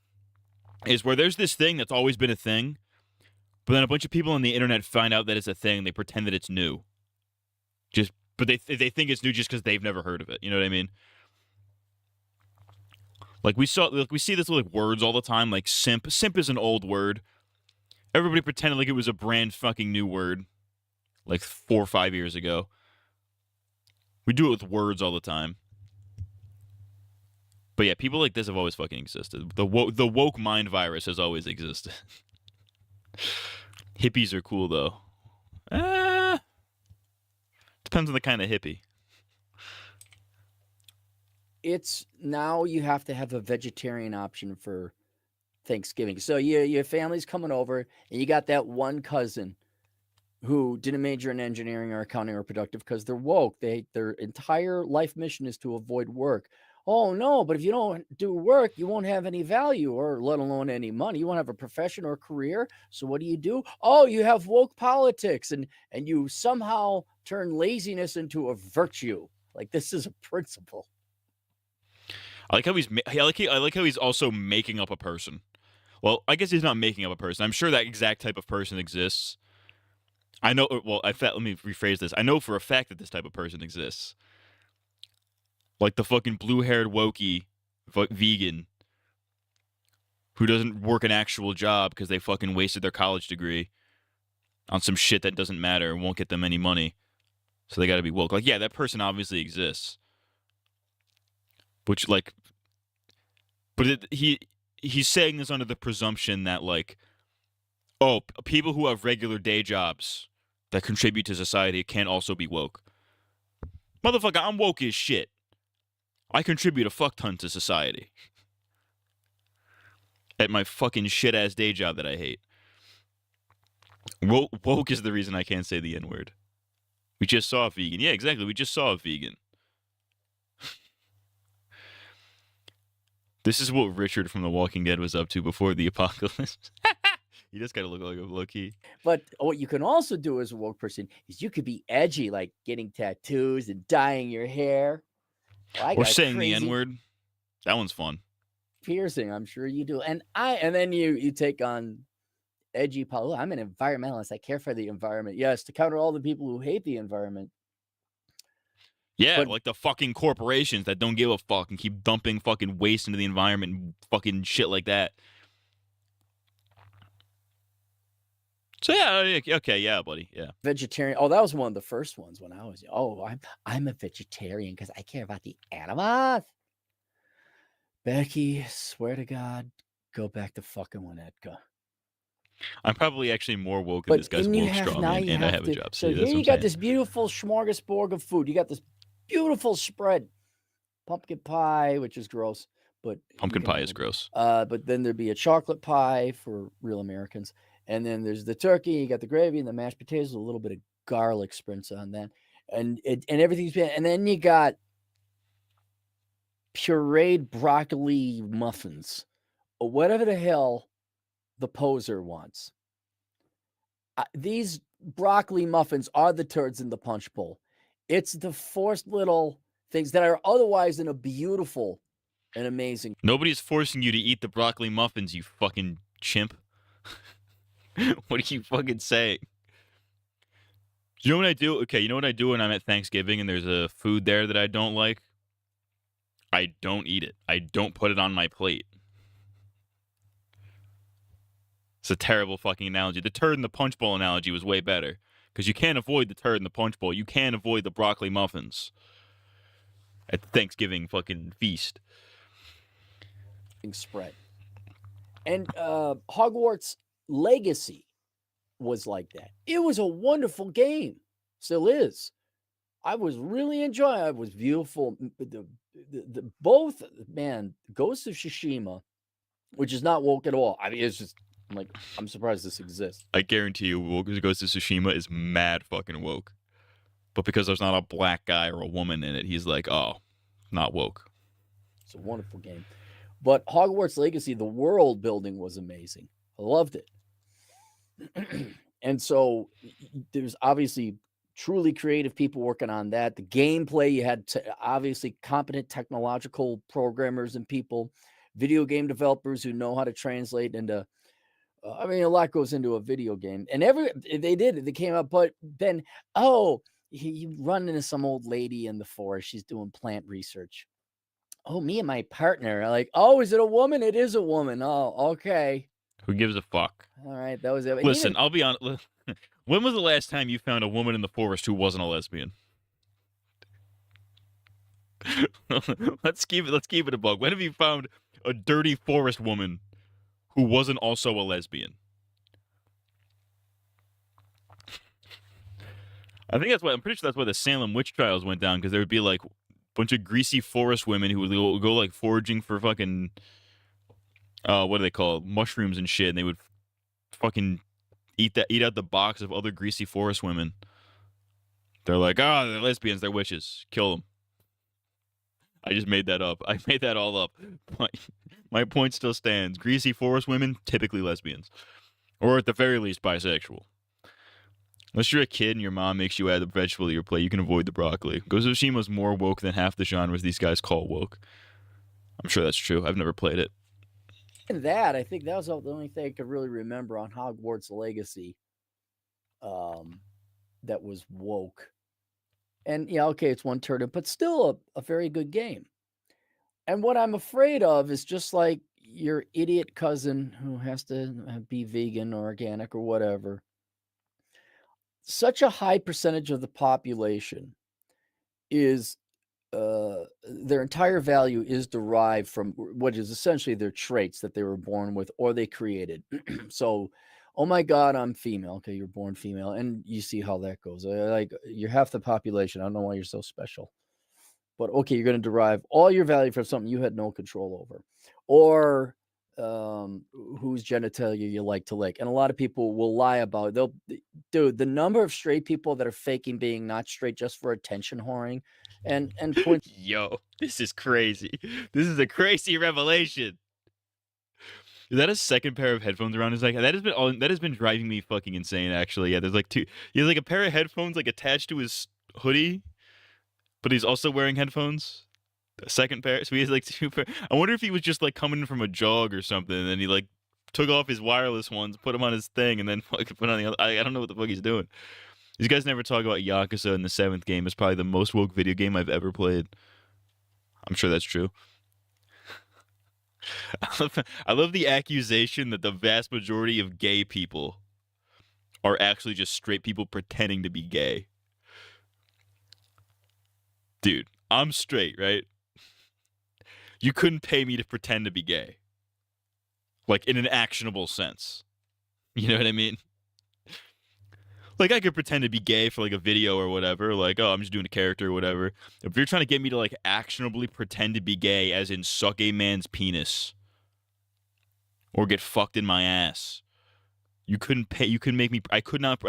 is where there's this thing that's always been a thing, but then a bunch of people on the internet find out that it's a thing. They pretend that it's new. But they think it's new just because they've never heard of it. You know what I mean? Like we see this with like words all the time. Like simp. Simp is an old word. Everybody pretended like it was a brand fucking new word, like 4 or 5 years ago. We do it with words all the time. But yeah, people like this have always fucking existed. The woke mind virus has always existed. Hippies are cool though. Depends on the kind of hippie. It's now you have to have a vegetarian option for Thanksgiving. So your family's coming over and you got that one cousin who didn't major in engineering or accounting or productive because they're woke. Their entire life mission is to avoid work. Oh no, but if you don't do work, you won't have any value, or let alone any money. You won't have a profession or career. So what do? Oh, you have woke politics, and you somehow turn laziness into a virtue. Like this is a principle. I like how I like how he's also making up a person. Well, I guess he's not making up a person. I'm sure that exact type of person exists. I know. Well, let me rephrase this. I know for a fact that this type of person exists. Like the fucking blue-haired wokey vegan who doesn't work an actual job because they fucking wasted their college degree on some shit that doesn't matter and won't get them any money. So they got to be woke. Like, yeah, that person obviously exists. Which, like, but he's saying this under the presumption that, like, oh, people who have regular day jobs that contribute to society can't also be woke. Motherfucker, I'm woke as shit. I contribute a fuck ton to society. At my fucking shit-ass day job that I hate. Woke is the reason I can't say the N-word. We just saw a vegan. Yeah, exactly. We just saw a vegan. This is what Richard from The Walking Dead was up to before the apocalypse. You just gotta look like a low-key. But what you can also do as a woke person is you could be edgy, like getting tattoos and dyeing your hair. Well, or saying the N-word. That one's fun. Piercing, I'm sure you do. And then you take on edgy politics. I'm an environmentalist. I care for the environment. Yes, to counter all the people who hate the environment. Yeah, like the fucking corporations that don't give a fuck and keep dumping fucking waste into the environment and fucking shit like that. So yeah, okay, yeah, buddy, yeah. Vegetarian. Oh, that was one of the first ones when I was. Oh, I'm a vegetarian because I care about the animals. Becky, swear to God, go back to fucking Winnetka. I'm probably actually more woke than this guy's woke straw man, and I have a job. So here you got this beautiful smorgasbord of food. You got this beautiful spread. Pumpkin pie, which is gross, but pumpkin pie is gross. But then there'd be a chocolate pie for real Americans. And then there's the turkey, you got the gravy and the mashed potatoes, a little bit of garlic sprints on that. And everything's been, and then you got pureed broccoli muffins, or whatever the hell the poser wants. These broccoli muffins are the turds in the punch bowl. It's the forced little things that are otherwise in a beautiful and amazing. Nobody's forcing you to eat the broccoli muffins, you fucking chimp. What are you fucking saying? You know what I do? Okay, you know what I do when I'm at Thanksgiving and there's a food there that I don't like? I don't eat it. I don't put it on my plate. It's a terrible fucking analogy. The turd in the punch bowl analogy was way better. Because you can't avoid the turd in the punch bowl. You can't avoid the broccoli muffins at the Thanksgiving fucking feast. Spread. And Hogwarts Legacy was like that. It was a wonderful game. Still is. I was really enjoying it. It was beautiful. The both, man, Ghost of Tsushima, which is not woke at all. I mean, it's just, I'm surprised this exists. I guarantee you, Ghost of Tsushima is mad fucking woke. But because there's not a black guy or a woman in it, he's like, oh, not woke. It's a wonderful game. But Hogwarts Legacy, the world building was amazing. I loved it. And so there's obviously truly creative people working on that. The gameplay, you had obviously competent technological programmers and people, video game developers who know how to translate into, I mean, a lot goes into a video game. And they came up, but then, you run into some old lady in the forest. She's doing plant research. Oh, me and my partner are like, oh, is it a woman? It is a woman. Oh, okay. Who gives a fuck? All right, that was it. Listen, I'll be honest. When was the last time you found a woman in the forest who wasn't a lesbian? Let's keep it a bug. When have you found a dirty forest woman who wasn't also a lesbian? I'm pretty sure that's why the Salem witch trials went down, because there would be like a bunch of greasy forest women who would go like foraging for fucking what do they call it? Mushrooms and shit, and they would fucking eat out the box of other greasy forest women. They're like, they're lesbians, they're witches, kill them. I just made that up. I made that all up. My point still stands. Greasy forest women, typically lesbians. Or at the very least, bisexual. Unless you're a kid and your mom makes you add a vegetable to your plate, you can avoid the broccoli. Ghost of Tsushima's more woke than half the genres these guys call woke. I'm sure that's true. I've never played it. And that, I think that was the only thing I could really remember on Hogwarts Legacy that was woke. And yeah, okay, it's one turn, but still a very good game. And what I'm afraid of is just like your idiot cousin who has to be vegan or organic or whatever. Such a high percentage of the population is their entire value is derived from what is essentially their traits that they were born with or they created. So, oh my God, I'm female. Okay, you're born female, and you see how that goes. Like you're half the population. I don't know why you're so special, but okay, you're going to derive all your value from something you had no control over, or whose genitalia you like to lick. And a lot of people will lie about it. Dude, the number of straight people that are faking being not straight just for attention whoring and Yo, this is crazy. This is a crazy revelation. Is that a second pair of headphones around his neck? That has been driving me fucking insane, actually. Yeah, there's like two. He has like a pair of headphones like attached to his hoodie, but he's also wearing headphones. A second pair. So he has like two pair. I wonder if he was just like coming from a jog or something, and then he like took off his wireless ones, put them on his thing, and then fucking put on the other. I don't know what the fuck he's doing. These guys never talk about Yakuza in the 7th game. It's probably the most woke video game I've ever played. I'm sure that's true. I love the accusation that the vast majority of gay people are actually just straight people pretending to be gay. Dude, I'm straight, right? You couldn't pay me to pretend to be gay. Like, in an actionable sense. You know what I mean? Like, I could pretend to be gay for, like, a video or whatever. Like, oh, I'm just doing a character or whatever. If you're trying to get me to, like, actionably pretend to be gay, as in suck a man's penis or get fucked in my ass, you couldn't make me... I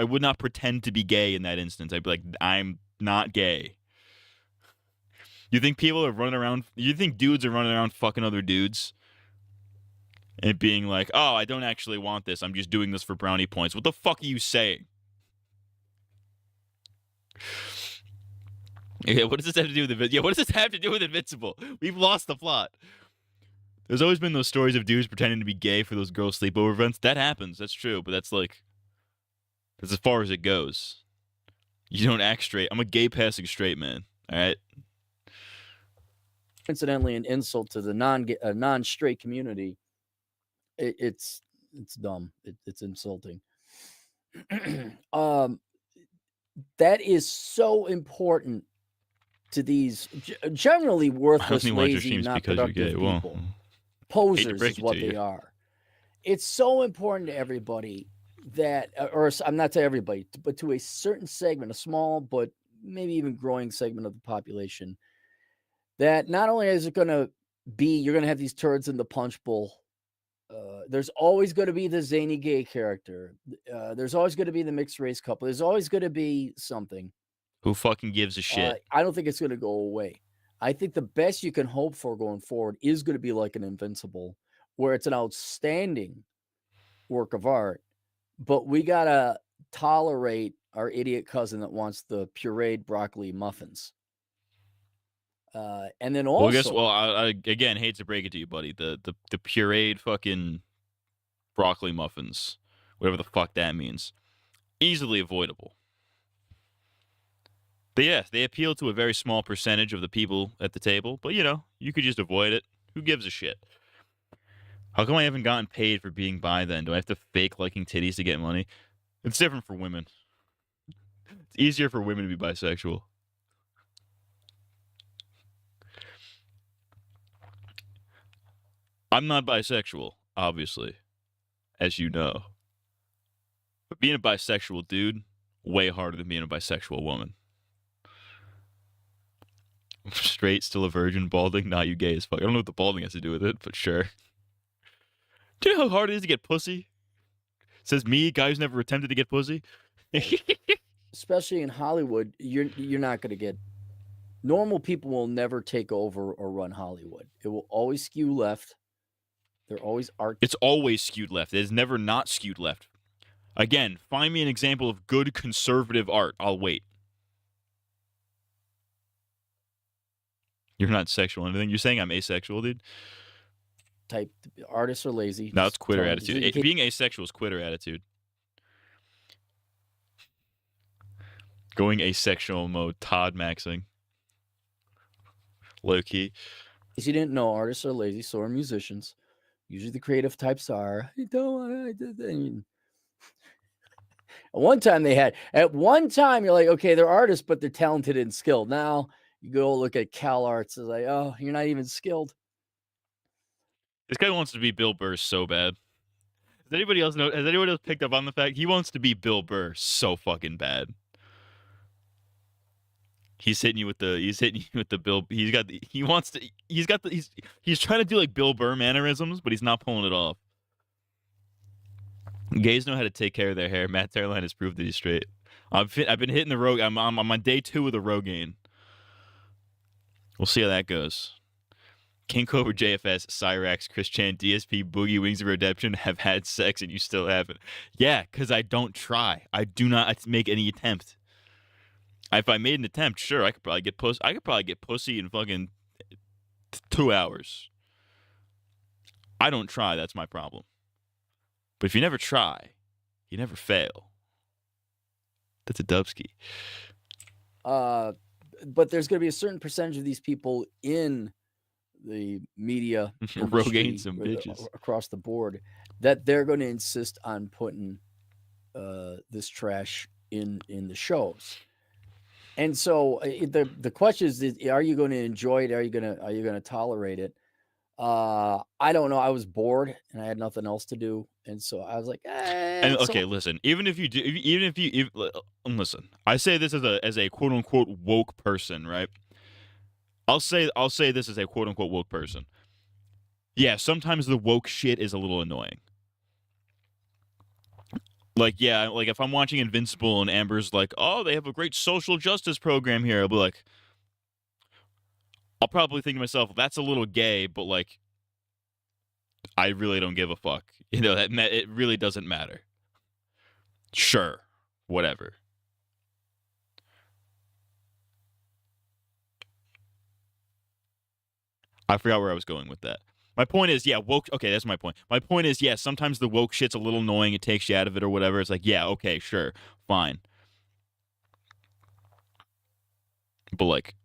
would not pretend to be gay in that instance. I'd be like, I'm not gay. You think people are running around... You think dudes are running around fucking other dudes? And being like, oh, I don't actually want this. I'm just doing this for brownie points. What the fuck are you saying? Yeah, what does this have to do with what does this have to do with Invincible? We've lost the plot. There's always been those stories of dudes pretending to be gay for those girl sleepover events. That happens. That's true. But that's as far as it goes. You don't act straight. I'm a gay passing straight man. All right? Incidentally, an insult to the non-straight community. It's dumb. It's insulting. That is so important to these generally worthless, lazy, not productive people. Posers is what they are. It's so important to everybody that, or I'm not to everybody, but to a certain segment, a small but maybe even growing segment of the population, that not only is it going to be, you're going to have these turds in the punch bowl. There's always going to be the zany gay character. There's always going to be the mixed race couple. There's always going to be something. Who fucking gives a shit? I don't think it's going to go away. I think the best you can hope for going forward is going to be like an Invincible, where it's an outstanding work of art, but we got to tolerate our idiot cousin that wants the pureed broccoli muffins. And then also, I again hate to break it to you, buddy. The pureed fucking broccoli muffins, whatever the fuck that means, easily avoidable. But yeah, they appeal to a very small percentage of the people at the table. But you know, you could just avoid it. Who gives a shit? How come I haven't gotten paid for being bi then? Do I have to fake liking titties to get money? It's different for women. It's easier for women to be bisexual. I'm not bisexual, obviously, as you know. But being a bisexual dude, way harder than being a bisexual woman. Straight, still a virgin, balding, nah, you gay as fuck. I don't know what the balding has to do with it, but sure. Do you know how hard it is to get pussy? Says me, guy who's never attempted to get pussy. Especially in Hollywood, you're not going to get normal people will never take over or run Hollywood. It will always skew left. They're always art. It's always skewed left. It is never not skewed left. Again, find me an example of good conservative art. I'll wait. You're not sexual or anything. You're saying I'm asexual, dude? Type artists are lazy. No, it's quitter Tell 'em- attitude. Being asexual is quitter attitude. Going asexual mode, Todd Maxing. Low key. If you didn't know, artists are lazy, so are musicians. Usually the creative types are. I don't want to. At one time, you're like, okay, they're artists, but they're talented and skilled. Now you go look at Cal Arts, it's like, oh, you're not even skilled. This guy wants to be Bill Burr so bad. Does anybody else know? Has anyone else picked up on the fact he wants to be Bill Burr so fucking bad? He's hitting you with the Bill. He's trying to do like Bill Burr mannerisms, but he's not pulling it off. Gays know how to take care of their hair. Matt's hairline has proved that he's straight. I've been hitting the Rogaine. I'm on day 2 of the Rogaine. We'll see how that goes. King Cobra, JFS, Cyrax, Chris Chan, DSP, Boogie, Wings of Redemption have had sex and you still haven't. Yeah, because I don't try. I do not make any attempt. If I made an attempt, sure, I could probably get pussy in fucking 2 hours. I don't try. That's my problem. But if you never try, you never fail. That's a Dubsky. But there's going to be a certain percentage of these people in the media Rogaine some bitches across the board that they're going to insist on putting this trash in the shows. And so the question is, are you going to enjoy it? Are you going to tolerate it? I don't know. I was bored and I had nothing else to do, and so I was like, And okay, listen. Even if you listen, I say this as a quote unquote woke person, right? I'll say this as a quote unquote woke person. Yeah, sometimes the woke shit is a little annoying. Like, yeah, like if I'm watching Invincible and Amber's like, oh, they have a great social justice program here, I'll be like, I'll probably think to myself, that's a little gay, but like, I really don't give a fuck. You know, it really doesn't matter. Sure, whatever. I forgot where I was going with that. My point is, yeah, woke. Okay, that's my point. My point is, yeah, sometimes the woke shit's a little annoying. It takes you out of it or whatever. It's like, yeah, okay, sure, fine. But like,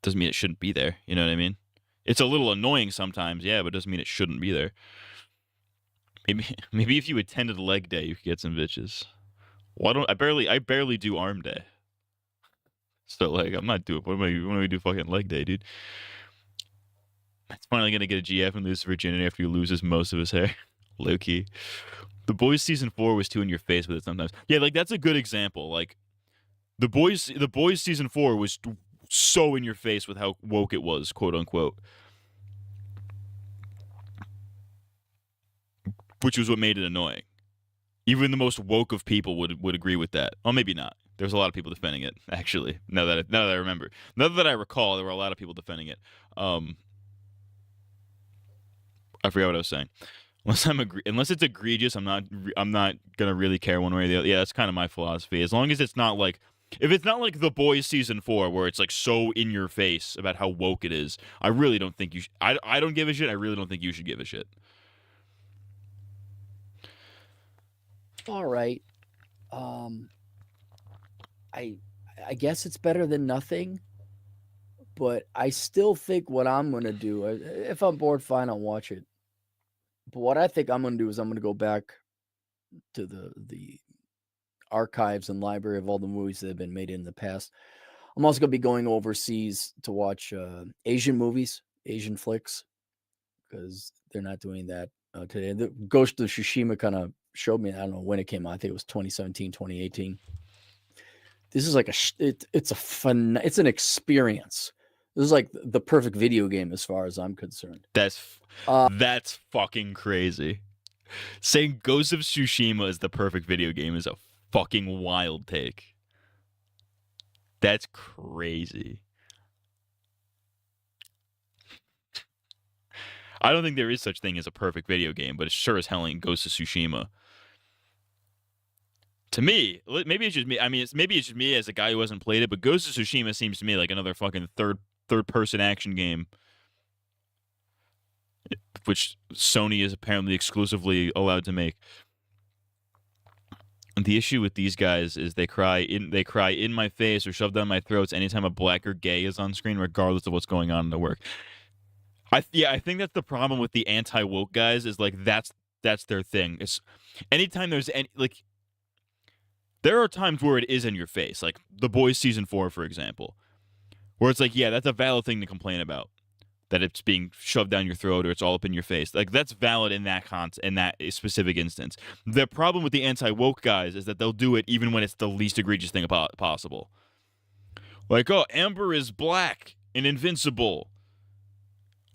doesn't mean it shouldn't be there. You know what I mean? It's a little annoying sometimes, yeah, but it doesn't mean it shouldn't be there. Maybe if you attended leg day, you could get some bitches. Why don't I barely do arm day. So like, I'm not doing. What do we do? Fucking leg day, dude. It's finally gonna get a GF and lose virginity after he loses most of his hair. Low key. The Boys season 4 was too in your face with it sometimes. Yeah, like that's a good example. Like the Boys season 4 was so in your face with how woke it was, quote unquote. Which was what made it annoying. Even the most woke of people would agree with that. Oh, maybe not. There's a lot of people defending it, actually. Now that I remember. Now that I recall, there were a lot of people defending it. I forgot what I was saying. Unless it's egregious, I'm not gonna really care one way or the other. Yeah, that's kind of my philosophy. As long as it's not like, if it's not like The Boys season 4 where it's like so in your face about how woke it is, I really don't think you. I don't give a shit. I really don't think you should give a shit. All right. I guess it's better than nothing, but I still think what I'm going to do, if I'm bored, fine, I'll watch it. But what I think I'm going to do is I'm going to go back to the archives and library of all the movies that have been made in the past. I'm also going to be going overseas to watch Asian movies, Asian flicks, because they're not doing that today. The Ghost of Tsushima kind of showed me, I don't know when it came out. I think it was 2017, 2018. This is like it's an experience. This is like the perfect video game as far as I'm concerned. That's fucking crazy. Saying Ghost of Tsushima is the perfect video game is a fucking wild take. That's crazy. I don't think there is such thing as a perfect video game, but it sure as hell ain't Ghost of Tsushima. To me, maybe it's just me. I mean, maybe it's just me as a guy who hasn't played it, but Ghost of Tsushima seems to me like another fucking third person action game, which Sony is apparently exclusively allowed to make. And the issue with these guys is they cry in my face or shove down my throats anytime a black or gay is on screen, regardless of what's going on in the work. I think that's the problem with the anti-woke guys is like that's their thing. It's anytime there's any like there are times where it is in your face, like The Boys season 4, for example, where it's like, yeah, that's a valid thing to complain about, that it's being shoved down your throat or it's all up in your face. Like that's valid in that in that specific instance. The problem with the anti-woke guys is that they'll do it even when it's the least egregious thing possible. Like, oh, Amber is black and invincible.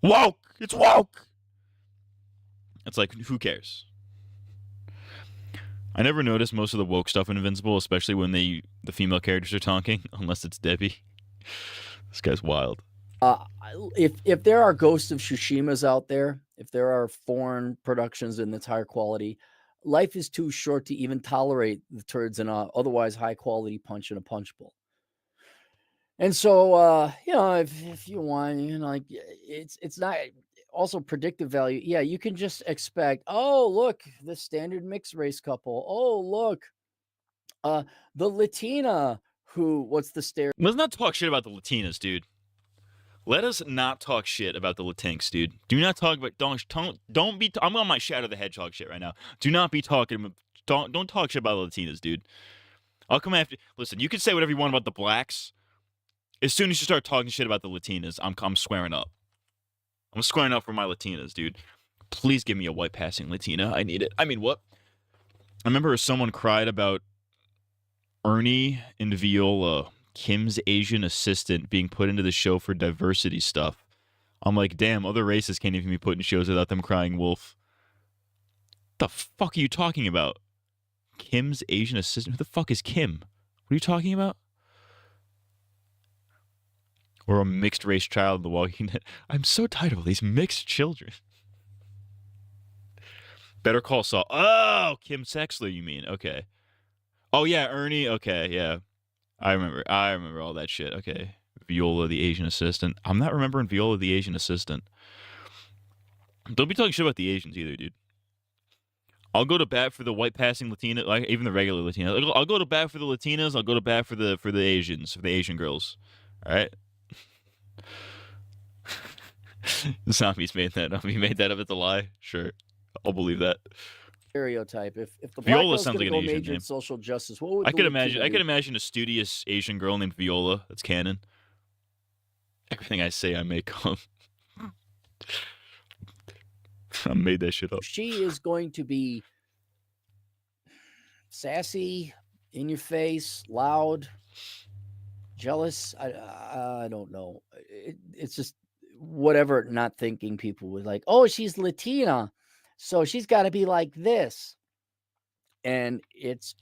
Woke! It's woke! It's like, who cares? I never noticed most of the woke stuff in Invincible, especially when the female characters are talking, unless it's Debbie. This guy's wild. If there are Ghost of Tsushimas out there, if there are foreign productions in its higher quality, life is too short to even tolerate the turds in a otherwise high quality punch in a punch bowl. And so, if you want, like it's not also predictive value. Yeah, you can just expect, oh, look, the standard mixed race couple. Oh, look, the Latina what's the stereotype? Let's not talk shit about the Latinas, dude. Let us not talk shit about the Latinx, dude. Do not talk about don't be. I'm on my Shadow the Hedgehog shit right now. Do not be talking. Don't talk shit about the Latinas, dude. I'll come after. Listen, you can say whatever you want about the blacks. As soon as you start talking shit about the Latinas, I'm squaring up. I'm squaring up for my Latinas, dude. Please give me a white passing Latina. I need it. I mean, what? I remember someone cried about Ernie and Viola, Kim's Asian assistant, being put into the show for diversity stuff. I'm like, damn, other races can't even be put in shows without them crying wolf. What the fuck are you talking about? Kim's Asian assistant? Who the fuck is Kim? What are you talking about? Or a mixed race child in The Walking Dead. I'm so tired of all these mixed children. Better Call Saul. Oh, Kim Sexler, you mean? Okay. Oh yeah, Ernie. Okay, yeah. I remember all that shit. Okay. Viola, the Asian assistant. I'm not remembering Viola, the Asian assistant. Don't be talking shit about the Asians either, dude. I'll go to bat for the white passing Latina, like even the regular Latina. I'll go to bat for the Latinas. I'll go to bat for the Asians, for the Asian girls. All right. Zombie's made that up. He made that up. It's a lie. Sure, I'll believe that. Stereotype. If the black Viola girl's sounds gonna like an go Asian major in name. social justice, what would I the could Latina imagine. I do? could imagine a studious Asian girl named Viola. That's canon. Everything I say, I make up. I made that shit up. She is going to be sassy, in your face, loud, jealous. I don't know. It's just whatever. Not thinking people would like. Oh, she's Latina, so she's got to be like this. And it's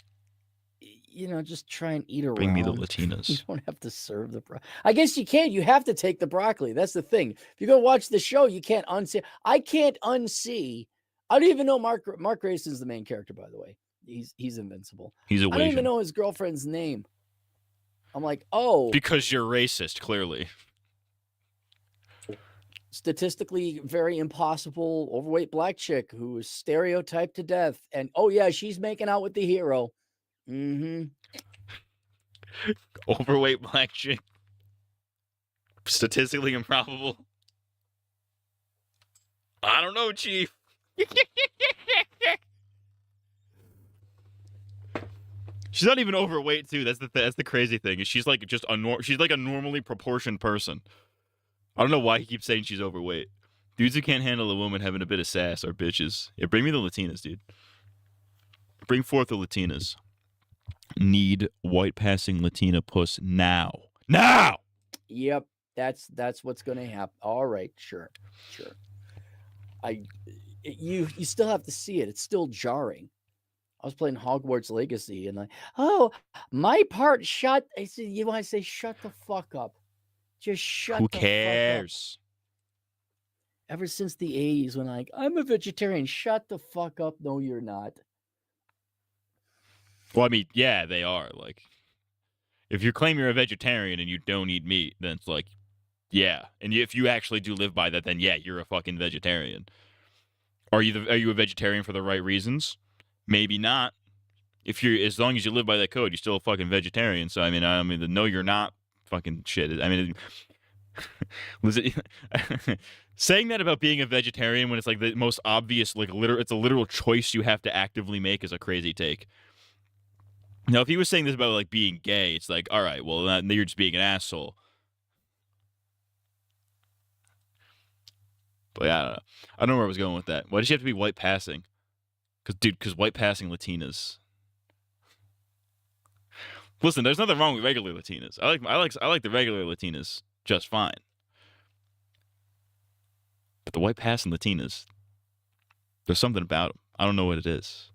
just try and eat around. Bring me the You Latinas. don't have to serve the broccoli. I guess you can. You have to take the broccoli. That's the thing. If you go watch the show, you can't unsee. I can't unsee. I don't even know Mark Grayson's the main character, by the way. He's invincible. He's a I don't even Asian. know his girlfriend's name. I'm like, oh, Because you're racist, clearly. statistically very impossible overweight black chick who is stereotyped to death. And oh yeah, she's making out with the hero. Mm-hmm. Overweight black chick. Statistically improbable. I don't know, Chief. She's not even overweight too. That's the crazy thing. Is she's like just she's like a normally proportioned person. I don't know why he keeps saying she's overweight. Dudes who can't handle a woman having a bit of sass are bitches. Yeah, bring me the Latinas, dude. Bring forth the Latinas. Need white passing Latina puss now. Now. Yep, that's what's going to happen. All right, sure. You still have to see it. It's still jarring. I was playing Hogwarts Legacy, and oh, my part shut. I said, you want to say shut the fuck up? Just shut Who the fuck up. cares? Ever since the 80s, when I'm a vegetarian, shut the fuck up. No, you're not. Well, I mean, yeah, they are. Like, if you claim you're a vegetarian and you don't eat meat, then it's like, yeah. And if you actually do live by that, then yeah, you're a fucking vegetarian. Are you a vegetarian for the right reasons? Maybe not. As long as you live by that code, you're still a fucking vegetarian. So I mean, the no, you're not fucking shit. I mean, saying that about being a vegetarian when it's like the most obvious, like it's a literal choice you have to actively make is a crazy take. Now, if he was saying this about like being gay, it's like, all right, well, then you're just being an asshole. But yeah, I don't know where I was going with that. Why does she have to be white passing? Because white passing Latinas. Listen, there's nothing wrong with regular Latinas. I like the regular Latinas just fine. But the white passing Latinas, there's something about them. I don't know what it is.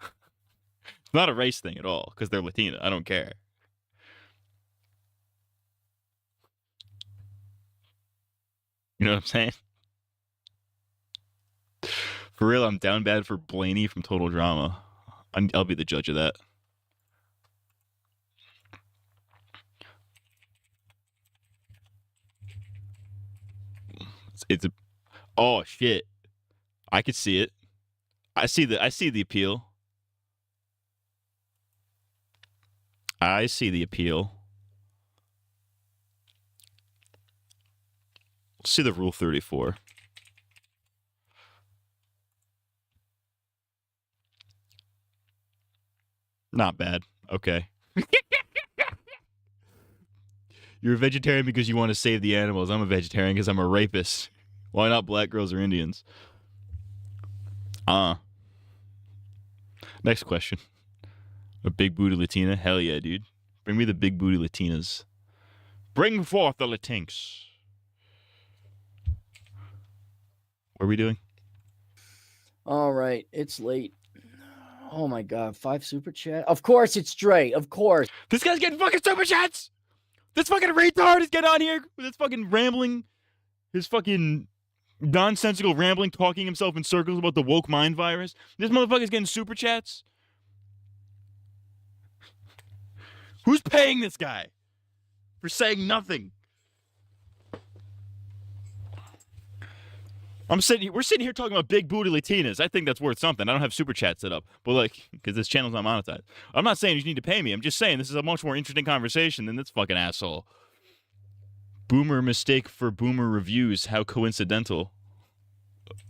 It's not a race thing at all because they're Latina. I don't care. You know what I'm saying? For real, I'm down bad for Blaney from Total Drama. I'll be the judge of that. Oh shit! I could see it. I see the appeal. I see the appeal. Let's see the Rule 34. Not bad. Okay. You're a vegetarian because you want to save the animals. I'm a vegetarian because I'm a rapist. Why not black girls or Indians? Next question. A big booty Latina? Hell yeah, dude. Bring me the big booty Latinas. Bring forth the Latinx. What are we doing? All right, it's late. Oh my god, 5 super chat. Of course it's Dre. Of course. This guy's getting fucking super chats. This fucking retard is getting on here with his fucking rambling, his fucking nonsensical rambling, talking himself in circles about the woke mind virus. This motherfucker's getting super chats. Who's paying this guy for saying nothing? We're sitting here talking about big booty Latinas. I think that's worth something. I don't have super chat set up, but like, because this channel's not monetized. I'm not saying you need to pay me. I'm just saying this is a much more interesting conversation than this fucking asshole. Boomer mistake for boomer reviews. How coincidental.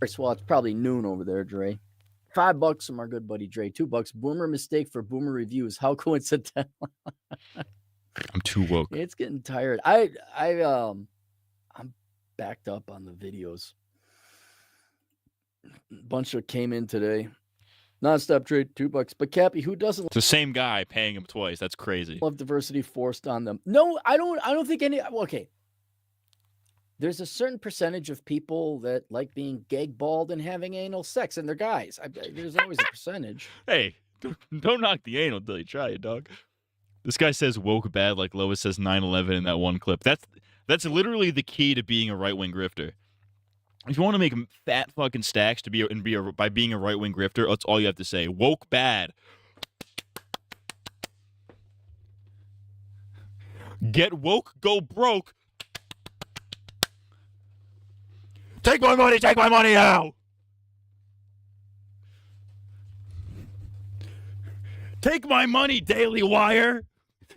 First of all, it's probably noon over there, Dre. $5 from our good buddy Dre. $2. Boomer mistake for boomer reviews. How coincidental. I'm too woke. It's getting tired. I'm backed up on the videos. Bunch of came in today. Non-stop trade, $2. But Cappy, who doesn't? It's the same guy paying him twice. That's crazy. Love diversity forced on them. No, I don't think any. Okay. There's a certain percentage of people that like being gag bald and having anal sex, and they're guys. There's always a percentage. Hey, don't knock the anal until you try it, dog. This guy says woke bad like Lois says 9/11 in that one clip. That's literally the key to being a right-wing grifter. If you want to make fat fucking stacks by being a right-wing grifter, that's all you have to say. Woke bad. Get woke, go broke. Take my money now. Take my money, Daily Wire.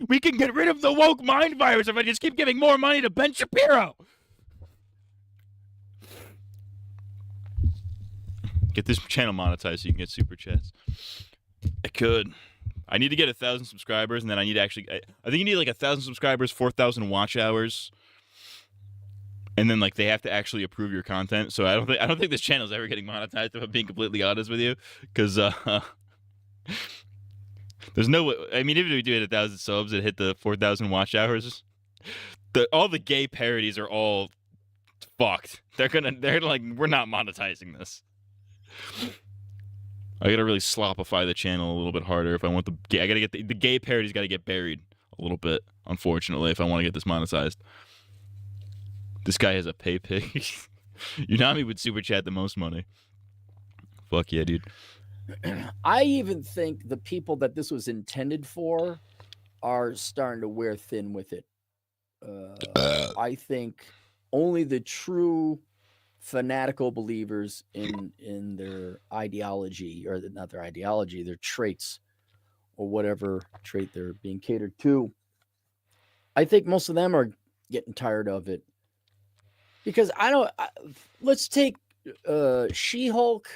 We can get rid of the woke mind virus if I just keep giving more money to Ben Shapiro. Get this channel monetized so you can get super chats. I could. I need to get 1,000 subscribers, and then I need to actually. I think you need like 1,000 subscribers, 4,000 watch hours, and then like they have to actually approve your content. So I don't think this channel is ever getting monetized. If I'm being completely honest with you, because there's no way. I mean, even if we do it 1,000 subs and hit the 4,000 watch hours, all the gay parodies are all fucked. They're like, we're not monetizing this. I gotta really slopify the channel a little bit harder if I want I gotta get the gay parody's gotta get buried a little bit, unfortunately, if I want to get this monetized. This guy has a pay pig. Unami would super chat the most money. Fuck yeah, dude. I even think the people that this was intended for are starting to wear thin with it. I think only the true fanatical believers in their ideology, or not their ideology, their traits, or whatever trait they're being catered to, I think most of them are getting tired of it. Because let's take She-Hulk,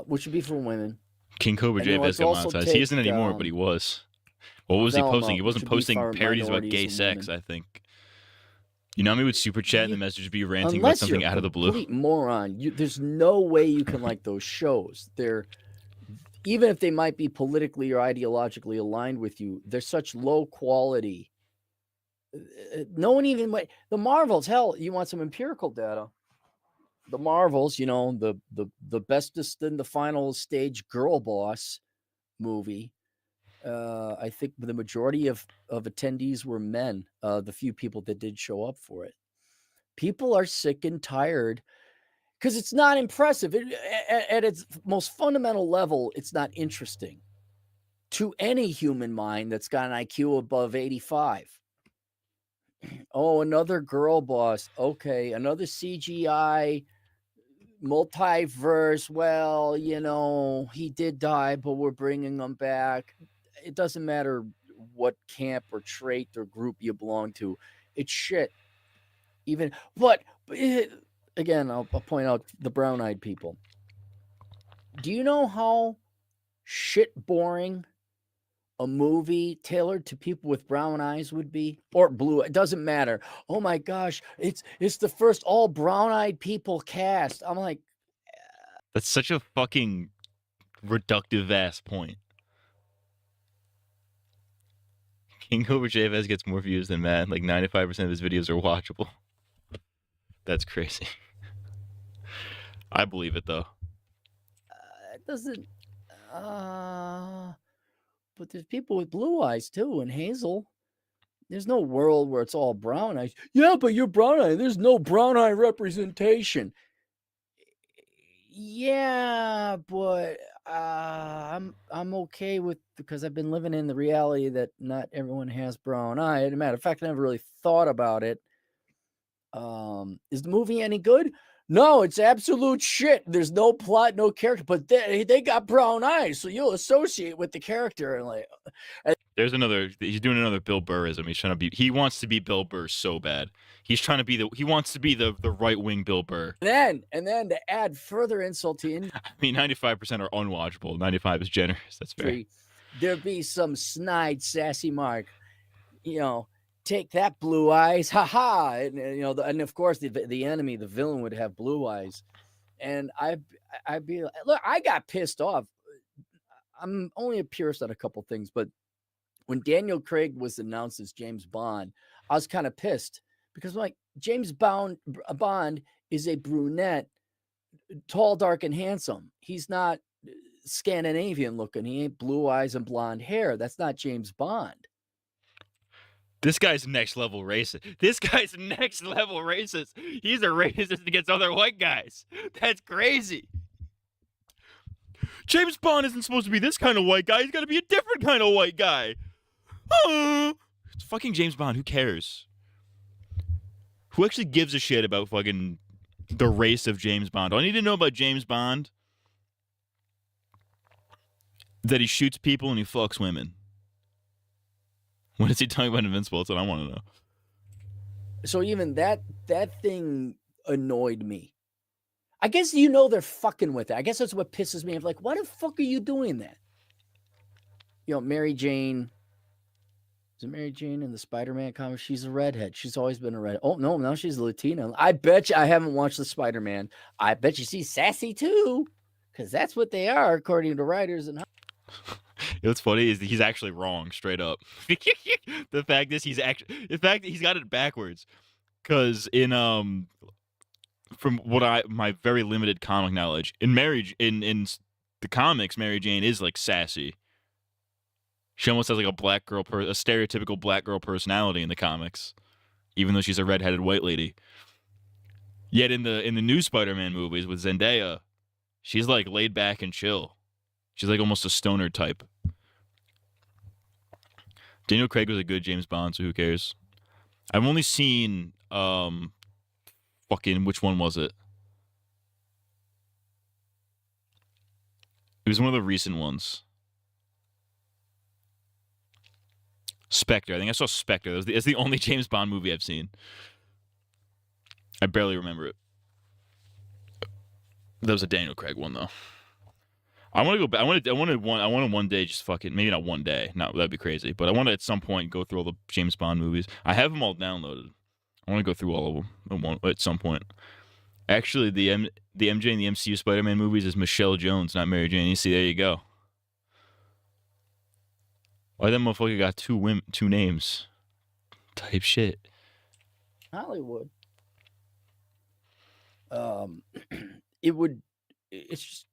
which would be for women. King Cobra J got monetized. He isn't anymore, but he was. What was he posting? He wasn't posting parodies about gay sex, I think. Unami would super chat and the message would be ranting about something out of the blue. Complete moron. There's no way you can like those shows. They're, even if they might be politically or ideologically aligned with you, they're such low quality. No one even the Marvels. Hell, you want some empirical data? The Marvels, the bestest in the final stage girl boss movie. I think the majority of attendees were men. The few people that did show up for it, people are sick and tired because it's not impressive. At its most fundamental level, it's not interesting to any human mind that's got an IQ above 85. Oh, another girl boss. Okay, another CGI multiverse. Well, he did die, but we're bringing him back. It doesn't matter what camp or trait or group you belong to. It's shit. Again, I'll point out the brown-eyed people. Do you know how shit boring a movie tailored to people with brown eyes would be, or blue? It doesn't matter. Oh my gosh, it's the first all brown-eyed people cast. I'm like, that's such a fucking reductive ass point. King Cobra Chavez gets more views than Matt. Like 95% of his videos are watchable. That's crazy. I believe it though. It doesn't. But there's people with blue eyes too, and hazel. There's no world where it's all brown eyes. Yeah, but you're brown eye. There's no brown eye representation. Yeah, but I'm okay with, because I've been living in the reality that not everyone has brown eye. As a matter of fact, I never really thought about it. Is the movie any good? No, it's absolute shit. There's no plot, no character, but they got brown eyes, so you'll associate with the character. And he's doing another Bill Burrism. He wants to be Bill Burr so bad. He wants to be the right wing Bill Burr. And then to add further insult to injury, I mean, 95% are unwatchable. 95 is generous. That's fair. There'd be some snide, sassy mark, take that, blue eyes, haha, and and of course the enemy, the villain, would have blue eyes, and I'd be like, look, I got pissed off. I'm only a purist on a couple things, but when Daniel Craig was announced as James Bond, I was kind of pissed because James Bond is a brunette, tall, dark, and handsome. He's not Scandinavian looking. He ain't blue eyes and blonde hair. That's not James Bond. This guy's next level racist. He's a racist against other white guys. That's crazy. James Bond isn't supposed to be this kind of white guy. He's got to be a different kind of white guy. It's fucking James Bond. Who cares? Who actually gives a shit about fucking the race of James Bond? Do I need to know about James Bond? That he shoots people and he fucks women. What is he talking about Invincible? That's what I want to know. So even that thing annoyed me. I guess they're fucking with it. I guess that's what pisses me off. Like, why the fuck are you doing that? Mary Jane. Is it Mary Jane in the Spider-Man comics? She's a redhead. She's always been a redhead. Oh, no, now she's a Latina. I bet you I haven't watched the Spider-Man. I bet you she's sassy too. Because that's what they are, according to writers. And what's funny is that he's actually wrong, straight up. The fact is he's got it backwards. Because in from my very limited comic knowledge, in the comics, Mary Jane is like sassy. She almost has like a stereotypical black girl personality in the comics, even though she's a redheaded white lady. Yet in the new Spider-Man movies with Zendaya, she's like laid back and chill. She's like almost a stoner type. Daniel Craig was a good James Bond, so who cares? I've only seen fucking which one was it? It was one of the recent ones. Spectre. I think I saw Spectre. It's the only James Bond movie I've seen. I barely remember it. That was a Daniel Craig one though. I want to go back. I want to one day just fucking, maybe not one day. No, that'd be crazy. But I want to at some point go through all the James Bond movies. I have them all downloaded. I want to go through all of them at some point. Actually, the MJ and the MCU Spider-Man movies is Michelle Jones, not Mary Jane. You see, there you go. Why that motherfucker got two names? Type shit. Hollywood. It's just,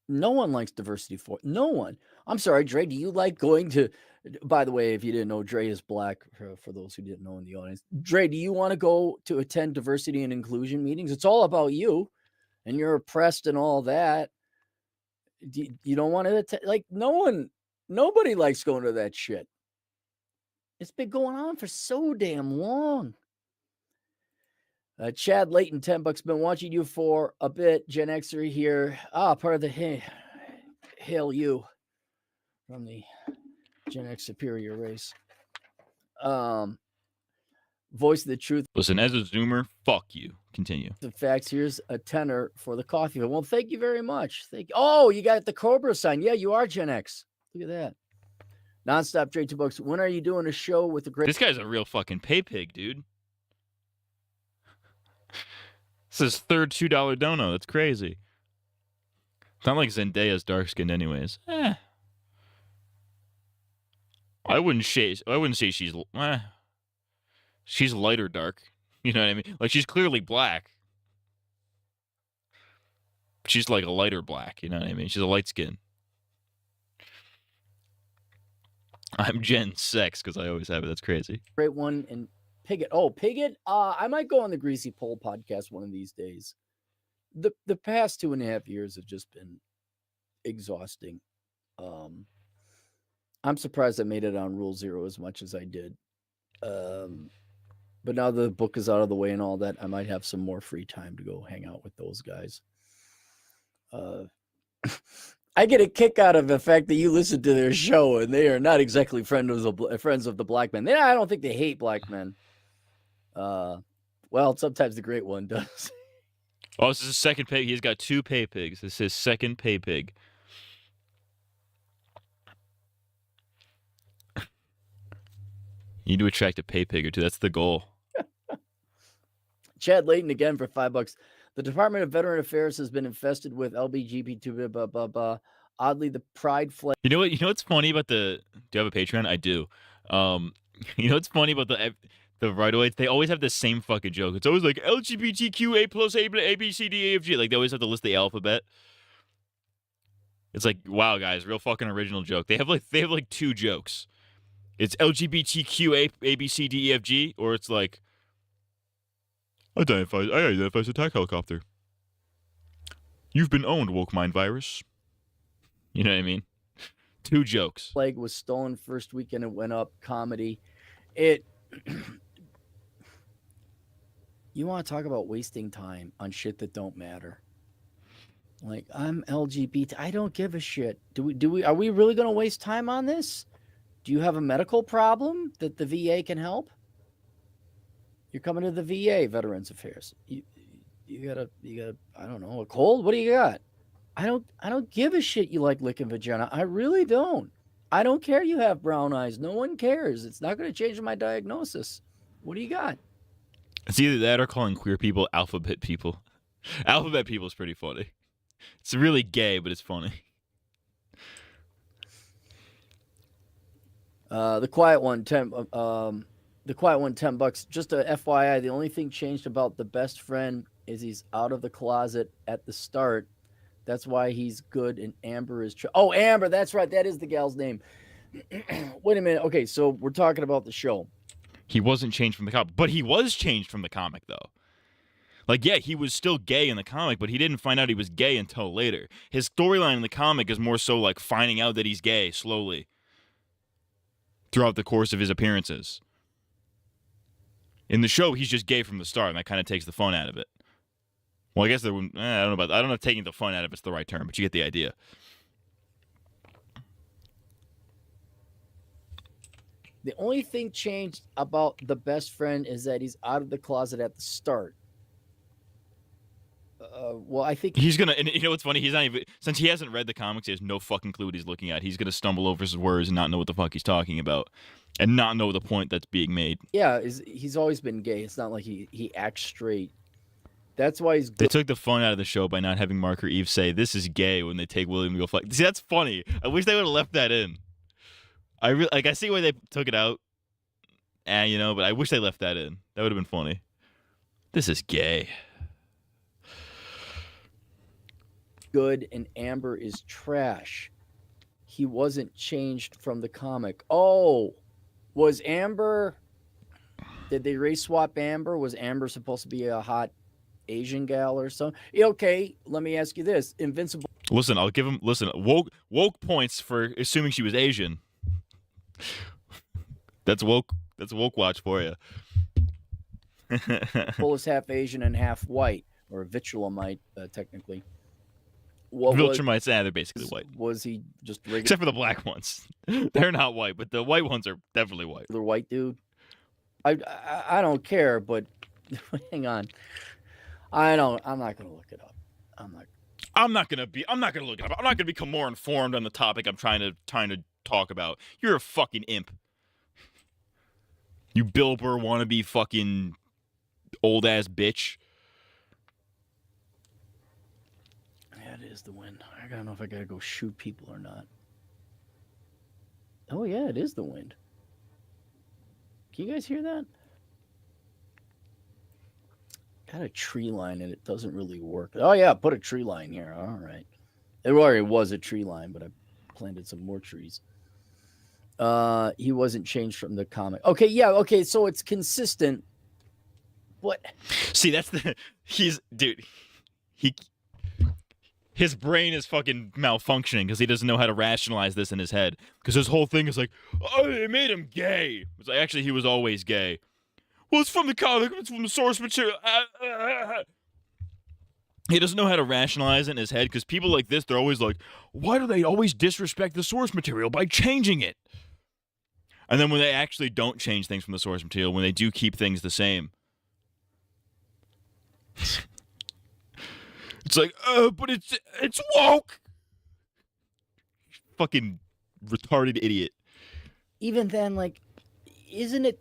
no one likes diversity for no one. I'm sorry, Dre, do you like going to, by the way, if you didn't know, Dre is black, for those who didn't know in the audience. Dre, do you want to go to attend diversity and inclusion meetings? It's all about you, and you're oppressed and all that. You don't want to attend, like, nobody likes going to that shit. It's been going on for so damn long. Chad Layton, $10, been watching you for a bit. Gen Xer here. Part of the Hail You from the Gen X superior race. Voice of the truth. Listen, as a Zoomer, fuck you. Continue. The facts. Here's a tenner for the coffee. Well, thank you very much. Thank you. Oh, you got the Cobra sign. Yeah, you are Gen X. Look at that. Nonstop Trade $2. When are you doing a show with the great? This guy's a real fucking pay pig, dude. This is his third $2 dono. That's crazy. It's not like Zendaya's dark skinned, anyways. I wouldn't say she's light or dark. You know what I mean? Like, she's clearly black. She's like a lighter black. You know what I mean? She's a light skin. I'm Gen Sex because I always have it. That's crazy. Great one. And Piggott. Oh, Piggott. I might go on the Greasy Pole podcast one of these days. The past 2.5 years have just been exhausting. I'm surprised I made it on Rule Zero as much as I did. But now the book is out of the way and all that, I might have some more free time to go hang out with those guys. I get a kick out of the fact that you listen to their show and they are not exactly friends of the black men. I don't think they hate black men. Well, sometimes the great one does. Oh, this is his second pig. He's got 2 pay pigs. This is his second pay pig. You need to attract a pay pig or 2. That's the goal. Chad Layton again for $5. The Department of Veteran Affairs has been infested with LGBTQ. Blah, blah, blah. Oddly, the pride flag. You know what? You know what's funny about the? Do you have a Patreon? I do. You know what's funny about the rightoids? They always have the same fucking joke. It's always like LGBTQ A B C D E F G. Like they always have to list the alphabet. It's like, wow, guys, real fucking original joke. They have like 2 jokes. It's LGBTQ A B C D E F G, or it's like I identify as a attack helicopter. You've been owned, woke mind virus. You know what I mean? 2 jokes. Flag was stolen first weekend. It went up. Comedy. You want to talk about wasting time on shit that don't matter? Like, I'm LGBT. I don't give a shit. Are we really going to waste time on this? Do you have a medical problem that the VA can help? You're coming to the VA, Veterans Affairs. You got I don't know, a cold? What do you got? I don't give a shit you like licking vagina. I really don't. I don't care you have brown eyes. No one cares. It's not going to change my diagnosis. What do you got? It's either that or calling queer people alphabet people. Alphabet people is pretty funny. It's really gay, but it's funny. The quiet one, $10. Just a FYI, the only thing changed about the best friend is he's out of the closet at the start. That's why he's good and Amber is... Oh, Amber, that's right. That is the gal's name. Wait a minute. Okay, so we're talking about the show. He wasn't changed from the comic, but he was changed from the comic, though. Like, yeah, he was still gay in the comic, but he didn't find out he was gay until later. His storyline in the comic is more so like finding out that he's gay slowly throughout the course of his appearances. In the show, he's just gay from the start, and that kind of takes the fun out of it. Well, I guess I don't know if taking the fun out of it's the right term, but you get the idea. The only thing changed about the best friend is that he's out of the closet at the start. Well, I think he's gonna. And you know what's funny? He's not even, since he hasn't read the comics. He has no fucking clue what he's looking at. He's gonna stumble over his words and not know what the fuck he's talking about, and not know the point that's being made. Yeah, he's always been gay. It's not like he acts straight. That's why he's good. They took the fun out of the show by not having Mark or Eve say this is gay when they take William to go fuck. See, that's funny. I wish they would have left that in. I see why they took it out, and but I wish they left that in. That would have been funny. This is gay. Good and Amber is trash. He wasn't changed from the comic. Oh, was Amber? Did they race swap Amber? Was Amber supposed to be a hot Asian gal or something? Okay, let me ask you this: Invincible. Listen, I'll give him. Listen, woke points for assuming she was Asian. That's woke. That's woke watch for you. Bull is half Asian and half white, or Vitrulamite, technically. Viltrumites, they're basically white. Was he just regular? Except for the black ones. They're not white, but the white ones are definitely white. The white dude? I don't care, but hang on. I'm not gonna look it up. I'm not gonna look it up. I'm not gonna become more informed on the topic I'm trying to talk about. You're a fucking imp. You Bill Burr wannabe fucking old ass bitch. Yeah, it is the wind. I gotta know if I gotta go shoot people or not. Oh yeah, it is the wind. Can you guys hear that? Got a tree line and it doesn't really work. Oh yeah, put a tree line here. All right. It already was a tree line, but I planted some more trees. He wasn't changed from the comic. Okay, yeah, okay, so it's consistent. What? See, that's the his brain is fucking malfunctioning because he doesn't know how to rationalize this in his head. Because his whole thing is like, oh, it made him gay. It's like, actually, he was always gay. Well, it's from the comic. It's from the source material. He doesn't know how to rationalize it in his head because people like this, they're always like, why do they always disrespect the source material by changing it? And then when they actually don't change things from the source material, when they do keep things the same, it's like, but it's woke. Fucking retarded idiot. Even then, like, isn't it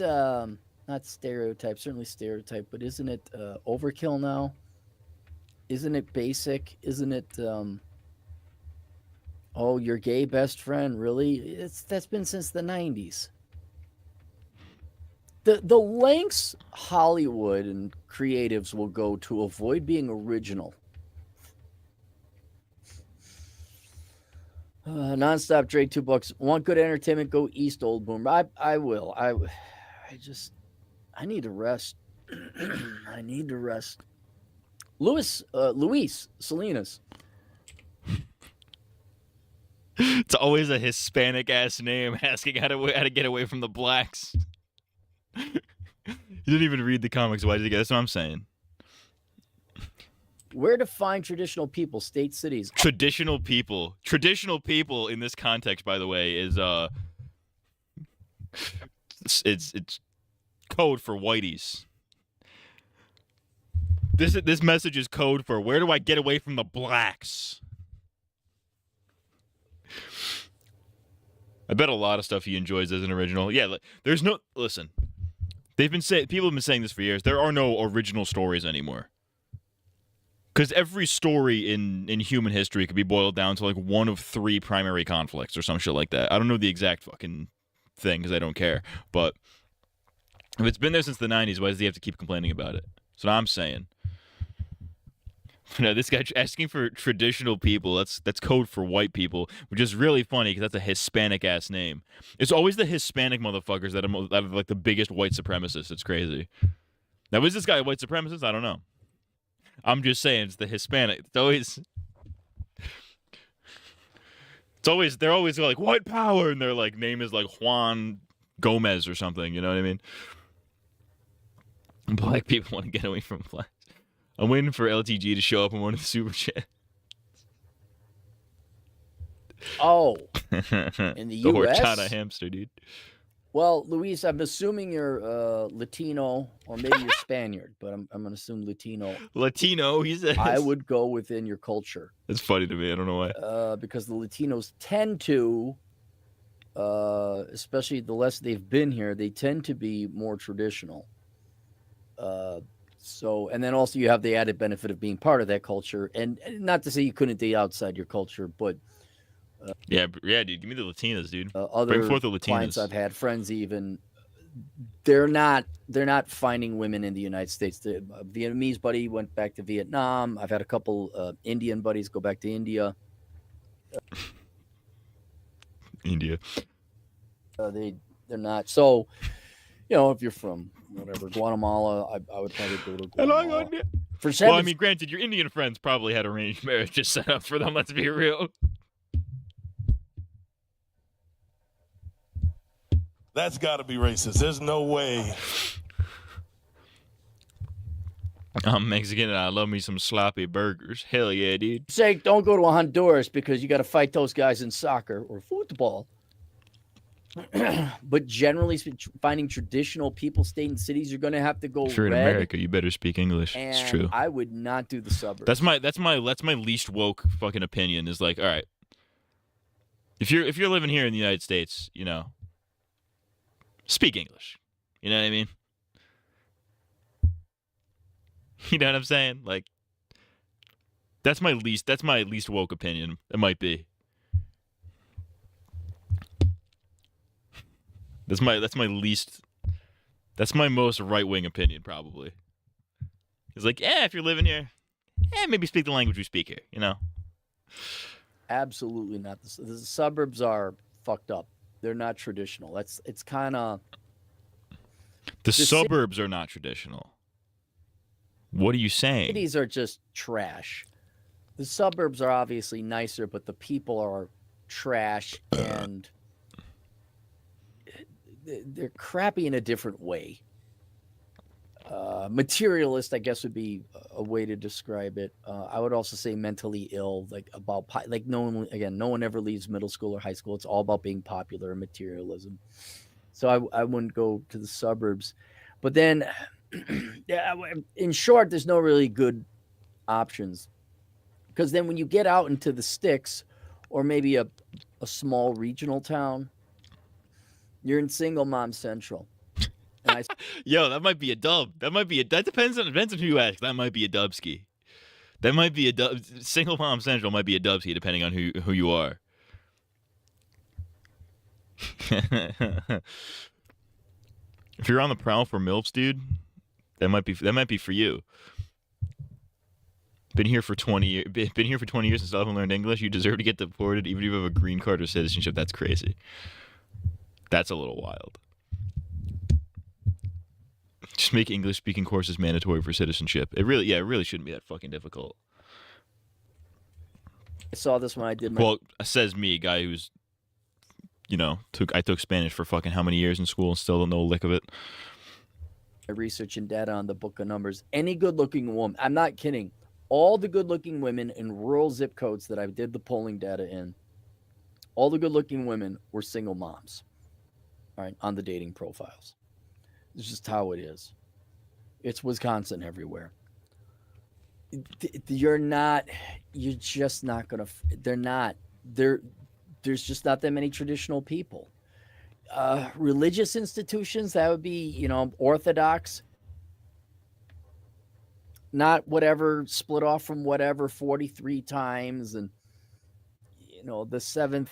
not stereotype, certainly stereotype, but isn't it overkill now? Isn't it basic? Isn't it oh, your gay best friend, really? That's been since the 90s. The lengths Hollywood and creatives will go to avoid being original. Nonstop trade $2. Want good entertainment? Go east, old boomer. I will. I need to rest. I need to rest. Luis Salinas. It's always a Hispanic ass name asking how to get away from the blacks. You didn't even read the comics. Why did you get? That's what I'm saying. Where to find traditional people, state, cities. Traditional people in this context, by the way, is it's code for whiteys. This message is code for where do I get away from the blacks? I bet a lot of stuff he enjoys as an original. Yeah, there's no listen. People have been saying this for years. There are no original stories anymore. Because every story in human history could be boiled down to like one of 3 primary conflicts or some shit like that. I don't know the exact fucking thing because I don't care. But if it's been there since the 90s, why does he have to keep complaining about it? That's what I'm saying. No, this guy asking for traditional people. That's code for white people, which is really funny because that's a Hispanic ass name. It's always the Hispanic motherfuckers that are like the biggest white supremacists. It's crazy. Now, is this guy a white supremacist? I don't know. I'm just saying it's the Hispanic. They're always like white power, and their like name is like Juan Gomez or something. You know what I mean? Black people want to get away from blacks. I'm waiting for LTG to show up in one of the super chat. Oh, in the The U.S. horchata hamster, dude. Well, Luis, I'm assuming you're Latino or maybe you're Spaniard, but I'm going to assume Latino. Latino, he says. I would go within your culture. It's funny to me. I don't know why. Because the Latinos tend to, especially the less they've been here, they tend to be more traditional. And then also you have the added benefit of being part of that culture, and not to say you couldn't date outside your culture, but yeah, dude, give me the Latinas, dude. Other Bring forth the Latinas. clients I've had, friends even, they're not finding women in the United States. The Vietnamese buddy went back to Vietnam. I've had a couple Indian buddies go back to India. India. They're not. So, if you're from whatever Guatemala, I would probably go to Guatemala. Well, I mean, granted, your Indian friends probably had arranged marriages set up for them. Let's be real. That's got to be racist. There's no way. I'm Mexican and I love me some sloppy burgers. Hell yeah, dude. Say, don't go to Honduras because you got to fight those guys in soccer or football. But generally, finding traditional people staying in cities, you're going to have to go. If you're in America, you better speak English. It's true. I would not do the suburbs. That's my least woke fucking opinion. Is like, all right, if you're living here in the United States, speak English. You know what I mean? You know what I'm saying? Like, that's my least woke opinion. It might be. That's my most right wing opinion probably. It's like, if you're living here, maybe speak the language we speak here. Absolutely not. The suburbs are fucked up. They're not traditional. It's kind of. The suburbs are not traditional. What are you saying? Cities are just trash. The suburbs are obviously nicer, but the people are trash and they're crappy in a different way. Materialist, I guess, would be a way to describe it. I would also say mentally ill, no one ever leaves middle school or high school. It's all about being popular and materialism. So I wouldn't go to the suburbs. But then, in short, there's no really good options. Because then when you get out into the sticks or maybe a small regional town, you're in single mom central. Yo, that might be a dub. That depends on who you ask. That might be a dubski. That might be a dub. Single mom central might be a dubski depending on who you are. If you're on the prowl for MILFs, dude, that might be for you. Been here for 20 years and still haven't learned English. You deserve to get deported even if you have a green card or citizenship. That's crazy. That's a little wild. Just make English speaking courses mandatory for citizenship. It really shouldn't be that fucking difficult. I saw this when I did my. Well, says me, guy who's, I took Spanish for fucking how many years in school and still don't know a lick of it. Research and data on the Book of Numbers. Any good-looking woman, I'm not kidding. All the good-looking women in rural zip codes that I did the polling data in, all the good-looking women were single moms. All right, on the dating profiles. It's just how it is. It's Wisconsin everywhere. You're just not going to, there's just not that many traditional people. Religious institutions, that would be, Orthodox, not whatever, split off from whatever 43 times. And, the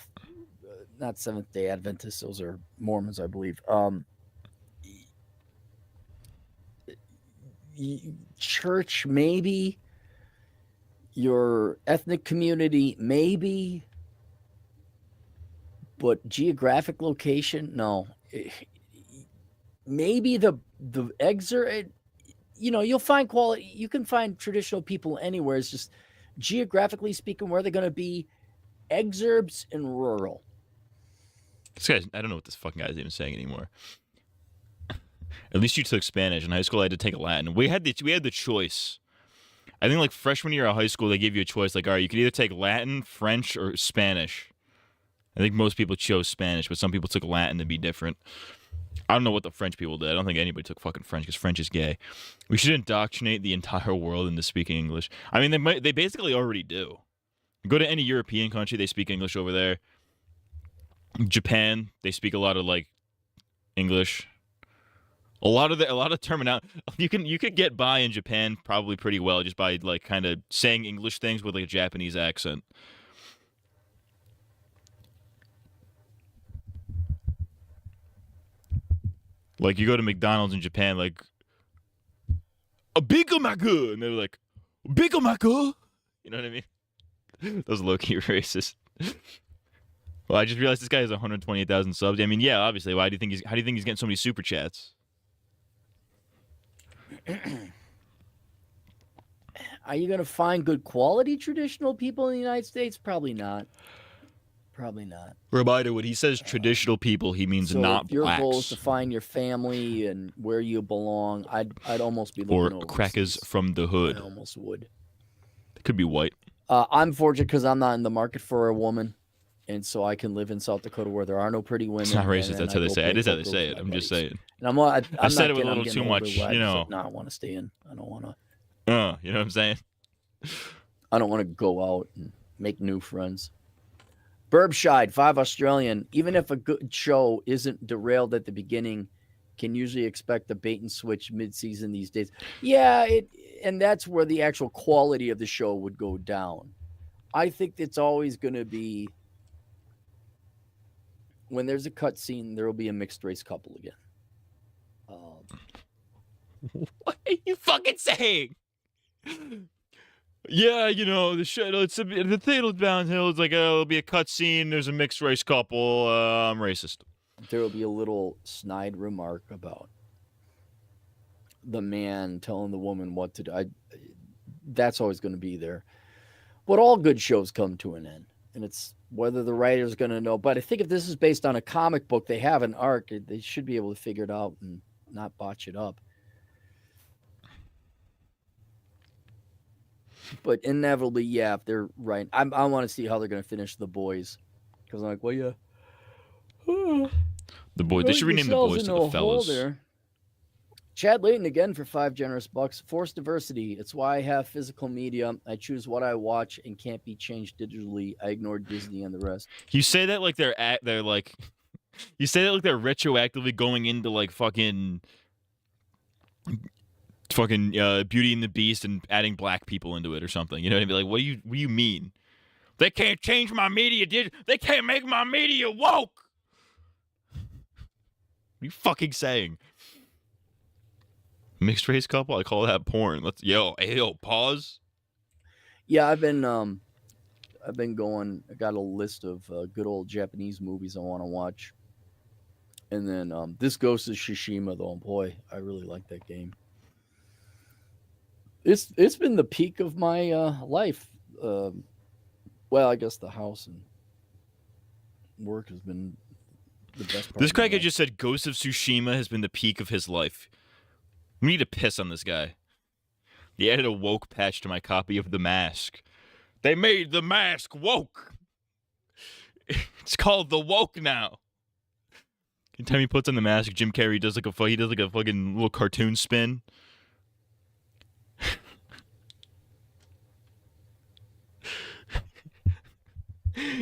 not Seventh-day Adventists, those are Mormons, I believe. . Church, maybe. your ethnic community, maybe, but geographic location, no. Maybe the eggs are, you'll find quality. You can find traditional people anywhere. It's just geographically speaking, where they're going to be, exurbs and rural. This guy's, I don't know what this fucking guy's even saying anymore. At least you took Spanish. In high school, I had to take Latin. We had the choice. I think like freshman year of high school, they gave you a choice. Like, all right, you can either take Latin, French, or Spanish. I think most people chose Spanish, but some people took Latin to be different. I don't know what the French people did. I don't think anybody took fucking French because French is gay. We should indoctrinate the entire world into speaking English. I mean, they basically already do. Go to any European country, they speak English over there. Japan, they speak a lot of like English. A lot of terminology. You could get by in Japan probably pretty well just by like kind of saying English things with like a Japanese accent. Like you go to McDonald's in Japan, like a Big Mac, and they're like Big Mac. You know what I mean? Those low-key racist. Well, I just realized this guy has 128,000 subs. I mean, yeah, obviously. How do you think he's getting so many super chats? Are you going to find good quality traditional people in the United States? Probably not. Probably not. Reminder, when he says traditional people, he means So not if your blacks. goal is to find your family and where you belong, I'd almost be looking Or overseas. crackers from the hood. I almost would. It could be white. I'm fortunate because I'm not in the market for a woman, and so I can live in South Dakota where there are no pretty women. It's not racist. and That's then how I they go say it. play It is how they poker say with it. my I'm just buddies. saying. And I'm I said not it with a kidding, I'm little getting too older, much, where I you just know. like, no, I want to stay in. I don't want to. You know what I'm saying? I don't want to go out and make new friends. Burbshide, 5 Australian. Even if a good show isn't derailed at the beginning, can usually expect a bait and switch mid-season these days. Yeah, and that's where the actual quality of the show would go down. I think it's always going to be, when there's a cut scene, there will be a mixed race couple again. What are you fucking saying? Yeah, you know, the thing will downhill. It's like, it'll be a cutscene. There's a mixed race couple. I'm racist. There will be a little snide remark about the man telling the woman what to do. That's always going to be there. But all good shows come to an end. And it's whether the writer's going to know. But I think if this is based on a comic book, they have an arc. They should be able to figure it out and not botch it up. But inevitably, yeah, if they're right. I want to see how they're going to finish The Boys. Because I'm like, well, yeah. The boy. They should rename the boys to the fellas. There. Chad Layton again for $5 generous bucks. Forced diversity. It's why I have physical media. I choose what I watch and can't be changed digitally. I ignore Disney and the rest. You say that like they're like, you say that like they're retroactively going into like fucking Beauty and the Beast and adding black people into it or something. You know what I mean? Like, what do you mean? They can't change my media, they can't make my media woke. What are you fucking saying? Mixed race couple? I call that porn. Yo, pause. Yeah, I've been going. I got a list of good old Japanese movies I want to watch. And then this Ghost of Tsushima, though, boy, I really like that game. It's been the peak of my life. Well, I guess the house and work has been the best part. This crackhead just said Ghost of Tsushima has been the peak of his life. We need to piss on this guy. He added a woke patch to my copy of The Mask. They made The Mask woke. It's called The Woke now. Anytime he puts on the mask, Jim Carrey does like a fucking little cartoon spin.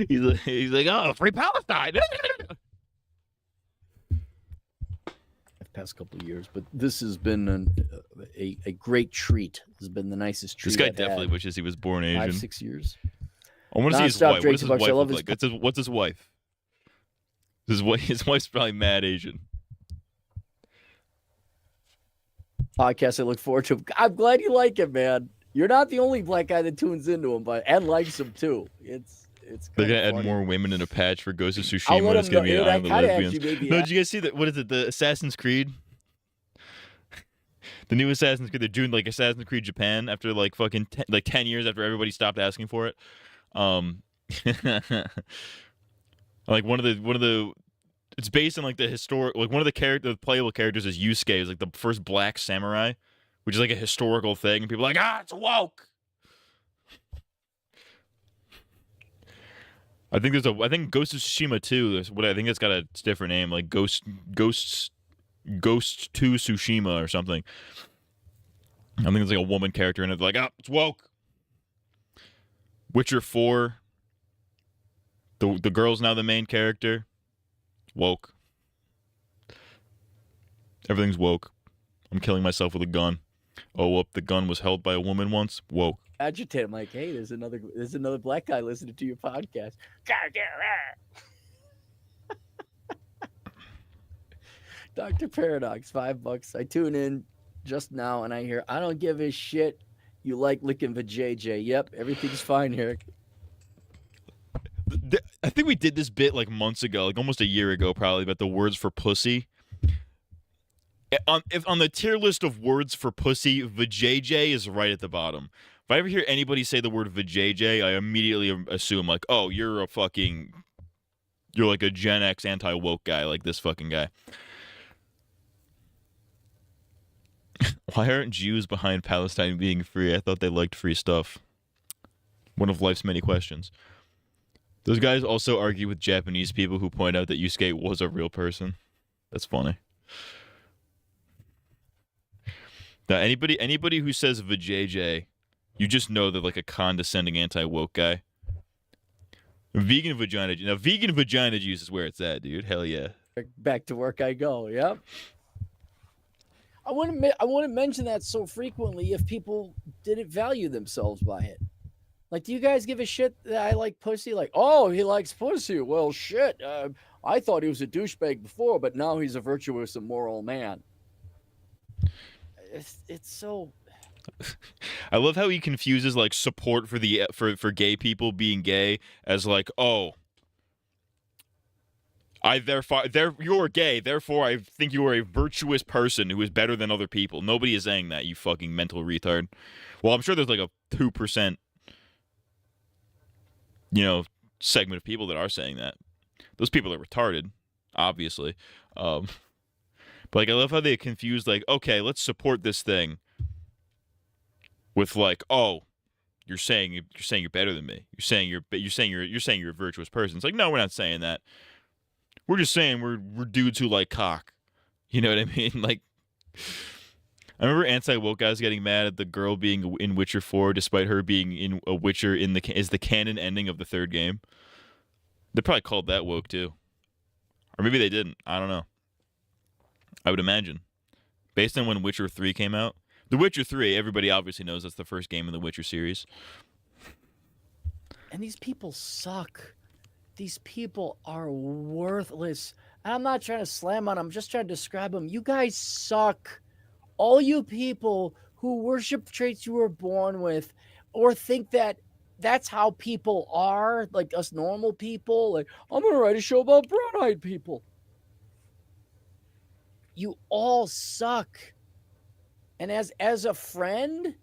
He's like, oh, free Palestine. Past couple of years, but this has been a great treat. This has been the nicest treat. This guy I've definitely had. wishes he was born Asian. 5-6 years. I want to see his Non-stop wife. What does his Drake wife I love look his like? What's his wife? His wife's probably mad Asian. Podcast I look forward to. I'm glad you like it, man. You're not the only black guy that tunes into him, but and likes him too. It's They're gonna funny. add more women in a patch for Ghost of I'll Tsushima. let It's him gonna know. be Dude, I I'm the kinda lesbians. actually maybe No, did you guys see that? What is it? The Assassin's Creed. The new Assassin's Creed. They're doing like Assassin's Creed Japan after like fucking 10 years after everybody stopped asking for it. Like one of the. It's based on like the historic. Like one of the playable characters is Yusuke, is like the first black samurai, which is like a historical thing. And people are like, it's woke. I think I think Ghost of Tsushima 2. I think it's got a different name, like Ghost 2 Tsushima or something. I think it's like a woman character in it. Like, it's woke. Witcher 4. The girl's now the main character. Woke. Everything's woke. I'm killing myself with a gun. Oh, whoop! The gun was held by a woman once. Woke. Agitate. I'm like, hey, there's another black guy listening to your podcast. Dr. Paradox, $5. I tune in just now and I hear, I don't give a shit. You like licking the JJ. Yep, everything's fine here. I think we did this bit like months ago, like almost a year ago, probably, about the words for pussy. On the tier list of words for pussy, vajayjay is right at the bottom. If I ever hear anybody say the word vajayjay, I immediately assume like, oh, you're like a Gen X anti-woke guy, like this fucking guy. Why aren't Jews behind Palestine being free? I thought they liked free stuff. One of life's many questions. Those guys also argue with Japanese people who point out that Yusuke was a real person. That's funny. Now, anybody who says vajayjay, you just know they're like a condescending anti-woke guy. Vegan vagina juice is where it's at, dude. Hell yeah. Back to work I go. Yep. I wouldn't mention that so frequently if people didn't value themselves by it. Like, do you guys give a shit that I like pussy? Like, oh, he likes pussy. Well, shit. I thought he was a douchebag before, but now he's a virtuous and moral man. It's so. I love how he confuses like support for for gay people being gay as like, oh, you're gay, therefore I think you are a virtuous person who is better than other people. Nobody is saying that, you fucking mental retard. Well, I'm sure there's like a 2%, segment of people that are saying that. Those people are retarded, obviously. But like, I love how they confuse like, okay, let's support this thing with like, oh, you're saying you're better than me. You're saying you're a virtuous person. It's like, no, we're not saying that. We're just saying we're dudes who like cock. You know what I mean? Like, I remember anti-woke guys getting mad at the girl being in Witcher 4, despite her being in a Witcher is the canon ending of the third game. They probably called that woke too, or maybe they didn't. I don't know. I would imagine, based on when Witcher 3 came out. The Witcher 3, everybody obviously knows that's the first game in the Witcher series. And these people suck. These people are worthless. And I'm not trying to slam on them. I'm just trying to describe them. You guys suck. All you people who worship traits you were born with or think that that's how people are, like us normal people. Like, I'm going to write a show about brown-eyed people. You all suck. And as a friend,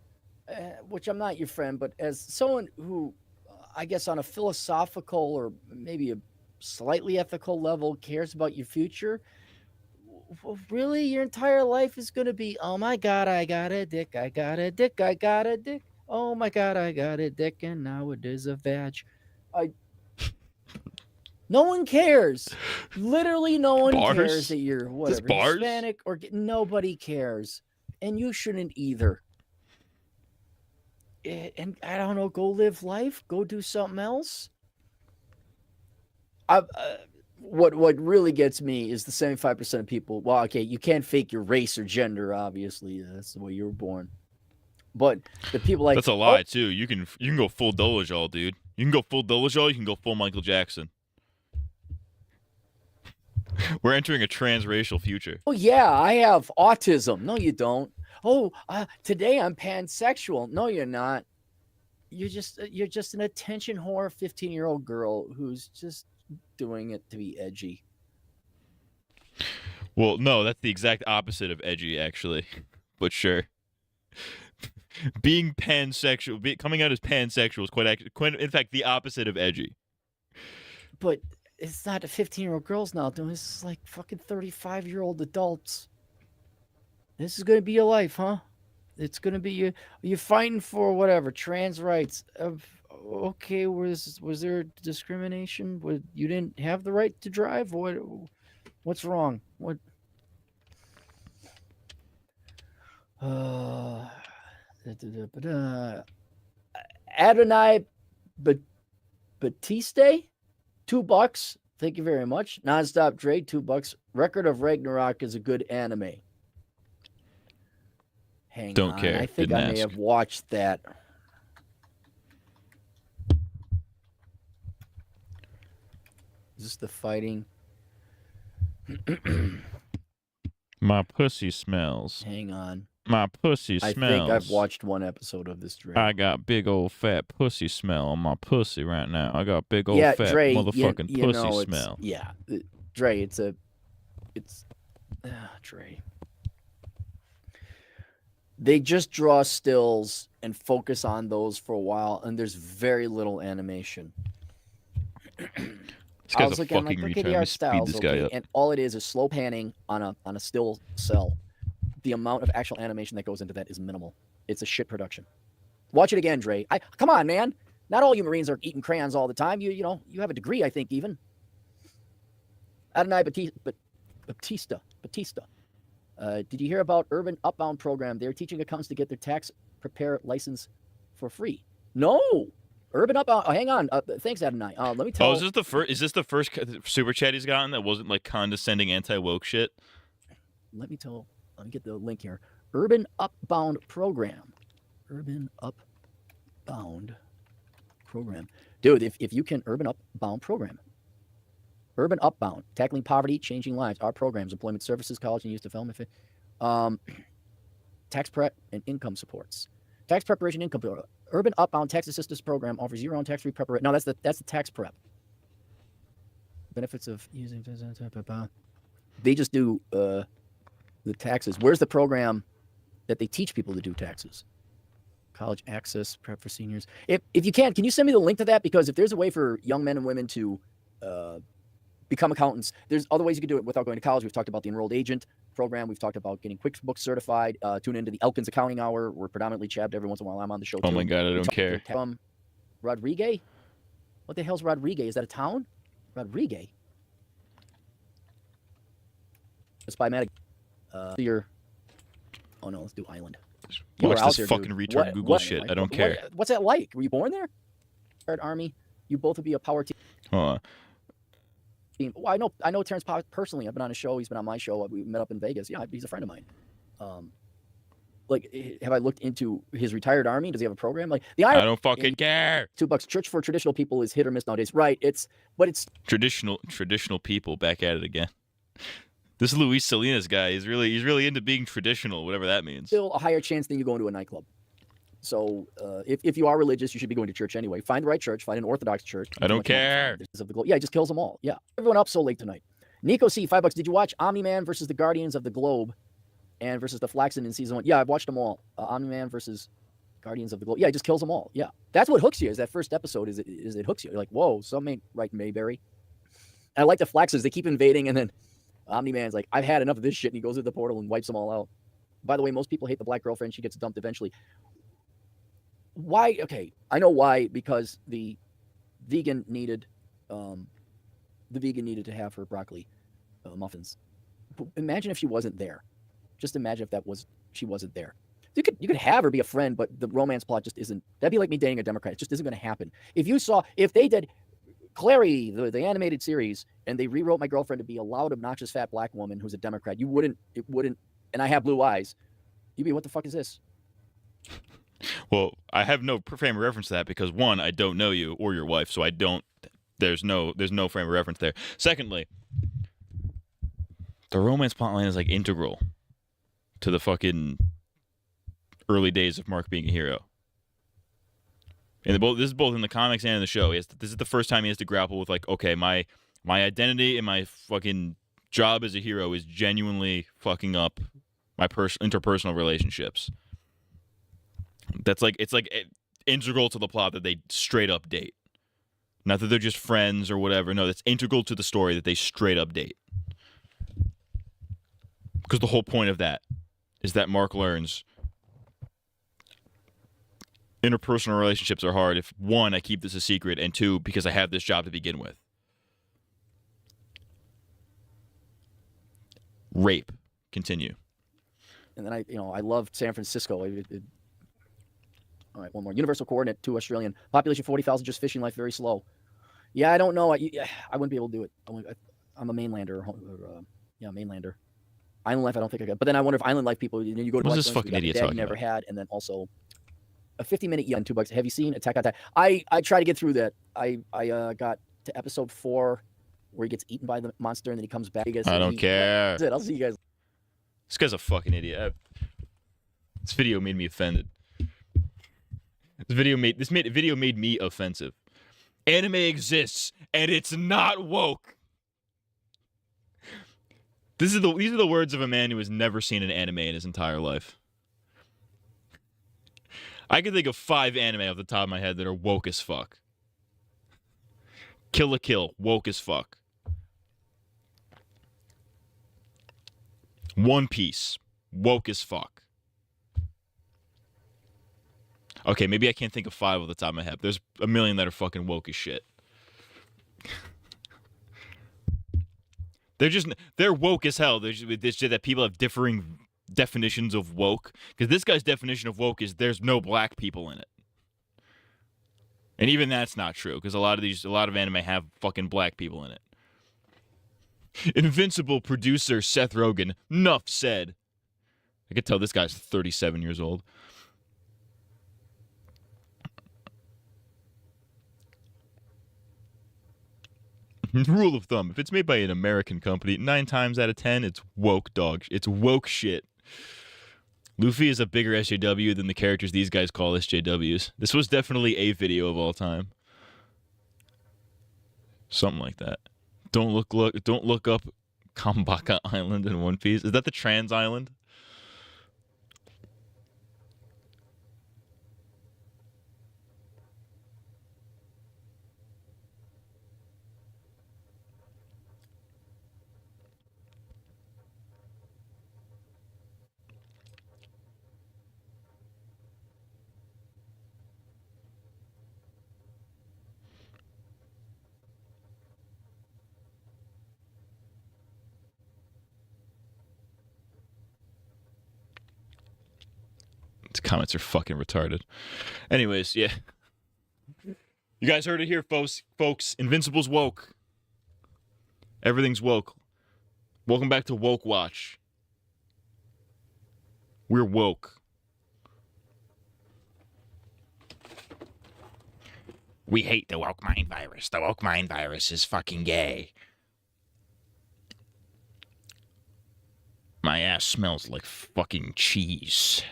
which I'm not your friend, but as someone who, I guess on a philosophical or maybe a slightly ethical level cares about your future, really your entire life is going to be, oh my God, I got a dick, I got a dick, I got a dick. Oh my God, I got a dick and now it is a vag. No one cares. Literally no one cares that you're whatever, Hispanic or nobody cares. And you shouldn't either. And I don't know, go live life, go do something else. What really gets me is the 75% of people. Well, okay, you can't fake your race or gender. Obviously, that's the way you were born. But the people like that's a lie too. You can go full Dolezal, dude. You can go full Dolezal. You can go full Michael Jackson. We're entering a transracial future. Oh yeah, I have autism. No, you don't. today I'm pansexual. No, you're not. You're just an attention whore 15-year-old girl who's just doing it to be edgy. Well, no, that's the exact opposite of edgy, actually. But sure. Being pansexual, coming out as pansexual is quite, in fact, the opposite of edgy. But it's not 15-year-old girls now doing this. This is like fucking 35-year-old adults. This is gonna be your life, huh? It's gonna be you're fighting for whatever trans rights. Okay, was there discrimination? You didn't have the right to drive? What's wrong? What? Adonai Batiste, $2. Thank you very much. Nonstop Dre, $2. Record of Ragnarok is a good anime. Hang Don't on. care. I think Didn't I may ask. have watched that. Is this the fighting? My pussy smells. Hang on. My pussy smells. I think I've watched one episode of this, Dre. I got big old fat pussy smell on my pussy right now. I got big old fat Dre, motherfucking you pussy know, smell. Yeah, Dre, Dre. They just draw stills and focus on those for a while, and there's very little animation. This guy's a fucking retard. Let me speed this guy up. And all it is slow panning on a still cell. The amount of actual animation that goes into that is minimal. It's a shit production. Watch it again, Dre. Come on, man. Not all you Marines are eating crayons all the time. You have a degree, I think, even. Adonai Batista. Did you hear about Urban Upbound program? They're teaching accountants to get their tax prepare license for free. No. Urban Upbound. Oh, hang on. Thanks, Adonai. Let me tell. Oh, is this the first super chat he's gotten that wasn't like condescending anti-woke shit? Let me get the link here. Urban Upbound program. Urban Upbound program. Dude, if you can, Urban Upbound program. Urban Upbound, tackling poverty, changing lives. Our programs, employment services, college and youth development, tax prep and income supports. Tax preparation, income. Urban Upbound Tax Assistance Program offers year-round tax-free preparation. No, that's the tax prep. Benefits of using. They just do the taxes. Where's the program that they teach people to do taxes? College access prep for seniors. If you can you send me the link to that? Because if there's a way for young men and women to become accountants, there's other ways you can do it without going to college. We've talked about the enrolled agent program. We've talked about getting QuickBooks certified. Tune into the Elkins Accounting Hour. We're predominantly chabbed every once in a while. I'm on the show too. Oh my God, I don't care. Rodriguez? What the hell's Rodriguez? Is that a town? Rodriguez? It's by Madigan. Oh no, let's do Island. Watch this fucking retard Google shit. I don't care. What's that like? Were you born there? Army. You both would be a power team. Hold on. Well, I know Terrence personally. I've been on his show. He's been on my show. We met up in Vegas. Yeah, he's a friend of mine. Have I looked into his retired army? Does he have a program? I don't fucking care. $2. Church for traditional people is hit or miss nowadays. Right. It's traditional people back at it again. This Luis Salinas guy is really into being traditional, whatever that means. Still a higher chance than you going to a nightclub. So if you are religious, you should be going to church anyway. Find the right church. Find an Orthodox church. I don't care. Yeah, it just kills them all. Yeah. Everyone up so late tonight. Nico C, $5. Did you watch Omni-Man versus the Guardians of the Globe and versus the Flaxen in season 1? Yeah, I've watched them all. Omni-Man versus Guardians of the Globe. Yeah, it just kills them all. Yeah. That's what hooks you is that first episode is it hooks you. You're like, whoa, something ain't right, Mayberry. And I like the Flaxens. They keep invading and then Omni-Man's like, I've had enough of this shit. And he goes to the portal and wipes them all out. By the way, most people hate the black girlfriend. She gets dumped eventually. Why? Okay, I know why. Because the vegan needed to have her broccoli muffins. But imagine if she wasn't there. Just imagine if she wasn't there. You could have her be a friend, but the romance plot just isn't. That'd be like me dating a Democrat. It just isn't going to happen. If they did Clary, the animated series, and they rewrote my girlfriend to be a loud, obnoxious, fat black woman who's a Democrat, it wouldn't, and I have blue eyes, you'd be, what the fuck is this? Well, I have no frame of reference to that because one, I don't know you or your wife, so I don't. There's no frame of reference there. Secondly, the romance plotline is like integral to the fucking early days of Mark being a hero. And this is both in the comics and in the show. This is the first time he has to grapple with, like, okay, my identity and my fucking job as a hero is genuinely fucking up my interpersonal relationships. It's integral to the plot that they straight up date. Not that they're just friends or whatever. No, that's integral to the story that they straight up date. Because the whole point of that is that Mark learns interpersonal relationships are hard if, one, I keep this a secret, and two, because I have this job to begin with. Rape. Continue. And then I love San Francisco. All right, one more. Universal coordinate, 2 Australian. Population 40,000, just fishing life very slow. Yeah, I don't know. I wouldn't be able to do it. I'm a mainlander. Mainlander. Island life, I don't think I got. But then I wonder if island life people, you go to what's this fucking idiot talking never about? had, and then also a 50-minute on $2. Have you seen Attack on Titan? I try to get through that. I got to episode 4 where he gets eaten by the monster and then he comes back. I don't care. That's it. I'll see you guys. This guy's a fucking idiot. This video made me offended. This video made me offensive. Anime exists and it's not woke. These are the words of a man who has never seen an anime in his entire life. I can think of 5 anime off the top of my head that are woke as fuck. Kill la Kill, woke as fuck. One Piece, woke as fuck. Okay, maybe I can't think of 5 off the top of my head. There's a million that are fucking woke as shit. They're woke as hell. There's just that people have differing definitions of woke. Because this guy's definition of woke is there's no black people in it. And even that's not true, because a lot of anime have fucking black people in it. Invincible producer Seth Rogen, nuff said. I could tell this guy's 37 years old. Rule of thumb, if it's made by an American company, 9 times out of 10, it's woke dog. It's woke shit. Luffy is a bigger SJW than the characters these guys call SJWs. This was definitely a video of all time. Something like that. Don't look up Kambaka Island in One Piece. Is that the trans island? These comments are fucking retarded. Anyways, yeah. You guys heard it here, folks. Invincible's woke. Everything's woke. Welcome back to Woke Watch. We're woke. We hate the woke mind virus. The woke mind virus is fucking gay. My ass smells like fucking cheese.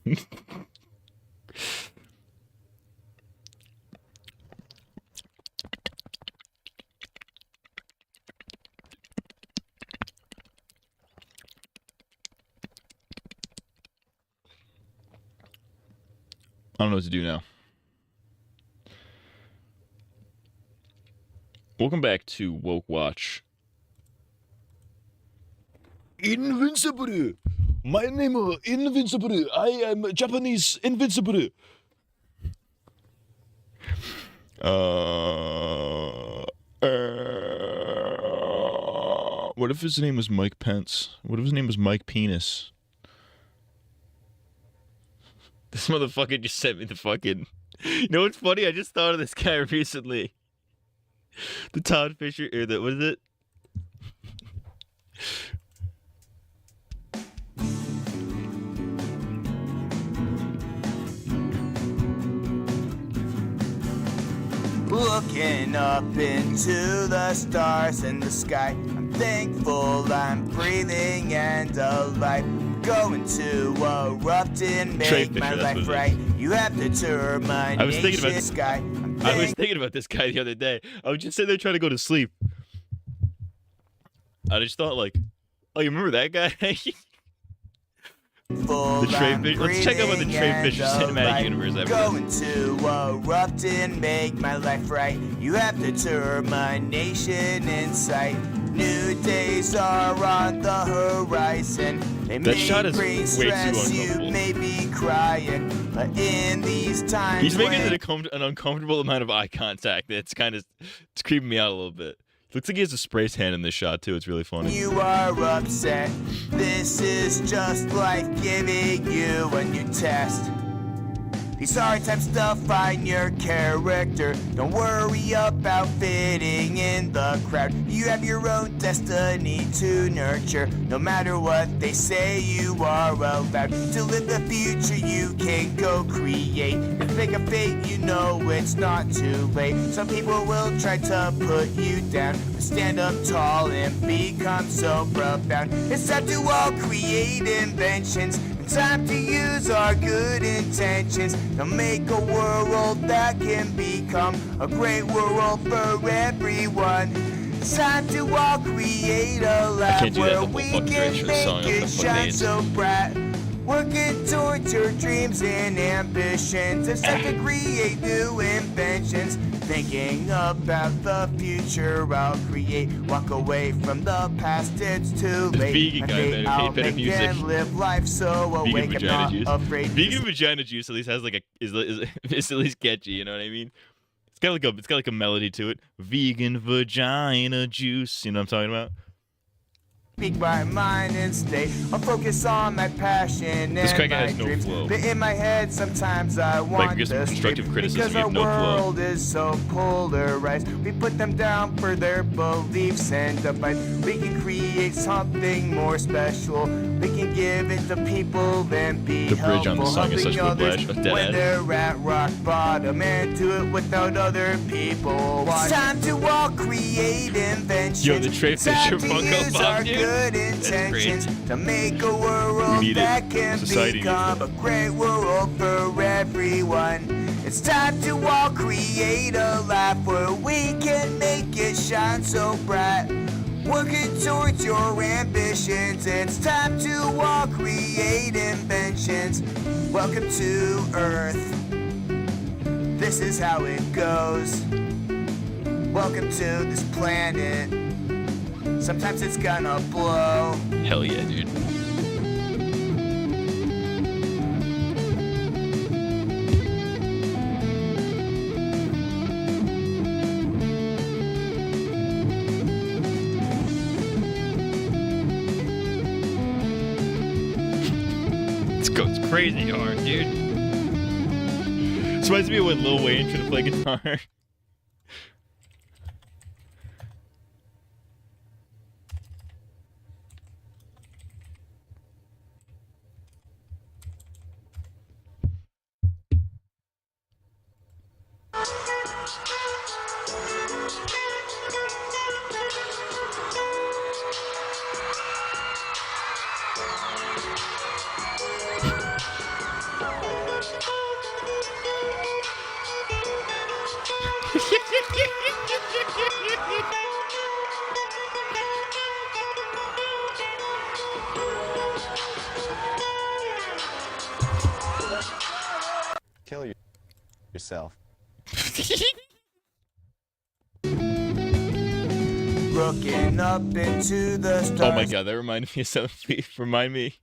I don't know what to do now. Welcome back to Woke Watch. Invincible! My name is Invincible. I am Japanese Invincible. What if his name was Mike Pence? What if his name was Mike Penis? This motherfucker just sent me the fucking... You know what's funny? I just thought of this guy recently. The Todd Fisher... Or the... What is it? looking up into the stars in the sky. I'm thankful I'm breathing and alive. Going to erupt and make my life right. You have determination. I was thinking about this guy. I was thinking about this guy the other day. I was just sitting there trying to go to sleep. I just thought, like, oh, you remember that guy? The Trey Fisher. Let's check out what the Trey Fisher cinematic universe ever Going to erupt and make my life right. You have determination in sight. New days are on the horizon. They That may shot is bring way too stress, you uncomfortable. may be crying, but in these times He's making when an uncomfortable amount of eye contact. It's creeping me out a little bit. Looks like he has a spray tan in this shot too. It's really funny. you are upset, this is just life giving you a new test. These hard times define your character. Don't worry about fitting in the crowd. You have your own destiny to nurture. No matter what they say, you are allowed to live the future you can go create. If think of fate, you know it's not too late. Some people will try to put you down, but stand up tall and become so profound. It's time to all create inventions. Time to use our good intentions to make a world that can become a great world for everyone. It's time to all create a life where we can make it shine so bright. Working towards your dreams and ambitions. It's time to create new inventions. Thinking about the future I'll create. Walk away from the past, it's too late. Vegan guy I'll better make music. and live life so Vegan awake. I'm vagina not juice. afraid. Vegan vagina juice at least has like is at least catchy. You know what I mean? It's got like a melody to it. Vegan vagina juice. You know what I'm talking about? Speak my mind and stay. I'll focus on my passion This and cracker my has no dreams. flow. But in my head, sometimes I want give some to constructive sleep criticism, because you our have no flow. world is so polarized. We put them down for their beliefs and divide. We can create something more special. We can give it to people and be The bridge on the helpful, song is helping such others whiplash. Dead when ass. they're at rock bottom and do it without other people. It's time to all create inventions. Yo, the Trey It's time Fisher to Funko use Pop, our dude. good That's great. intentions to make a world We need it. that can Society needs become a great world for everyone. It's time to all create a life where we can make it shine so bright. Working towards your ambitions, it's time to all create inventions. Welcome to Earth. This is how it goes. Welcome to this planet. Sometimes it's gonna blow. Hell yeah, dude. This goes crazy hard, dude. This reminds me of when Lil Wayne tried to play guitar. Kill yourself. Looking up into the stars. Oh my god, that reminded me of something. Remind me.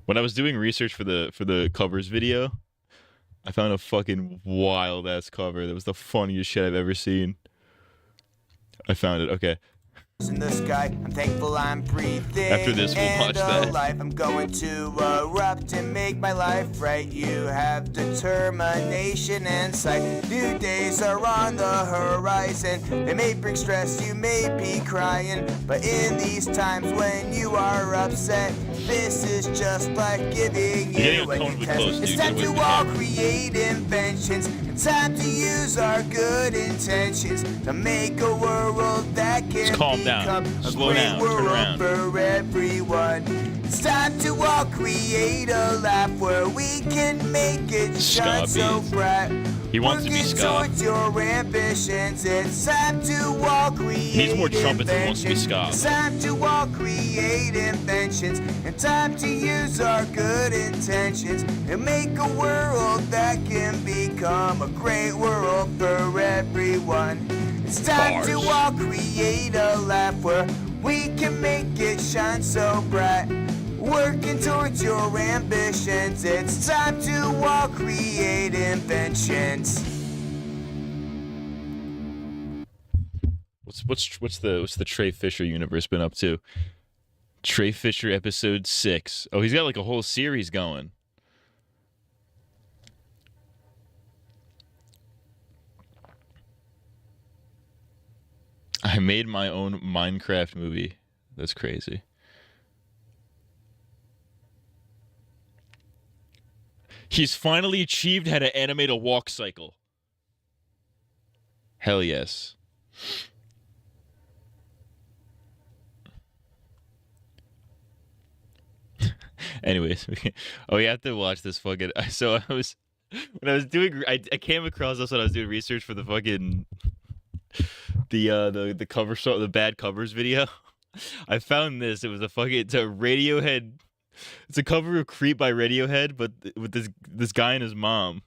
When I was doing research for the covers video, I found a fucking wild ass cover. That was the funniest shit I've ever seen. I found it. Okay. in the sky. I'm thankful I'm breathing. After this, we'll watch that. Alive. I'm going to erupt and make my life right. You have determination and sight. New days are on the horizon. They may bring stress, you may be crying, but in these times when you are upset, this is just like giving you a new test. It's time to all create inventions. It's time to use our good intentions to make a world that can become a great world for everyone. It's time to all create a laugh where we can make it shine so bright. He wants to be Scott. Towards your ambitions. It's time to all create He needs more trumpets and wants to be Scott. It's time to all create inventions and time to use our good intentions and make a world that can become a great world for everyone. It's time to all create a laugh where we can make it shine so bright. Working towards your ambitions, it's time to all create inventions. What's the Trey Fisher universe been up to? Trey Fisher episode 6. Oh, he's got like a whole series going. I made my own Minecraft movie. That's crazy. He's finally achieved how to animate a walk cycle. Hell yes. Anyways, we have to watch this fucking. So when I was doing, I came across this when I was doing research for the fucking the cover song, the bad covers video. I found this. It was it's a Radiohead. It's a cover of "Creep" by Radiohead, but with this guy and his mom.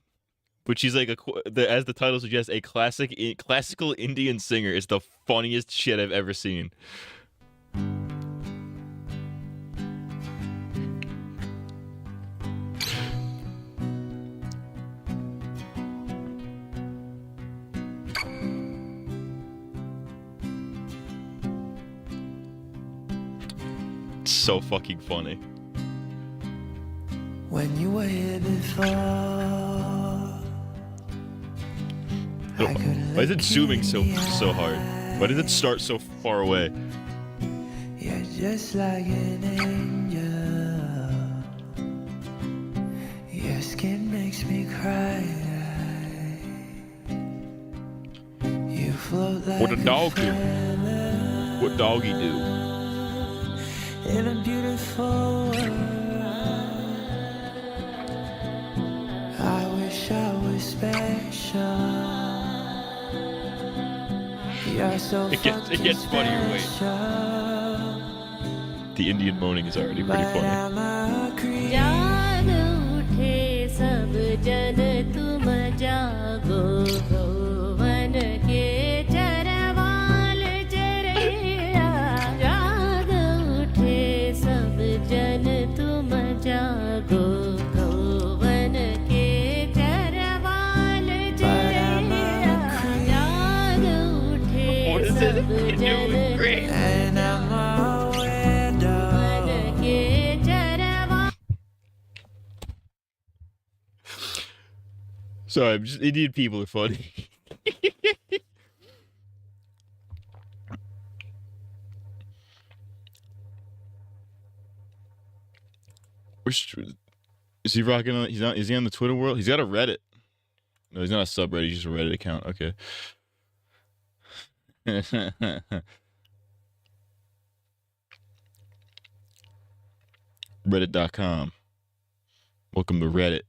But she's like as the title suggests, a classical Indian singer. It's the funniest shit I've ever seen. It's so fucking funny. When you were here before, why is it zooming so hard? Why did it start so far away? you're just like an angel. Your skin makes me cry. You float like What a dog do? What doggy do? in a beautiful world. I wish I was special. You're so It gets funnier. Wait. The Indian moaning is already pretty funny. And I'm a Sorry, Indian people are funny. Is he rocking on? Is he on the Twitter world? He's got a Reddit. No, he's not a subreddit. He's just a Reddit account. Okay. Reddit.com. Welcome to Reddit.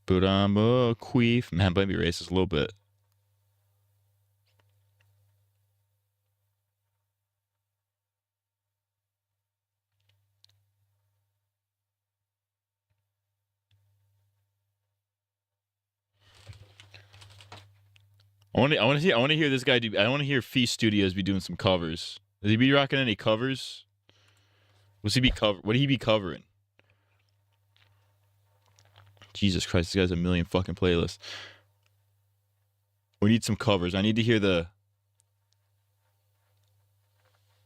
But I'm a queef. Man, might be racist a little bit. I want to hear this guy do. I want to hear Feast Studios be doing some covers. Does he be rocking any covers? What would he be covering? Jesus Christ, this guy's a million fucking playlists. We need some covers. I need to hear the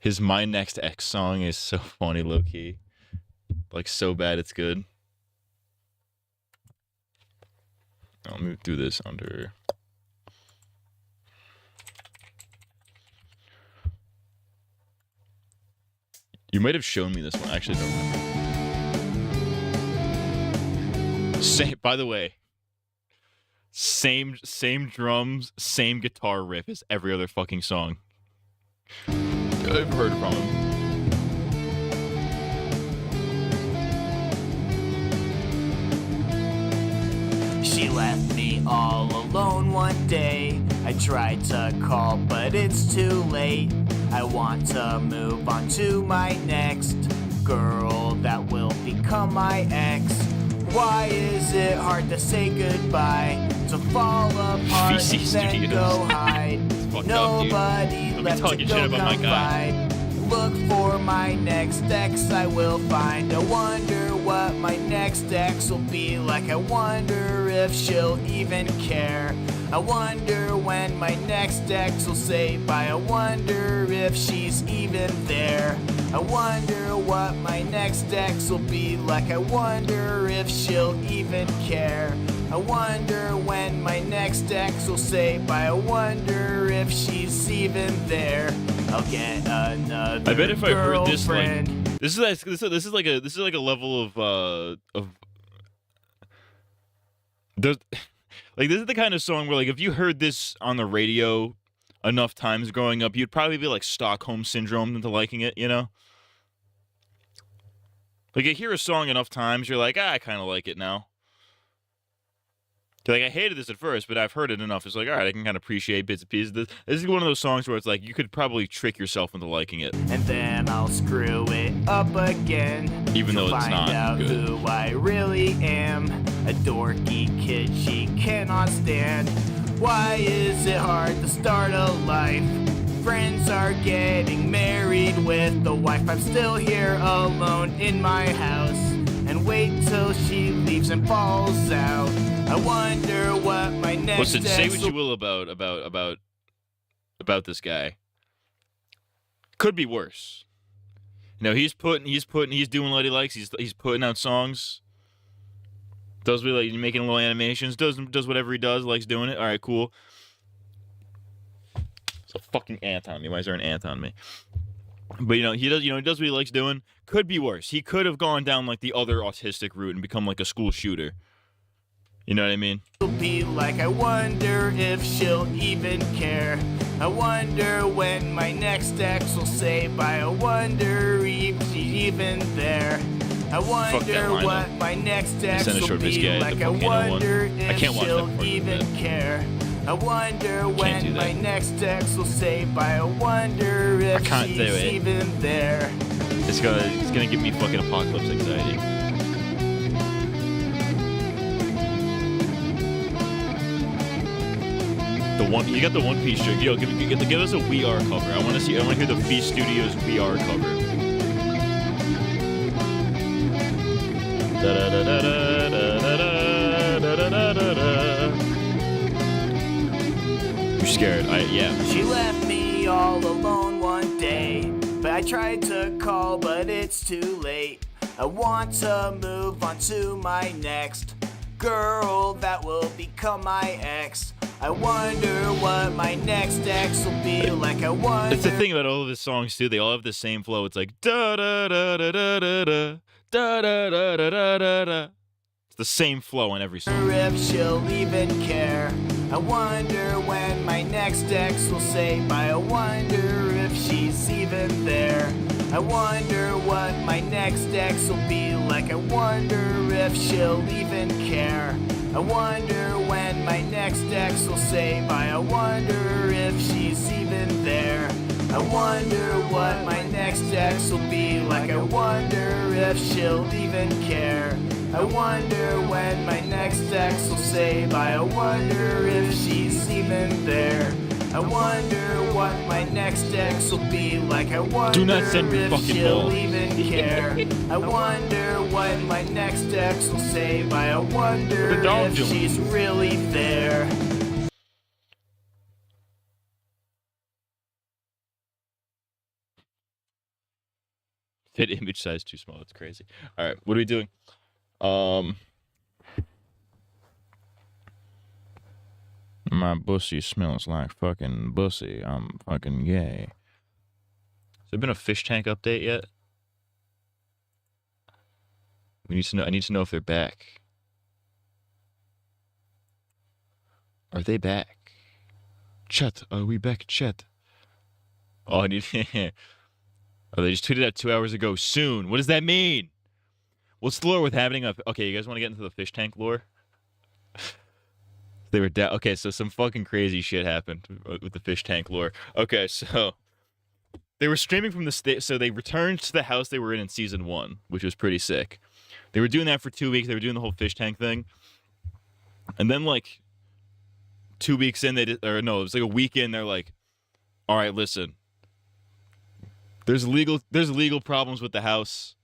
His My Next X song is so funny, low key. Like so bad it's good. Let me do this under. You might have shown me this one. I actually don't remember. Same, by the way. Same drums, same guitar riff as every other fucking song I've heard from him. She left me all alone one day. I tried to call, but it's too late. I want to move on to my next girl that will become my ex. Why is it hard to say goodbye? To fall apart and then go hide. Nobody left to go confide. Look for my next ex I will find. I wonder what my next ex will be like. I wonder if she'll even care. I wonder when my next ex will say bye. I wonder if she's even there. I wonder what my next ex will be like. I wonder if she'll even care. I wonder when my next ex will say bye. I wonder if she's even there. I'll get another. I bet if I heard this, like, girlfriend. this is like a level of there's like this is the kind of song where, like, if you heard this on the radio enough times growing up, you'd probably be like Stockholm syndrome into liking it, you know? Like, you hear a song enough times, you're like, I kind of like it now. Like, I hated this at first, but I've heard it enough. It's like, all right, I can kind of appreciate bits and pieces. This is one of those songs where it's like, you could probably trick yourself into liking it. And then I'll screw it up again. Even though it's find not out good. who I really am. A dorky kid she cannot stand. Why is it hard to start a life? Friends are getting married with the wife. I'm still here alone in my house. And wait till she leaves and falls out. I wonder what my next Listen, say ex what you will about this guy. Could be worse. You know, he's doing what he likes. He's putting out songs. Does like making little animations. Does whatever he does. Likes doing it. All right, cool. It's a fucking ant on me. Why is there an ant on me? But he does what he likes doing. Could be worse. He could have gone down like the other autistic route and become like a school shooter. You know what I mean? Be like, I wonder if she'll even care. I wonder when my next ex will say bye. I wonder if she's even there. I wonder what my next ex will be like. I wonder if she'll even care. I wonder when my next ex will say bye. I wonder if she's even there. It's gonna give me fucking apocalypse anxiety. You got the One Piece shirt. Yo, give us a We Are cover. I want to hear the Feast Studios We Are cover. You're scared. Yeah. She left me all alone one day, but I tried to call, but it's too late. I want to move on to my next girl that will become my ex. I wonder what my next ex will be like. I wonder. That's the thing about all of his songs too. They all have the same flow. It's like da da da da da da da da da da da da da. It's the same flow on every song. If she'll even care. I wonder when my next ex will say bye. I wonder if she's even there. I wonder what my next ex will be like. I wonder if she'll even care. I wonder when my next ex will say bye. I wonder if she's even there. I wonder what my next ex will be like. I wonder if she'll even care. I wonder when my next ex will say bye. I wonder if she's even there. I wonder what my next ex will be like. I wonder Do not send your if fucking she'll ball. even care. I wonder what my next ex will say bye. I wonder if she's really there. Fit image size too small. That's crazy. All right, what are we doing? My pussy smells like fucking pussy. I'm fucking gay. Has there been a fish tank update yet? We need to know. I need to know if they're back. Are they back? Chat, are we back, chat? Oh, I need. Oh, they just tweeted out 2 hours ago. Soon. What does that mean? What's the lore with happening up? Okay, you guys want to get into the fish tank lore? They were down. Okay, so some fucking crazy shit happened with the fish tank lore. Okay, so they were streaming from the state. So they returned to the house they were in season 1, which was pretty sick. They were doing that for 2 weeks. They were doing the whole fish tank thing, and then like 2 weeks in, they did, or no, it was like a week in. They're like, "All right, listen. There's legal problems with the house.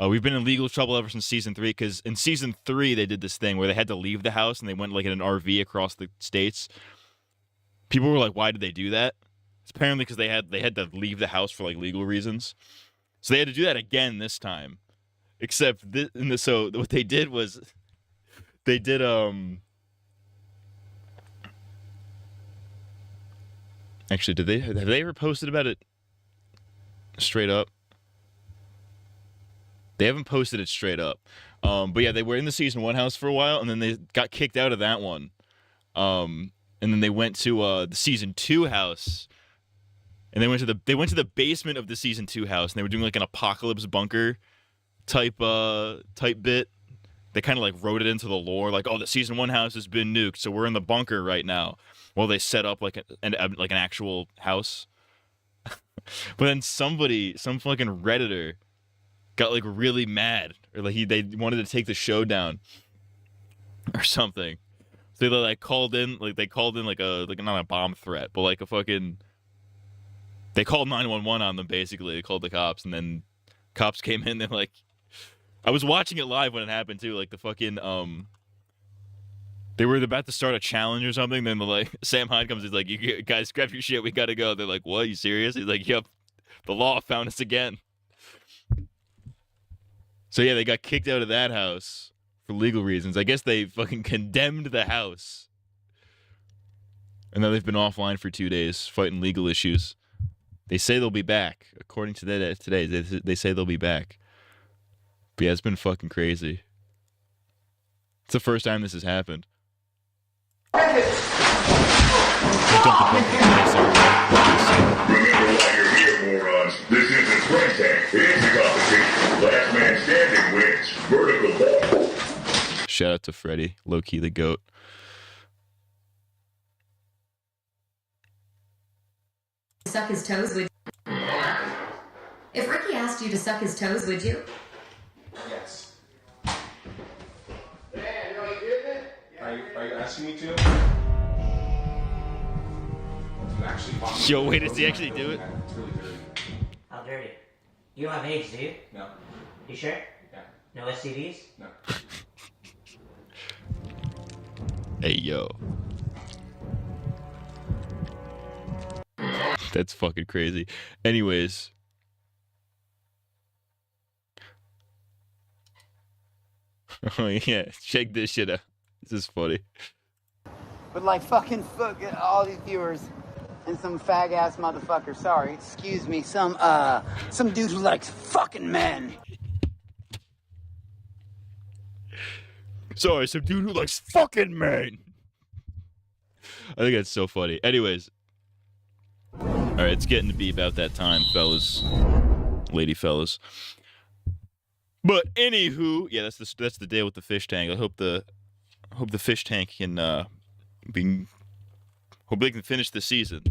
We've been in legal trouble ever since season 3, because in season 3 they did this thing where they had to leave the house and they went like in an RV across the states. People were like, "Why did they do that?" It's apparently because they had to leave the house for like legal reasons. So they had to do that again this time. Except so what they did was they did actually have they ever posted about it straight up? They haven't posted it straight up. But yeah, they were in the season 1 house for a while, and then they got kicked out of that one. And then they went to the season 2 house, and they went to the basement of the season 2 house, and they were doing like an apocalypse bunker type bit. They kind of like wrote it into the lore, like, "Oh, the season 1 house has been nuked, so we're in the bunker right now." While they set up like an actual house. But then some fucking Redditor got like really mad, or like they wanted to take the show down or something. So they called in not a bomb threat, but like a fucking, they called 911 on them basically. They called the cops, and then cops came in. They're like, I was watching it live when it happened too. Like the fucking they were about to start a challenge or something. Then Sam Hyde comes. He's like, "You guys, grab your shit. We gotta go." They're like, "What? Are you serious?" He's like, "Yep, the law found us again." So yeah, they got kicked out of that house for legal reasons. I guess they fucking condemned the house, and now they've been offline for 2 days fighting legal issues. They say they'll be back. According to today, they say they'll be back. But yeah, it's been fucking crazy. It's the first time this has happened. Remember why you're here, morons. This isn't Sprint Tank. It's a competition. Last man standing wins. Vertical ball. Shout out to Freddy, low-key the GOAT. Suck his toes, would you? If Ricky asked you to suck his toes, would you? Yes. Are you asking me to? Yo, wait, does he actually do it? It's really dirty. How dirty? You don't have AIDS, do you? No. You sure? Yeah. No STDs? No. Hey, yo. That's fucking crazy. Anyways. Oh, yeah. Check this shit out. This is funny. But like fuck all these viewers and some fag ass motherfucker, sorry, excuse me, some dude who likes fucking men. Sorry, some dude who likes fucking men. I think that's so funny. Anyways. Alright, it's getting to be about that time, fellas. Lady fellas. But anywho, yeah, that's the deal with the fish tank. I hope the fish tank can hope they can finish the season.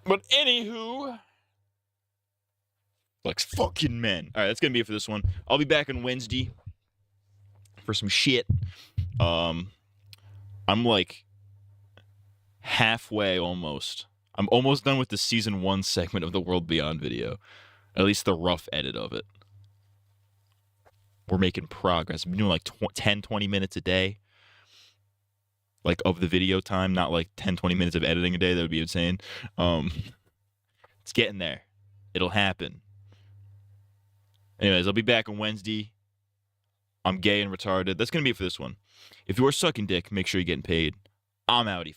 But anywho, like fucking men. All right, that's gonna be it for this one. I'll be back on Wednesday for some shit. I'm like halfway almost. I'm almost done with the season 1 segment of the World Beyond video. At least the rough edit of it. We're making progress. I'm doing like 10, 20 minutes a day. Like of the video time, not like 10, 20 minutes of editing a day. That would be insane. It's getting there. It'll happen. Anyways, I'll be back on Wednesday. I'm gay and retarded. That's going to be it for this one. If you're sucking dick, make sure you're getting paid. I'm outie.